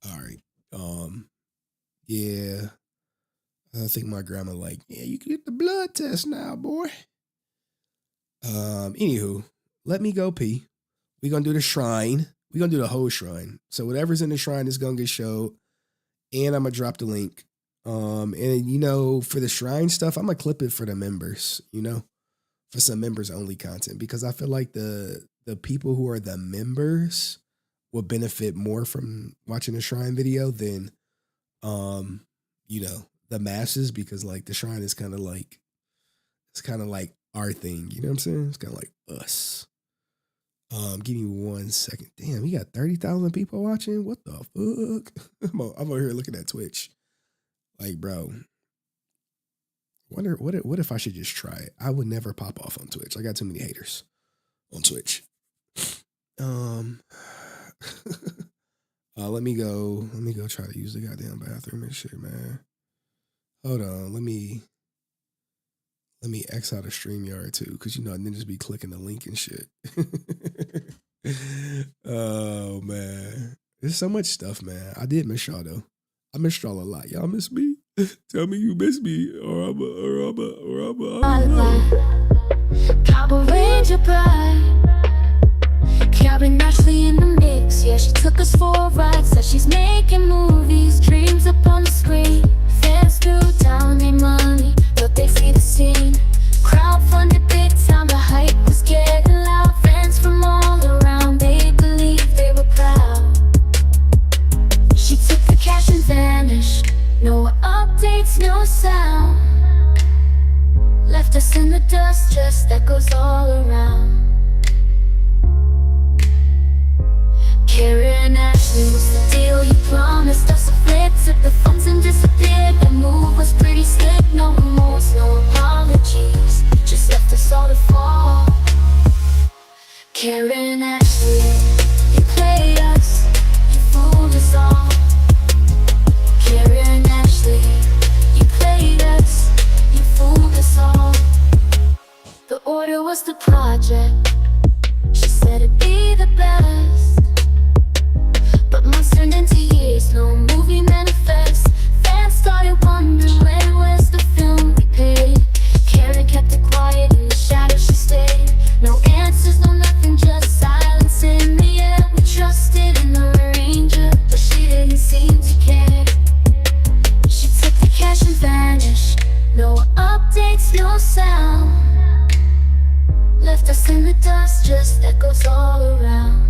All right. Yeah. I think my grandma like, yeah, you can get the blood test now, boy. Anywho, let me go pee. We're going to do the shrine. We're going to do the whole shrine. So whatever's in the shrine is going to get showed. And I'm going to drop the link. And you know, for the shrine stuff, I'm going to clip it for the members, you know, for some members only content, because I feel like the people who are the members will benefit more from watching the shrine video than, you know, the masses, because like the shrine is kind of like, it's kind of like our thing. You know what I'm saying? It's kind of like us. Give me 1 second. Damn, we got 30,000 people watching. What the fuck? I'm over here looking at Twitch. Like, bro, what if I should just try it? I would never pop off on Twitch. I got too many haters on Twitch. Let me go try to use the goddamn bathroom and shit, man. Hold on, let me X out of StreamYard too, because you know ninjas be clicking the link and shit. Oh man, there's so much stuff, man. I did miss y'all though. I missed y'all a lot. Y'all miss me? Tell me you miss me, or I'm Power Ranger pride. Carrying Ashley in the mix. Yeah, she took us for a ride. Said she's making movies, dreams up on the screen. Fans threw down their money, thought they see the scene. Crowdfunded big time, the hype was getting loud. Fans from all around, they believed they were proud. She took the cash and vanished. No updates, no sound. no remorse, no apologies. Just left us all to fall. Karen and Ashley, you played us, you fooled us all. Karen and Ashley, you played us, you fooled us all. The order was the project, she said it'd be the best. But months turned into years, no movie manifest. Fans started wondering where's the film we paid. Karen kept it quiet, in the shadows she stayed. No answers, no nothing, just silence in the air. We trusted in the arranger, but she didn't seem to care. She took the cash and vanished, no updates, no sound. Left us in the dust, just echoes all around.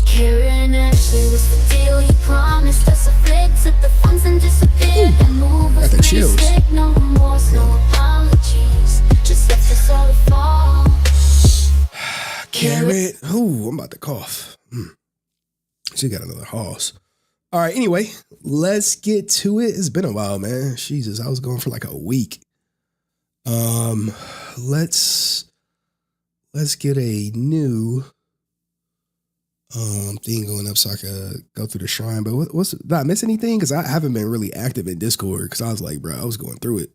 Karen Ashley was the deal you promised us. A flick, took the funds and disappeared. And move us mistake, no remorse, no apologies. Just left us all to fall. Karen, ooh, I'm about to cough. She got another hoss. All right, anyway, let's get to it. It's been a while, man. Jesus, I was going for like a week. Let's get a new thing going up so I could go through the shrine. But did I miss anything? Because I haven't been really active in Discord because I was like, bro, I was going through it.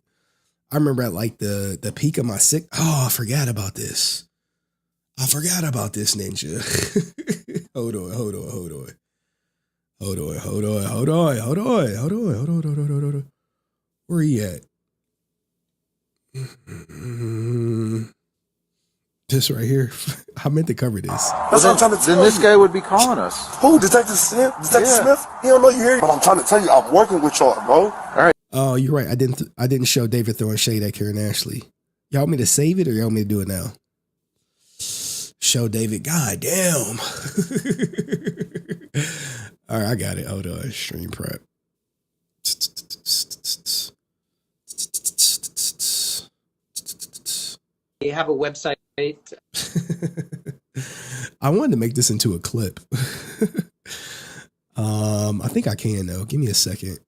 I remember at like the peak of my sick. Oh, I forgot about this. Ninja. Hold on. Where are you at? This right here. I meant to cover this. That's what I'm trying to tell you. Then this guy would be calling us. Who? Detective Smith? Smith? He don't know you here. But I'm trying to tell you, I'm working with y'all, bro. All right. Oh, you're right. I didn't show David throwing shade at Karen Ashley. Y'all want me to save it or y'all want me to do it now? Show David. God damn. All right, I got it. Hold on. Stream prep. They have a website. I wanted to make this into a clip. I think I can though. Give me a second.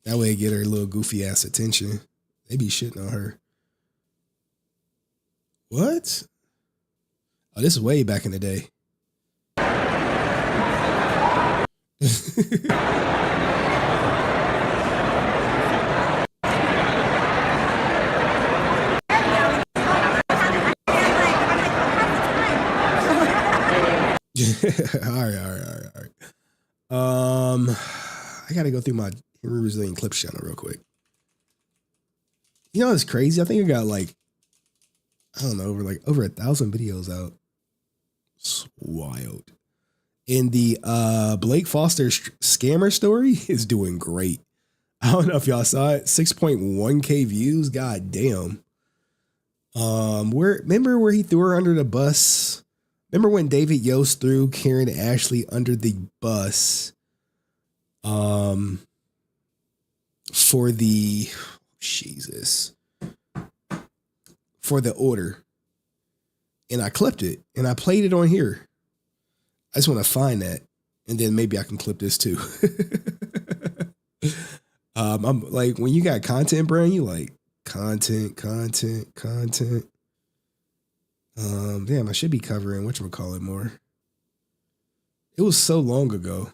That way, get her little goofy ass attention. They be shitting on her. What? Oh, this is way back in the day. All right. I gotta go through my HenryResilient clips channel real quick. You know what's crazy? I think I got like, I don't know, over 1,000 videos out. It's wild. And the Blake Foster scammer story is doing great. I don't know if y'all saw it. 6.1K views. God damn. Remember where he threw her under the bus? Remember when David Yost threw Karen Ashley under the bus? For the order. And I clipped it and I played it on here. I just want to find that. And then maybe I can clip this too. I'm like, when you got content brand, you like content. Damn, I should be covering whatchamacallit more. It was so long ago.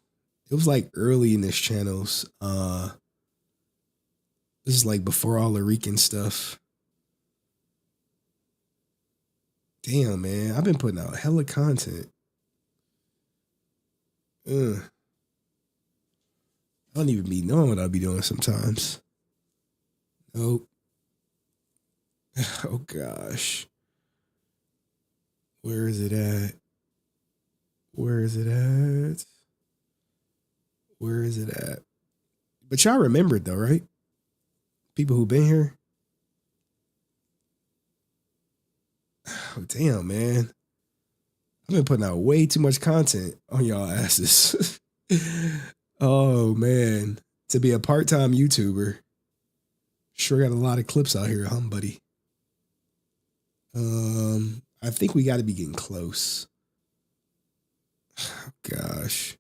It was like early in this channel's. This is like before all the Rican stuff. Damn, man. I've been putting out hella content. I don't even be knowing what I'll be doing sometimes. Nope. Oh, gosh. Where is it at? But y'all remembered though, right? People who been here. Oh, damn, man. I've been putting out way too much content on y'all asses. Oh, man. To be a part-time YouTuber. Sure got a lot of clips out here, buddy? I think we got to be getting close. Gosh.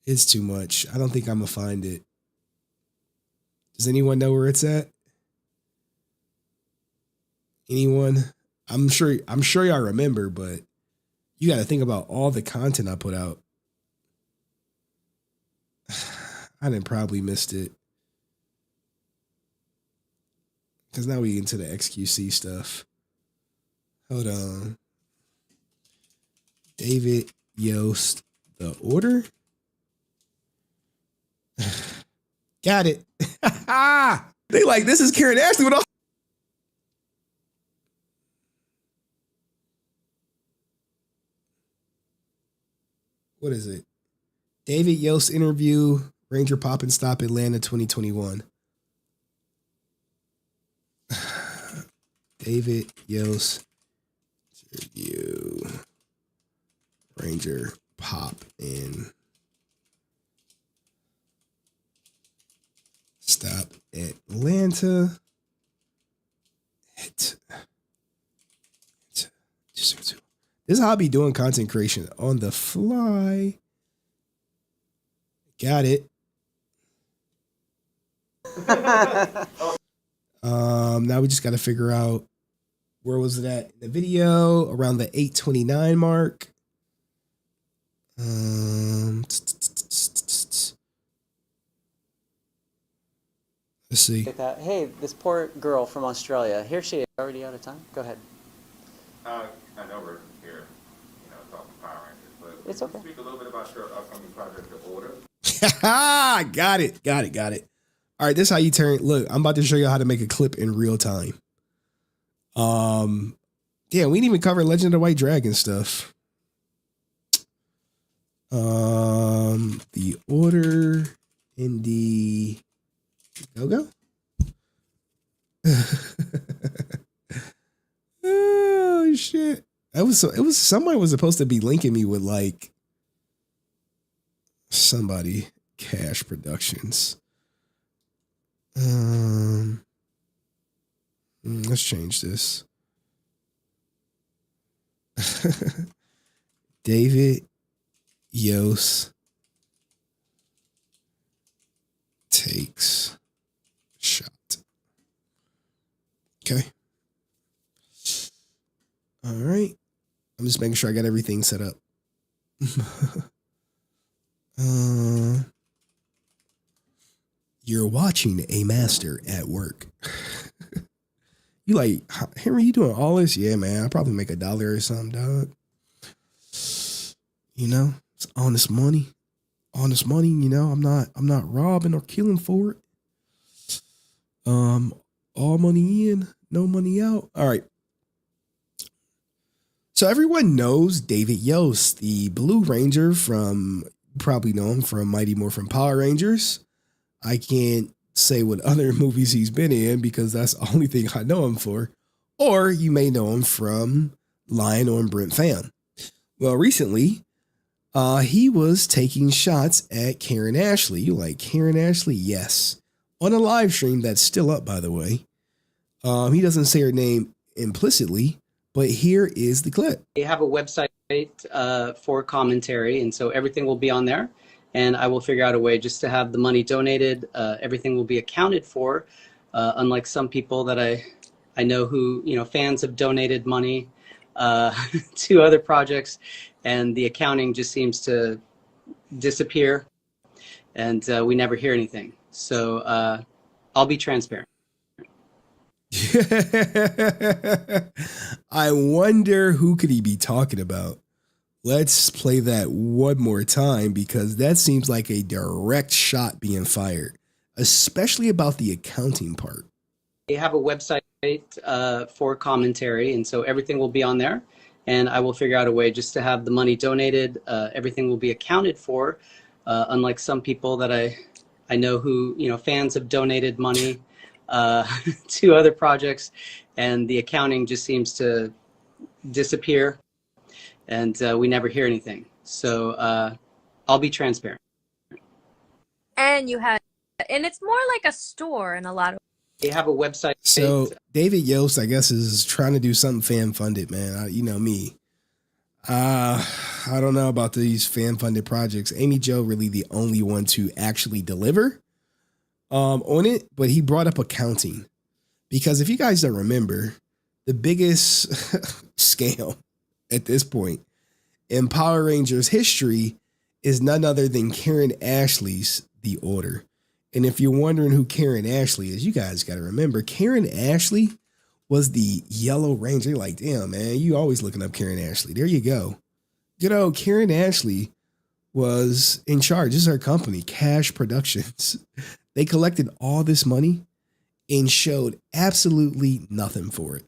It's too much. I don't think I'm going to find it. Does anyone know where it's at? Anyone? I'm sure y'all remember, but you got to think about all the content I put out. I done probably missed it. Because now we get into the XQC stuff. Hold on. David Yost, the order? Got it. They like, this is Karen Ashley with all. What is it? David Yost interview, Ranger Pop and Stop Atlanta 2021. David Yost interview, Ranger Pop and Stop Atlanta. This is how I be doing content creation on the fly. Got it. Now we just got to figure out where was it at in the video, around the 8:29 mark. Let's see. Hey, this poor girl from Australia. Here she is. Already out of time. Go ahead. I know we're here, talking Power Rangers, but it's okay. Speak a little bit about your upcoming project, The Order. Got it. All right, this is how you turn. Look, I'm about to show you how to make a clip in real time. We didn't even cover Legend of the White Dragon stuff. The Order in the go. Oh shit! It was somebody was supposed to be linking me with like somebody Cash Productions. Let's change this. David Yost takes shot. Okay. All right. I'm just making sure I got everything set up. You're watching a master at work. You like, Henry, you doing all this? Yeah, man. I'll probably make $1 or something, dog. It's honest money. Honest money, I'm not robbing or killing for it. All money in, no money out. All right. So everyone knows David Yost, the Blue Ranger from, probably know him from Mighty Morphin Power Rangers. I can't say what other movies he's been in because that's the only thing I know him for. Or you may know him from Lion on Brent Fam. Well, recently, he was taking shots at Karen Ashley. You like Karen Ashley? Yes. On a live stream that's still up, by the way. He doesn't say her name implicitly, but here is the clip. We have a website for commentary, and so everything will be on there. And I will figure out a way just to have the money donated. Everything will be accounted for, unlike some people that I know who, fans have donated money to other projects, and the accounting just seems to disappear, and we never hear anything. So I'll be transparent. I wonder who could he be talking about? Let's play that one more time because that seems like a direct shot being fired, especially about the accounting part. We have a website for commentary, and so everything will be on there. And I will figure out a way just to have the money donated. Everything will be accounted for, unlike some people that I know who, fans have donated money to other projects, and the accounting just seems to disappear, and we never hear anything. So I'll be transparent. And it's more like a store in a lot of have a website. So David Yost, I guess, is trying to do something fan funded, man. You know me. I don't know about these fan funded projects. Amy Jo really the only one to actually deliver on it, but he brought up accounting because if you guys don't remember, the biggest scale at this point in Power Rangers history is none other than Karen Ashley's The Order. And if you're wondering who Karen Ashley is, you guys got to remember Karen Ashley was the Yellow Ranger. You're like, damn, man, you always looking up Karen Ashley. There you go. Good old Karen Ashley was in charge. This is her company, Cash Productions. They collected all this money and showed absolutely nothing for it.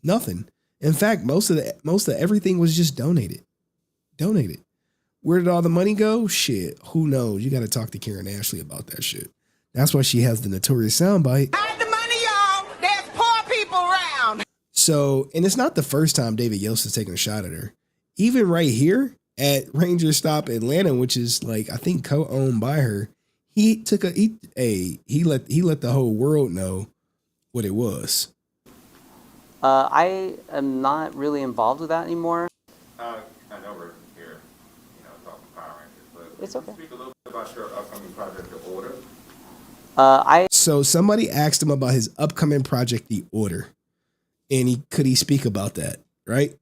Nothing. In fact, most of everything was just donated. Where did all the money go? Shit, who knows? You got to talk to Karen Ashley about that shit. That's why she has the notorious soundbite. Hide the money, y'all. There's poor people around. So, and it's not the first time David Yost has taken a shot at her. Even right here at Ranger Stop Atlanta, which is like I think co-owned by her, he let the whole world know what it was. I am not really involved with that anymore. I know we're here, talking Power Rangers, but it's okay. Speak a little bit about your upcoming project, The Order. So somebody asked him about his upcoming project, The Order, and could he speak about that, right?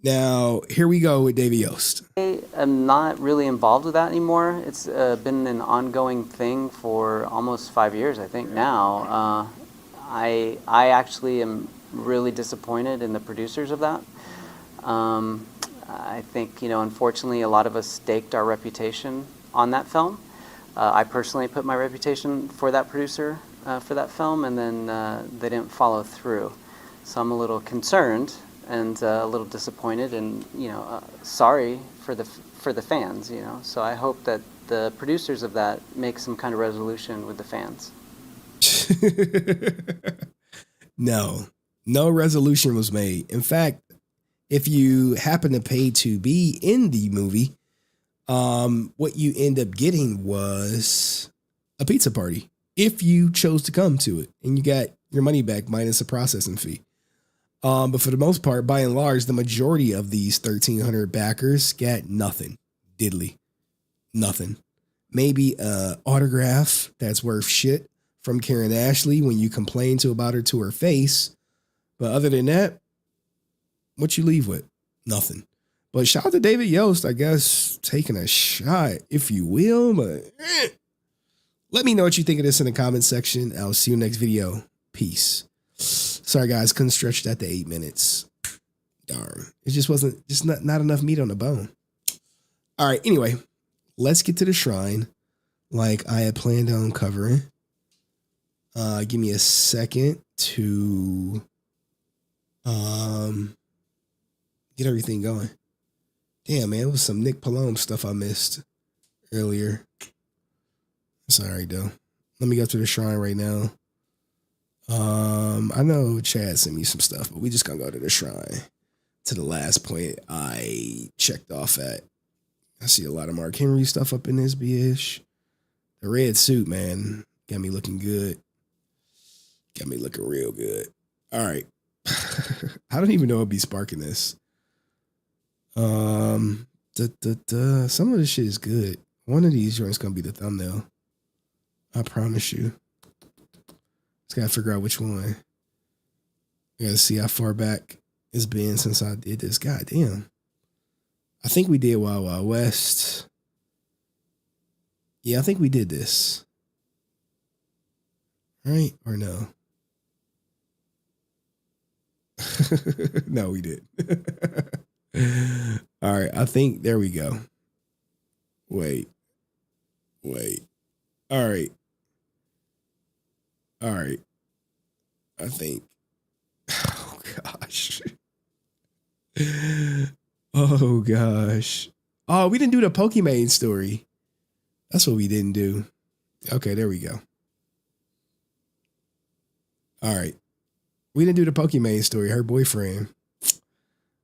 Now, here we go with David Yost. I am not really involved with that anymore. It's been an ongoing thing for almost 5 years, I think, now. I actually am really disappointed in the producers of that. I think, unfortunately, a lot of us staked our reputation on that film. I personally put my reputation for that producer for that film, and then they didn't follow through. So I'm a little concerned and a little disappointed, and sorry for the fans. So I hope that the producers of that make some kind of resolution with the fans. No resolution was made. In fact, if you happen to pay to be in the movie, what you end up getting was a pizza party if you chose to come to it, and you got your money back minus a processing fee. But for the most part, by and large, the majority of these 1,300 backers got nothing. Diddly. Nothing. Maybe an autograph that's worth shit from Karen Ashley when you complain about her to her face. But other than that, what you leave with? Nothing. But shout out to David Yost, I guess, taking a shot, if you will. But let me know what you think of this in the comments section. I'll see you next video. Peace. Sorry, guys, couldn't stretch that to 8 minutes. Darn. It just wasn't, not enough meat on the bone. All right, anyway, let's get to the shrine like I had planned on covering. Give me a second to get everything going. Damn, man, it was some Nick Polom stuff I missed earlier. It's all right, though. Let me go to the shrine right now. I know Chad sent me some stuff, but we just gonna go to the shrine to the last point I checked off at. I see a lot of Mark Henry stuff up in this bitch. The red suit, man, got me looking good. Got me looking real good. All right. I don't even know I'll be sparking this. Some of this shit is good. One of these joints gonna be the thumbnail. I promise you. Just gotta figure out which one. I gotta see how far back it's been since I did this. God damn. I think we did Wild Wild West. Yeah, I think we did this. Right? Or no? No, we did. All right, I think there we go. Wait. All right. I think. Oh gosh. Oh gosh. Oh, we didn't do the Pokemon story. That's what we didn't do. Okay, there we go. All right. We didn't do the Pokemon story. Her boyfriend.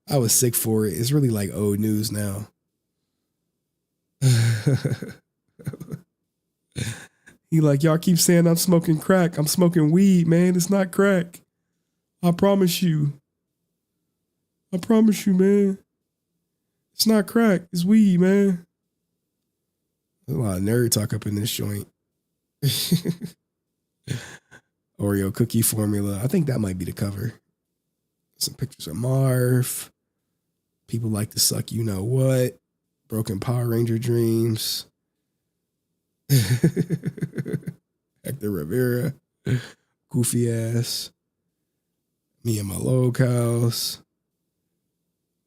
I was sick for it. It's really like old news now. He like, y'all keep saying I'm smoking crack. I'm smoking weed, man. It's not crack. I promise you. I promise you, man. It's not crack. It's weed, man. There's a lot of nerd talk up in this joint. Oreo cookie formula. I think that might be the cover. Some pictures of Marv. People like to suck you know what. Broken Power Ranger dreams. Hector Rivera. Goofy ass. Me and my locals.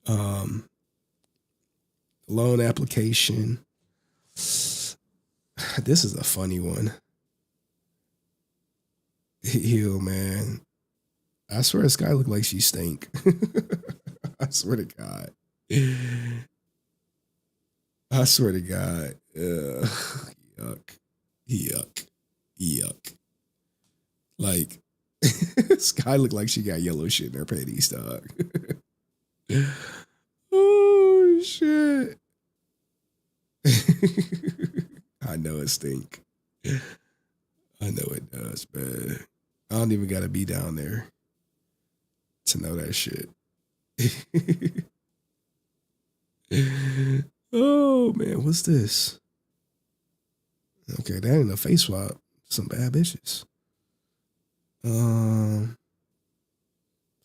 Loan application. This is a funny one. Ew, man. I swear this guy looked like she stink. I swear to God. I swear to God. Yuck. Yuck. Yuck. Like, this guy looked like she got yellow shit in her panties, dog. Oh, shit. I know it stink. I know it does, man. I don't even got to be down there to know that shit. Oh, man, what's this? Okay, that ain't a face swap. Some bad bitches.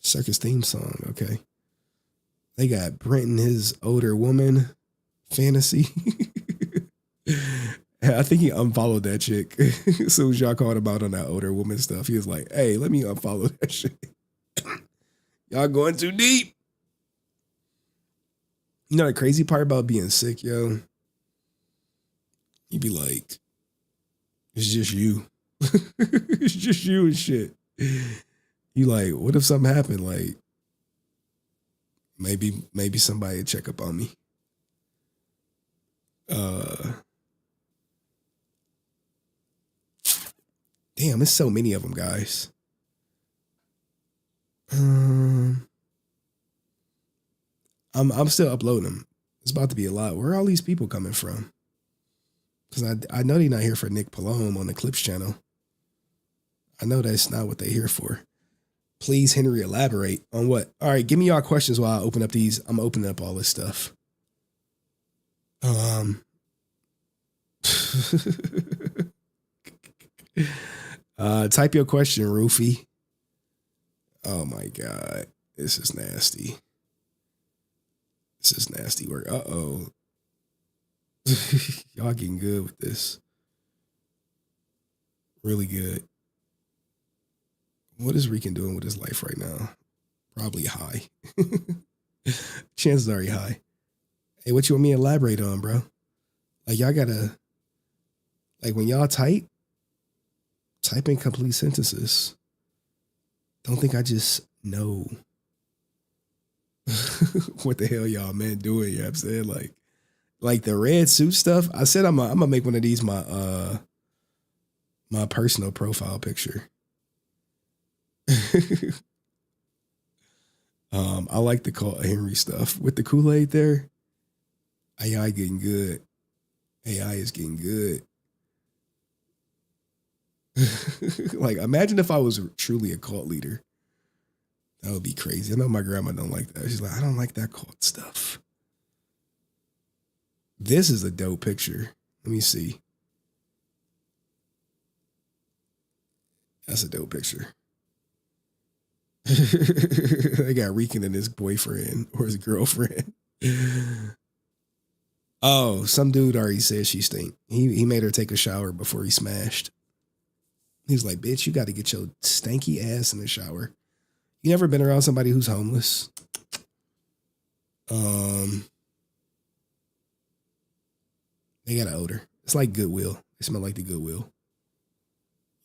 Circus theme song, okay. They got Brent and his older woman fantasy. I think he unfollowed that chick. As soon as y'all called him out on that older woman stuff, he was like, hey, let me unfollow that shit. Y'all going too deep. You know the crazy part about being sick, yo? You be like, it's just you. It's just you and shit. You like, what if something happened? Like, maybe somebody would check up on me. Damn, there's so many of them, guys. I'm still uploading them. It's about to be a lot. Where are all these people coming from? Because I know they're not here for Nick Polom on the Clips channel. I know that's not what they're here for. Please, Henry, elaborate on what? All right, give me y'all questions while I open up these. I'm opening up all this stuff. Type your question, Roofy. Oh my God. This is nasty. This is nasty work. Uh-oh. Y'all getting good with this. Really good. What is Rican doing with his life right now? Probably high. Chances are he high. Hey, what you want me to elaborate on, bro? Like, y'all gotta, like, when y'all type in complete sentences. Don't think I just know what the hell y'all men doing. You know what I'm saying? Like the red suit stuff. I said I'm gonna make one of these my personal profile picture. I like to call Henry stuff with the Kool-Aid there. AI getting good. AI is getting good. Like, imagine if I was truly a cult leader. That would be crazy. I know my grandma don't like that. She's like, I don't like that cult stuff. This is a dope picture. Let me see. That's a dope picture. They got Rican and his boyfriend or his girlfriend. Oh, some dude already said she stink. He made her take a shower before he smashed. He was like, bitch, you got to get your stanky ass in the shower. You never been around somebody who's homeless? They got an odor. It's like Goodwill. They smell like the Goodwill.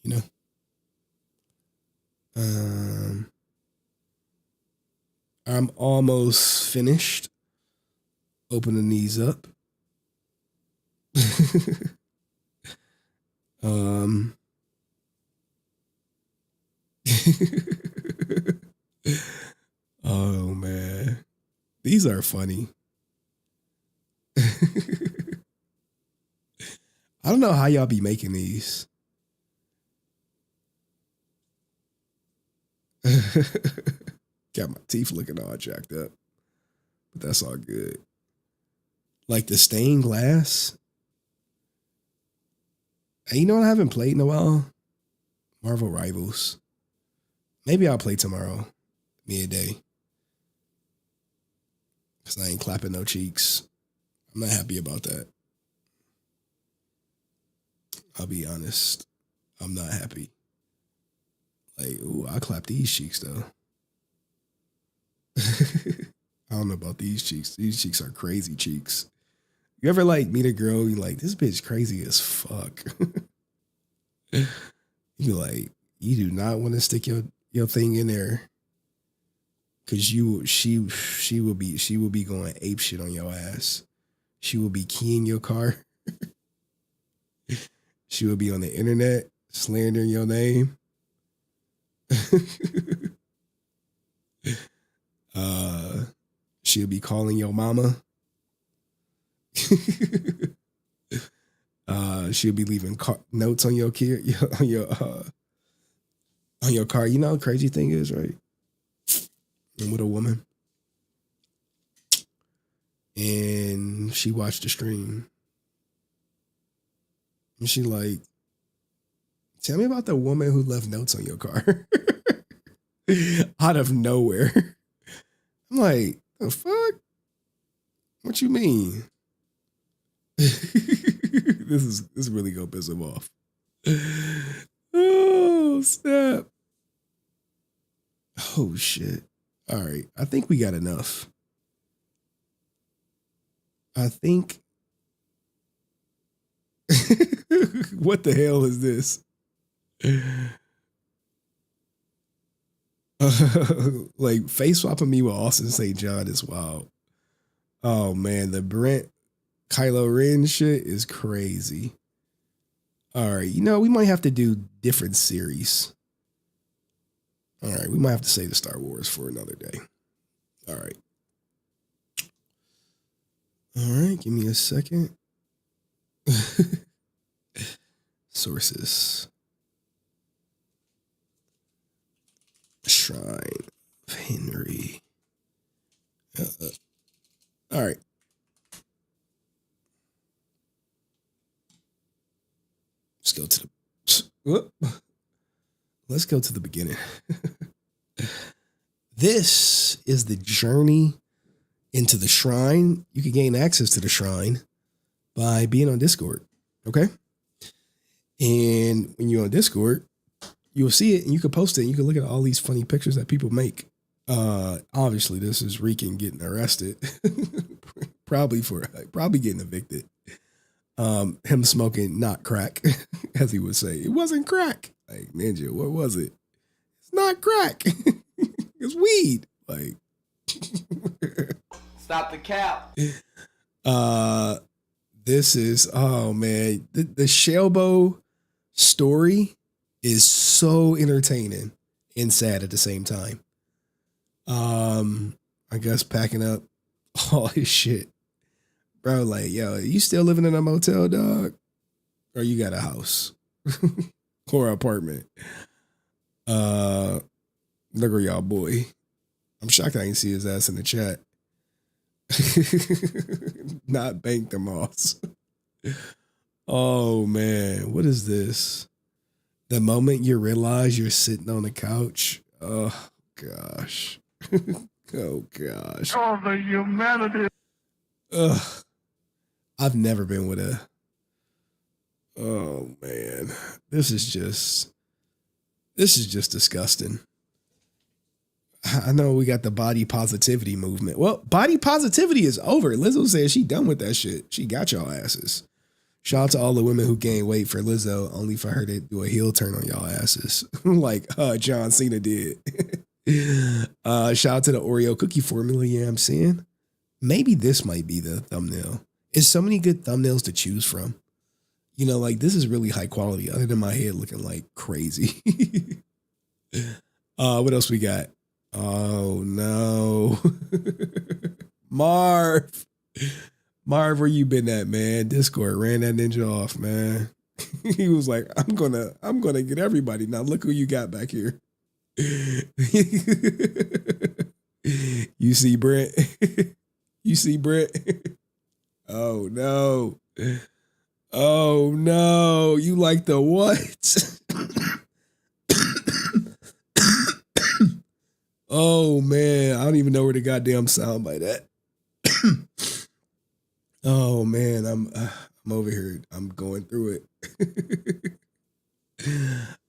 You know? I'm almost finished opening these up. Oh man, these are funny. I don't know how y'all be making these. Got my teeth looking all jacked up. But that's all good. Like the stained glass. Hey, you know what I haven't played in a while? Marvel Rivals. Maybe I'll play tomorrow. Midday. Because I ain't clapping no cheeks. I'm not happy about that. I'll be honest. I'm not happy. Like, ooh, I clap these cheeks though. I don't know about these cheeks. These cheeks are crazy cheeks. You ever like meet a girl, you like, this bitch crazy as fuck. You like, you do not want to stick your thing in there. Cause she will be going ape shit on your ass. She will be keying your car. She will be on the internet slandering your name. She'll be calling your mama. She'll be leaving notes on your kid, on your car. You know, crazy thing is, right? I'm with a woman, and she watched the stream, and she like, tell me about the woman who left notes on your car. Out of nowhere. I'm like, the fuck? What you mean? This is really gonna piss him off. Oh, snap. Oh shit. All right. I think we got enough. I think. What the hell is this? Like face swapping me with Austin St. John is wild. Oh man, the Brent Kylo Ren shit is crazy. All right, you know, we might have to do different series. All right, we might have to save the Star Wars for another day. All right. All right, give me a second. Sources. Shrine of Henry. All right. Let's go to the beginning. This is the journey into the shrine. You can gain access to the shrine by being on Discord. Okay. And when you're on Discord, you'll see it and you can post it and you can look at all these funny pictures that people make. Obviously this is Rican getting arrested. probably getting evicted. Him smoking not crack, as he would say. It wasn't crack. Like, Ninja, what was it? It's not crack. It's weed. Like, stop the cap. This is, oh man, the Shelbo story is so entertaining and sad at the same time. I guess packing up all his shit. Bro, like, yo, you still living in a motel, dog? Or you got a house? Or an apartment? Look at y'all boy. I'm shocked I didn't see his ass in the chat. Not Bank the Moss. Oh, man. What is this? The moment you realize you're sitting on the couch. Oh, gosh. Oh, gosh. Oh, the humanity. Ugh. I've never been with a. Oh, man. This is just disgusting. I know we got the body positivity movement. Well, body positivity is over. Lizzo says she done with that shit. She got y'all asses. Shout out to all the women who gained weight for Lizzo, only for her to do a heel turn on y'all asses. Like John Cena did. Shout out to the Oreo cookie formula, you know what I'm saying? Maybe this might be the thumbnail. There's so many good thumbnails to choose from. You know, like this is really high quality, other than my head looking like crazy. What else we got? Oh no. Marv, where you been at, man? Discord ran that ninja off, man. He was like, I'm gonna get everybody. Now look who you got back here. You see Brent? You see Brent? Oh no. Oh no. You like the what? Oh man. I don't even know where the goddamn sound by that. Oh man. I'm over here. I'm going through it.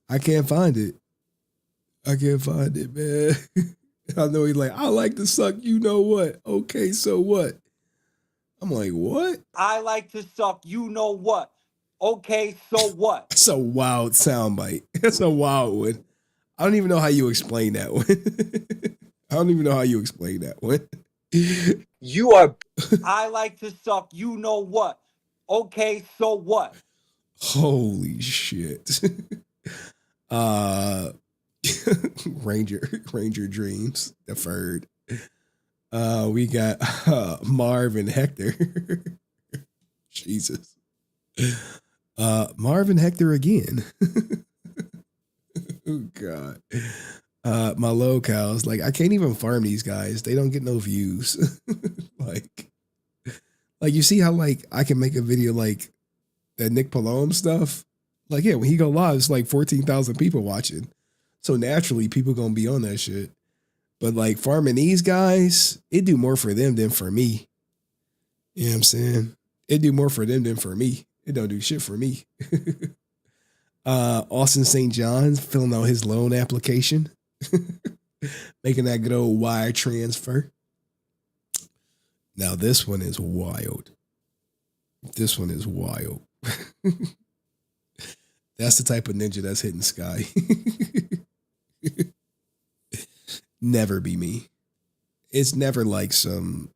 I can't find it. I can't find it, man. I know he's like, I like to suck, you know what? Okay, so what? I'm like, what? I like to suck, you know what? Okay, so what? That's a wild soundbite. That's a wild one. I don't even know how you explain that one. I don't even know how you explain that one. You are. I like to suck, you know what? Okay, so what? Holy shit. Ranger Dreams, deferred. We got Marv and Hector. Jesus. Marv and Hector again. Oh God. My low cows, like I can't even farm these guys. They don't get no views. like you see how like I can make a video like that Nick Polom stuff? Like, yeah, when he go live, it's like 14,000 people watching. So naturally, people gonna be on that shit. But like farming these guys, it do more for them than for me. You know what I'm saying? It do more for them than for me. It don't do shit for me. Austin St. John's filling out his loan application. Making that good old wire transfer. Now this one is wild. This one is wild. That's the type of ninja that's hitting Sky. Never be me. It's never like some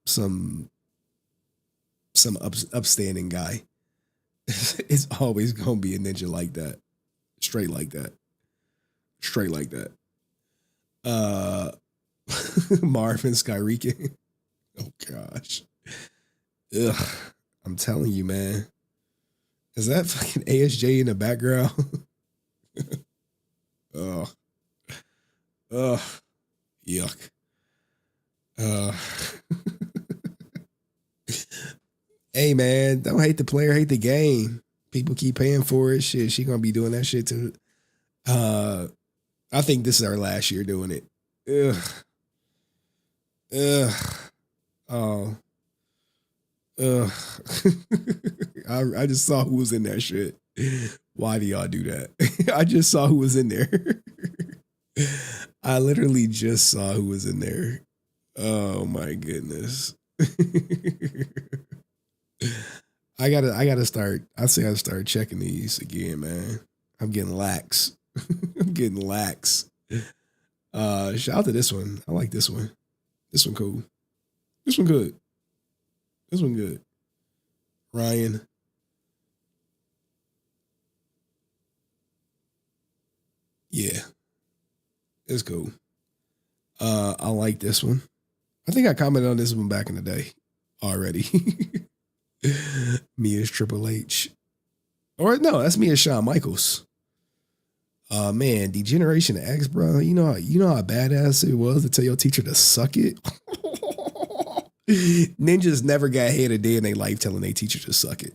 upstanding guy. It's always gonna be a ninja like that. Straight like that. Straight like that. Marvin Skyrican. Oh gosh. Ugh. I'm telling you, man. Is that fucking ASJ in the background? Oh. Ugh. Yuck. Hey man, don't hate the player, hate the game. People keep paying for it. Shit, she gonna be doing that shit too. I think this is our last year doing it. Ugh. Ugh. Oh. Ugh. I just saw who was in that shit. Why do y'all do that? I just saw who was in there. I literally just saw who was in there. Oh my goodness. I gotta start. I gotta start checking these again, man. I'm getting lax. I'm getting lax. Shout out to this one. I like this one. This one cool. This one good. This one good. Ryan. Yeah. It's cool. I like this one. I think I commented on this one back in the day already. Me as Triple H. Or no, that's me as Shawn Michaels. Man, Degeneration X, bro. You know how badass it was to tell your teacher to suck it? Ninjas never got hit a day in their life telling their teacher to suck it.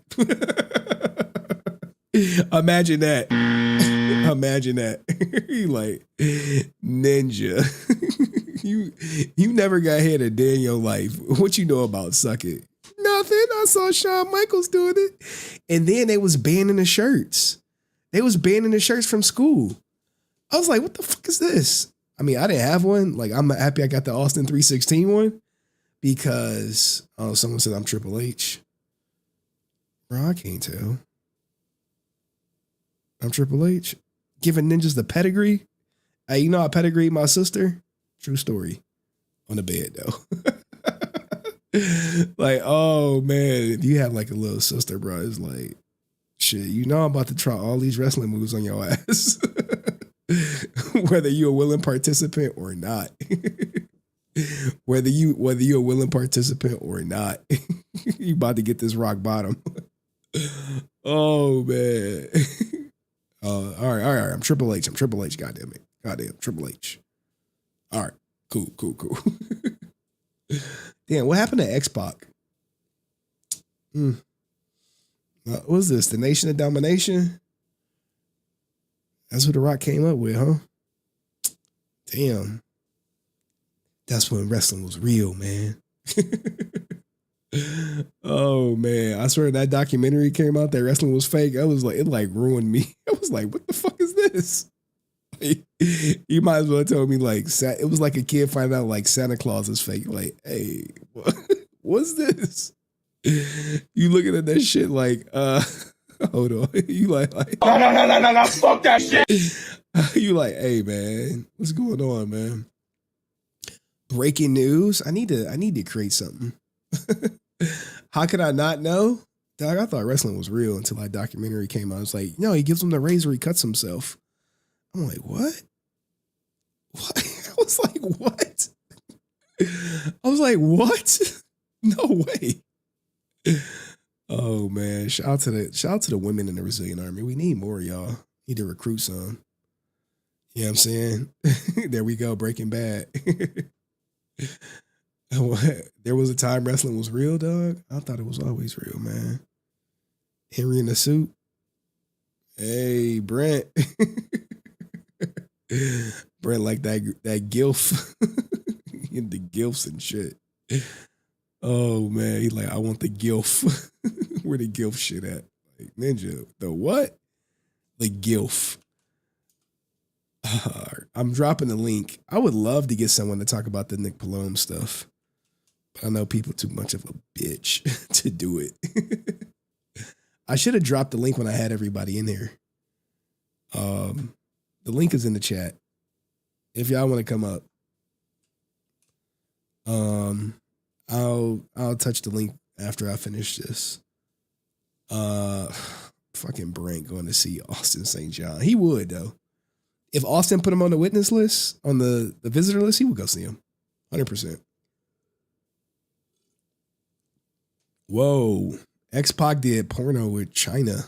Imagine that. Imagine that. Like, ninja. You never got hit a day in your life. What you know about suck it? Nothing. I saw Shawn Michaels doing it. And then they was banning the shirts. They was banning the shirts from school. I was like, what the fuck is this? I mean, I didn't have one. Like, I'm happy I got the Austin 316 one because, oh, someone said I'm Triple H. Bro, I can't tell. I'm Triple H. Giving ninjas the pedigree. Hey, you know I pedigreed my sister? True story. On the bed, though. Like, oh, man. If you have like a little sister, bro, it's like, shit, you know I'm about to try all these wrestling moves on your ass. Whether you're a willing participant or not. Whether you're a willing participant or not. You about to get this rock bottom. Oh, man. All right. I'm Triple H. I'm Triple H, goddammit. Goddamn, Triple H. All right, cool. Damn, what happened to X-Pac? What was this? The Nation of Domination? That's what The Rock came up with, huh? Damn. That's when wrestling was real, man. Oh, man. I swear that documentary came out that wrestling was fake. I was like, it like ruined me. I was like, what the fuck is this? Like, you might as well tell me like, it was like a kid finding out like Santa Claus is fake. Like, hey, what's this? You looking at that shit like, hold on. You like no, fuck that shit. You like, hey man, what's going on, man? Breaking news. I need to create something. How could I not know? Dog, I thought wrestling was real until that documentary came out. It's like, no, he gives him the razor, he cuts himself. I'm like, what? I was like, what? I was like, what? No way. Oh man, shout out to the women in the Resilient Army. We need more, y'all. Need to recruit some. You know what I'm saying? There we go, Breaking Bad. There was a time wrestling was real, dog. I thought it was always real, man. Henry in the suit. Hey, Brent. Brent like that gilf. Into gilfs and shit. Oh man, he like, I want the gilf. Where the gilf shit at? Like, Ninja, the what? The gilf. I'm dropping the link. I would love to get someone to talk about the Nick Polom stuff. But I know people too much of a bitch to do it. I should have dropped the link when I had everybody in here. The link is in the chat. If y'all want to come up. I'll touch the link after I finish this. Fucking Brent going to see Austin St. John. He would though. If Austin put him on the witness list, on the visitor list, he would go see him. 100%. Whoa. X-Pac did porno with China.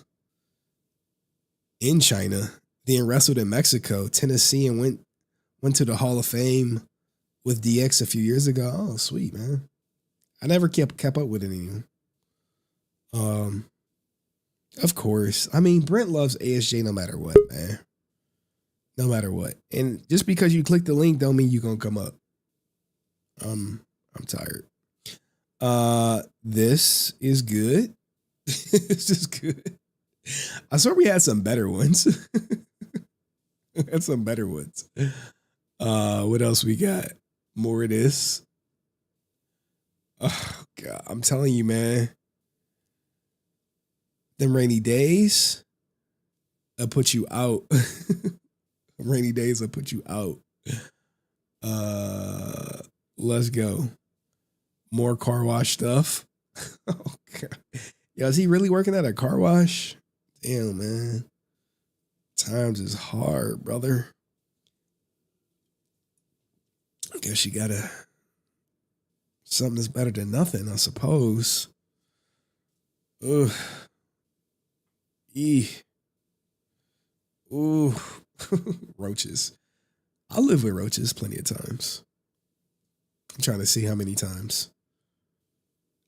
In China. Then wrestled in Mexico, Tennessee, and went to the Hall of Fame with DX a few years ago. Oh, sweet, man. I never kept up with anyone. Of course. I mean, Brent loves ASJ no matter what, man. No matter what. And just because you click the link don't mean you're gonna come up. I'm tired. This is good. This is good. I swear we had some better ones. Had some better ones. What else we got? More of this. Oh God, I'm telling you, man. Them rainy days, I'll put you out. Rainy days, I'll put you out. Let's go. More car wash stuff. Oh God. Yo, is he really working at a car wash? Damn, man. Times is hard, brother. I guess you gotta something that's better than nothing, I suppose. Ugh. Ooh. Roaches. I live with roaches plenty of times. I'm trying to see how many times.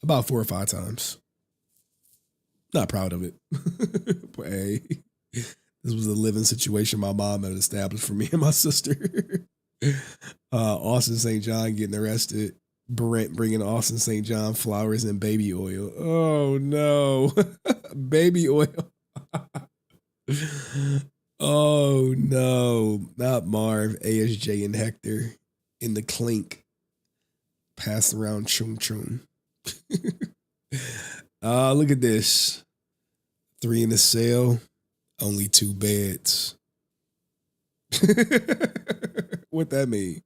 About 4 or 5 times. Not proud of it. But hey, this was a living situation my mom had established for me and my sister. Austin St. John getting arrested. Brent bringing Austin St. John flowers and baby oil. Oh no. Baby oil. Oh no. Not Marv, ASJ, and Hector in the clink. Passed around chung chung. Look at this. 3 in the cell, only 2 beds. What that mean?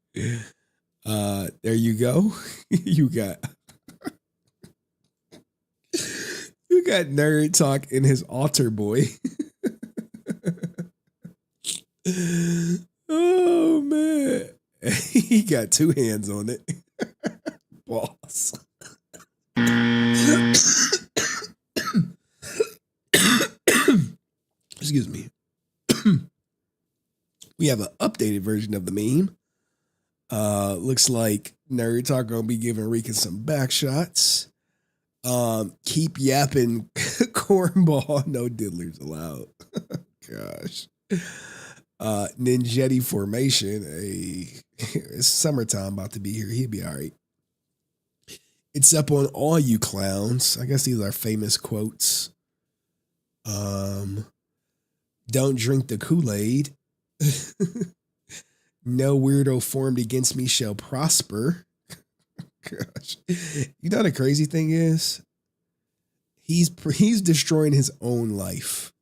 There you go. You got Nerd Talk in his altar boy. Oh man. He got 2 hands on it. Boss. Excuse me. We have an updated version of the meme. Looks like Nerd Talk gonna be giving Rika some back shots. Keep yapping cornball, no diddlers allowed. Gosh. Ninjetti formation. It's summertime about to be here. He'll be all right. It's up on all you clowns. I guess these are famous quotes. Don't drink the Kool-Aid. No weirdo formed against me shall prosper. Gosh. You know the crazy thing is? He's destroying his own life.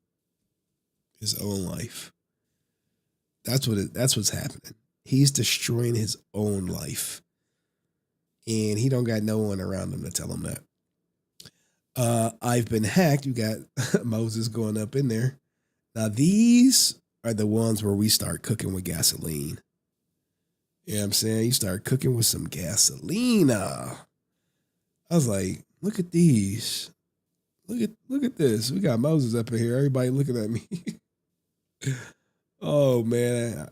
His own life. That's what's happening. He's destroying his own life. And he don't got no one around him to tell him that. I've been hacked. You got Moses going up in there. Now these are the ones where we start cooking with gasoline. You know what I'm saying? You start cooking with some gasoline. I was like, look at these. Look at this. We got Moses up in here. Everybody looking at me. Oh man.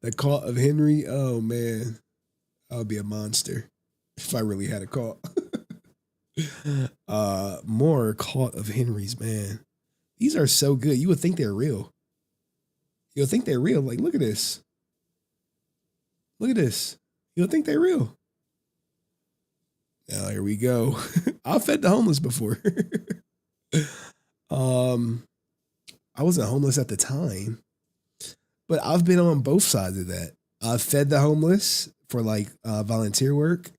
The cult of Henry. Oh man. I would be a monster if I really had a cult. More cult of Henry's, man. These are so good. You would think they're real. You'll think they're real. Like, look at this. Look at this. You'll think they're real. Now, here we go. I've fed the homeless before. I wasn't homeless at the time, but I've been on both sides of that. I've fed the homeless for like volunteer work.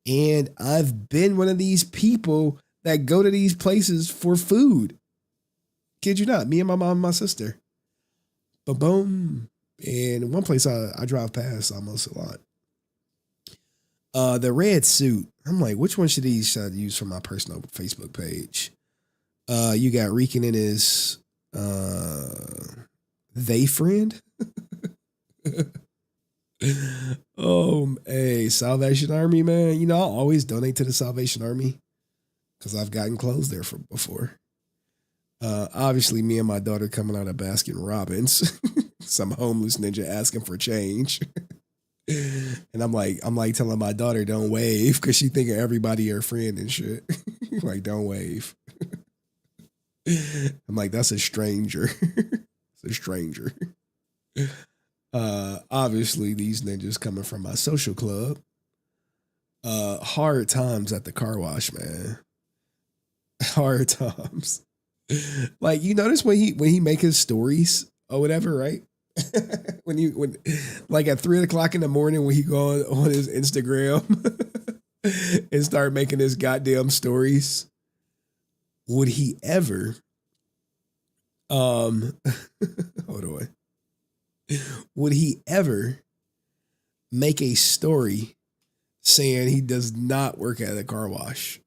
And I've been one of these people that go to these places for food. Kid you not, me and my mom and my sister. Boom. And one place I drive past almost a lot. The red suit. I'm like, which one should I use for my personal Facebook page? You got Rican in his they friend. Oh, hey, Salvation Army, man. You know, I'll always donate to the Salvation Army because I've gotten clothes there before. Obviously, me and my daughter coming out of Baskin Robbins, some homeless ninja asking for change. And I'm like telling my daughter, don't wave, because she thinking everybody her friend and shit. Like, don't wave. I'm like, that's a stranger. It's a stranger. Obviously, these ninjas coming from my social club. Hard times at the car wash, man. Hard times. Like, you notice when he make his stories or whatever, right? when like at 3 o'clock in the morning when he go on his Instagram and start making his goddamn stories. Would he ever hold on. Would he ever make a story saying he does not work at a car wash?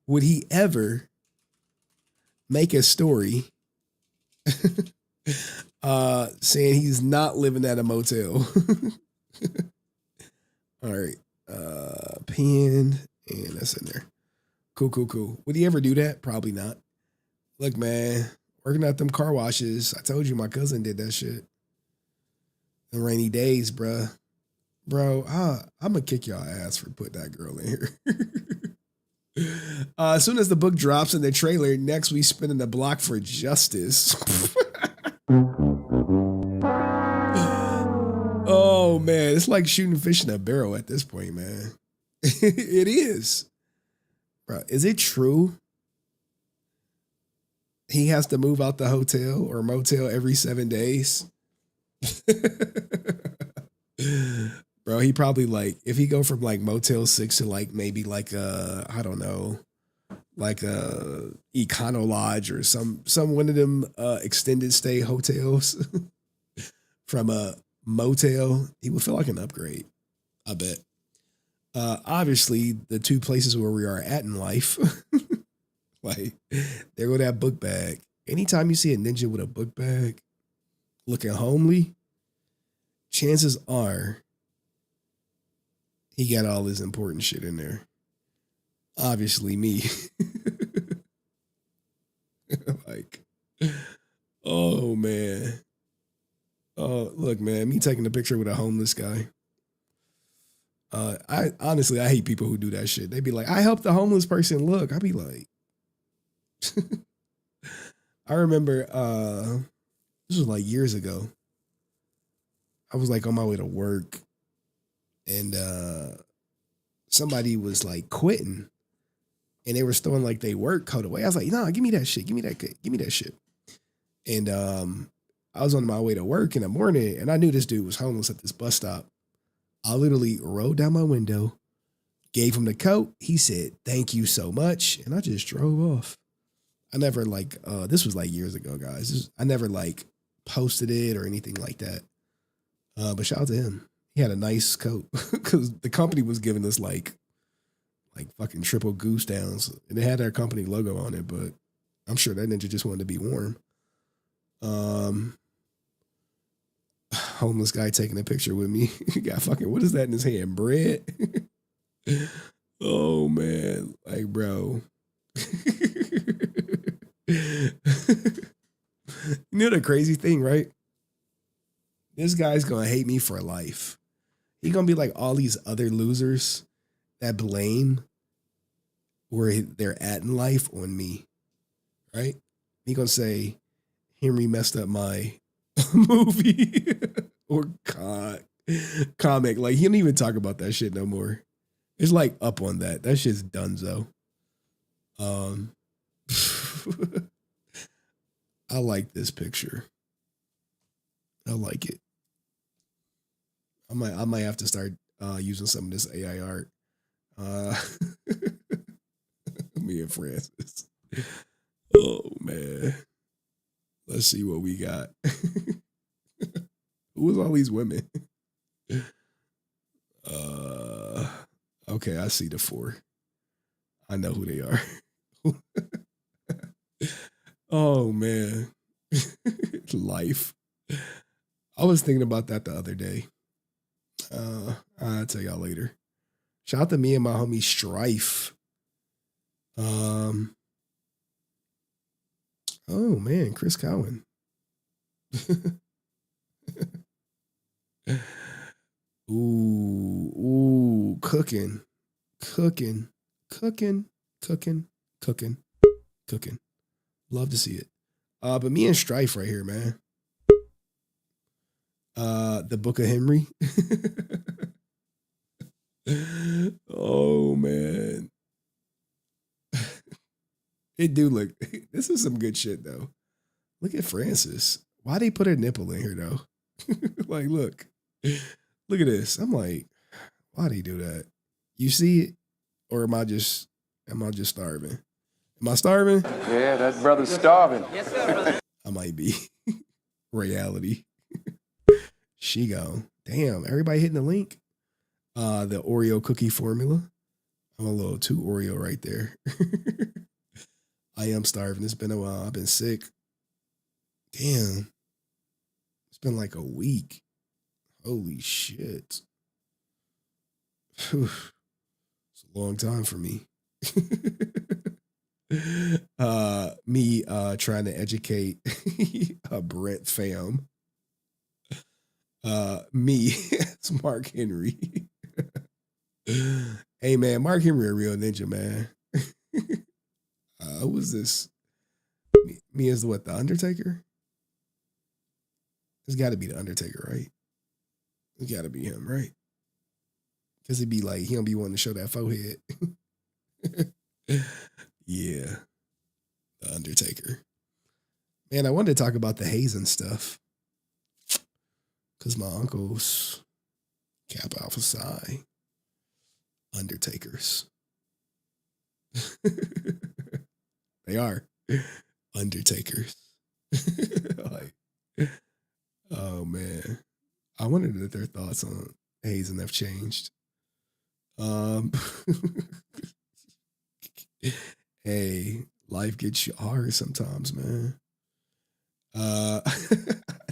Would he ever make a story saying he's not living at a motel? All right. Pen, and that's in there. Cool. Would he ever do that? Probably not. Look, man, working at them car washes. I told you my cousin did that shit. The rainy days, bruh. Bro, I'm going to kick y'all ass for putting that girl in here. As soon as the book drops in the trailer, next we spinning the block for justice. Oh, man. It's like shooting fish in a barrel at this point, man. It is. Bro, is it true he has to move out the hotel or motel every 7 days? Bro, he probably like, if he go from like Motel 6 to like maybe like I don't know, like a Econo Lodge or some one of them extended stay hotels from a motel, he would feel like an upgrade, I bet. Obviously, the two places where we are at in life, like, there go that book bag. Anytime you see a ninja with a book bag looking homely, chances are he got all his important shit in there. Obviously, me. Like, Oh man. Oh, look, man, me taking a picture with a homeless guy. I honestly hate people who do that shit. They be like, I helped the homeless person look. I be like, I remember this was like years ago. I was like on my way to work and somebody was like quitting and they were throwing like they work coat away. I was like, no, give me that shit. Give me that shit. And I was on my way to work in the morning and I knew this dude was homeless at this bus stop. I literally rolled down my window, gave him the coat. He said, thank you so much. And I just drove off. I never like, this was like years ago, guys. I never like posted it or anything like that. But shout out to him. He had a nice coat because the company was giving us like fucking triple goose downs. And they had their company logo on it, but I'm sure that ninja just wanted to be warm. Homeless guy taking a picture with me. He got fucking, what is that in his hand? Bread? Oh man. Like, bro. You know the crazy thing, right? This guy's gonna hate me for life. He gonna be like all these other losers that blame where they're at in life on me, right? He gonna say, Henry messed up my movie or comic. Like, he don't even talk about that shit no more. It's like up on that. That shit's donezo. I like this picture. I like it. I might have to start using some of this AI art. Me and Francis. Oh man. Let's see what we got. Who is all these women? Okay, I see the 4. I know who they are. Oh man. Life. I was thinking about that the other day. I'll tell y'all later. Shout out to me and my homie Strife. Oh man, Chris Cowan. Ooh, cooking. Love to see it. But me and Strife right here, man. The Book of Henry. Oh man. It do look, this is some good shit though. Look at Francis. Why they put her nipple in here though? Like, look at this. I'm like, why do you do that? You see it? Or am I just starving? Am I starving? Yeah, that brother's starving. Yes, sir. I might be. Reality. She gone. Damn, everybody hitting the link. The Oreo cookie formula. I'm a little too Oreo right there. I am starving. It's been a while. I've been sick. Damn. It's been like a week. Holy shit. Whew. It's a long time for me. Me trying to educate a Brent fam. Me as Mark Henry. Hey man, Mark Henry a real ninja, man. Who was this? Me as what, the Undertaker? It's got to be the Undertaker, right? It's got to be him, right? Because he'd be like, he don't be wanting to show that forehead. Yeah, the Undertaker. Man, I wanted to talk about the hazing stuff. Because my uncles, Kappa Alpha Psi, Undertakers. They are Undertakers. Like, oh man. I wondered if their thoughts on hazing have changed. Hey, life gets you hard sometimes, man.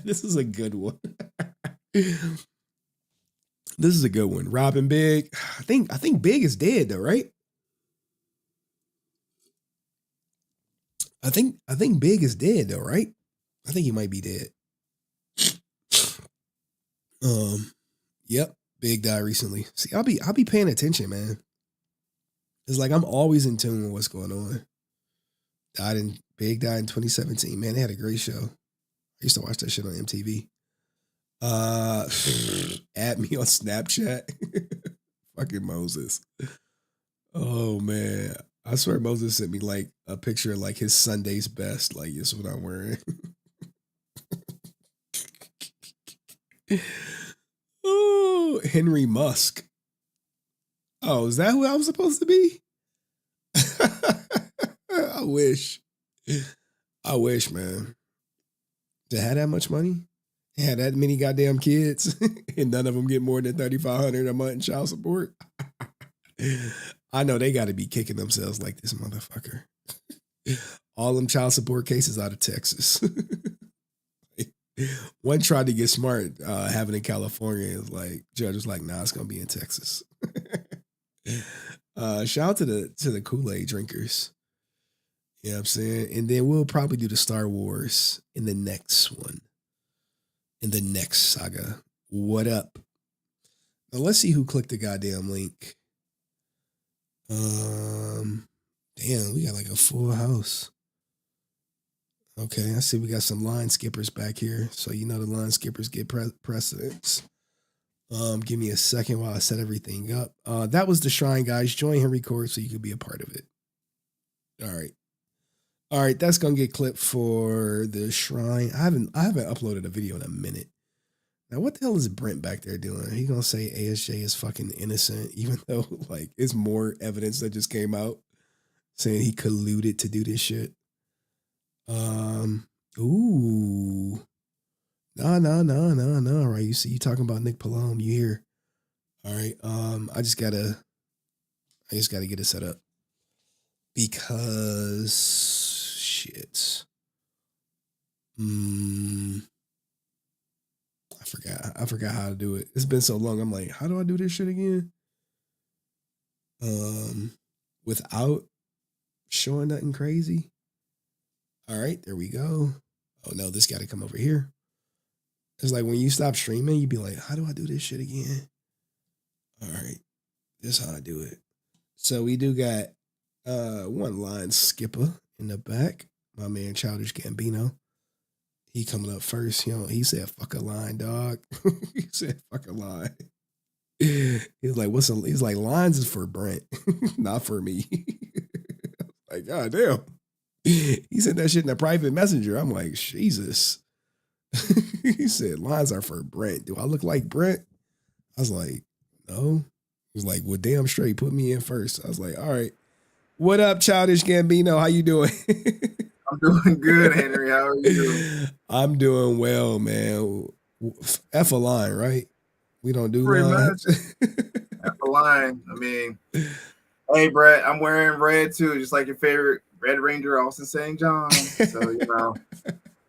This is a good one. This is a good one. Robin Big. I think Big is dead though, right? I think Big is dead though, right? I think he might be dead. Yep, Big died recently. See, I'll be paying attention, man. It's like I'm always in tune with what's going on. Big died in 2017. Man, they had a great show. I used to watch that shit on MTV. Add me on Snapchat. Fucking Moses. Oh man. I swear Moses sent me like a picture of like his Sunday's best. Like, this is what I'm wearing. Oh, Henry Musk. Oh, is that who I'm supposed to be? I wish, man. To have that much money, had that many goddamn kids, and none of them get more than $3,500 a month in child support. I know they got to be kicking themselves like this motherfucker. All them child support cases out of Texas. One tried to get smart, having in California. Is like judge was like, nah, it's gonna be in Texas. Shout out to the Kool-Aid drinkers. You know what I'm saying? And then we'll probably do the Star Wars in the next one. In the next saga. What up? Now let's see who clicked the goddamn link. Damn, we got like a full house. Okay, I see we got some line skippers back here. So you know the line skippers get precedence. Give me a second while I set everything up. That was the shrine, guys. Join Henry Court so you can be a part of it. All right, that's gonna get clipped for the shrine. I haven't uploaded a video in a minute. Now, what the hell is Brent back there doing? He gonna say ASJ is fucking innocent, even though like it's more evidence that just came out saying he colluded to do this shit. Ooh. No. All right, you see, you talking about Nick Polom, you hear. All right, I just gotta get it set up. Because shit. I forgot how to do it. It's been so long. I'm like, how do I do this shit again? Without showing nothing crazy. All right, there we go. Oh no, this got to come over here. It's like when you stop streaming, you be like, how do I do this shit again? All right, this is how I do it. So we do got one line skipper in the back. My man Childish Gambino. He coming up first. You know, he said, fuck a line, dog. He said, fuck a line. He's like, he's like, lines is for Brent, not for me. Like, god damn. He sent that shit in a private messenger. I'm like, Jesus. He said, lines are for Brent. Do I look like Brent? I was like, no. He was like, well, damn straight, put me in first. I was like, all right. What up, Childish Gambino? How you doing? I'm doing good, Henry. How are you? I'm doing well, man. F a line, right? We don't do pretty lines. much. F a line. I mean, hey, Brett, I'm wearing red too, just like your favorite Red Ranger, Austin St. John. So, you know,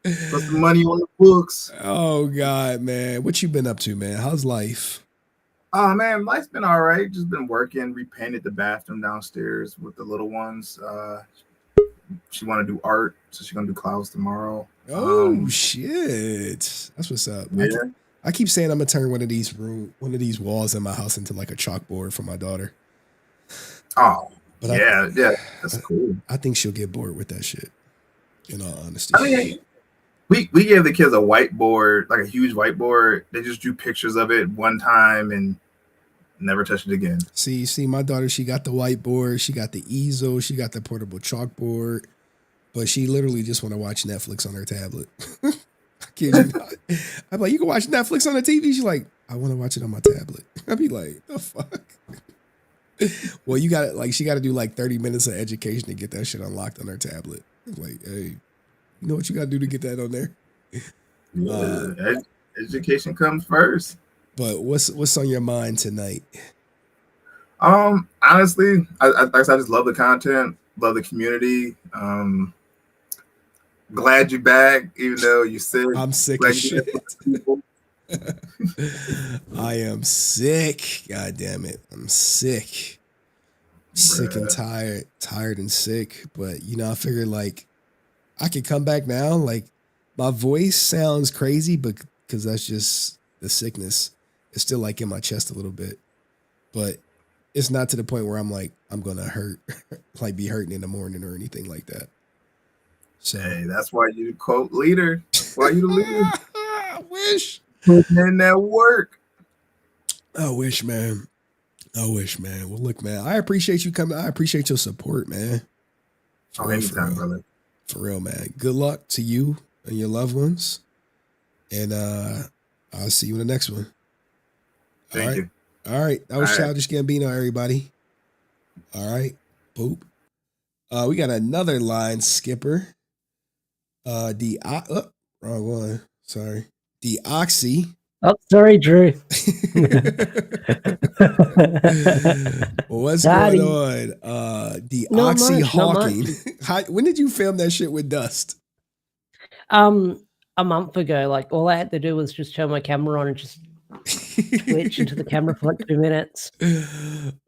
put some money on the books. Oh, God, man. What you been up to, man? How's life? Oh, man, life's been all right. Just been working, repainted the bathroom downstairs with the little ones. She want to do art, so she's going to do clouds tomorrow. Oh, shit. That's what's up. Yeah. I keep saying I'm going to turn one of these walls in my house into like a chalkboard for my daughter. Oh, but yeah, that's cool. I think she'll get bored with that shit, in all honesty. I mean, we gave the kids a whiteboard, like a huge whiteboard. They just drew pictures of it one time and never touched it again. See, my daughter, she got the whiteboard, she got the easel, she got the portable chalkboard, but she literally just want to watch Netflix on her tablet. I kid you not. I'm like, you can watch Netflix on the TV? She's like, I want to watch it on my tablet. I'd be like, the fuck? Well, you got like, she got to do like 30 minutes of education to get that shit unlocked on her tablet. I'm like, hey, you know what you got to do to get that on there? Education comes first. But what's on your mind tonight? Honestly, I just love the content, love the community. Glad you're back, even though you're sick. I'm sick as shit. I am sick. God damn it. I'm sick. Sick and tired and sick. But you know, I figured like I could come back now. Like My voice sounds crazy, but because that's just the sickness. It's still like in my chest a little bit, but it's not to the point where I'm like, I'm going to hurt, like be hurting in the morning or anything like that. So hey, that's why you the quote leader. Why you the leader? I wish. Putting in that work. I wish, man. Well, look, man, I appreciate you coming. I appreciate your support, man. Oh, anytime, brother. For real, man. Good luck to you and your loved ones. And I'll see you in the next one. Thank you. All right. That was All right. Childish Gambino, everybody. All right. Boop. We got another line skipper. Wrong one. Sorry. Deoxy. Oh, sorry, Drew. What's Daddy. going on? Deoxy Not much. Hawking. When did you film that shit with Dust? A month ago. Like all I had to do was just turn my camera on and just twitch into the camera for like 2 minutes.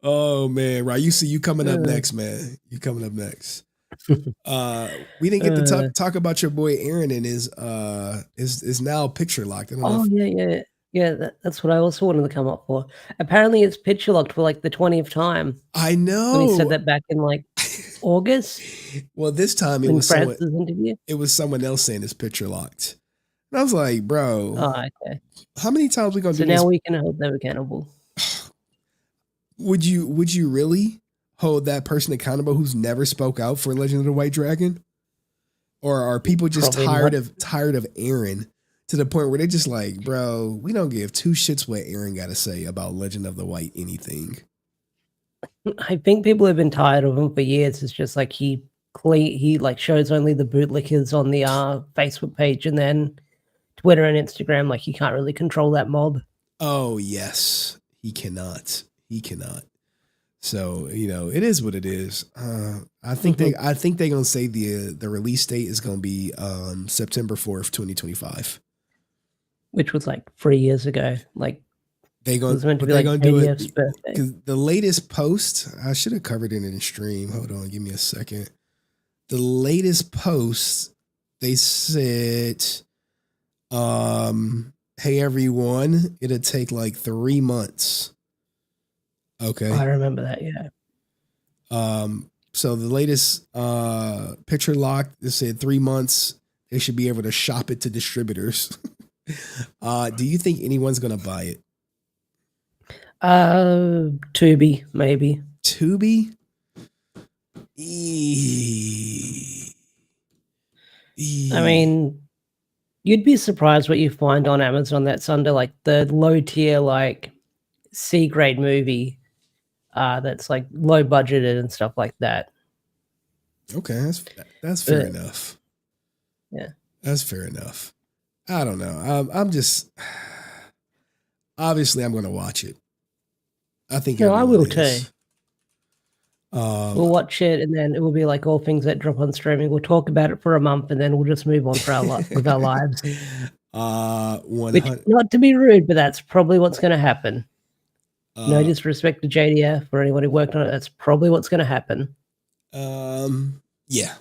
Oh man, right. You see you coming up next, man. You coming up next. We didn't get to talk about your boy Aaron and his now picture locked. I don't know if- Yeah. That's what I also wanted to come up for. Apparently, it's picture locked for like the 20th time. I know. When he said that back in like August. Well, this time it in was France's interview. It was someone else saying it's picture locked. And I was like, bro, okay. How many times we gonna So do this? now we can hold them accountable. Would you really hold that person accountable who's never spoke out for Legend of the White Dragon? Or are people just Probably tired of Aaron to the point where they're just like, bro, we don't give two shits what Aaron got to say about Legend of the White anything? I think people have been tired of him for years. It's just like he like shows only the bootlickers on the Facebook page, and then Twitter and Instagram. Like he can't really control that mob. Oh yes, he cannot. So it is what it is. I think they're gonna say the release date is gonna be September 4th, 2025, which was like 3 years ago. Like it was meant to be like do it 80th birthday. because the latest post, I should have covered it in the stream. Hold on, give me a second. The latest post, they said, hey everyone, it'll take like 3 months. Okay. I remember that, yeah. So the latest picture lock, they said 3 months. They should be able to shop it to distributors. Do you think anyone's gonna buy it? Tubi, maybe. Tubi? I mean, you'd be surprised what you find on Amazon that's under like the low tier, like C grade movie. That's like low budgeted and stuff like that. Okay, that's fair enough. Yeah, that's fair enough. I don't know. I'm just obviously I'm going to watch it. I think I will too. is. We'll watch it, and then it will be like all things that drop on streaming. We'll talk about it for a month, and then we'll just move on for with our lives. Which, not to be rude, but that's probably what's going to happen. No disrespect to JDF or anyone who worked on it. That's probably what's going to happen. Yeah.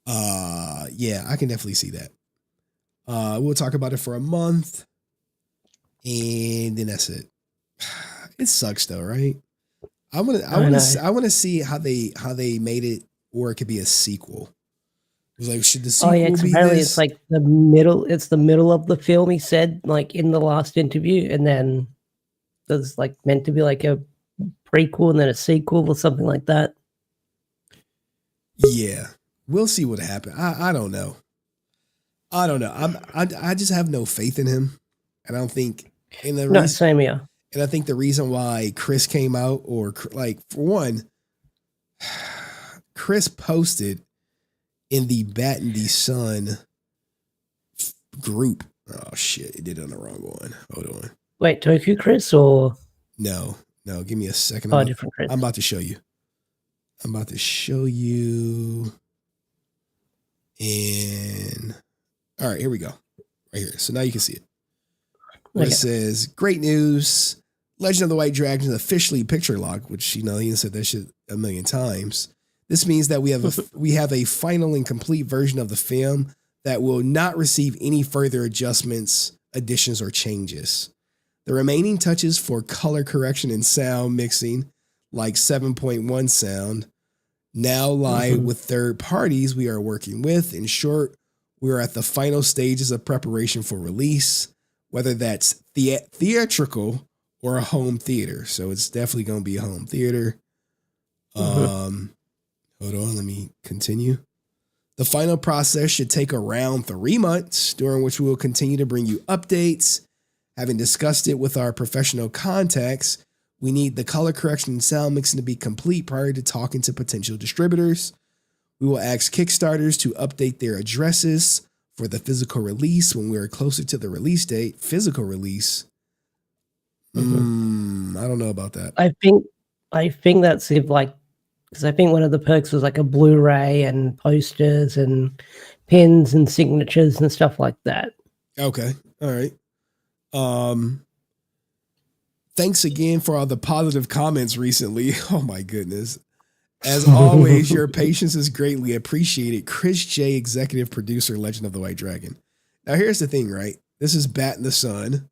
Yeah, I can definitely see that. We'll talk about it for a month, and then that's it. It sucks though, right? I want to see how they made it, or it could be a sequel. It was like, should the sequel be apparently this? it's like the middle. It's the middle of the film. He said, like in the last interview, and then there's like meant to be like a prequel and then a sequel or something like that. Yeah, we'll see what happens. I don't know. I just have no faith in him. I don't think. Same here. And I think the reason why Chris came out, or like for one, Chris posted in the Bat and the Sun group. Oh shit! It did it on the wrong one. Hold on. Wait, Toku Chris or no? Give me a second. Different Chris. I'm about to show you. And all right, here we go. Right here. So now you can see it. Where it says, great news. Legend of the White Dragon is officially picture locked, which, he said that shit a million times. This means that we have a final and complete version of the film that will not receive any further adjustments, additions, or changes. The remaining touches for color correction and sound mixing, like 7.1 sound, now lie with third parties we are working with. In short, we are at the final stages of preparation for release, whether that's theatrical or a home theater. So it's definitely going to be a home theater. Hold on, let me continue. The final process should take around 3 months, during which we will continue to bring you updates. Having discussed it with our professional contacts, we need the color correction and sound mixing to be complete prior to talking to potential distributors. We will ask Kickstarters to update their addresses for the physical release when we are closer to the release date. Physical release? I don't know about that. I think that's if like, because I think one of the perks was like a Blu-ray and posters and pins and signatures and stuff like that. Okay. All right. Thanks again for all the positive comments recently. Oh my goodness. As always, your patience is greatly appreciated. Chris J, executive producer, Legend of the White Dragon. Now here's the thing, right? This is Bat in the Sun.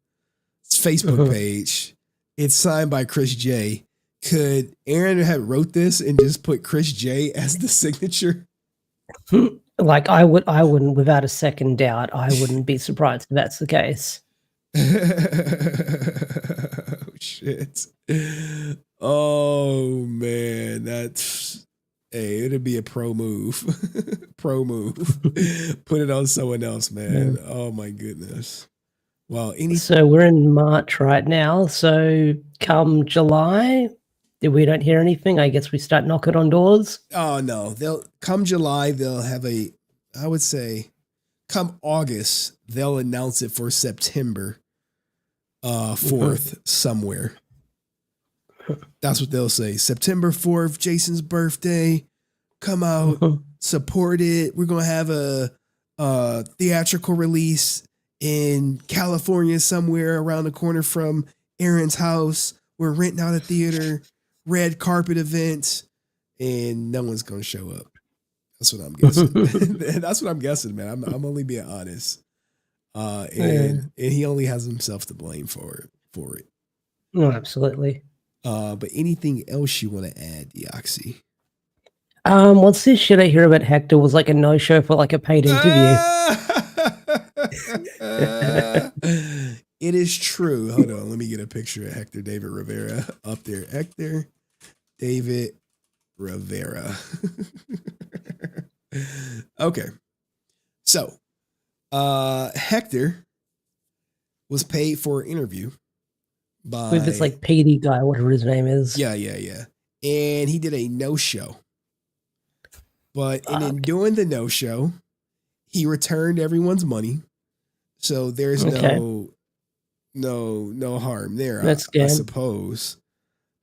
It's Facebook page. It's signed by Chris J. Could Aaron have wrote this and just put Chris J as the signature? Like I wouldn't, without a second doubt, I wouldn't be surprised if that's the case. Oh shit. Oh man, hey, it'd be a pro move. Pro move. Put it on someone else, man. Oh my goodness. Well, so we're in March right now. So come July, if we don't hear anything, I guess we start knocking on doors. Oh no, come July, they'll have I would say come August, they'll announce it for September 4th somewhere. That's what they'll say. September 4th, Jason's birthday. Come out, support it. We're going to have a theatrical release in California somewhere around the corner from Aaron's house. We're renting out a theater, red carpet event, and no one's going to show up. That's what I'm guessing. That's what I'm guessing, man. I'm only being honest. And he only has himself to blame for it. No, absolutely. But anything else you want to add, Deoxy? What's this shit I hear about Hector was like a no-show for like a paid interview? It is true. Hold on, let me get a picture of Hector David Rivera up there. Hector David Rivera. Okay. So, Hector was paid for an interview by with this like PD guy, whatever his name is. Yeah. And he did a no-show. But in doing the no-show, he returned everyone's money. So there's no harm there, I suppose.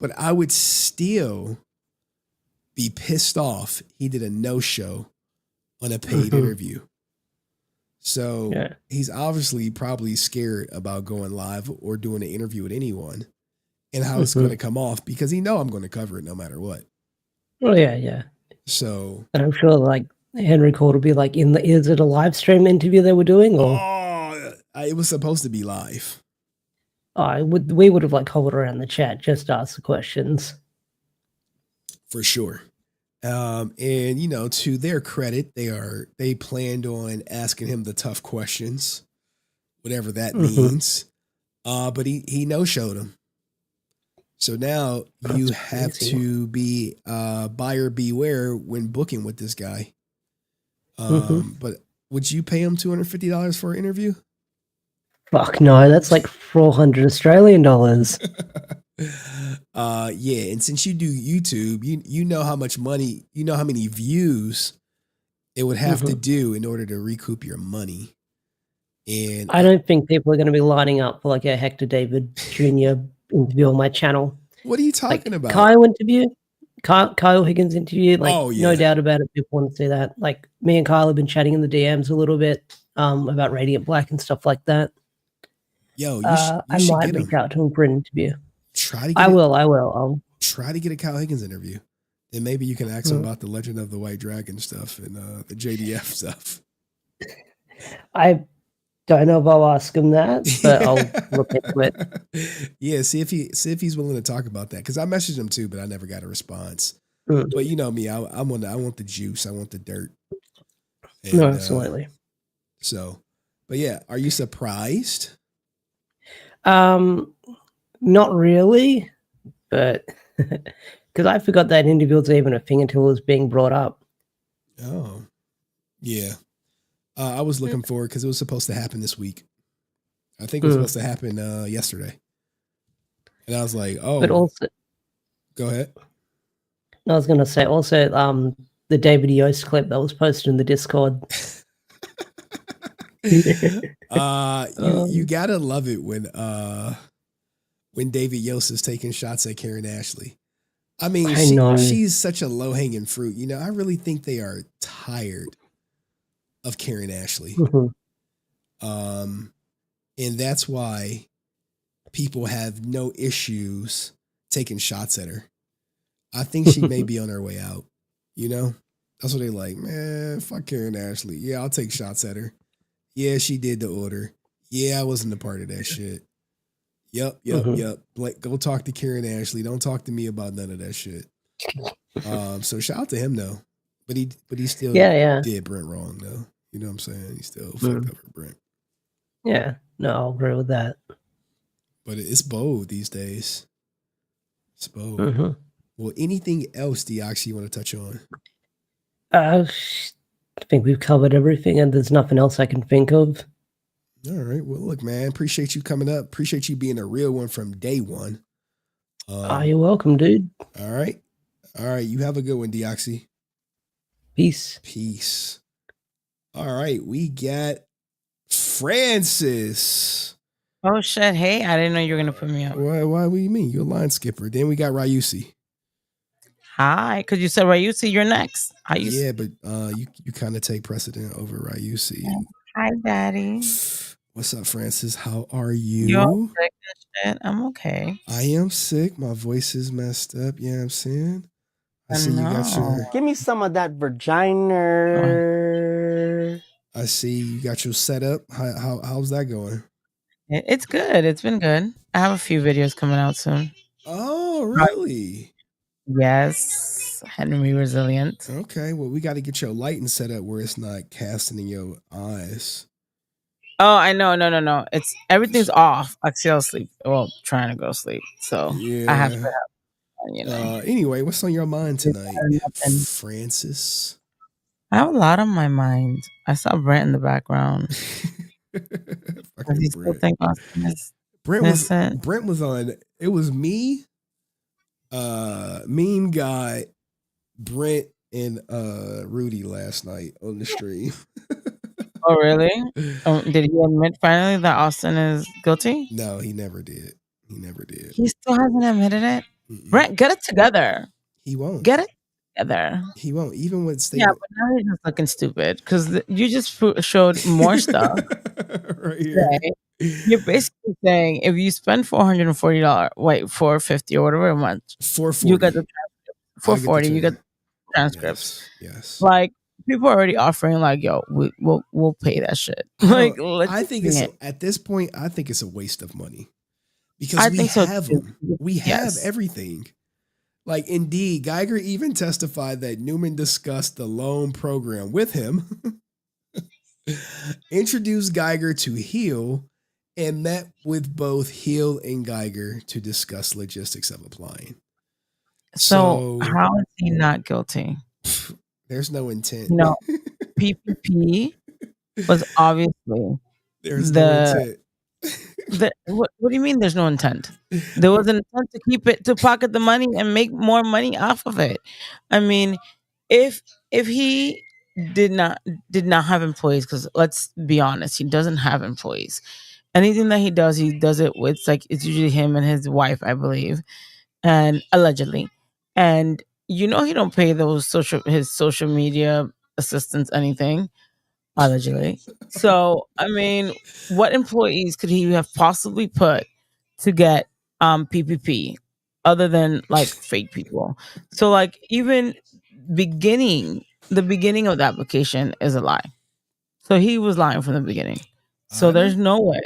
But I would still be pissed off he did a no-show on a paid interview. So he's obviously probably scared about going live or doing an interview with anyone and how it's going to come off, because he know I'm going to cover it no matter what. Oh yeah. So, and I'm sure like Henry called will be like, is it a live stream interview they were doing, or? It was supposed to be live. We would have like hovered around the chat, just ask the questions. For sure. And to their credit, they planned on asking him the tough questions, whatever that means. But he no-showed him. So now you have to be buyer beware when booking with this guy. But would you pay him $250 for an interview? Fuck no, that's like 400 Australian dollars. Yeah, and since you do YouTube, you know how much money, you know how many views it would have to do in order to recoup your money. And I don't think people are going to be lining up for like a Hector David Jr. interview on my channel. What are you talking about? Kyle interview? Kyle Higgins interview? Like, oh, yeah. No doubt about it. People want to see that. Like, me and Kyle have been chatting in the DMs a little bit about Radiant Black and stuff like that. Yo, I might reach out to him for an interview. I will. I'll try to get a Kyle Higgins interview. Then maybe you can ask him about the Legend of the White Dragon stuff and the JDF stuff. I don't know if I'll ask him that, but I'll look into it. Yeah, see if he's willing to talk about that, because I messaged him too, but I never got a response. Mm. But you know me, I want the juice, I want the dirt. And, No, absolutely. So, but yeah, are you surprised? Not really, but because I forgot that interview was even a thing until it was being brought up. Oh, yeah. I was looking forward because it was supposed to happen this week. I think it was supposed to happen yesterday. And I was like, oh. But also, go ahead. I was going to say also the David Yost clip that was posted in the Discord. You gotta love it when David Yost is taking shots at Karen Ashley. I mean, she's such a low hanging fruit. You know, I really think they are tired of Karen Ashley. And that's why people have no issues taking shots at her. I think she may be on her way out. You know, that's what they like. Man, fuck Karen Ashley. Yeah, I'll take shots at her. Yeah, she did the order. Yeah, I wasn't a part of that shit. Yep. Like, go talk to Karen Ashley. Don't talk to me about none of that shit. So shout out to him though. But he still did Brent wrong though. You know what I'm saying? He still fucked up for Brent. Yeah, no, I'll agree with that. But it's bold these days. It's bold. Well, anything else, Deoxy, you want to touch on? I think we've covered everything, and there's nothing else I can think of. All right. Well, look, man, appreciate you coming up. Appreciate you being a real one from day one. You're welcome, dude. All right. You have a good one, Deoxy. Peace. All right. We got Francis. Oh, shit. Hey, I didn't know you were going to put me up. Why? What do you mean? You're a line skipper. Then we got Ryusi. Hi, because you said Ryusi, you're next. Yeah, but you kind of take precedent over Ryusi. Hi, Daddy. What's up, Francis? How are you? You're sick and shit. I'm okay. I am sick. My voice is messed up. You know what I'm saying? I see you got your... Give me some of that vagina. I see you got your setup. How's that going? It's good. It's been good. I have a few videos coming out soon. Oh, really? Yes. HenryResilient. Okay. Well, we got to get your lighting set up where it's not casting in your eyes. Oh, I know. No. It's everything's off. I still sleep. Well, trying to go sleep. So I have to have, anyway, what's on your mind tonight, Francis? I have a lot on my mind. I saw Brent in the background. Does he still think Austin is innocent? Brent was on. It was me, Meme Guy, Brent, and Rudy last night on the stream. Oh, really? Did he admit finally that Austin is guilty? No, he never did. He still hasn't admitted it? Brent, get it together. He won't. Get it together. He won't. Even with Yeah, but now he's just looking stupid because you just showed more stuff. Right here. You're basically saying if you spend $440, $450 or whatever a month, you get the transcript. $440, you get the transcripts. Yes. Like, people are already offering, like, yo, we'll pay that shit. Like, I think it's at this point, I think it's a waste of money because we have them. We have everything. Like, indeed, Geiger even testified that Newman discussed the loan program with him, introduced Geiger to Hill, and met with both Hill and Geiger to discuss logistics of applying. So how is he not guilty? There's no intent. No, PPP was obviously there's no intent. What do you mean there's no intent? There was an intent to keep it, to pocket the money and make more money off of it. I mean, if he did not have employees, because let's be honest, he doesn't have employees. Anything that he does it with, like, it's usually him and his wife, I believe, and allegedly. And he don't pay his social media assistants anything, allegedly. So, I mean, what employees could he have possibly put to get PPP other than, like, fake people? So, like, even the beginning of the application is a lie. So he was lying from the beginning. So there's no way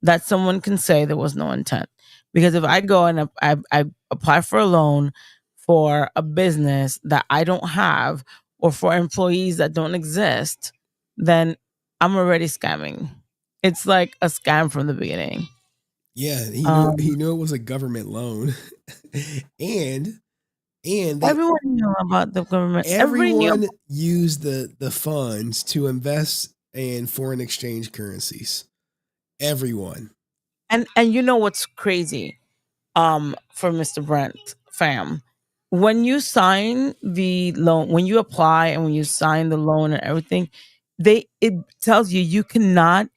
that someone can say there was no intent. Because if I go and I apply for a loan for a business that I don't have or for employees that don't exist, then I'm already scamming. It's like a scam from the beginning. Yeah, he knew it was a government loan, and everyone knew about the government. Everyone used the funds to invest in foreign exchange currencies. Everyone. And you know what's crazy? For Mr. Brent fam, when you sign the loan, when you apply and when you sign the loan and everything, it tells you cannot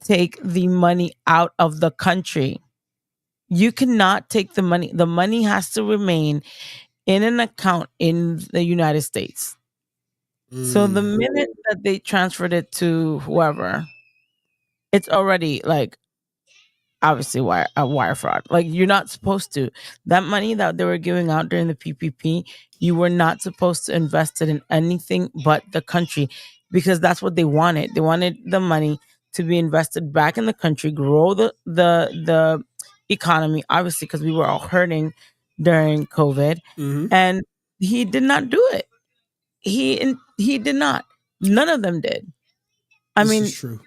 take the money out of the country. You cannot take the money. The money has to remain in an account in the United States. So the minute that they transferred it to whoever, it's already like obviously wire fraud. Like you're not supposed to. That money that they were giving out during the PPP, you were not supposed to invest it in anything but the country, because that's what they wanted. They wanted the money to be invested back in the country, grow the economy, obviously, because we were all hurting during COVID. And he did not do it. He did not. None of them did. I This mean, is true.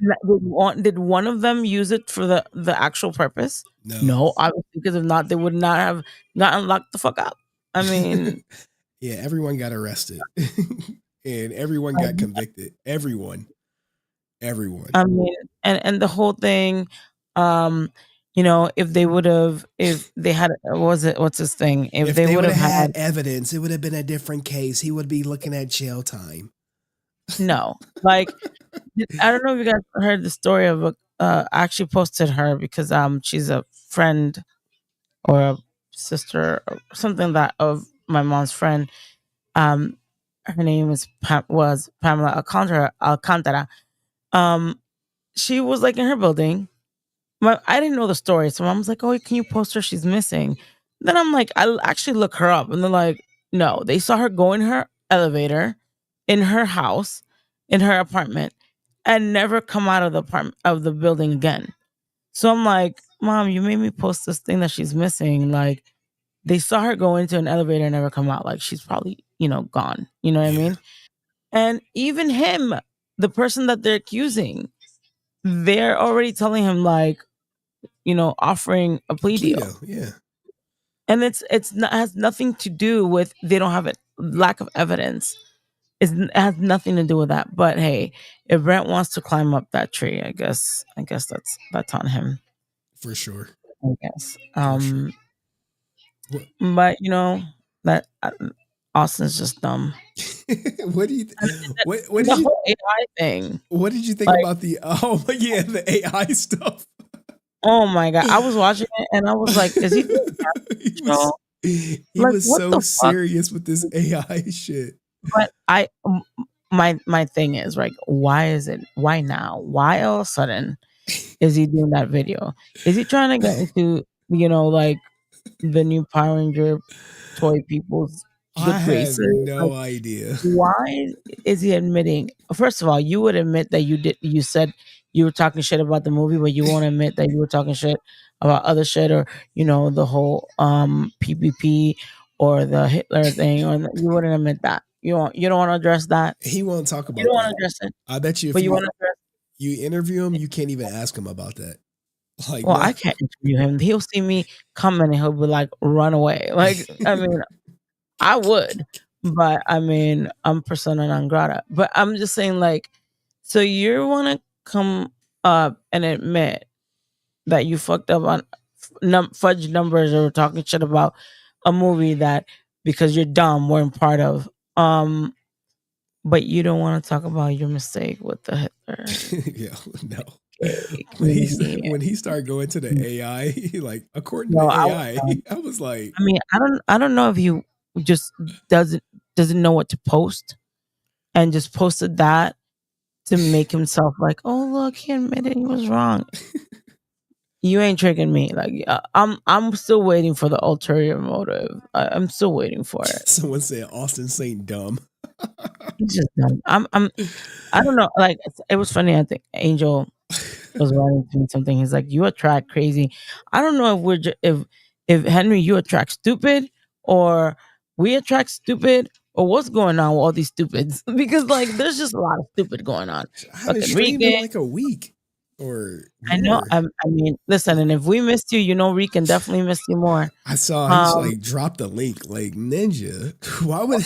did one of them use it for the actual purpose? No, obviously, because if not, they would not have gotten locked the fuck up. I mean, Yeah, everyone got arrested, and everyone got convicted. Everyone. I mean, and the whole thing, if they had, what's this thing? If they they would have had evidence, it would have been a different case. He would be looking at jail time. No, like I don't know if you guys heard the story of I actually posted her because she's a friend or a sister or something that of my mom's friend. Her name was Pamela Alcantara. She was like in her building. I didn't know the story, so mom was like, "Oh, can you post her? She's missing." Then I'm like, I'll actually look her up, and they're like, "No, they saw her go in her elevator in her house, in her apartment, and never come out of the building again." So I'm like, "Mom, you made me post this thing that she's missing. Like, they saw her go into an elevator and never come out. Like, she's probably gone. You know what I mean?" And even him, the person that they're accusing, they're already telling him like, offering a plea deal. Yeah. And it has nothing to do with they don't have lack of evidence. It has nothing to do with that. But hey, if Brent wants to climb up that tree, I guess that's on him. For sure. I guess. But that Austin's just dumb. What do you? What the did you? whole AI thing. What did you think about the? Oh yeah, the AI stuff. Oh my god, I was watching it and I was like, "Is he?" He was so serious with this AI shit. But my thing is like, why now? Why all of a sudden is he doing that video? Is he trying to get into like the new Power Ranger toy people's I have graces? no idea. Why is he admitting? First of all, you would admit that you said you were talking shit about the movie, but you won't admit that you were talking shit about other shit, or the whole PPP or the Hitler thing, or you wouldn't admit that. You don't want to address that. He won't talk about. You don't that. want to address it. I bet you if but you want to address. You interview him, you can't even ask him about that. Like, well, I can't interview him. He'll see me coming and he'll be like, "Run away!" Like, I mean, I would, but I mean, I'm persona non grata. But I'm just saying, like, so you want to come up and admit that you fucked up on fudge numbers or talking shit about a movie that because you're dumb weren't part of. But you don't want to talk about your mistake with the Hitler. Yeah, no. When he started going to the AI, like according to AI, I was like, I mean, I don't know if he just doesn't know what to post, and just posted that to make himself like, oh look, he admitted he was wrong. You ain't tricking me. Like I'm still waiting for the ulterior motive. I'm still waiting for it. Someone said Austin Saint dumb. He's just dumb. I don't know. Like it was funny. I think Angel was writing to me something. He's like, "You attract crazy." I don't know if if Henry, you attract stupid, or we attract stupid, or what's going on with all these stupids? Because like, there's just a lot of stupid going on. I haven't Fucking streamed in Regan. like a week or I know. more. I mean, listen, and if we missed you, you know, Regan definitely missed you more. I saw he just like dropped the link, like Ninja. Why would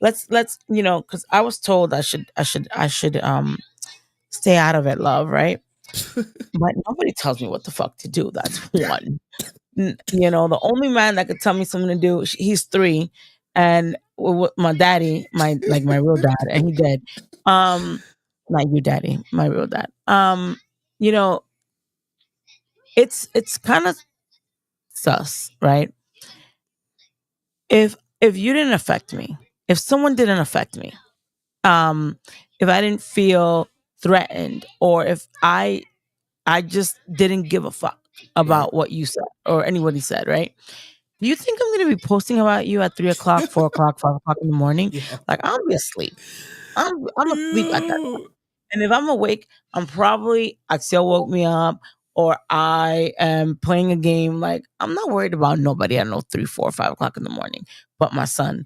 let's you know, because I was told I should stay out of it, love, right? But nobody tells me what the fuck to do. That's one. You know, the only man that could tell me something to do, he's 3, and my daddy, my real dad, and he dead. Not you, daddy, my real dad. You know, it's kind of sus, right? If you didn't affect me, if someone didn't affect me, if I didn't feel threatened, or if I just didn't give a fuck about what you said or anybody said, right? Do you think I'm going to be posting about you at 3 o'clock, 4 o'clock, 5 o'clock in the morning? Like, I'll be asleep. I'm asleep at that time. And if I'm awake, Axel woke me up, or I am playing a game. Like, I'm not worried about nobody at 3, 4, 5 o'clock in the morning, but my son.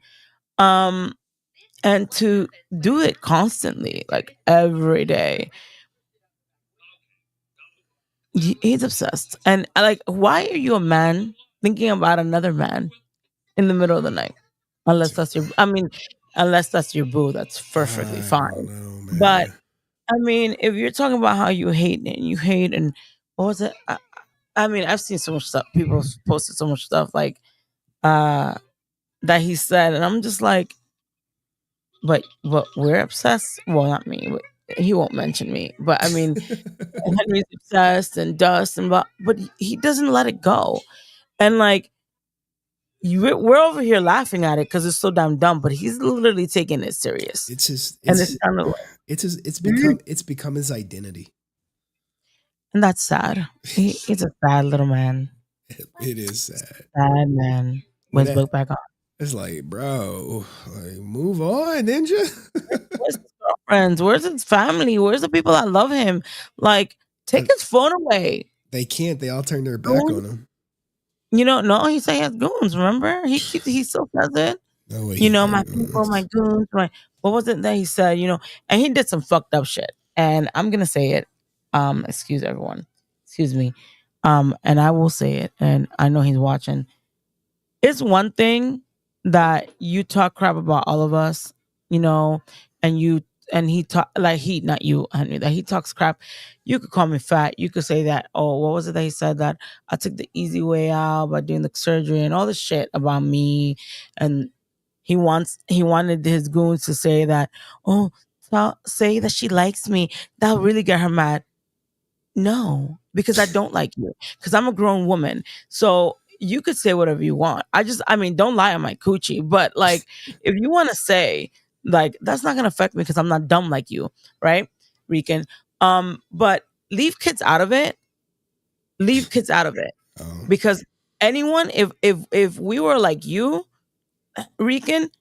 And to do it constantly, like every day, he's obsessed. And like, why are you a man thinking about another man in the middle of the night? Unless that's your boo, that's perfectly fine. But I mean, if you're talking about how you hate and what was it? I mean, I've seen so much stuff. People posted so much stuff like that he said, and I'm just like, but we're obsessed. Well, not me. But he won't mention me. But I mean, Henry's obsessed and Dust but he doesn't let it go. And like, we're over here laughing at it because it's so damn dumb. But he's literally taking it serious. It's kind of it's become his identity. And that's sad. He's a sad little man. It is sad. Sad man. With his book back on. It's like, bro, like, move on, Ninja. Where's his girlfriends? Where's his family? Where's the people that love him? Like, take his phone away. They can't. They all turn their back on him. You know, no, he said he has goons. Remember, he still says it. No way. You know, my people, my goons. What was it that he said? You know, and he did some fucked up shit. And I'm gonna say it. Excuse everyone. Excuse me. And I will say it. And I know he's watching. It's one thing that you talk crap about all of us, you know, and he talk like not you, Henry, that he talks crap. You could call me fat. You could say that, oh, what was it that he said, that I took the easy way out by doing the surgery and all this shit about me. And he wanted his goons to say that, oh, say that she likes me. That'll really get her mad. No, because I don't like you. Because I'm a grown woman. So you could say whatever you want. I mean, don't lie on my coochie. But like, if you want to say, like, that's not gonna affect me because I'm not dumb like you, right, Rican? But leave kids out of it. Leave kids out of it. Because anyone, if we were like you, Rican,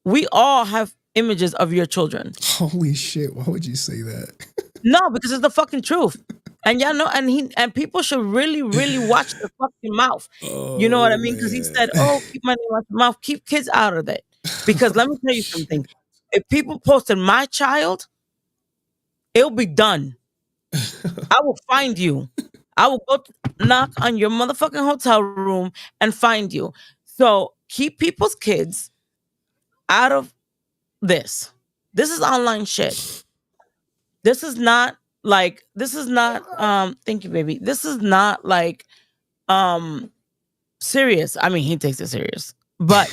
we all have images of your children. Holy shit! Why would you say that? No, because it's the fucking truth. And y'all know, and people should really, really watch their fucking mouth. You know what I mean? Because he said, oh, keep my name out your mouth, keep kids out of it. Because let me tell you something. If people posted my child, it'll be done. I will find you. I will go knock on your motherfucking hotel room and find you. So keep people's kids out of this. This is online shit. This is not thank you, baby. This is not like serious. I mean, he takes it serious. But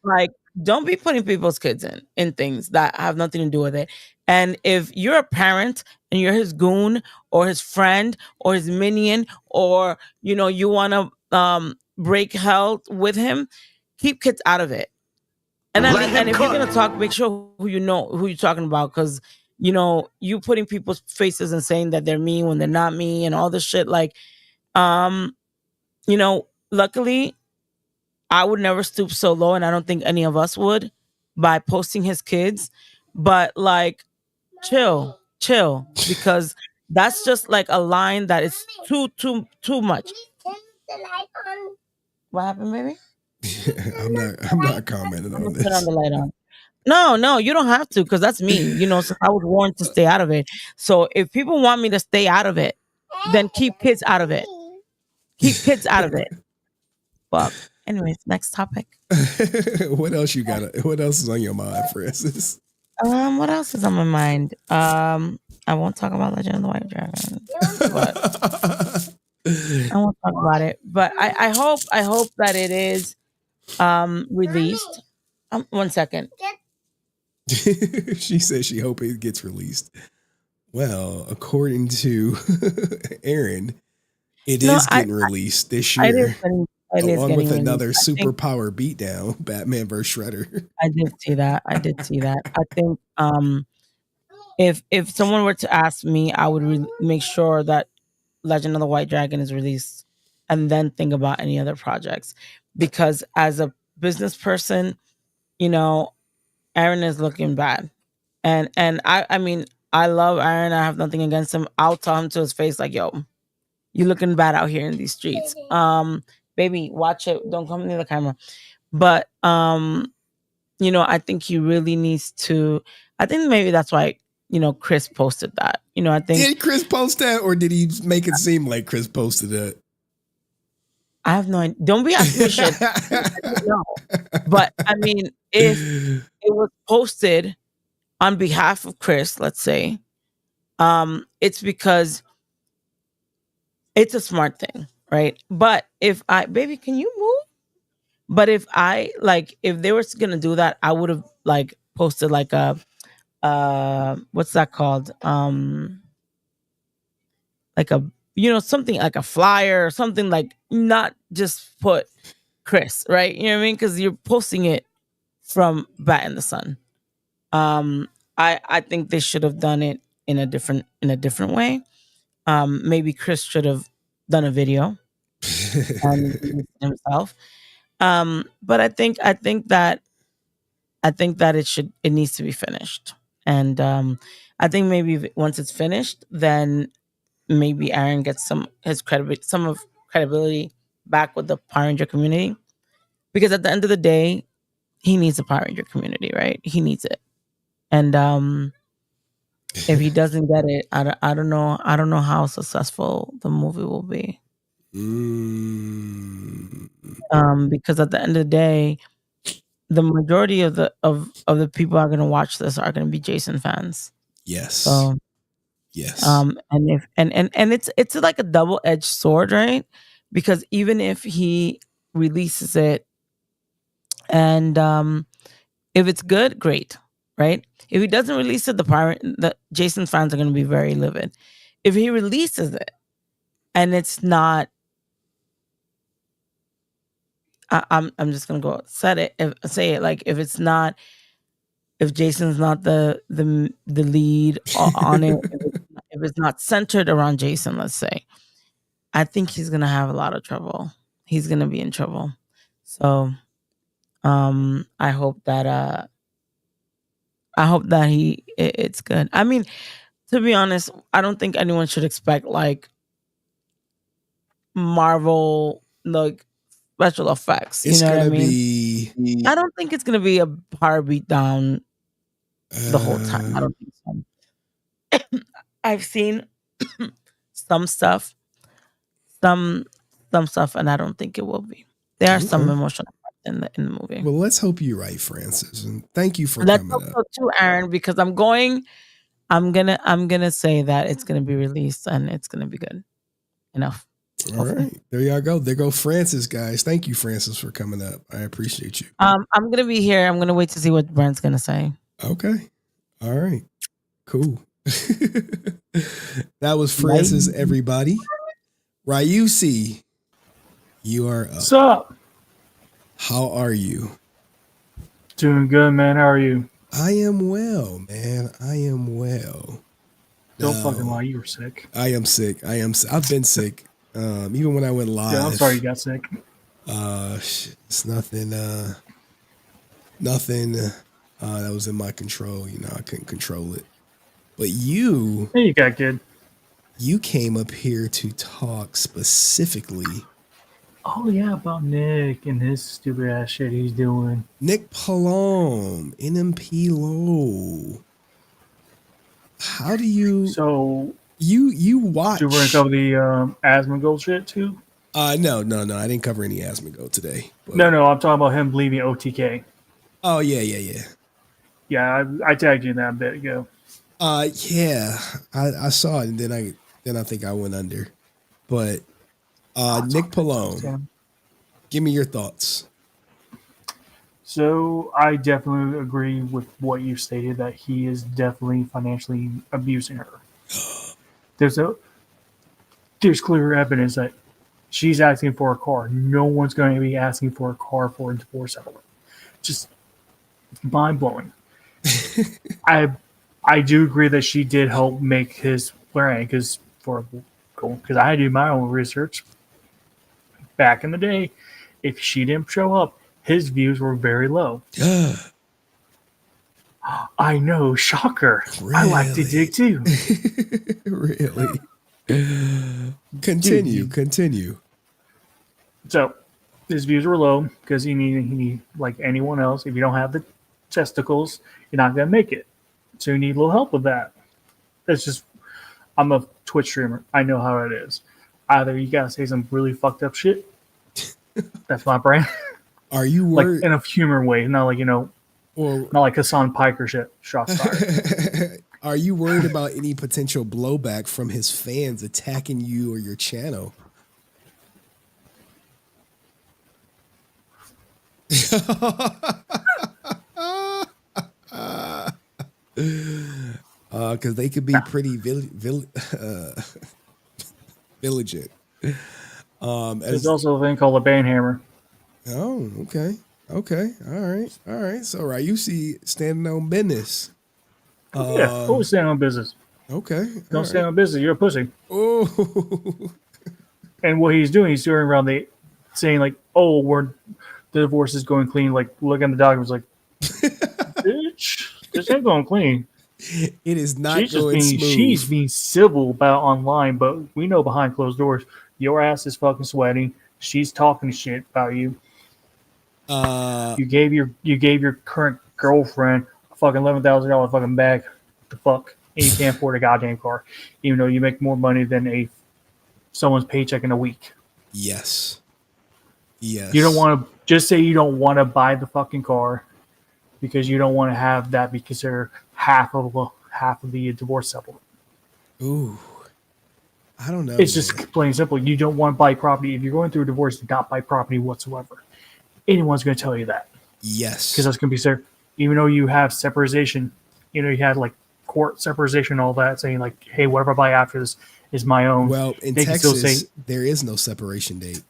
like, don't be putting people's kids in things that have nothing to do with it. And if you're a parent and you're his goon or his friend or his minion, or you know, you want to break hell with him, keep kids out of it. And and if you're gonna talk, make sure who you're talking about, because you know, you putting people's faces and saying that they're me when they're not me and all this shit. Like, you know, luckily, I would never stoop so low, and I don't think any of us would, by posting his kids. But like, chill, because that's just like a line that is too much. What happened, baby? I'm not commenting on Turn on this. the light on. No, you don't have to, because that's me. So I was warned to stay out of it. So if people want me to stay out of it, then keep kids out of it. Keep kids out of it. Fuck. Anyways, next topic. What else you got? What else is on your mind, Francis? What else is on my mind? I won't talk about Legend of the White Dragon. But I won't talk about it. But I hope that it is released. 1 second. She says she hope it gets released. Well, according to Aaron, it is getting released this year. Along with another superpower beatdown, Batman vs. Shredder. I did see that. I think if someone were to ask me, I would make sure that Legend of the White Dragon is released and then think about any other projects. Because as a business person, Aaron is looking bad. And I mean, I love Aaron. I have nothing against him. I'll tell him to his face, like, yo, you looking bad out here in these streets. Baby, watch it. Don't come near the camera. But I think he really needs to. I think maybe that's why Chris posted that. I think, did Chris post that, or did he make it seem like Chris posted it? I have no idea. Don't be asking me shit. No. But I mean, if it was posted on behalf of Chris, let's say, it's because it's a smart thing, right? But baby, can you move? But if they were gonna do that, I would have posted like a what's that called? Like a something like a flyer or something, like, not just put Chris, right? You know what I mean? Because you're posting it from Bat in the Sun. I think they should have done it in a different way. Maybe Chris should have done a video himself. But I think that it needs to be finished. And I think maybe once it's finished, then maybe Aaron gets some credibility back with the Power Ranger community. Because at the end of the day, he needs the Power Ranger community, right? He needs it. And if he doesn't get it, I don't know how successful the movie will be. Because at the end of the day, the majority of the people are going to watch this are going to be Jason fans. Yes. So, yes. And it's like a double-edged sword, right? Because even if he releases it and if it's good, great, right? If he doesn't release it, the Jason fans are going to be very livid. If he releases it and it's not, I'm just gonna go say it like, if Jason's not the lead on it, if it's not centered around Jason, let's say, I think he's gonna have a lot of trouble. He's gonna be in trouble. So I hope that it's good. I mean, to be honest, I don't think anyone should expect like Marvel special effects. It's gonna be. I don't think it's gonna be a power beat down the whole time. I don't think so. I've seen some stuff, and I don't think it will be. There are some emotional parts in the movie. Well, let's hope you're right, Francis, and thank you for Let's coming hope up. so too, Aaron, because I'm gonna say that it's gonna be released and it's gonna be good enough. All right, there y'all go. There go Francis, guys. Thank you, Francis, for coming up. I appreciate you. I'm gonna be here. I'm gonna wait to see what Brent's gonna say. Okay. All right. Cool. That was Francis, everybody. Ryusi, you are up. What's up? How are you? Doing good, man. How are you? I am well, man. I am well. Don't fucking lie. You were sick. I am sick. I've been sick. Even when I went live. Yeah, I'm sorry you got sick. It's nothing. Nothing that was in my control. You know, I couldn't control it. But you got good. You came up here to talk specifically. Oh yeah, about Nick and his stupid ass shit he's doing. Nick Polom, Nmplol. How do you? So you watch? Do you want to cover the Asmongold shit too? No. I didn't cover any Asmongold today. But... No, I'm talking about him leaving OTK. Oh yeah. Yeah, I tagged you in that a bit ago. Yeah, I saw it, and then I think I went under. But Nick Polom, give me your thoughts. So I definitely agree with what you stated, that he is definitely financially abusing her. There's clear evidence that she's asking for a car. No one's going to be asking for a car for a divorce settlement. Just mind blowing. I do agree that she did help make his brand because I had to do my own research. Back in the day, if she didn't show up, his views were very low. I know, shocker. Really? I like to dig too. Really? Continue. So his views were low because he need like anyone else. If you don't have the testicles, you're not gonna make it. So you need a little help with that. That's just, I'm a Twitch streamer. I know how it is. Either you gotta say some really fucked up shit. That's my brand. Are you worried? Like in a humor way, not like not like Hassan Piker shit. Shots fired. Are you worried about any potential blowback from his fans attacking you or your channel? Because they could be pretty vigilant. There's also a thing called a banhammer. Oh, okay. All right. So Ryushi standing on business. Yeah, always stand on business. Okay. Don't stand on business. You're a pussy. Oh. And what he's doing around saying like, "Oh, the divorce is going clean." Like, look at the documents, like, bitch, this ain't going clean. It is not going smooth. She's being civil about online, but we know behind closed doors, your ass is fucking sweating. She's talking shit about you. You gave your current girlfriend a fucking $11,000 fucking bag. The fuck, and you can't afford a goddamn car, even though you make more money than someone's paycheck in a week. Yes. You don't want to just say you don't want to buy the fucking car because you don't want to have that be considered half of the divorce settlement. Ooh, I don't know. It's just plain and simple. You don't want to buy property. If you're going through a divorce, do not buy property whatsoever. Anyone's going to tell you that. Yes. Because that's going to be fair. Even though you have separation, you had like court separation and all that, saying like, hey, whatever I buy after this is my own. Well, in Texas, there is no separation date.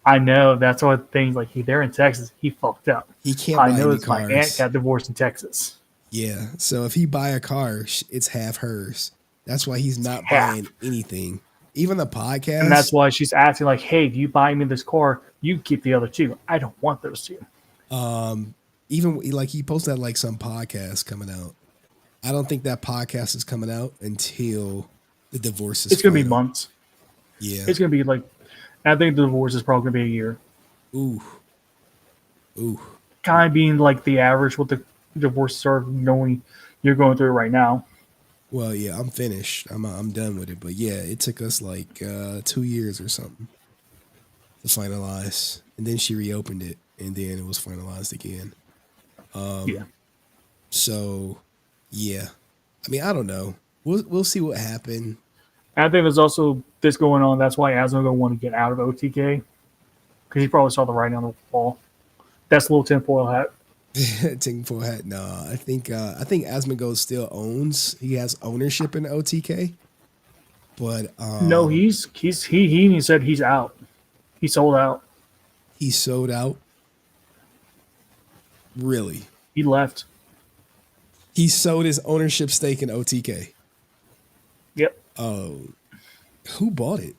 I know. That's what things like they're in Texas. He fucked up. He can't buy any cars. My aunt got divorced in Texas. Yeah. So if he buy a car, it's half hers. That's why he's not buying anything. Even the podcast. And that's why she's asking like, hey, if you buy me this car, you keep the other two. I don't want those two. Even like he posted like some podcast coming out. I don't think that podcast is coming out until the divorce is It's going to be months. Yeah. It's going to be like, I think the divorce is probably going to be a year. Ooh. Kind of being like the average what the divorces are, knowing you're going through it right now. Well, yeah, I'm finished. I'm done with it. But yeah, it took us like 2 years or something to finalize. And then she reopened it, and then it was finalized again. Yeah. So, yeah. I mean, I don't know. We'll see what happened. I think there's also this going on. That's why Asmo going to want to get out of OTK, because he probably saw the writing on the wall. That's a little tinfoil hat. Tinfoil hat. No, I think Asmongold still owns. He has ownership in OTK. But no, he said he's out. He sold out. He sold out. Really? He left. He sold his ownership stake in OTK. Yep. Oh, who bought it?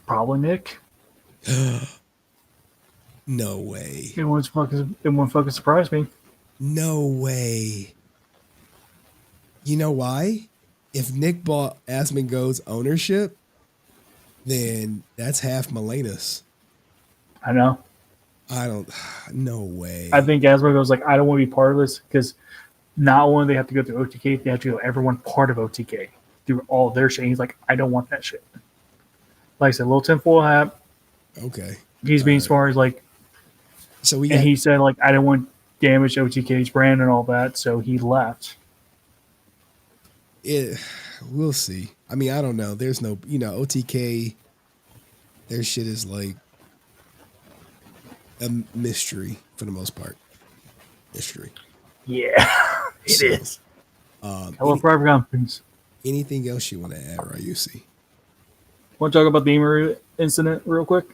Probably Nick. No way. It won't fucking surprise me. No way. You know why? If Nick bought Asmongold's ownership, then that's half Melena's. I know. I don't. No way. I think Asmongold's like, I don't want to be part of this because not only they have to go through OTK, they have to go everyone part of OTK through all their shit. He's like, I don't want that shit. Like I said, little tinfoil hat. Okay. He's being smart. He's like, so he said like, I don't want damage OTK's brand and all that, so he left. We'll see. I mean, I don't know. There's no, OTK. Their shit is like a mystery for the most part. Mystery. Yeah, it is. Hello, private companies. Anything else you want to add, Ryusi? Want to talk about the Umar incident real quick?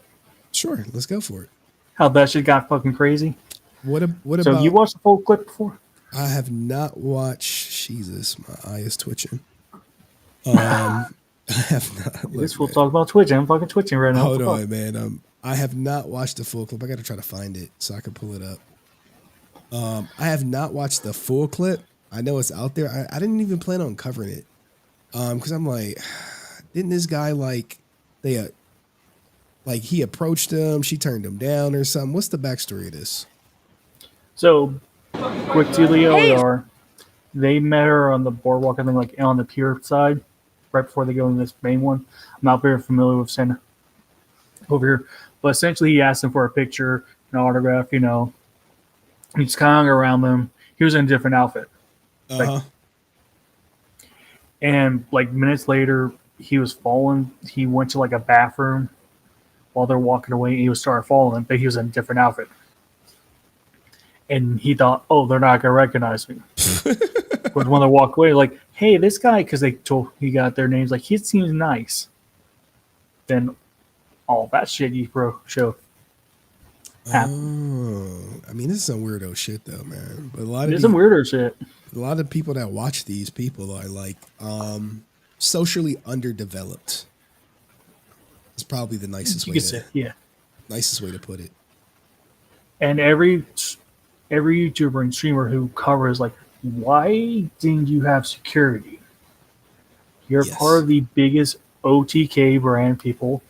Sure, let's go for it. How that shit got fucking crazy. What so about? You watched the full clip before? I have not watched. Jesus, my eye is twitching. I have not. This will talk about Twitch. I'm fucking twitching right now. Hold on, man. I have not watched the full clip. I got to try to find it so I can pull it up. I have not watched the full clip. I know it's out there. I didn't even plan on covering it. Because I'm like, didn't this guy he approached him, she turned him down or something? What's the backstory of this? So, quick to the LAR, they met her on the boardwalk, I think, like on the pier side, right before they go in this main one. I'm not very familiar with Santa over here, but essentially he asked him for a picture, an autograph, He's kind of around them. He was in a different outfit. And like minutes later, he was falling. He went to like a bathroom while they're walking away. He was started falling, but he was in a different outfit. And he thought, oh, they're not going to recognize me. But when they walk away, like, hey, this guy, because he got their names, like, he seems nice. Then all that shit you showed. I mean, this is some weirdo shit, though, man. But some weirdo shit. A lot of people that watch these people are like socially underdeveloped. It's probably the nicest way nicest way to put it. And every YouTuber and streamer who covers like, why didn't you have security? You're part of the biggest OTK brand, people.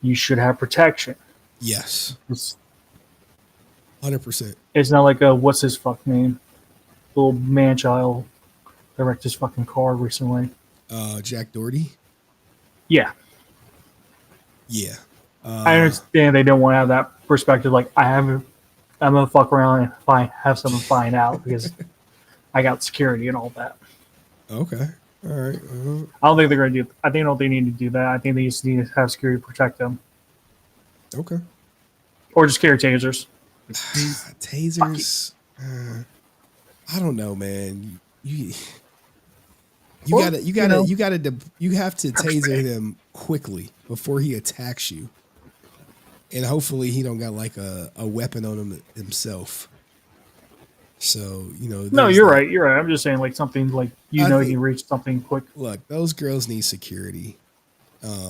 You should have protection. Yes. 100%. It's not like what's his fuck name? Little man child that wrecked his fucking car recently. Jack Doherty? Yeah. Yeah. I understand they don't want to have that perspective. Like, I'm going to fuck around and have someone find out because I got security and all that. Okay. All right. I don't think they're going to do. I think they need to do that. I think they just need to have security protect them. Okay. Or just carry tasers. Tasers. I don't know, man. You have to taser him quickly before he attacks you, and hopefully he don't got like a weapon on him himself. So No, you're right. You're right. I'm just saying like something like you can reach something quick. Look, those girls need security.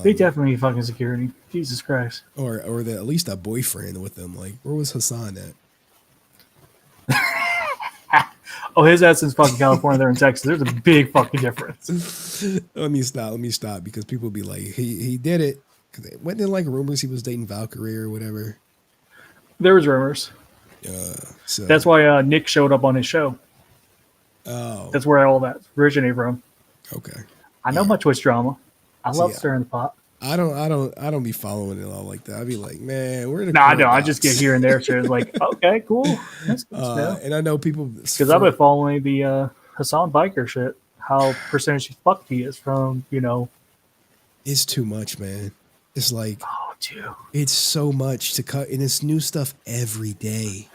They definitely need fucking security. Jesus Christ. Or at least a boyfriend with them. Like, where was Hassan at? Oh, his ass is fucking California. They're in Texas. There's a big fucking difference. Let me stop because people be like, he did it. Wasn't there like rumors he was dating Valkyrie or whatever? There was rumors. So that's why Nick showed up on his show. Oh, that's where all that originated from. Okay, I know my Twitch drama. I love stirring the pot. I don't be following it all like that. I'd be like, man, we're in I know. I just get here and there. So it's like, okay, cool. That's good and I know people because I've been following the Hassan biker shit. How percentage fucked he is from It's too much, man. It's like, oh, dude, it's so much to cut, and it's new stuff every day.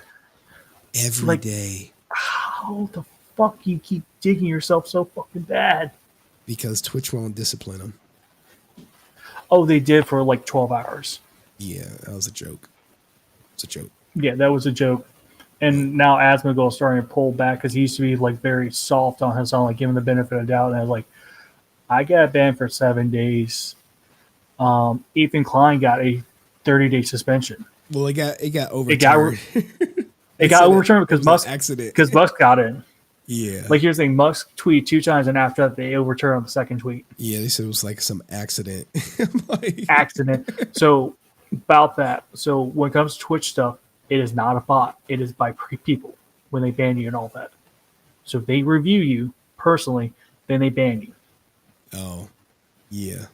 Every day. How the fuck you keep digging yourself so fucking bad? Because Twitch won't discipline them. Oh, they did for like 12 hours. Yeah, that was a joke. It's a joke. Yeah, that was a joke. And now Asmongold is starting to pull back because he used to be like very soft on his own, like giving the benefit of doubt. And I was like, I got banned for 7 days. Ethan Klein got a 30-day suspension. Well, it got overturned. It got overturned because Musk got in. Yeah. Like here's the thing, Musk tweeted 2 times, and after that, they overturned on the second tweet. Yeah, they said it was like some accident. Accident. So about that. So when it comes to Twitch stuff, it is not a bot. It is by people when they ban you and all that. So if they review you personally, then they ban you. Oh, yeah.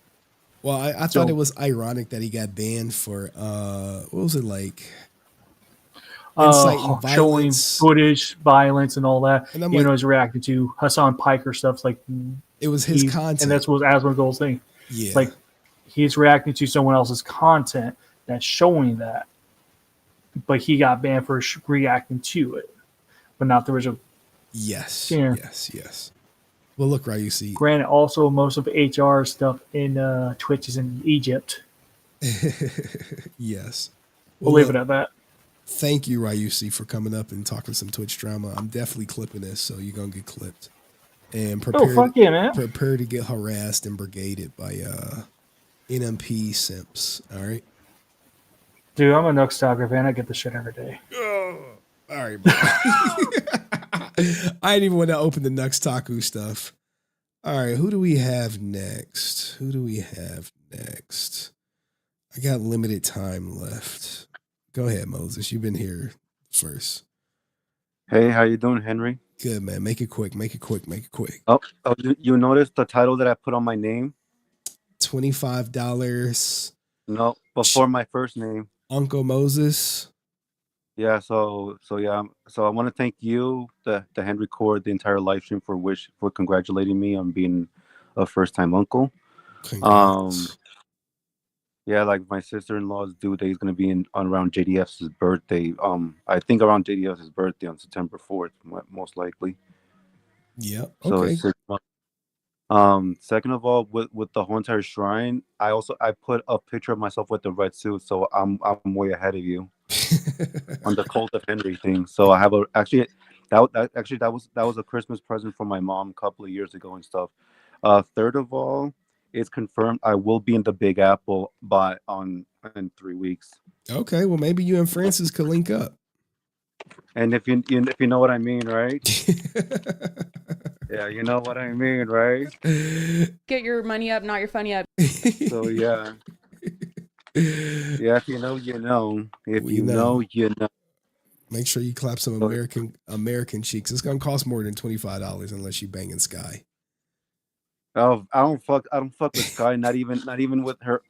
Well, I thought it was ironic that he got banned for what was it like? Inciting showing violence, footage, violence, and all that. And I'm You know, like- he's reacting to Hassan Piker stuff. Like it was his content, and that's what Asmongold's thing. Yeah. Like he's reacting to someone else's content that's showing that, but he got banned for reacting to it, but not the original. Yes. Yeah. Yes. Well, look, Ryusi. Granted, also most of HR stuff in Twitch is in Egypt. Yes. We'll leave it at that. Thank you, Ryusi, for coming up and talking some Twitch drama. I'm definitely clipping this, so you're gonna get clipped. And prepare, fuck yeah, man. Prepare to get harassed and brigaded by NMP simps. All right. Dude, I'm a Nerdtalk fan. I get this shit every day. All right, bro. I didn't even want to open the Nerdtalk stuff. All right, who do we have next? I got limited time left. Go ahead, Moses. You've been here first. Hey, how you doing, Henry? Good, man. Make it quick. Oh, you noticed the title that I put on my name? $25. No, before my first name. Uncle Moses. Yeah, so I want to thank you, the Henry Cord, the entire live stream for congratulating me on being a first-time uncle. Congrats. Yeah, like my sister-in-law's due date is gonna be around JDF's birthday. I think around JDF's birthday on September 4th, most likely. Yep. So Okay. it's 6 months. Second of all, with the whole entire shrine, I put a picture of myself with the red suit, so I'm way ahead of you on the Cult of Henry thing. So I have that was a Christmas present from my mom a couple of years ago and stuff. Third of all, it's confirmed I will be in the Big Apple in 3 weeks. Okay. Well, maybe you and Francis could link up. And if you know what I mean, right? Yeah, you know what I mean, right? Get your money up, not your funny up. So yeah. Yeah, if you know, you know. If you know, you know. Make sure you clap some American cheeks. It's gonna cost more than $25 unless you banging Sky. Oh, I don't fuck with Sky. Not even with her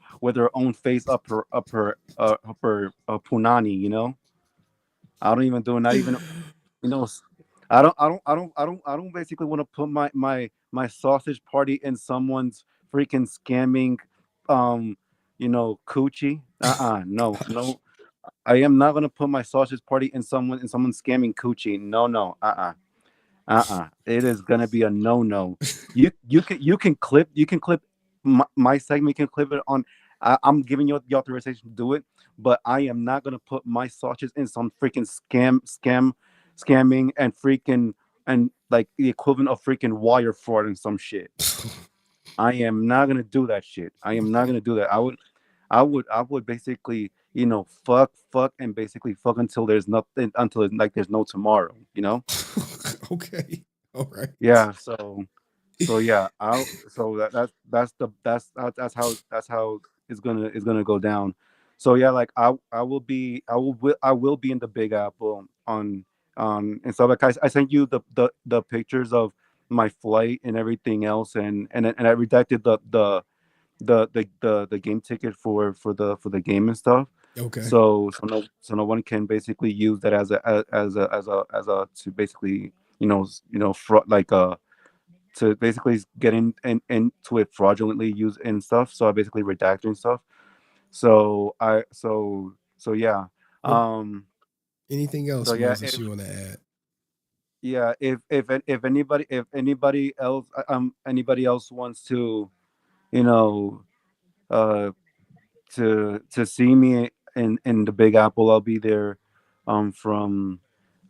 own face up her punani. You know, I don't even do it. Not even, you know, I don't basically want to put my sausage party in someone's freaking scamming, coochie. No. I am not gonna put my sausage party in someone scamming coochie. No. It is gonna be a no. You can clip my segment. You can clip it on. I'm giving you the authorization to do it, but I am not gonna put my sausages in some freaking scamming and like the equivalent of freaking wire fraud and some shit. I am not gonna do that shit. I am not gonna do that. I would basically, fuck and basically fuck until there's nothing, until like there's no tomorrow, Okay. All right. Yeah. So yeah. That's how it's gonna go down. So yeah, like I will be in the Big Apple on and so like I sent you the pictures of my flight and everything else, and I redacted the game ticket for the game and stuff. Okay. So no one can basically use that as a to basically to basically get into it fraudulently use and stuff. So I basically redacted and stuff. So yeah. Anything else, So, yeah, Moses, you want to add? Yeah, if anybody else wants to, to see me in the Big Apple, I'll be there from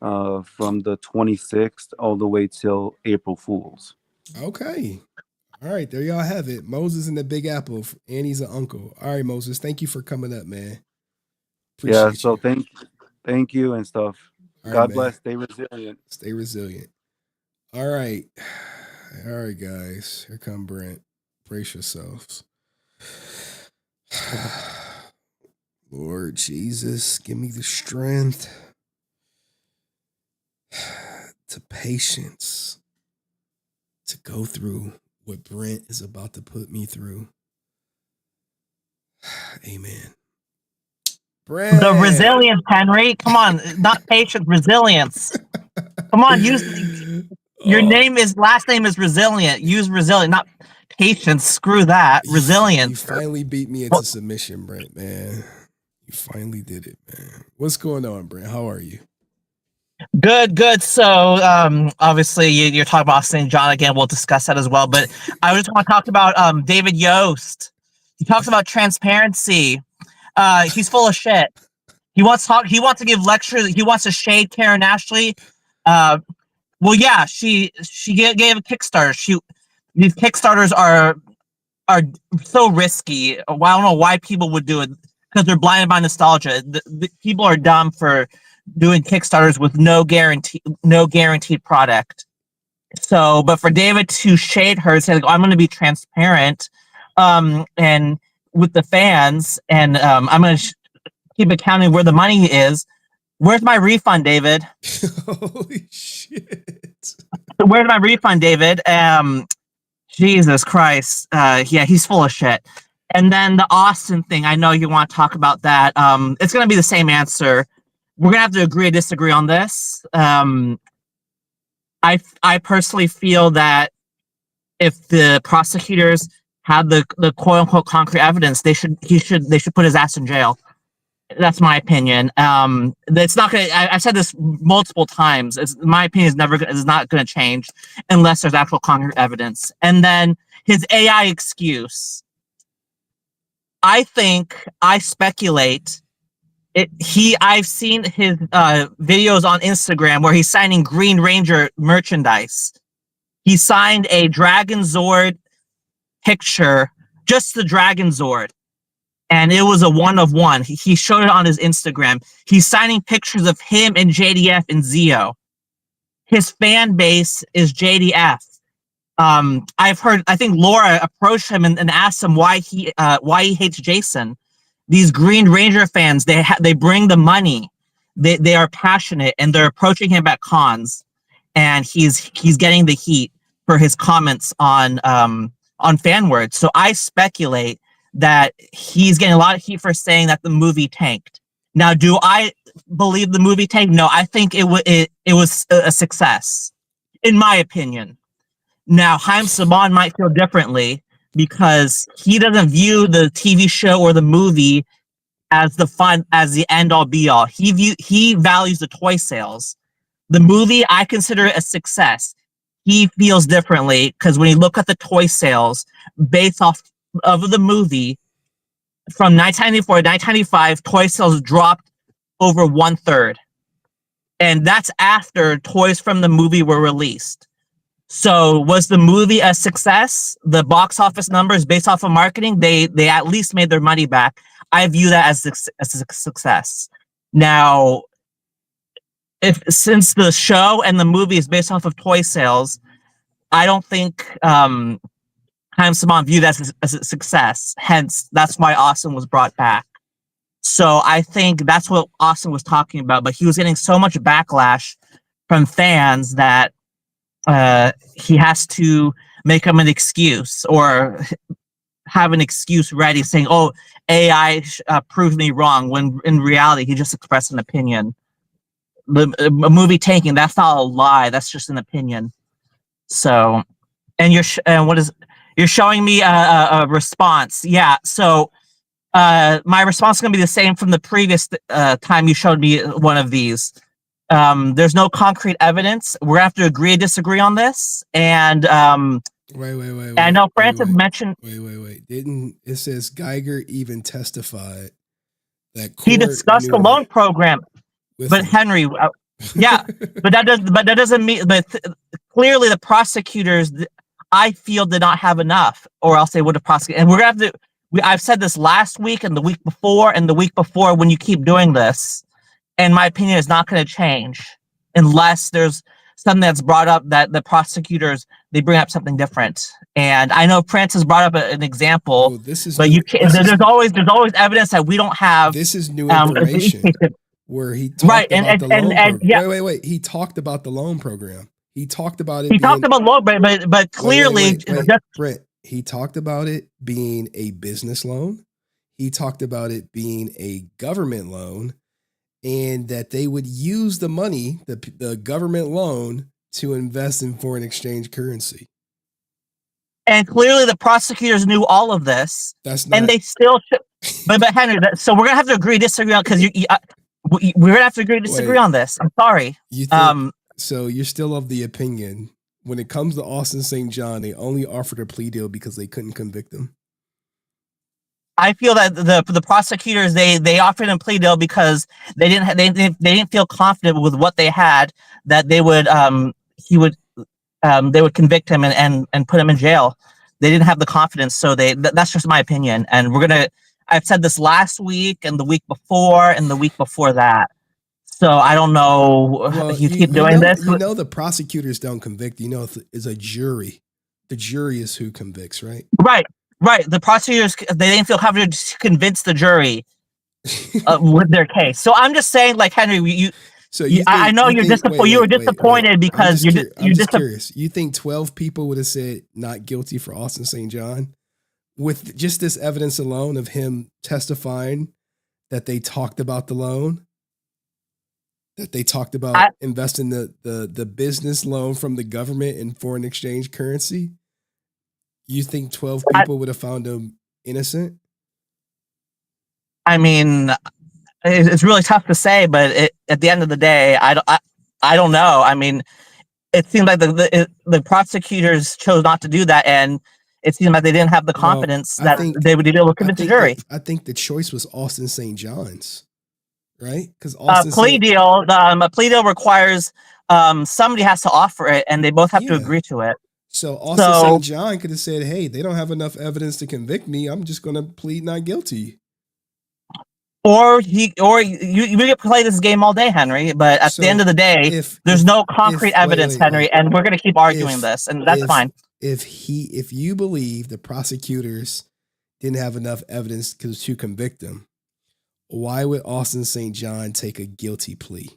the 26th all the way till April Fools. Okay. All right, there y'all have it. Moses in the Big Apple, and he's an uncle. All right, Moses, thank you for coming up, man. Yeah. So thank you and stuff. All God right, bless. Stay resilient. Stay resilient. All right, guys. Here come Brent. Brace yourselves. Lord Jesus, give me the strength to patience to go through what Brent is about to put me through. Amen. Brent. The resilience, Henry. Come on, not patience, resilience. Come on, use your last name is resilient. Use resilient, not patience. Screw that. Resilience. You finally beat me into submission, Brent, man. You finally did it, man. What's going on, Brent? How are you? Good. So, obviously, you're talking about St. John again. We'll discuss that as well. But I just want to talk about David Yost. He talks about transparency. He's full of shit. He wants to give lectures. He wants to shade Karen Ashley. Well, yeah, she gave a Kickstarter. These Kickstarters are so risky. I don't know why people would do it, because they're blinded by nostalgia. The people are dumb for doing Kickstarters with no guaranteed product. So, but for David to shade her, say, like, I'm going to be transparent, and with the fans, and I'm going to keep accounting where the money is. Where's my refund, David? Holy shit! Where's my refund, David? Jesus Christ. Yeah, he's full of shit. And then the Austin thing, I know you want to talk about that. It's going to be the same answer. We're going to have to agree or disagree on this. I personally feel that if the prosecutors had the quote unquote concrete evidence, they should put his ass in jail. That's my opinion. It's not gonna. I've said this multiple times. My opinion is not going to change unless there's actual concrete evidence. And then his AI excuse. I speculate. I've seen his videos on Instagram where he's signing Green Ranger merchandise. He signed a Dragon Zord picture, just the Dragon Zord. And it was a 1-of-1. He showed it on his Instagram. He's signing pictures of him and JDF and Zio. His fan base is JDF. I think Laura approached him and asked him why he hates Jason. These Green Ranger fans, they bring the money. They are passionate, and they're approaching him at cons, and he's getting the heat for his comments on fan words. So I speculate that he's getting a lot of heat for saying that the movie tanked. Now, do I believe the movie tanked? No, I think it was a success, in my opinion. Now, Haim Saban might feel differently because he doesn't view the TV show or the movie as the end all be all. He values the toy sales. The movie, I consider it a success. He feels differently because when you look at the toy sales based off of the movie, from 1994 to 1995, toy sales dropped over 1/3. And that's after toys from the movie were released. So was the movie a success? The box office numbers based off of marketing, they at least made their money back. I view that as a success. Now, since the show and the movie is based off of toy sales, I don't think Haim Saban viewed that as a success. Hence, that's why Austin was brought back. So I think that's what Austin was talking about. But he was getting so much backlash from fans that he has to make him an excuse or have an excuse ready saying, oh, AI proved me wrong, when in reality, he just expressed an opinion. A movie tanking, that's not a lie. That's just an opinion. So, and you're showing me a response. Yeah. So my response is going to be the same from the previous time you showed me one of these. There's no concrete evidence. We're going to have to agree or disagree on this. And Wait. I know Francis mentioned. Wait. Didn't it says Geiger even testified that he discussed the loan program? But Henry, yeah, but that doesn't mean. But clearly, the prosecutors, I feel, did not have enough, or else they would have prosecuted. And we're gonna have to. I've said this last week and the week before and the week before. When you keep doing this, and my opinion is not going to change unless there's something that's brought up that the prosecutors, they bring up something different. And I know Prince has brought up an example, but you can't. There's always evidence that we don't have. This is new information. Where he talked about the loan program. Yeah. Wait. He talked about the loan program. He talked about it. He talked about loan, but clearly, Brett, he talked about it being a business loan. He talked about it being a government loan, and that they would use the money, the government loan, to invest in foreign exchange currency. And clearly, the prosecutors knew all of this, and they still. But Henry, so we're gonna have to disagree on because we're gonna have to disagree on this. I'm sorry. You think, so you're still of the opinion when it comes to Austin St. John, they only offered a plea deal because they couldn't convict him? I feel that the prosecutors they offered him a plea deal because they didn't feel confident with what they had that they would they would convict him and put him in jail. They didn't have the confidence, so that's just my opinion. And I've said this last week and the week before and the week before that. So I don't know. Well, you keep doing this. You know the prosecutors don't convict. You know it's a jury. The jury is who convicts, right? Right. The prosecutors, they didn't feel confident to convince the jury with their case. So I'm just saying, like, Henry, I know you're disappointed. You were disappointed because you're just curious. You think 12 people would have said not guilty for Austin St. John with just this evidence alone of him testifying that they talked about the loan, that they talked about investing the business loan from the government in foreign exchange currency? You think 12 people would have found him innocent? I mean, it's really tough to say, but at the end of the day, I don't know. I mean, it seemed like the prosecutors chose not to do that, and it seemed like they didn't have the confidence that they would be able to convince the jury. I think the choice was Austin St. John's, right? Because a plea deal requires somebody has to offer it, and they both have to agree to it. So Austin St. John could have said, "Hey, they don't have enough evidence to convict me. I'm just going to plead not guilty." Or we could play this game all day, Henry. But at the end of the day, there's no concrete evidence, Henry, and we're going to keep arguing this, and that's fine. If you believe the prosecutors didn't have enough evidence to convict him, why would Austin St. John take a guilty plea?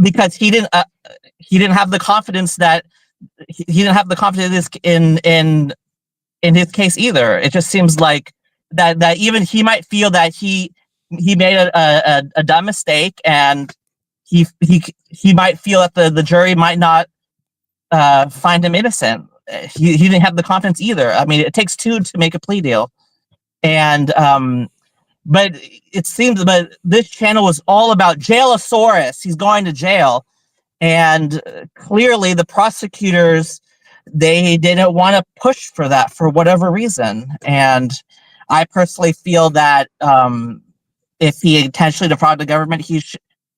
Because he didn't have the confidence that he didn't have the confidence in his case either. It just seems like that even he might feel that he made a dumb mistake, and he might feel that the jury might not find him innocent. He didn't have the confidence either. I mean, it takes two to make a plea deal, and but it seems that this channel was all about Jailosaurus. He's going to jail. And clearly the prosecutors, they didn't want to push for that for whatever reason. And I personally feel that if he intentionally defrauded the government,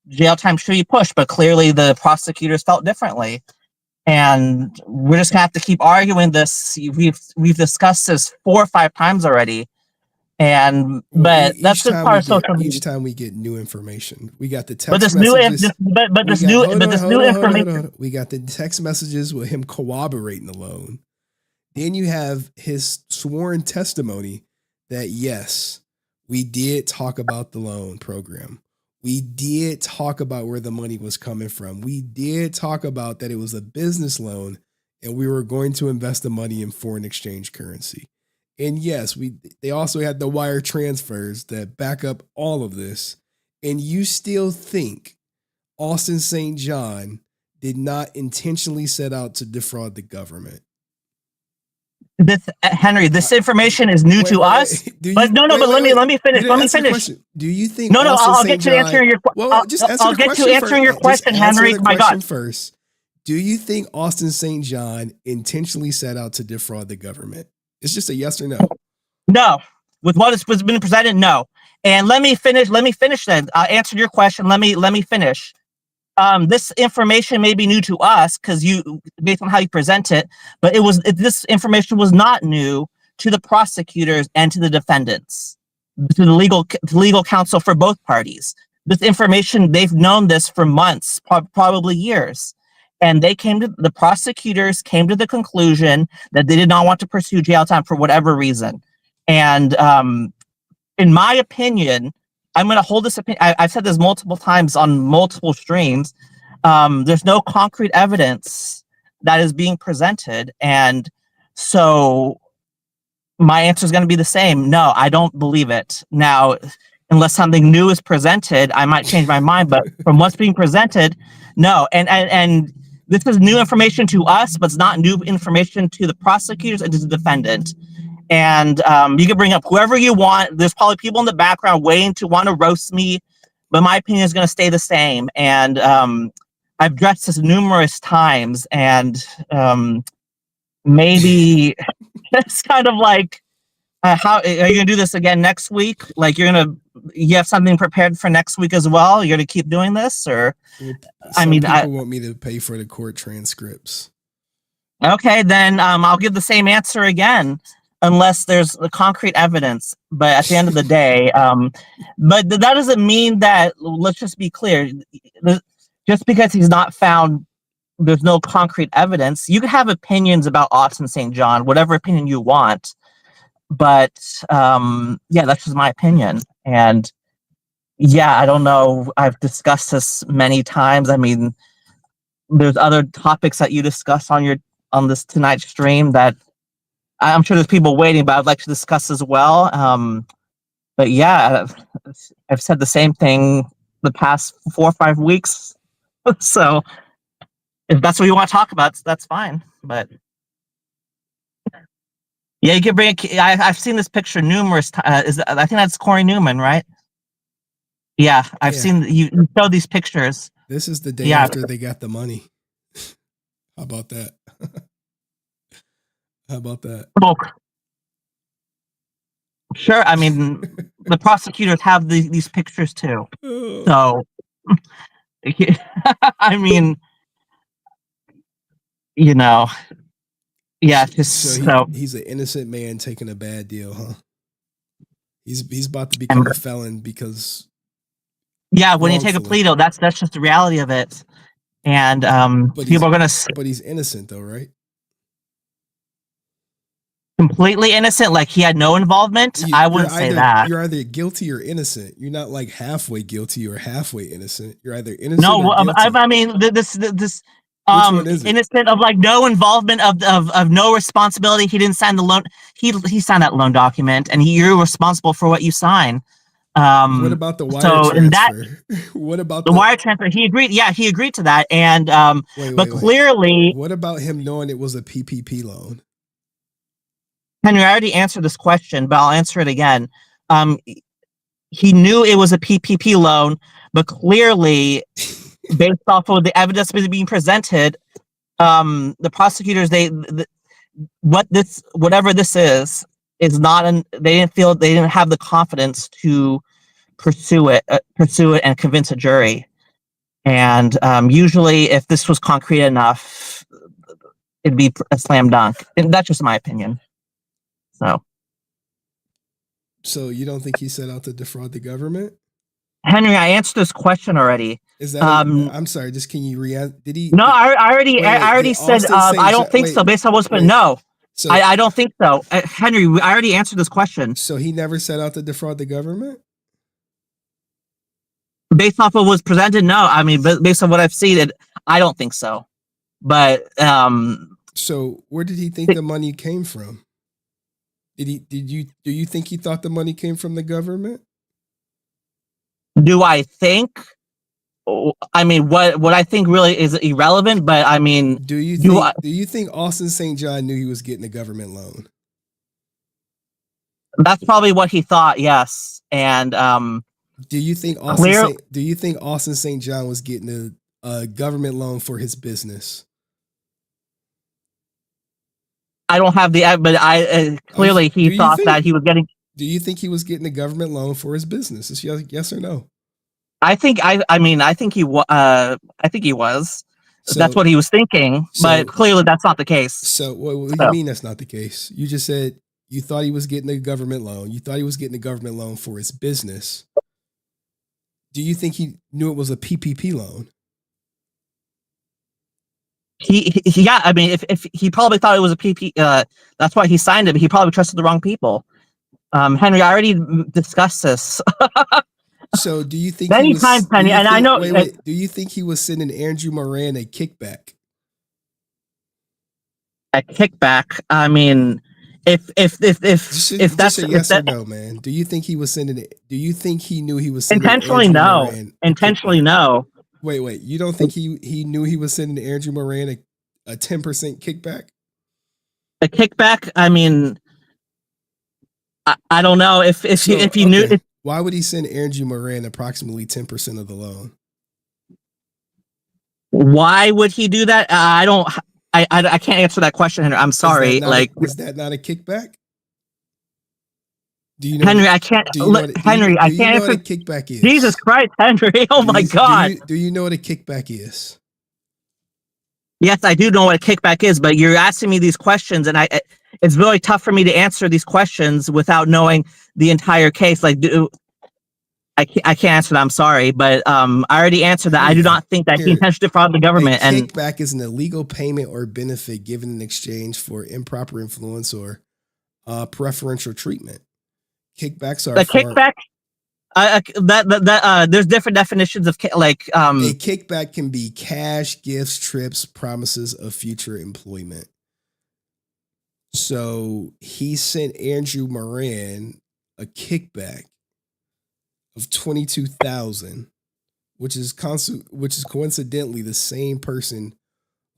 jail time should be pushed. But clearly the prosecutors felt differently. And we're just going to have to keep arguing this. We've discussed this 4 or 5 times already. But that's just part of social media. Each time we get new information, we got the text messages. We got the text messages with him corroborating the loan. Then you have his sworn testimony that yes, we did talk about the loan program. We did talk about where the money was coming from. We did talk about that it was a business loan, and we were going to invest the money in foreign exchange currency. And yes, they also had the wire transfers that back up all of this. And you still think Austin St. John did not intentionally set out to defraud the government? Henry, this information is new to us. Let me finish. Let me finish. Do you think? I'll get to answering your question. I'll get to answering your question, Henry. My God. First, do you think Austin St. John intentionally set out to defraud the government? It's just a yes or no. No. With what has been presented, no. And let me finish then. I'll answer your question. Let me finish. This information may be new to us because based on how you present it, but this information was not new to the prosecutors and to the defendants, to the legal counsel for both parties. This information, they've known this for months, probably years. And the prosecutors came to the conclusion that they did not want to pursue jail time for whatever reason. And in my opinion, I'm going to hold this opinion. I've said this multiple times on multiple streams. There's no concrete evidence that is being presented. And so my answer is going to be the same. No, I don't believe it. Now, unless something new is presented, I might change my mind. But from what's being presented, no. And this is new information to us, but it's not new information to the prosecutors and to the defendant. And you can bring up whoever you want. There's probably people in the background waiting to want to roast me, but my opinion is going to stay the same. And I've addressed this numerous times, and maybe it's kind of like, how are you going to do this again next week? Like you have something prepared for next week as well? You're going to keep doing this, or? People want me to pay for the court transcripts. Okay, then I'll give the same answer again, unless there's concrete evidence. But at the end of the day, but that doesn't mean that. Let's just be clear. Just because he's not found, there's no concrete evidence. You can have opinions about Austin St. John, whatever opinion you want. But yeah, that's just my opinion. And yeah, I don't know. I've discussed this many times. I mean, there's other topics that you discuss on this tonight's stream that I'm sure there's people waiting, but I'd like to discuss as well. But yeah, I've said the same thing the past 4 or 5 weeks. So if that's what you want to talk about, that's fine. But yeah, you can bring. I've seen this picture numerous times. I think that's Corey Newman, right? Yeah, I've seen you show these pictures. This is the day after they got the money. How about that? How about that? Well, sure. I mean, the prosecutors have these pictures too. So, I mean, you know, yeah. Just he's an innocent man taking a bad deal, huh? He's about to become a felon because. Yeah, when you take a plea deal, that's just the reality of it, and people are gonna. But he's innocent, though, right? Completely innocent, like he had no involvement. I wouldn't say that. You're either guilty or innocent. You're not like halfway guilty or halfway innocent. You're either innocent. No, or guilty. I mean this innocent of like no involvement of no responsibility. He didn't sign the loan. He signed that loan document, and you're responsible for what you sign. What about the wire transfer? What about the wire transfer? He agreed. Yeah, he agreed to that. And but clearly, what about him knowing it was a PPP loan? Henry, I already answered this question, but I'll answer it again. He knew it was a PPP loan, but clearly, based off of the evidence being presented, the prosecutors whatever this is not they didn't have the confidence to pursue it and convince a jury. And usually, if this was concrete enough, it'd be a slam dunk. And that's just my opinion. So you don't think he set out to defraud the government? Henry, I answered this question already. Is that? I'm sorry. Just can you did he? No, I already said I don't think so. Based on what's been So I don't think so, Henry. I already answered this question. So he never set out to defraud the government. Based off of what was presented, no. I mean, based on what I've seen, I don't think so. But so where did he think the money came from? Do you think he thought the money came from the government? Do I think? I mean, what I think really is irrelevant. But I mean, do you think Austin St. John knew he was getting a government loan? That's probably what he thought. Yes, and do you think Austin St. John was getting a government loan for his business? I don't have but clearly he thought that he was getting. Do you think he was getting a government loan for his business? Is yes or no? I think he was. So, that's what he was thinking, but clearly that's not the case. So what do you mean that's not the case? You just said You thought he was getting a government loan. You thought he was getting a government loan for his business. Do you think he knew it was a PPP loan? Yeah, I mean, if he probably thought it was a PP, that's why he signed it. But he probably trusted the wrong people. Henry, I already discussed this. So, do you think many times, Henry? And I know. Wait. Do you think he was sending Andrew Moran a kickback? A kickback. I mean, if that's a yes or no, man. Do you think he was sending it? Do you think he knew he was sending intentionally? Andrew No, Moran intentionally no. Wait. You don't think he knew he was sending Andrew Moran a 10% kickback? A kickback? I mean, I don't know if he knew. Why would he send Andrew Moran approximately 10% of the loan? Why would he do that? I can't answer that question, Henry. I'm sorry. Is that not a kickback? Do you know, Henry? I can't. Henry, I can't answer. What a kickback is? Jesus Christ, Henry! Oh my God! Do you know what a kickback is? Yes, I do know what a kickback is, but you're asking me these questions, and it's really tough for me to answer these questions without knowing the entire case. I can't answer that. I'm sorry, but I already answered that. I do not think that he intentionally defrauded the government. And kickback is an illegal payment or benefit given in exchange for improper influence or preferential treatment. Kickbacks are kickback. There's different definitions of a kickback can be cash, gifts, trips, promises of future employment. So he sent Andrew Moran a kickback of $22,000, which is coincidentally the same person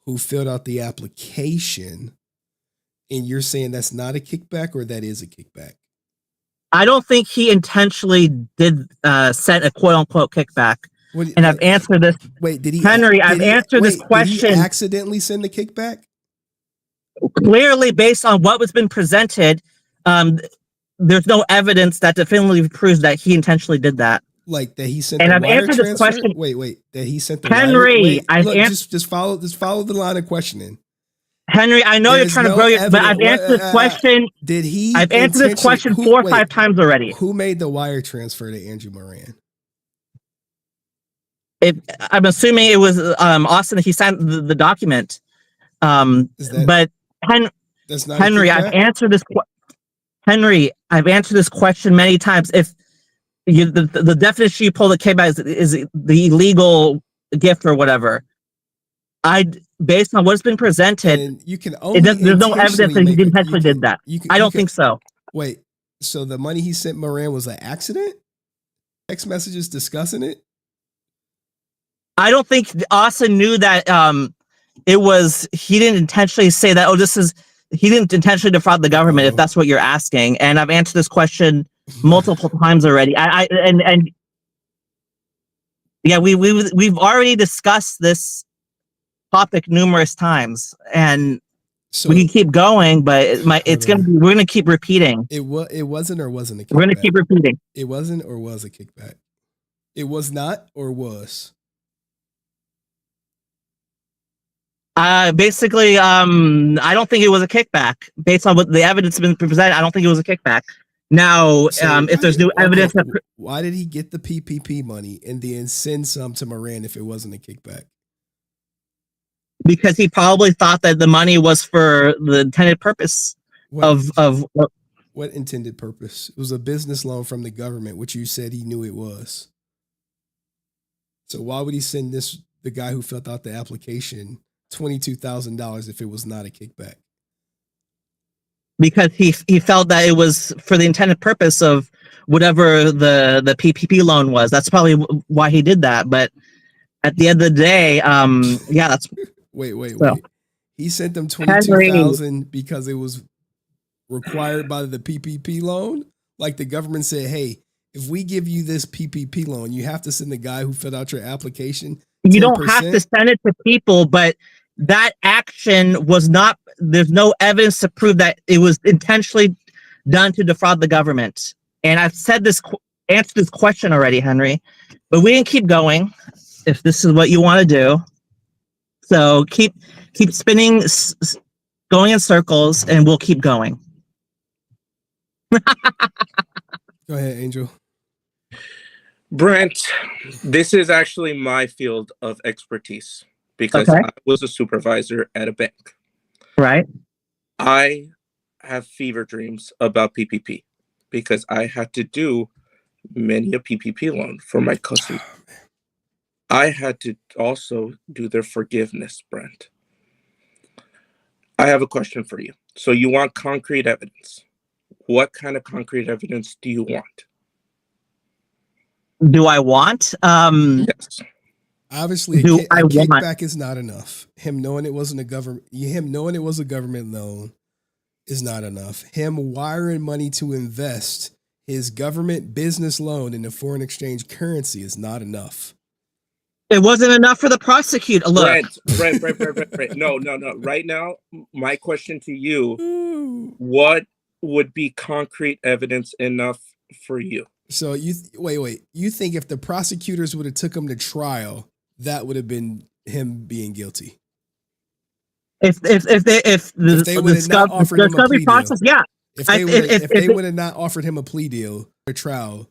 who filled out the application. And you're saying that's not a kickback, or that is a kickback? I don't think he intentionally did send a quote unquote kickback. I've answered this. Wait, did he? Henry, I've answered this question. Did he accidentally send the kickback? Clearly, based on what was been presented, there's no evidence that definitively proves that he intentionally did that. Like that he sent. And the I've wire answered transfer? this question. Wait. That he sent the Henry. Just follow the line of questioning. Henry, I know you're trying to grow your, but I've answered this question. Did he? I've answered this question 4 or 5 times already. Who made the wire transfer to Andrew Moran? I'm assuming it was Austin. He signed the document. But that's not Henry, I've answered this. Henry, I've answered this question many times. If the definition you pulled that came out is the illegal gift or whatever, based on what's been presented, and you can only there's no evidence that he intentionally did that. I don't think so. Wait, so the money he sent Moran was an accident? Text messages discussing it? I don't think Austin knew that it was. He didn't intentionally say that. He didn't intentionally defraud the government. If that's what you're asking, and I've answered this question multiple times already. We've already discussed this topic numerous times, and so we can keep going, but we're gonna keep repeating. It wasn't or wasn't a kickback. We're gonna keep repeating. It wasn't or was a kickback. It was not or was. Basically, I don't think it was a kickback. Based on what the evidence has been presented, I don't think it was a kickback. Now, if there's new evidence, why did he get the PPP money and then send some to Moran if it wasn't a kickback? Because he probably thought that the money was for the intended purpose of what intended purpose? It was a business loan from the government, which you said he knew it was. So why would he send the guy who filled out the application $22,000 if it was not a kickback? Because he felt that it was for the intended purpose of whatever the PPP loan was. That's probably why he did that. But at the end of the day, that's wait. He sent them $22,000 because it was required by the PPP loan. Like the government said, hey, if we give you this PPP loan, you have to send the guy who filled out your application 10%. You don't have to send it to people, but that action was not, there's no evidence to prove that it was intentionally done to defraud the government. And I've said answered this question already, Henry, but we can keep going if this is what you want to do. So keep spinning, going in circles, and we'll keep going. Go ahead, Angel. Brent, this is actually my field of expertise because Okay. I was a supervisor at a bank. Right. I have fever dreams about PPP because I had to do many a PPP loan for my customer. I had to also do their forgiveness, Brent. I have a question for you. So you want concrete evidence. What kind of concrete evidence do you want? Do I want? Yes. Obviously, Do I a want? kickback is not enough. Him knowing it wasn't a government, him knowing it was a government loan is not enough. Him wiring money to invest his government business loan in the foreign exchange currency is not enough. It wasn't enough for the prosecutor. Look, Brent. No. Right now, my question to you: what would be concrete evidence enough for you? So you wait. You think if the prosecutors would have took him to trial, that would have been him being guilty? if they would have not offered him a plea process, deal, yeah. If they would have not offered him a plea deal or trial,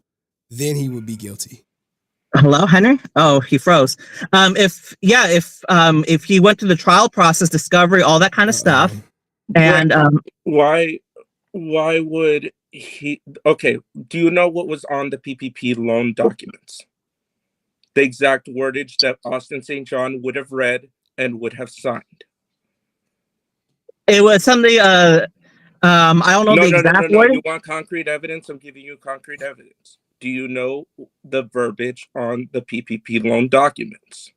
then he would be guilty. Hello, Henry? Oh, he froze. If he went through the trial process, discovery, all that kind of stuff, and why would he? Okay, do you know what was on the PPP loan documents? The exact wordage that Austin St. John would have read and would have signed. it was something. I don't know the exact wording. You want concrete evidence? I'm giving you concrete evidence. Do you know the verbiage on the PPP loan documents?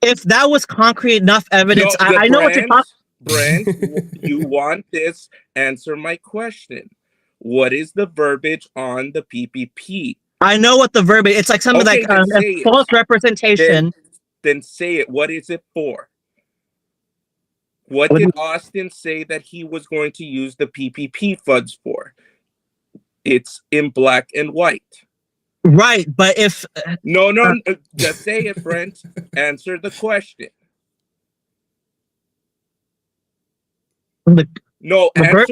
If that was concrete enough evidence, I know what you're talking. Brent, you want this? Answer my question. What is the verbiage on the PPP? I know what the verbiage. It's like something like false representation. Then say it. What is it for? What did Austin say that he was going to use the PPP funds for? It's in black and white. Right, but if no, just say it, Brent. Answer the question. Answer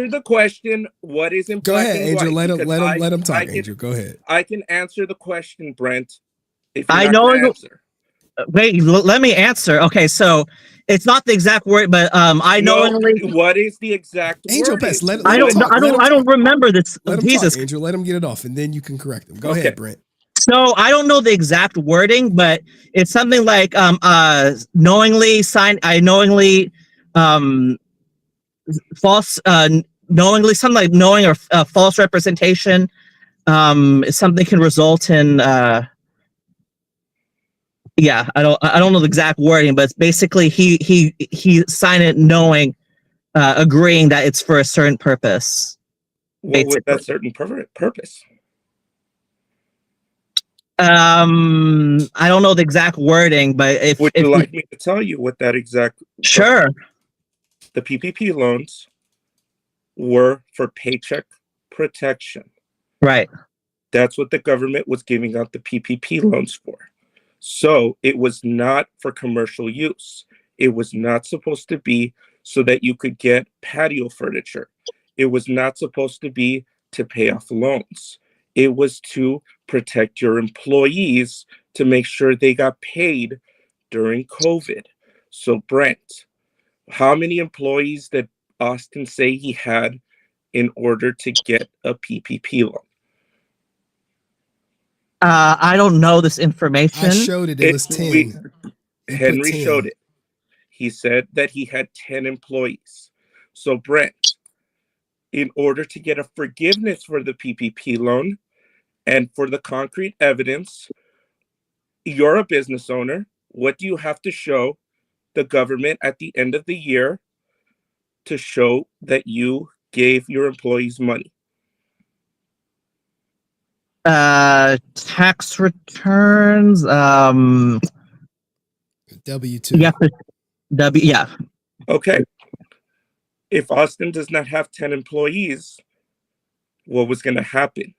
the question. What is in black and white? Go ahead, Angel. Let him talk. Angel, go ahead. I can answer the question, Brent. If I know. Wait, let me answer. Okay, so it's not the exact word, but I knowingly. What is the exact Angel word? Pest, I don't remember this. Let him Jesus, talk, Angel, let him get it off, and then you can correct him. Go ahead, Brent. So I don't know the exact wording, but it's something like knowingly sign. I knowingly false. Knowingly, something like knowing or false representation. Something can result in. Yeah, I don't know the exact wording, but it's basically he signed it knowing, agreeing that it's for a certain purpose. What was that certain purpose? I don't know the exact wording, but would you like me to tell you what that exact? Sure. The PPP loans were for paycheck protection. Right. That's what the government was giving out the PPP loans for. So it was not for commercial use. It was not supposed to be so that you could get patio furniture. It was not supposed to be to pay off loans. It was to protect your employees, to make sure they got paid during COVID. So Brent, how many employees did Austin say he had in order to get a PPP loan? I don't know this information. I showed it. It was 10. Henry showed it. He said that he had 10 employees. So Brent, in order to get a forgiveness for the PPP loan and for the concrete evidence, you're a business owner. What do you have to show the government at the end of the year to show that you gave your employees money? Tax returns. W-2. Yeah. Okay. If Austin does not have 10 employees, what was going to happen?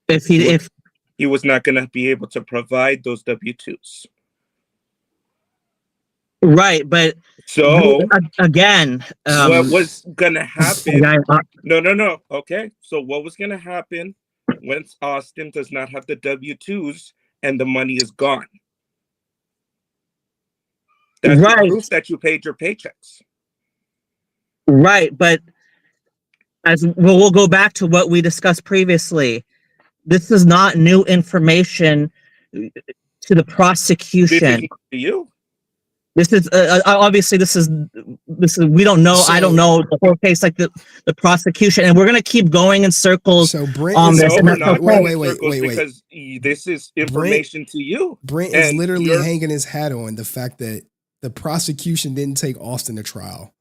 If he was not going to be able to provide those W-2s. Right, but So again, what was gonna happen? No. Okay, so what was gonna happen once Austin does not have the W-2s and the money is gone? That's the proof that you paid your paychecks. Right, but as well, we'll go back to what we discussed previously. This is not new information to the prosecution. To you. This is obviously this is we don't know. I don't know the whole case, like the prosecution, and we're gonna keep going in circles. So Brent on this. We're not wait, because this is information to you. Brent is literally hanging his hat on the fact that the prosecution didn't take Austin to trial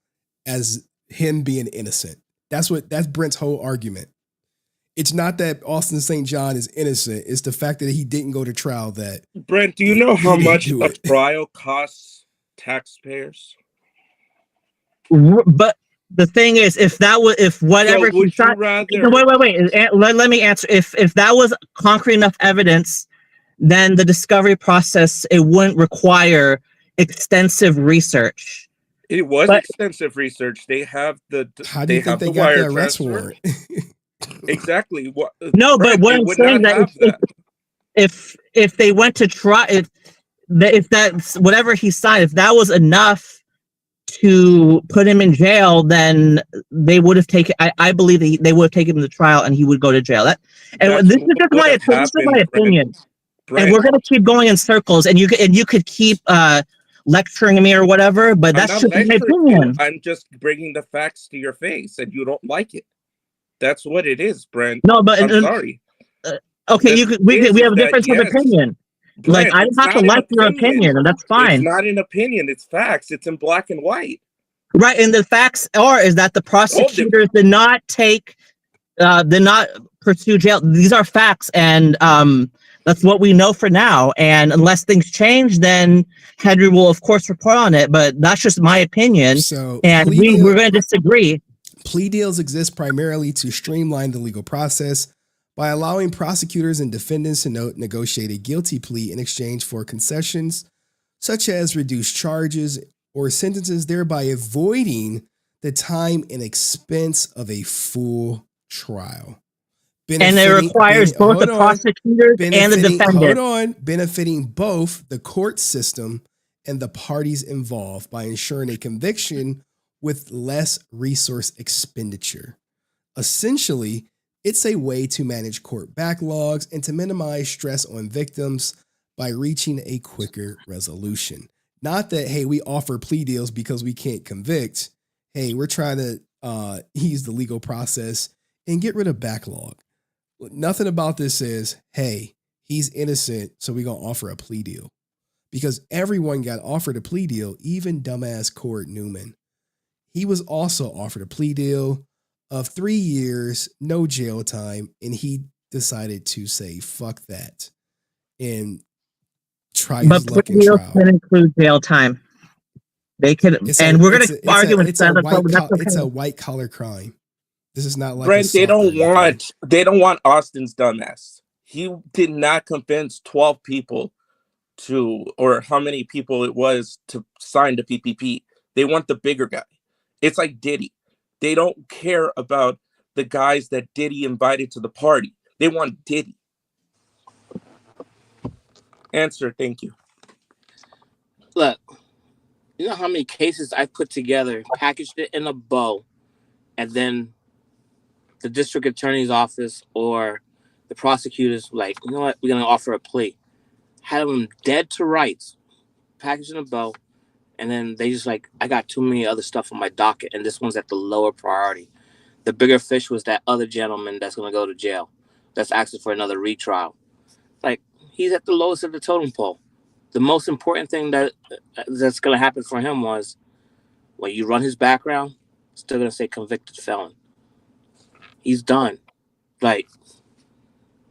as him being innocent. That's Brent's whole argument. It's not that Austin St. John is innocent. It's the fact that he didn't go to trial. That Brent, do you know how much a trial costs taxpayers? But the thing is, if whatever so would you rather... wait, let me answer. If that was concrete enough evidence, then the discovery process, it wouldn't require extensive research. It was extensive research. They have the how do you think they got the arrest warrant? Exactly. No, but what I'm saying that if they went to try, if that's whatever he signed, if that was enough to put him in jail, then they would have taken. I believe they would have taken him to trial, and he would go to jail. This is just my opinion. Brent. And we're gonna keep going in circles, and you could keep lecturing me or whatever, but that's just my opinion. I'm just bringing the facts to your face, and you don't like it. That's what it is, Brent. No, but I'm sorry. Okay, we have a difference of opinion. Brent, like I don't have to like your opinion, and that's fine. It's not an opinion; it's facts. It's in black and white. Right, and the facts is that the prosecutors did not pursue jail. These are facts, and that's what we know for now. And unless things change, then Henry will, of course, report on it. But that's just my opinion. So, and we're going to disagree. Plea deals exist primarily to streamline the legal process by allowing prosecutors and defendants to negotiate a guilty plea in exchange for concessions, such as reduced charges or sentences, thereby avoiding the time and expense of a full trial. And it requires both the prosecutors and the defendant. Benefiting both the court system and the parties involved by ensuring a conviction with less resource expenditure. Essentially, it's a way to manage court backlogs and to minimize stress on victims by reaching a quicker resolution. Not that, hey, we offer plea deals because we can't convict. Hey, we're trying to ease the legal process and get rid of backlog. Nothing about this says, hey, he's innocent, so we're going to offer a plea deal. Because everyone got offered a plea deal, even dumbass Cord Newman. He was also offered a plea deal of 3 years, no jail time, and he decided to say, fuck that, and try his luck in trial. But plea deals can include jail time. They could, we're going to argue with that. It's a white-collar crime. This is not like Brent. They don't want Austin's dumbass. He did not convince 12 people or how many people it was to sign the PPP. They want the bigger guy. It's like Diddy. They don't care about the guys that Diddy invited to the party. They want Diddy. Answer. Thank you. Look, you know how many cases I put together, packaged it in a bow, and then the district attorney's office or the prosecutors like, you know what, we're going to offer a plea. Had them dead to rights, packaged in a bow, and then they just like, I got too many other stuff on my docket, and this one's at the lower priority. The bigger fish was that other gentleman that's going to go to jail, that's asking for another retrial. Like, he's at the lowest of the totem pole. The most important thing that's going to happen for him was when you run his background, still going to say convicted felon. He's done. Like,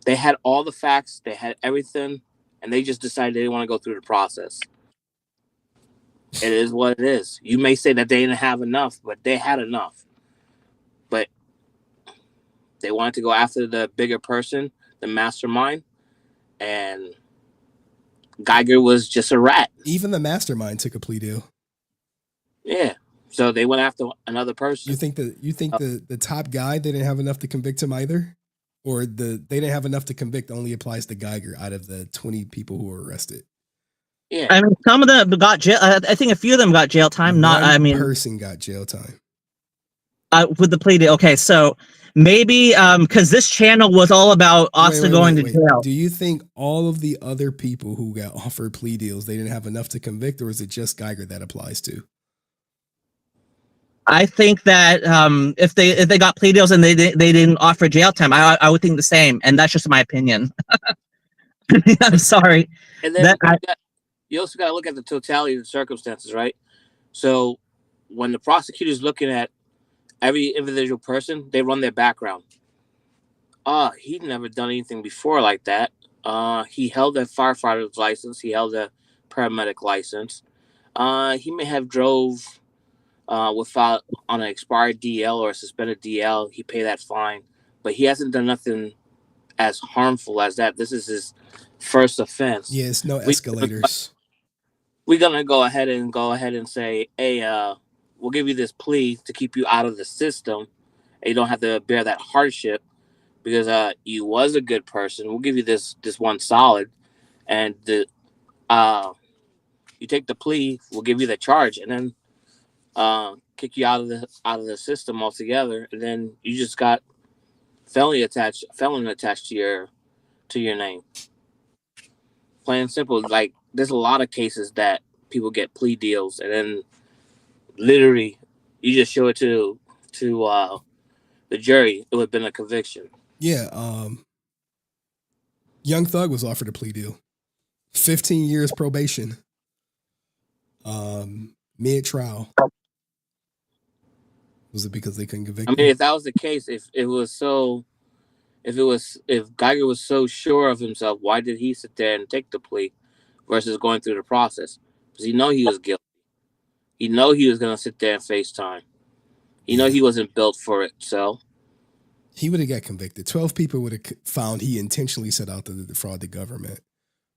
they had all the facts, they had everything, and they just decided they didn't want to go through the process. It is what it is. You may say that they didn't have enough, but they had enough. But they wanted to go after the bigger person, the mastermind, and Geiger was just a rat. Even the mastermind took a plea deal. Yeah. So they went after another person. You think the top guy, they didn't have enough to convict him either? Or they didn't have enough to convict only applies to Geiger out of the 20 people who were arrested? Yeah. I mean, some of them got jail. I think a few of them got jail time. One person got jail time. With the plea deal. Okay, so maybe because this channel was all about Austin going to jail. Do you think all of the other people who got offered plea deals, they didn't have enough to convict, or is it just Geiger that applies to? I think that if they got plea deals and they didn't offer jail time, I would think the same, and that's just my opinion. I'm sorry. And then you also got to look at the totality of the circumstances, right? So when the prosecutor's looking at every individual person, they run their background. He'd never done anything before like that. He held a firefighter's license. He held a paramedic license. He may have drove without on an expired DL or a suspended DL. He paid that fine, but he hasn't done nothing as harmful as that. This is his first offense. Yeah, it's no escalators. We're gonna go ahead and say, hey, we'll give you this plea to keep you out of the system, and you don't have to bear that hardship because you was a good person. We'll give you this one solid, and you take the plea. We'll give you the charge, and then kick you out of the system altogether, and then you just got felon attached to your name. Plain and simple. Like, there's a lot of cases that people get plea deals, and then literally you just show it to the jury, it would have been a conviction. Yeah, Young Thug was offered a plea deal, 15 years probation, mid trial. Was it because they couldn't convict him? I mean, if that was the case, if Geiger was so sure of himself, why did he sit there and take the plea versus going through the process? Because he know he was guilty. He know he was going to sit there and face time. He know he wasn't built for it, so he would have got convicted. 12 people would have found he intentionally set out to defraud the government.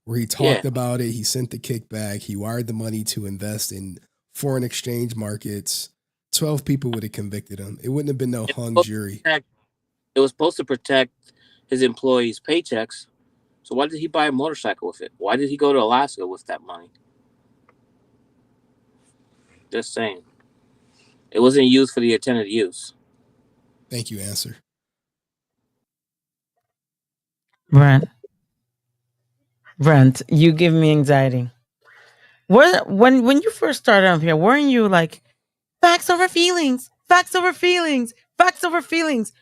Where he talked about it, he sent the kickback, he wired the money to invest in foreign exchange markets. 12 people would have convicted him. It wouldn't have been no hung jury. It was supposed to protect his employees' paychecks. So why did he buy a motorcycle with it? Why did he go to Alaska with that money? Just saying. It wasn't used for the intended use. Thank you, answer. Brent, you give me anxiety. When you first started up here, weren't you like, facts over feelings, facts over feelings, facts over feelings?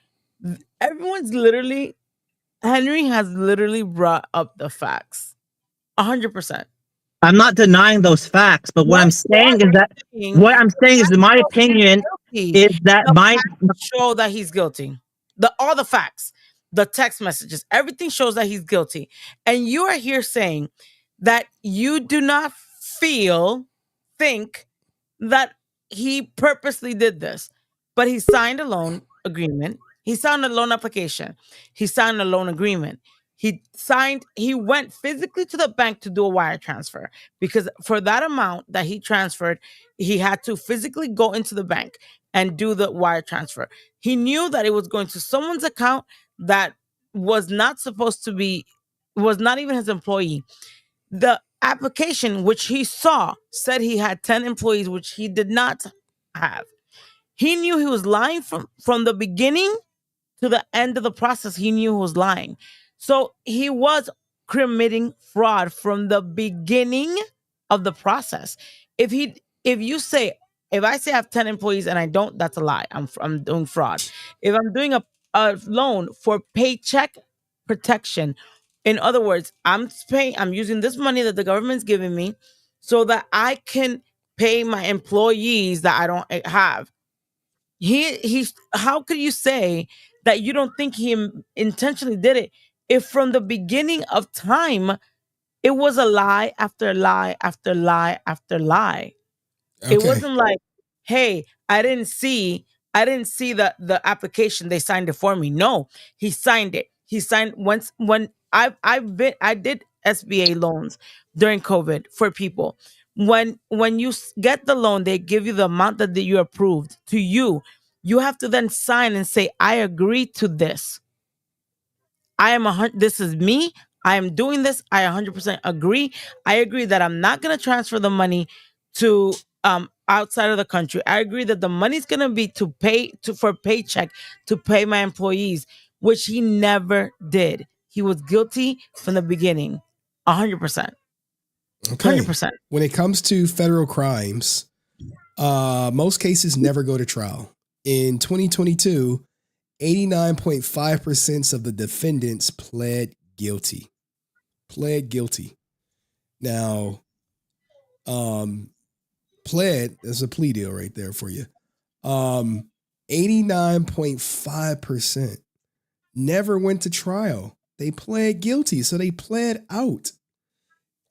Henry has literally brought up the facts. 100%. I'm not denying those facts, but what I'm saying is my opinion is that my show that he's guilty. All the facts, the text messages, everything shows that he's guilty. And you are here saying that you do not think that he purposely did this, but he signed a loan agreement. He signed a loan application. He signed a loan agreement. He went physically to the bank to do a wire transfer because for that amount that he transferred, he had to physically go into the bank and do the wire transfer. He knew that it was going to someone's account that was not even his employee. The application, which he saw, said he had 10 employees, which he did not have. He knew he was lying from the beginning to the end of the process. He knew he was lying. So he was committing fraud from the beginning of the process. If I say I have 10 employees and I don't, that's a lie. I'm doing fraud. If I'm doing a loan for paycheck protection, in other words, I'm using this money that the government's giving me so that I can pay my employees that I don't have. How could you say that you don't think he intentionally did it if from the beginning of time it was a lie after lie after lie after lie? Okay. It wasn't like, hey, I didn't see the application, they signed it for me. No, he signed it. He signed when I did SBA loans during COVID for people. when you get the loan, they give you the amount that you approved to you. You have to then sign and say, I agree to this. This is me. I am doing this. I 100% agree. I agree that I'm not going to transfer the money to outside of the country. I agree that the money's going to be for a paycheck to pay my employees, which he never did. He was guilty from the beginning. 100%. Okay. 100%. When it comes to federal crimes, most cases never go to trial. In 2022, 89.5% of the defendants pled guilty. Now, pled, there's a plea deal right there for you. 89.5% never went to trial. They pled guilty, so they pled out.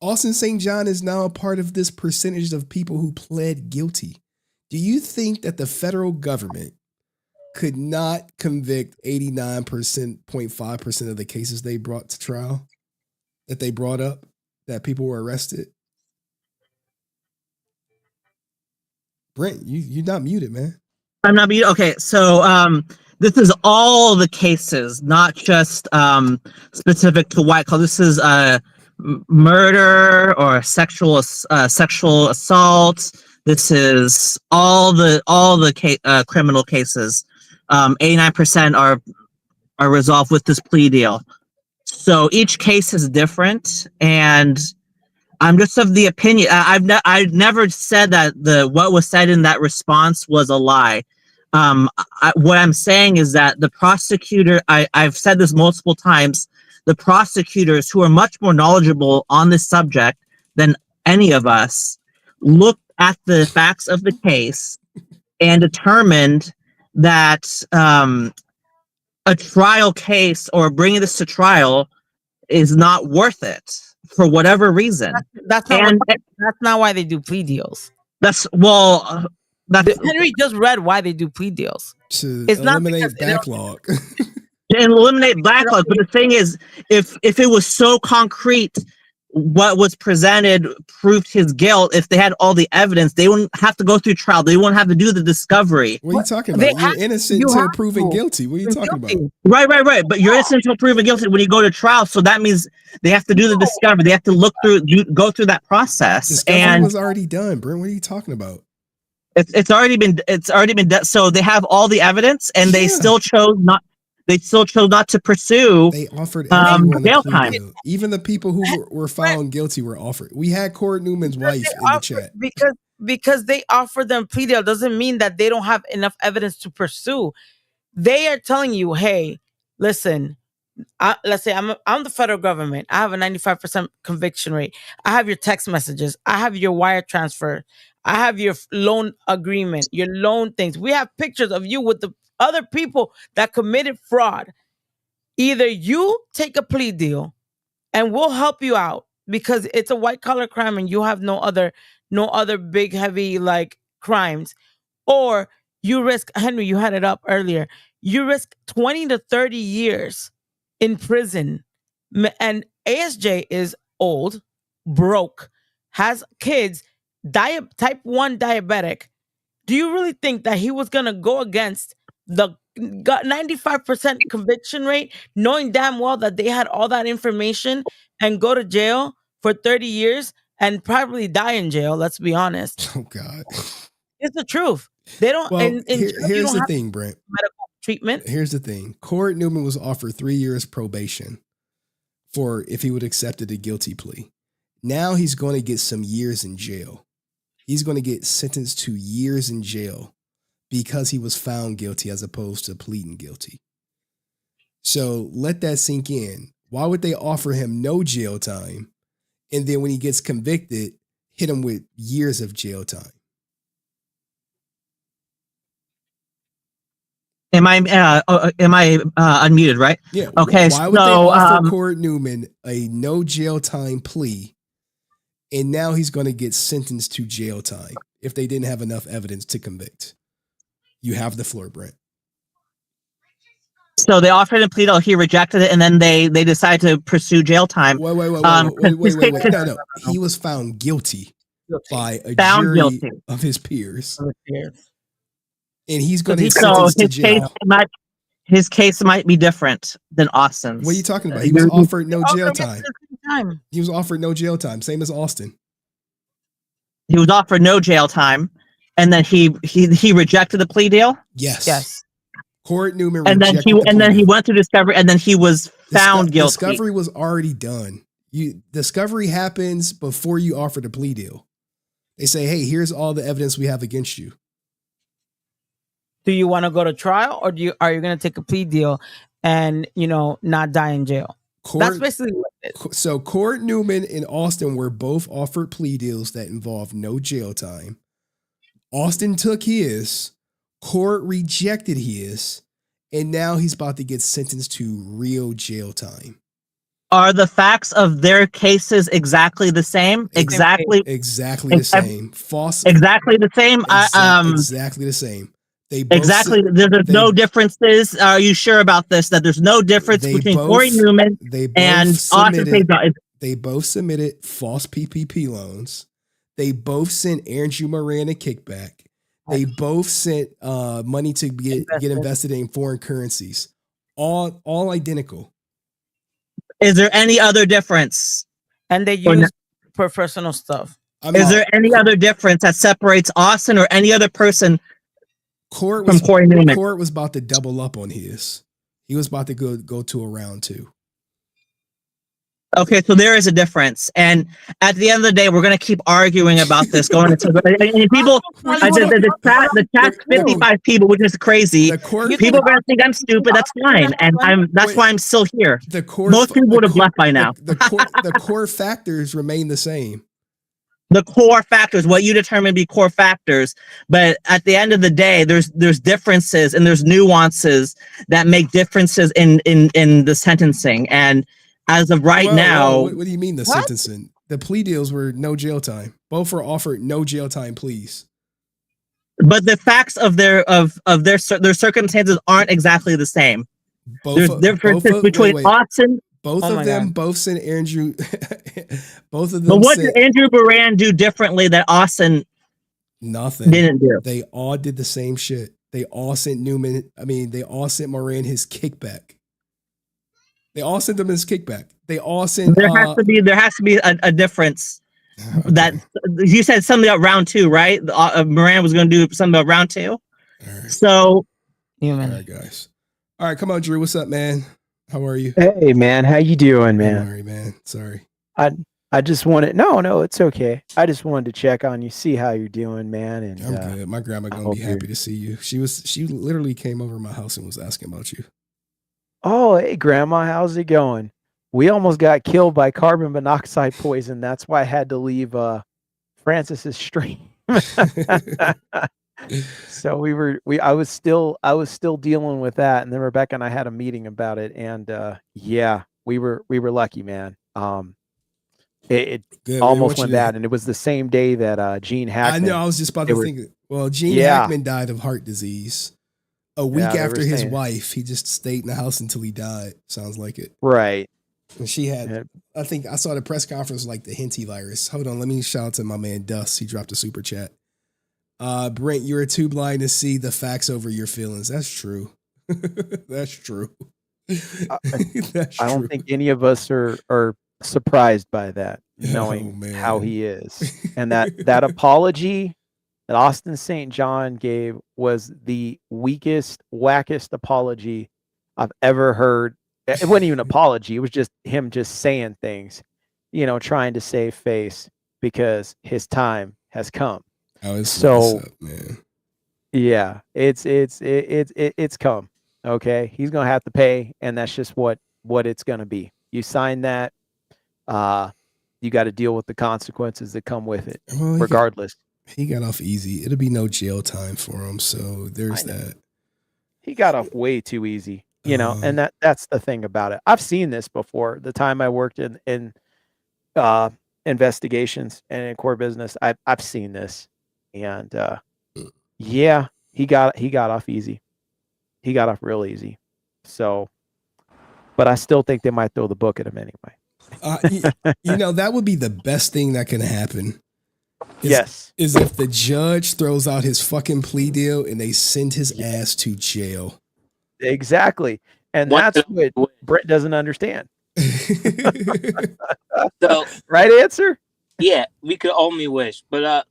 Austin St. John is now a part of this percentage of people who pled guilty. Do you think that the federal government could not convict 89.5% of the cases they brought to trial, that they brought up, that people were arrested? Brent, you're not muted, man. I'm not muted. Okay, so this is all the cases, not just specific to white collar. This is murder or sexual assault. This is all the criminal cases. 89% are resolved with this plea deal. So each case is different, and I'm just of the opinion. I've never said that what was said in that response was a lie. What I'm saying is that the prosecutor, I've said this multiple times, the prosecutors who are much more knowledgeable on this subject than any of us looked at the facts of the case and determined that a trial case or bringing this to trial is not worth it for whatever reason. That's not why they do plea deals. Henry just read why they do plea deals. To it's eliminate not backlog. And eliminate backlog. But the thing is, if it was so concrete, what was presented proved his guilt. If they had all the evidence, they wouldn't have to go through trial. They wouldn't have to do the discovery. What are you talking about? You're innocent until proven guilty. What are you talking about? Right. But you're innocent until proven guilty when you go to trial. So that means they have to do the discovery. They have to go through that process. Discovery was already done, Brent. What are you talking about? It's already been done. So they have all the evidence, and they still chose not. They still chose not to pursue. They offered everyone jail a plea time. deal. Even the people who were found guilty were offered. We had Court Newman's wife in the chat. Because they offered them plea deal doesn't mean that they don't have enough evidence to pursue. They are telling you, hey, listen. Let's say I'm the federal government. I have a 95% conviction rate. I have your text messages. I have your wire transfer. I have your loan agreement, your loan things. We have pictures of you with the other people that committed fraud. Either you take a plea deal and we'll help you out because it's a white collar crime and you have no other big heavy like crimes, or you risk, Henry, you had it up earlier, you risk 20 to 30 years in prison. And ASJ is old, broke, has kids, type 1 diabetic. Do you really think that he was going to go against the 95% conviction rate, knowing damn well that they had all that information, and go to jail for 30 years and probably die in jail? Let's be honest. Oh, God. It's the truth. They don't. Well, here's the thing, have Brent. medical treatment. Here's the thing. Court Newman was offered 3 years probation for if he would accepted a guilty plea. Now he's going to get some years in jail. He's going to get sentenced to years in jail because he was found guilty as opposed to pleading guilty. So let that sink in. Why would they offer him no jail time, and then when he gets convicted, hit him with years of jail time? Am I unmuted, right? Yeah. Okay. Why would they offer Court Newman a no jail time plea, and now he's going to get sentenced to jail time if they didn't have enough evidence to convict? You have the floor, Brent. So they offered him a plea deal, he rejected it, and then they decided to pursue jail time. Wait. No. He was found guilty. by a Found jury guilty. of his peers. And he's going to get So sentenced to jail. His case might be different than Austin's. What are you talking about? He was offered no jail time. He was offered no jail time, same as Austin. He was offered no jail time, and then he rejected the plea deal. Yes. Court Newman and then he went to discovery, and then he was found guilty. Discovery was already done. Discovery happens before you offer the plea deal. They say, "Hey, here's all the evidence we have against you." Do you want to go to trial, or are you going to take a plea deal and not die in jail? That's basically what it is. So Court Newman and Austin were both offered plea deals that involved no jail time. Austin took his, Court rejected his, and now he's about to get sentenced to real jail time. Are the facts of their cases exactly the same? Exactly the same. False. Exactly the same. Exactly the same. Exactly. There's no differences. Are you sure about this? That there's no difference between Corey Newman and Austin Payton? They both submitted false PPP loans. They both sent Aaron Moran a kickback. They both sent money to get invested in foreign currencies. All identical. Is there any other difference? And they use professional stuff. Is there any other difference that separates Austin or any other person? Court was about to double up on his. He was about to go to a round 2. Okay, so there is a difference, and at the end of the day, we're going to keep arguing about this. Going into and people, the chat's 55 people, which is crazy. People are going to think I'm stupid. That's fine, and that's why I'm still here. Most people would have left by now. The core factors remain the same. The core factors, what you determine to be core factors, but at the end of the day, there's differences and there's nuances that make differences in the sentencing. And as of now, what do you mean the sentencing? The plea deals were no jail time. Both were offered no jail time pleas. But the facts of their circumstances aren't exactly the same. There's differences between Austin. Both of them both sent Andrew. Both of them. But what did Andrew Moran do differently that Austin didn't do? They all did the same shit. They all sent Newman. They all sent Moran his kickback. They all sent them his kickback. They all sent. There has to be a difference. Okay. That you said something about round 2, right? Moran was going to do something about round 2. All right. So, all right, guys. All right, come on, Drew. What's up, man? How are you? Hey, man. How you doing, man? Sorry, man. Sorry. I just wanted. No, it's okay. I just wanted to check on you, see how you're doing, man. And I'm good. My grandma gonna be happy to see you. She literally came over to my house and was asking about you. Oh, hey, Grandma, how's it going? We almost got killed by carbon monoxide poison. That's why I had to leave Francis's stream. So I was still dealing with that, and then Rebecca and I had a meeting about it, and yeah, we were lucky, man. It almost went bad, and it was the same day that Gene Hackman. I know. I was just about to think. Well, Gene Hackman died of heart disease a week after his wife. He just stayed in the house until he died. Sounds like it. Right. And she had. I think I saw the press conference like the Henty virus. Hold on, let me shout out to my man Dust. He dropped a super chat. Brent, you're too blind to see the facts over your feelings. That's true. That's true. I don't think any of us are surprised by that, knowing how he is. And that apology that Austin St. John gave was the weakest, wackest apology I've ever heard. It wasn't even an apology. It was just him just saying things, trying to save face because his time has come. So, man. Yeah, it's come. Okay, he's gonna have to pay, and that's just what it's gonna be. You sign that, you got to deal with the consequences that come with it, regardless. He got off easy. It'll be no jail time for him. So there's that. He got off way too easy, and that's the thing about it. I've seen this before. The time I worked in investigations and in core business, I've seen this. And yeah, he got off easy. He got off real easy. So, but I still think they might throw the book at him anyway. That would be the best thing that can happen. Yes. Is if the judge throws out his fucking plea deal and they send his ass to jail. Exactly. And What- that's what Brett doesn't understand. So, right answer? yeah, we could only wish. But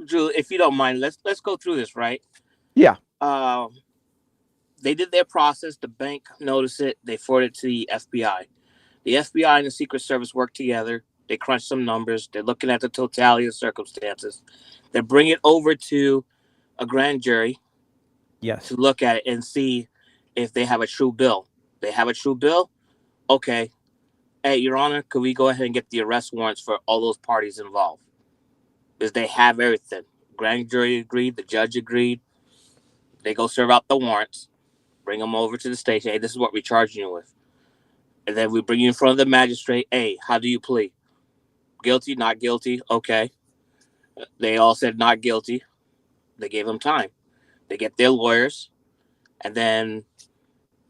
Drew, if you don't mind, let's go through this, right? Yeah. They did their process. The bank noticed it. They forwarded it to the FBI. The FBI and the Secret Service work together. They crunch some numbers. They're looking at the totality of circumstances. They bring it over to a grand jury. Yes. To look at it and see if they have a true bill. They have a true bill? Okay. Hey, Your Honor, could we go ahead and get the arrest warrants for all those parties involved? Because they have everything. Grand jury agreed. The judge agreed. They go serve out the warrants. Bring them over to the station. Hey, this is what we're charging you with. And then we bring you in front of the magistrate. Hey, how do you plead? Guilty, not guilty. Okay. They all said not guilty. They gave them time. They get their lawyers. And then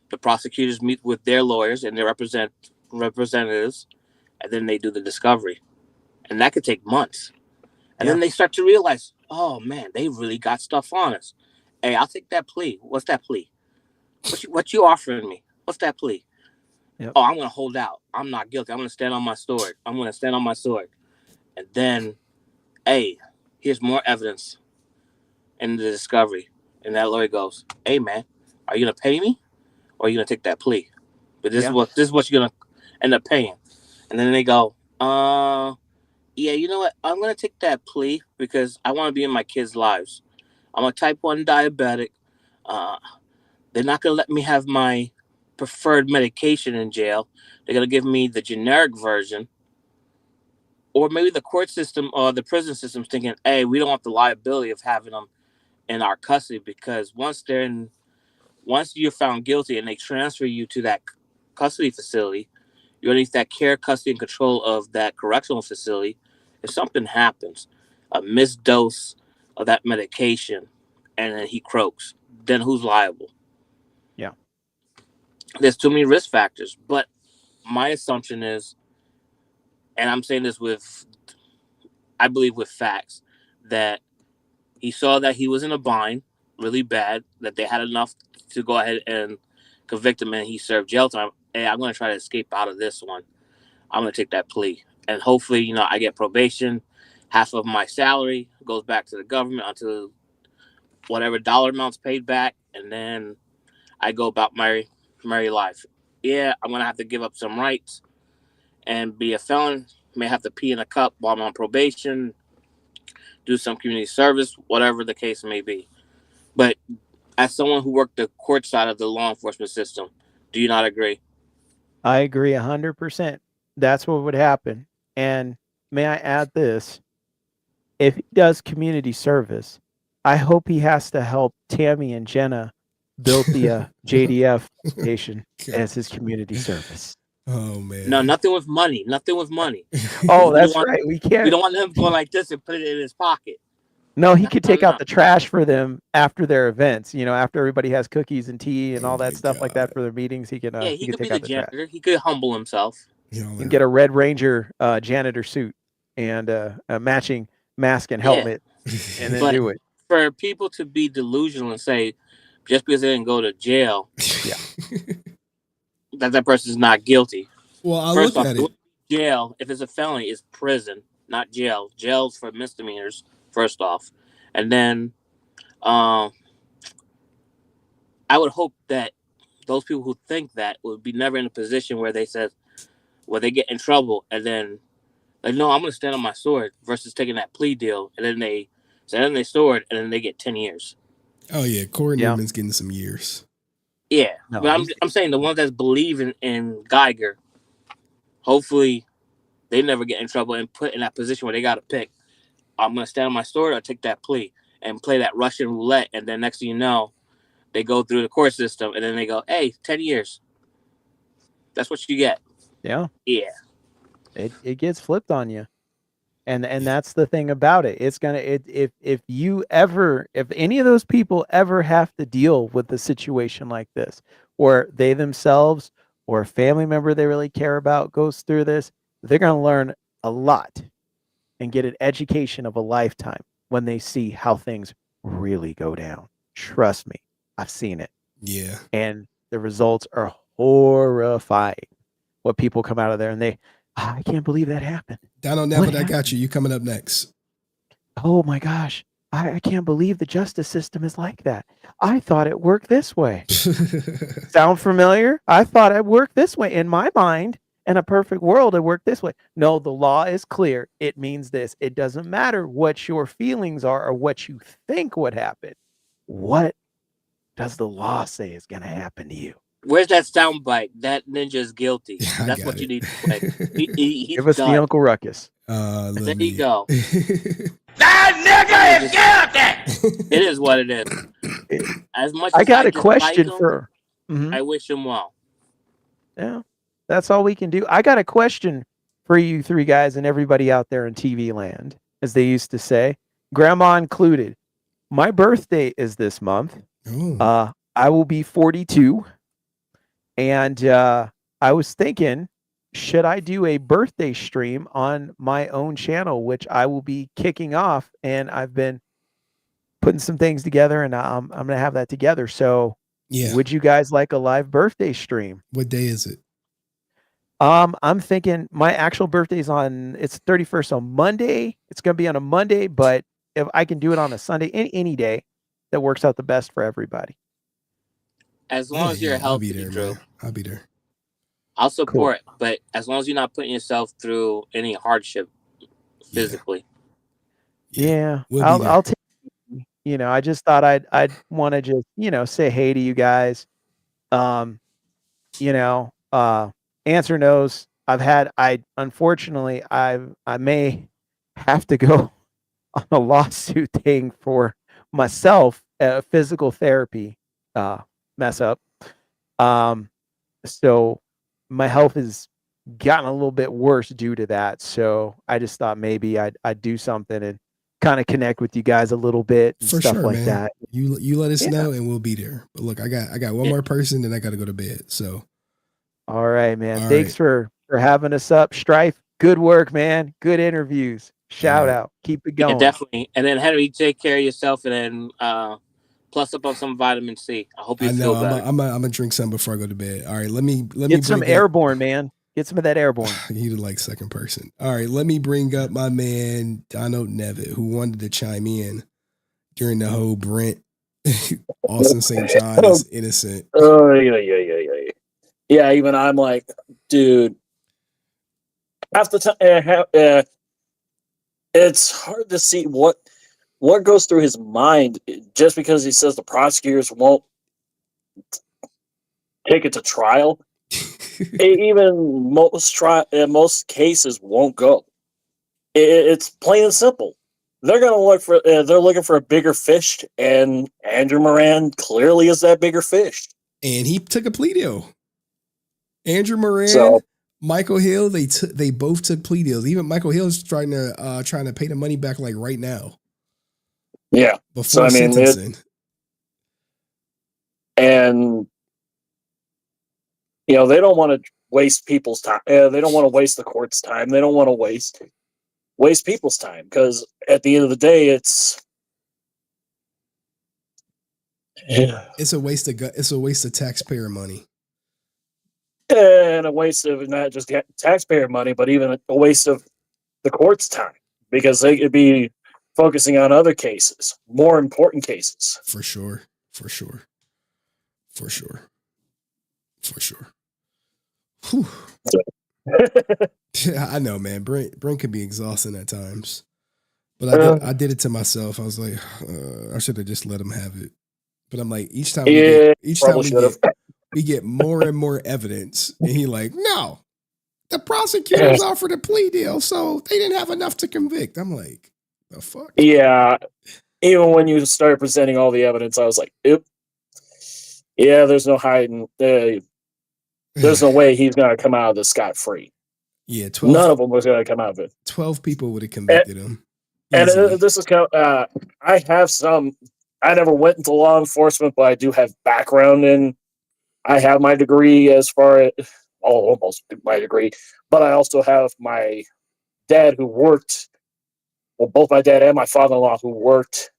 the prosecutors meet with their lawyers and their representatives. And then they do the discovery. And that could take months. And then they start to realize, oh, man, they really got stuff on us. Hey, I'll take that plea. What's that plea? What you offering me? What's that plea? Yep. Oh, I'm going to hold out. I'm not guilty. I'm going to stand on my sword. And then, hey, here's more evidence in the discovery. And that lawyer goes, hey, man, are you going to pay me or are you going to take that plea? But this is what you're going to end up paying. And then they go, yeah, you know what? I'm going to take that plea because I want to be in my kids' lives. I'm a type 1 diabetic. They're not going to let me have my preferred medication in jail. They're going to give me the generic version. Or maybe the court system or the prison system's thinking, hey, we don't want the liability of having them in our custody because once you're found guilty and they transfer you to that custody facility, you're underneath that care, custody, and control of that correctional facility. If something happens, a misdose of that medication, and then he croaks, then who's liable? Yeah. There's too many risk factors. But my assumption is, and I'm saying this I believe with facts, that he saw that he was in a bind really bad, that they had enough to go ahead and convict him and he served jail time. Hey, I'm going to try to escape out of this one. I'm going to take that plea. And hopefully, I get probation. Half of my salary goes back to the government until whatever dollar amount's paid back. And then I go about my merry life. Yeah, I'm going to have to give up some rights and be a felon. May have to pee in a cup while I'm on probation, do some community service, whatever the case may be. But as someone who worked the court side of the law enforcement system, do you not agree? I agree 100%. That's what would happen. And may I add this? If he does community service, I hope he has to help Tammy and Jenna build the JDF station as his community service. Oh, man. No, nothing with money. Oh, that's right. We can't. We don't want him going like this and put it in his pocket. No, he could take out the trash for them after their events. After everybody has cookies and tea and all that stuff like that for their meetings, he could. He could be take the out the trash. janitor. He could humble himself. And get a Red Ranger janitor suit and a matching mask and helmet, and then do it. For people to be delusional and say just because they didn't go to jail, that person's not guilty. Well, I First look off, at it. Jail, if it's a felony, is prison, not jail. Jail's for misdemeanors. First off, and then I would hope that those people who think that would be never in a position where they get in trouble and then like, no, I'm going to stand on my sword versus taking that plea deal and then they stand on their sword and then they get 10 years. Oh yeah, Corey Newman's getting some years. Yeah, but I'm saying the ones that's believing in Geiger, hopefully they never get in trouble and put in that position where they got to pick. I'm going to stand on my sword or take that plea and play that Russian roulette. And then next thing you know, they go through the court system and then they go, hey, 10 years. That's what you get. Yeah. Yeah. It gets flipped on you. And that's the thing about it. It's going to, if any of those people ever have to deal with a situation like this, or they themselves or a family member they really care about goes through this, they're going to learn a lot. and get an education of a lifetime when they see how things really go down. Trust me, I've seen it. Yeah. And the results are horrifying. What people come out of there and I can't believe that happened. Dono Neville, I got you. You coming up next. Oh my gosh. I can't believe the justice system is like that. I thought it worked this way. Sound familiar? I thought it worked this way. In my mind, in a perfect world, it worked this way. No, the law is clear. It means this. It doesn't matter what your feelings are or what you think would happen. What does the law say is going to happen to you? Where's that sound bite? That ninja's guilty. That's what you need to play. He's Give us done. the Uncle Ruckus. There you go. That nigga is guilty. It is what it is. As much I as got a dislike question him, for. I wish him well. Yeah, that's all we can do. I got a question for you three guys and everybody out there in TV land, as they used to say, grandma included. My birthday is this month. I will be 42. And I was thinking, should I do a birthday stream on my own channel, which I will be kicking off? And I've been putting some things together, and I'm going to have that together. So would you guys like a live birthday stream? What day is it? I'm thinking my actual birthday is it's 31st on Monday. It's going to be on a Monday, but if I can do it on a Sunday, any day, that works out the best for everybody. As long as you're healthy, Drew. I'll be there. I'll support it, but as long as you're not putting yourself through any hardship physically. Yeah, I'll take. I just thought I'd want to just say hey to you guys. Answer knows. Unfortunately I may have to go on a lawsuit thing for myself, physical therapy mess up. So my health has gotten a little bit worse due to that. So I just thought maybe I'd do something and kind of connect with you guys a little bit and For stuff sure, like man. that. You let us know and we'll be there. But look, I got one more person, then I got to go to bed. So all right, man. All Thanks for having us up. Strife, good work, man. Good interviews. Shout out. Keep it going. Yeah, definitely. And then Henry, take care of yourself, and then plus up on some vitamin C. I hope you feel better. I'm gonna drink some before I go to bed. All right, let me get some airborne, man. Get some of that airborne. He like second person. All right, let me bring up my man Donald Nevitt, who wanted to chime in during the whole Brent Austin St. John is innocent. Oh yeah. Yeah, even I'm like, dude. Half the time, it's hard to see what goes through his mind just because he says the prosecutors won't take it to trial. Even most cases won't go. It's plain and simple. They're gonna look for. They're looking for a bigger fish, and Andrew Moran clearly is that bigger fish. And he took a plea deal. Andrew Moran, Michael Hill, they both took plea deals. Even Michael Hill's trying to pay the money back like right now. Yeah. Before sentencing. And they don't want to waste people's time. They don't want to waste the court's time. They don't want to waste people's time because at the end of the day, it's a waste of taxpayer money. And a waste of not just taxpayer money, but even a waste of the court's time because they could be focusing on other cases, more important cases. For sure. Whew. Yeah, I know, man. Brent can be exhausting at times, but I did it to myself. I was like, I should have just let him have it. But I'm like, each time we get more and more evidence, and he like, no, the prosecutors offered a plea deal, so they didn't have enough to convict. I'm like, the fuck? Yeah. Even when you started presenting all the evidence, I was like, oop. Yeah, there's no hiding. There's no way he's going to come out of this scot-free. Yeah, none of them was going to come out of it. 12 people would have convicted him. And this is I have some. I never went into law enforcement, but I do have background in. I have my degree as far as almost my degree, but I also have my dad who worked both my dad and my father-in-law, who worked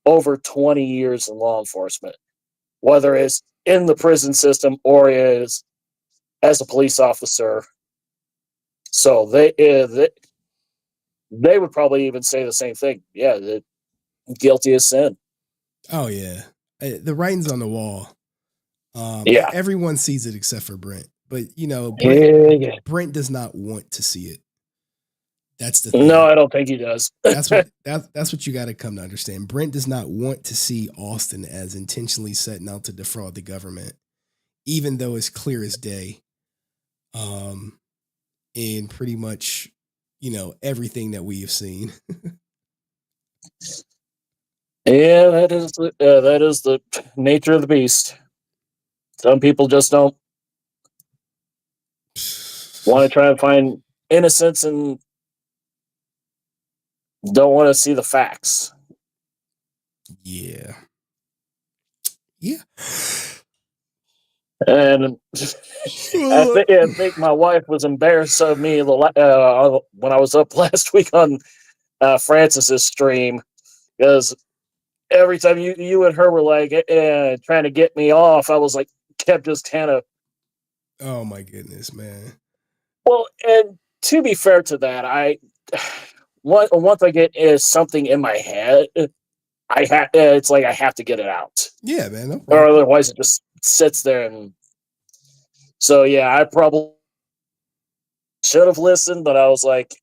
over 20 years in law enforcement, whether it's in the prison system or is as a police officer. So they would probably even say the same thing. Yeah, guilty as sin. Oh yeah, the writing's on the wall. Yeah, everyone sees it except for Brent. But Brent does not want to see it. That's the thing. No, I don't think he does. that's what you got to come to understand. Brent does not want to see Austin as intentionally setting out to defraud the government, even though it's clear as day. In pretty much, everything that we have seen. Yeah, that is the nature of the beast. Some people just don't want to try and find innocence and don't want to see the facts. Yeah. And I think my wife was embarrassed of me when I was up last week on Francis's stream, because every time you and her were like trying to get me off, I was like, kept just kind of. Oh my goodness, man. Well, and to be fair to that, once I get something in my head, it's like I have to get it out. Yeah, man. No or otherwise, it just sits there. And so, yeah, I probably should have listened, but I was like,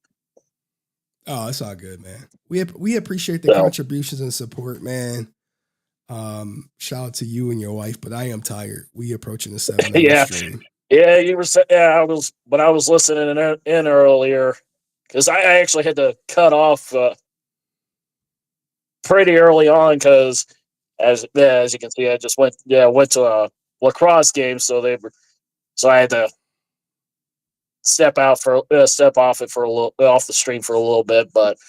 "Oh, it's all good, man. We appreciate the contributions and support, man. Shout out to you and your wife, but I am tired. We approaching the 7 stream. Yeah, you were. Yeah, I was. But I was listening in earlier because I actually had to cut off pretty early on because, as you can see, I just went to a lacrosse game, so I had to step off it for a little, off the stream for a little bit. But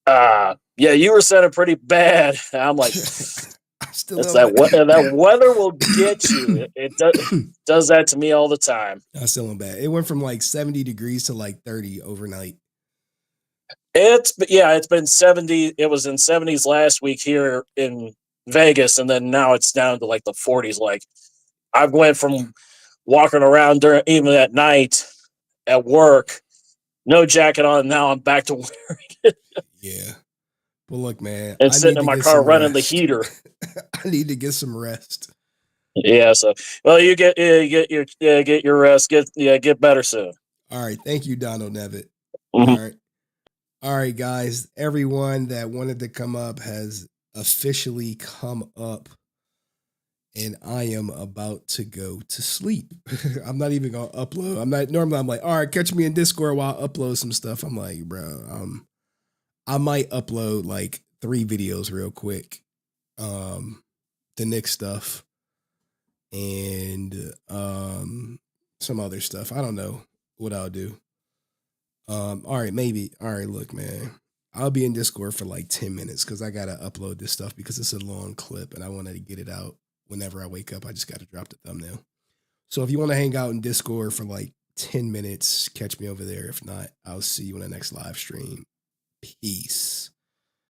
yeah, you were sounding pretty bad. I'm like. That weather will get you. It does that to me all the time. I'm still bad. It went from like 70 degrees to like 30 overnight. It's been 70. It was in 70s last week here in Vegas, and then now it's down to like the 40s. Like I went from walking around even at night at work, no jacket on. Now I'm back to wearing it. Yeah. Well, look, man. And sitting in my car running the heater. I need to get some rest. Yeah. So, well, you get your rest. Get better soon. All right. Thank you, Donald Nevitt. Mm-hmm. All right, guys. Everyone that wanted to come up has officially come up, and I am about to go to sleep. I'm not even gonna upload. I'm like, all right, catch me in Discord while I upload some stuff. I'm like, bro, I might upload like 3 videos real quick. The Nick stuff and some other stuff. I don't know what I'll do. All right, maybe. All right, look, man. I'll be in Discord for like 10 minutes because I gotta upload this stuff because it's a long clip and I wanted to get it out whenever I wake up. I just gotta drop the thumbnail. So if you want to hang out in Discord for like 10 minutes, catch me over there. If not, I'll see you in the next live stream. Peace.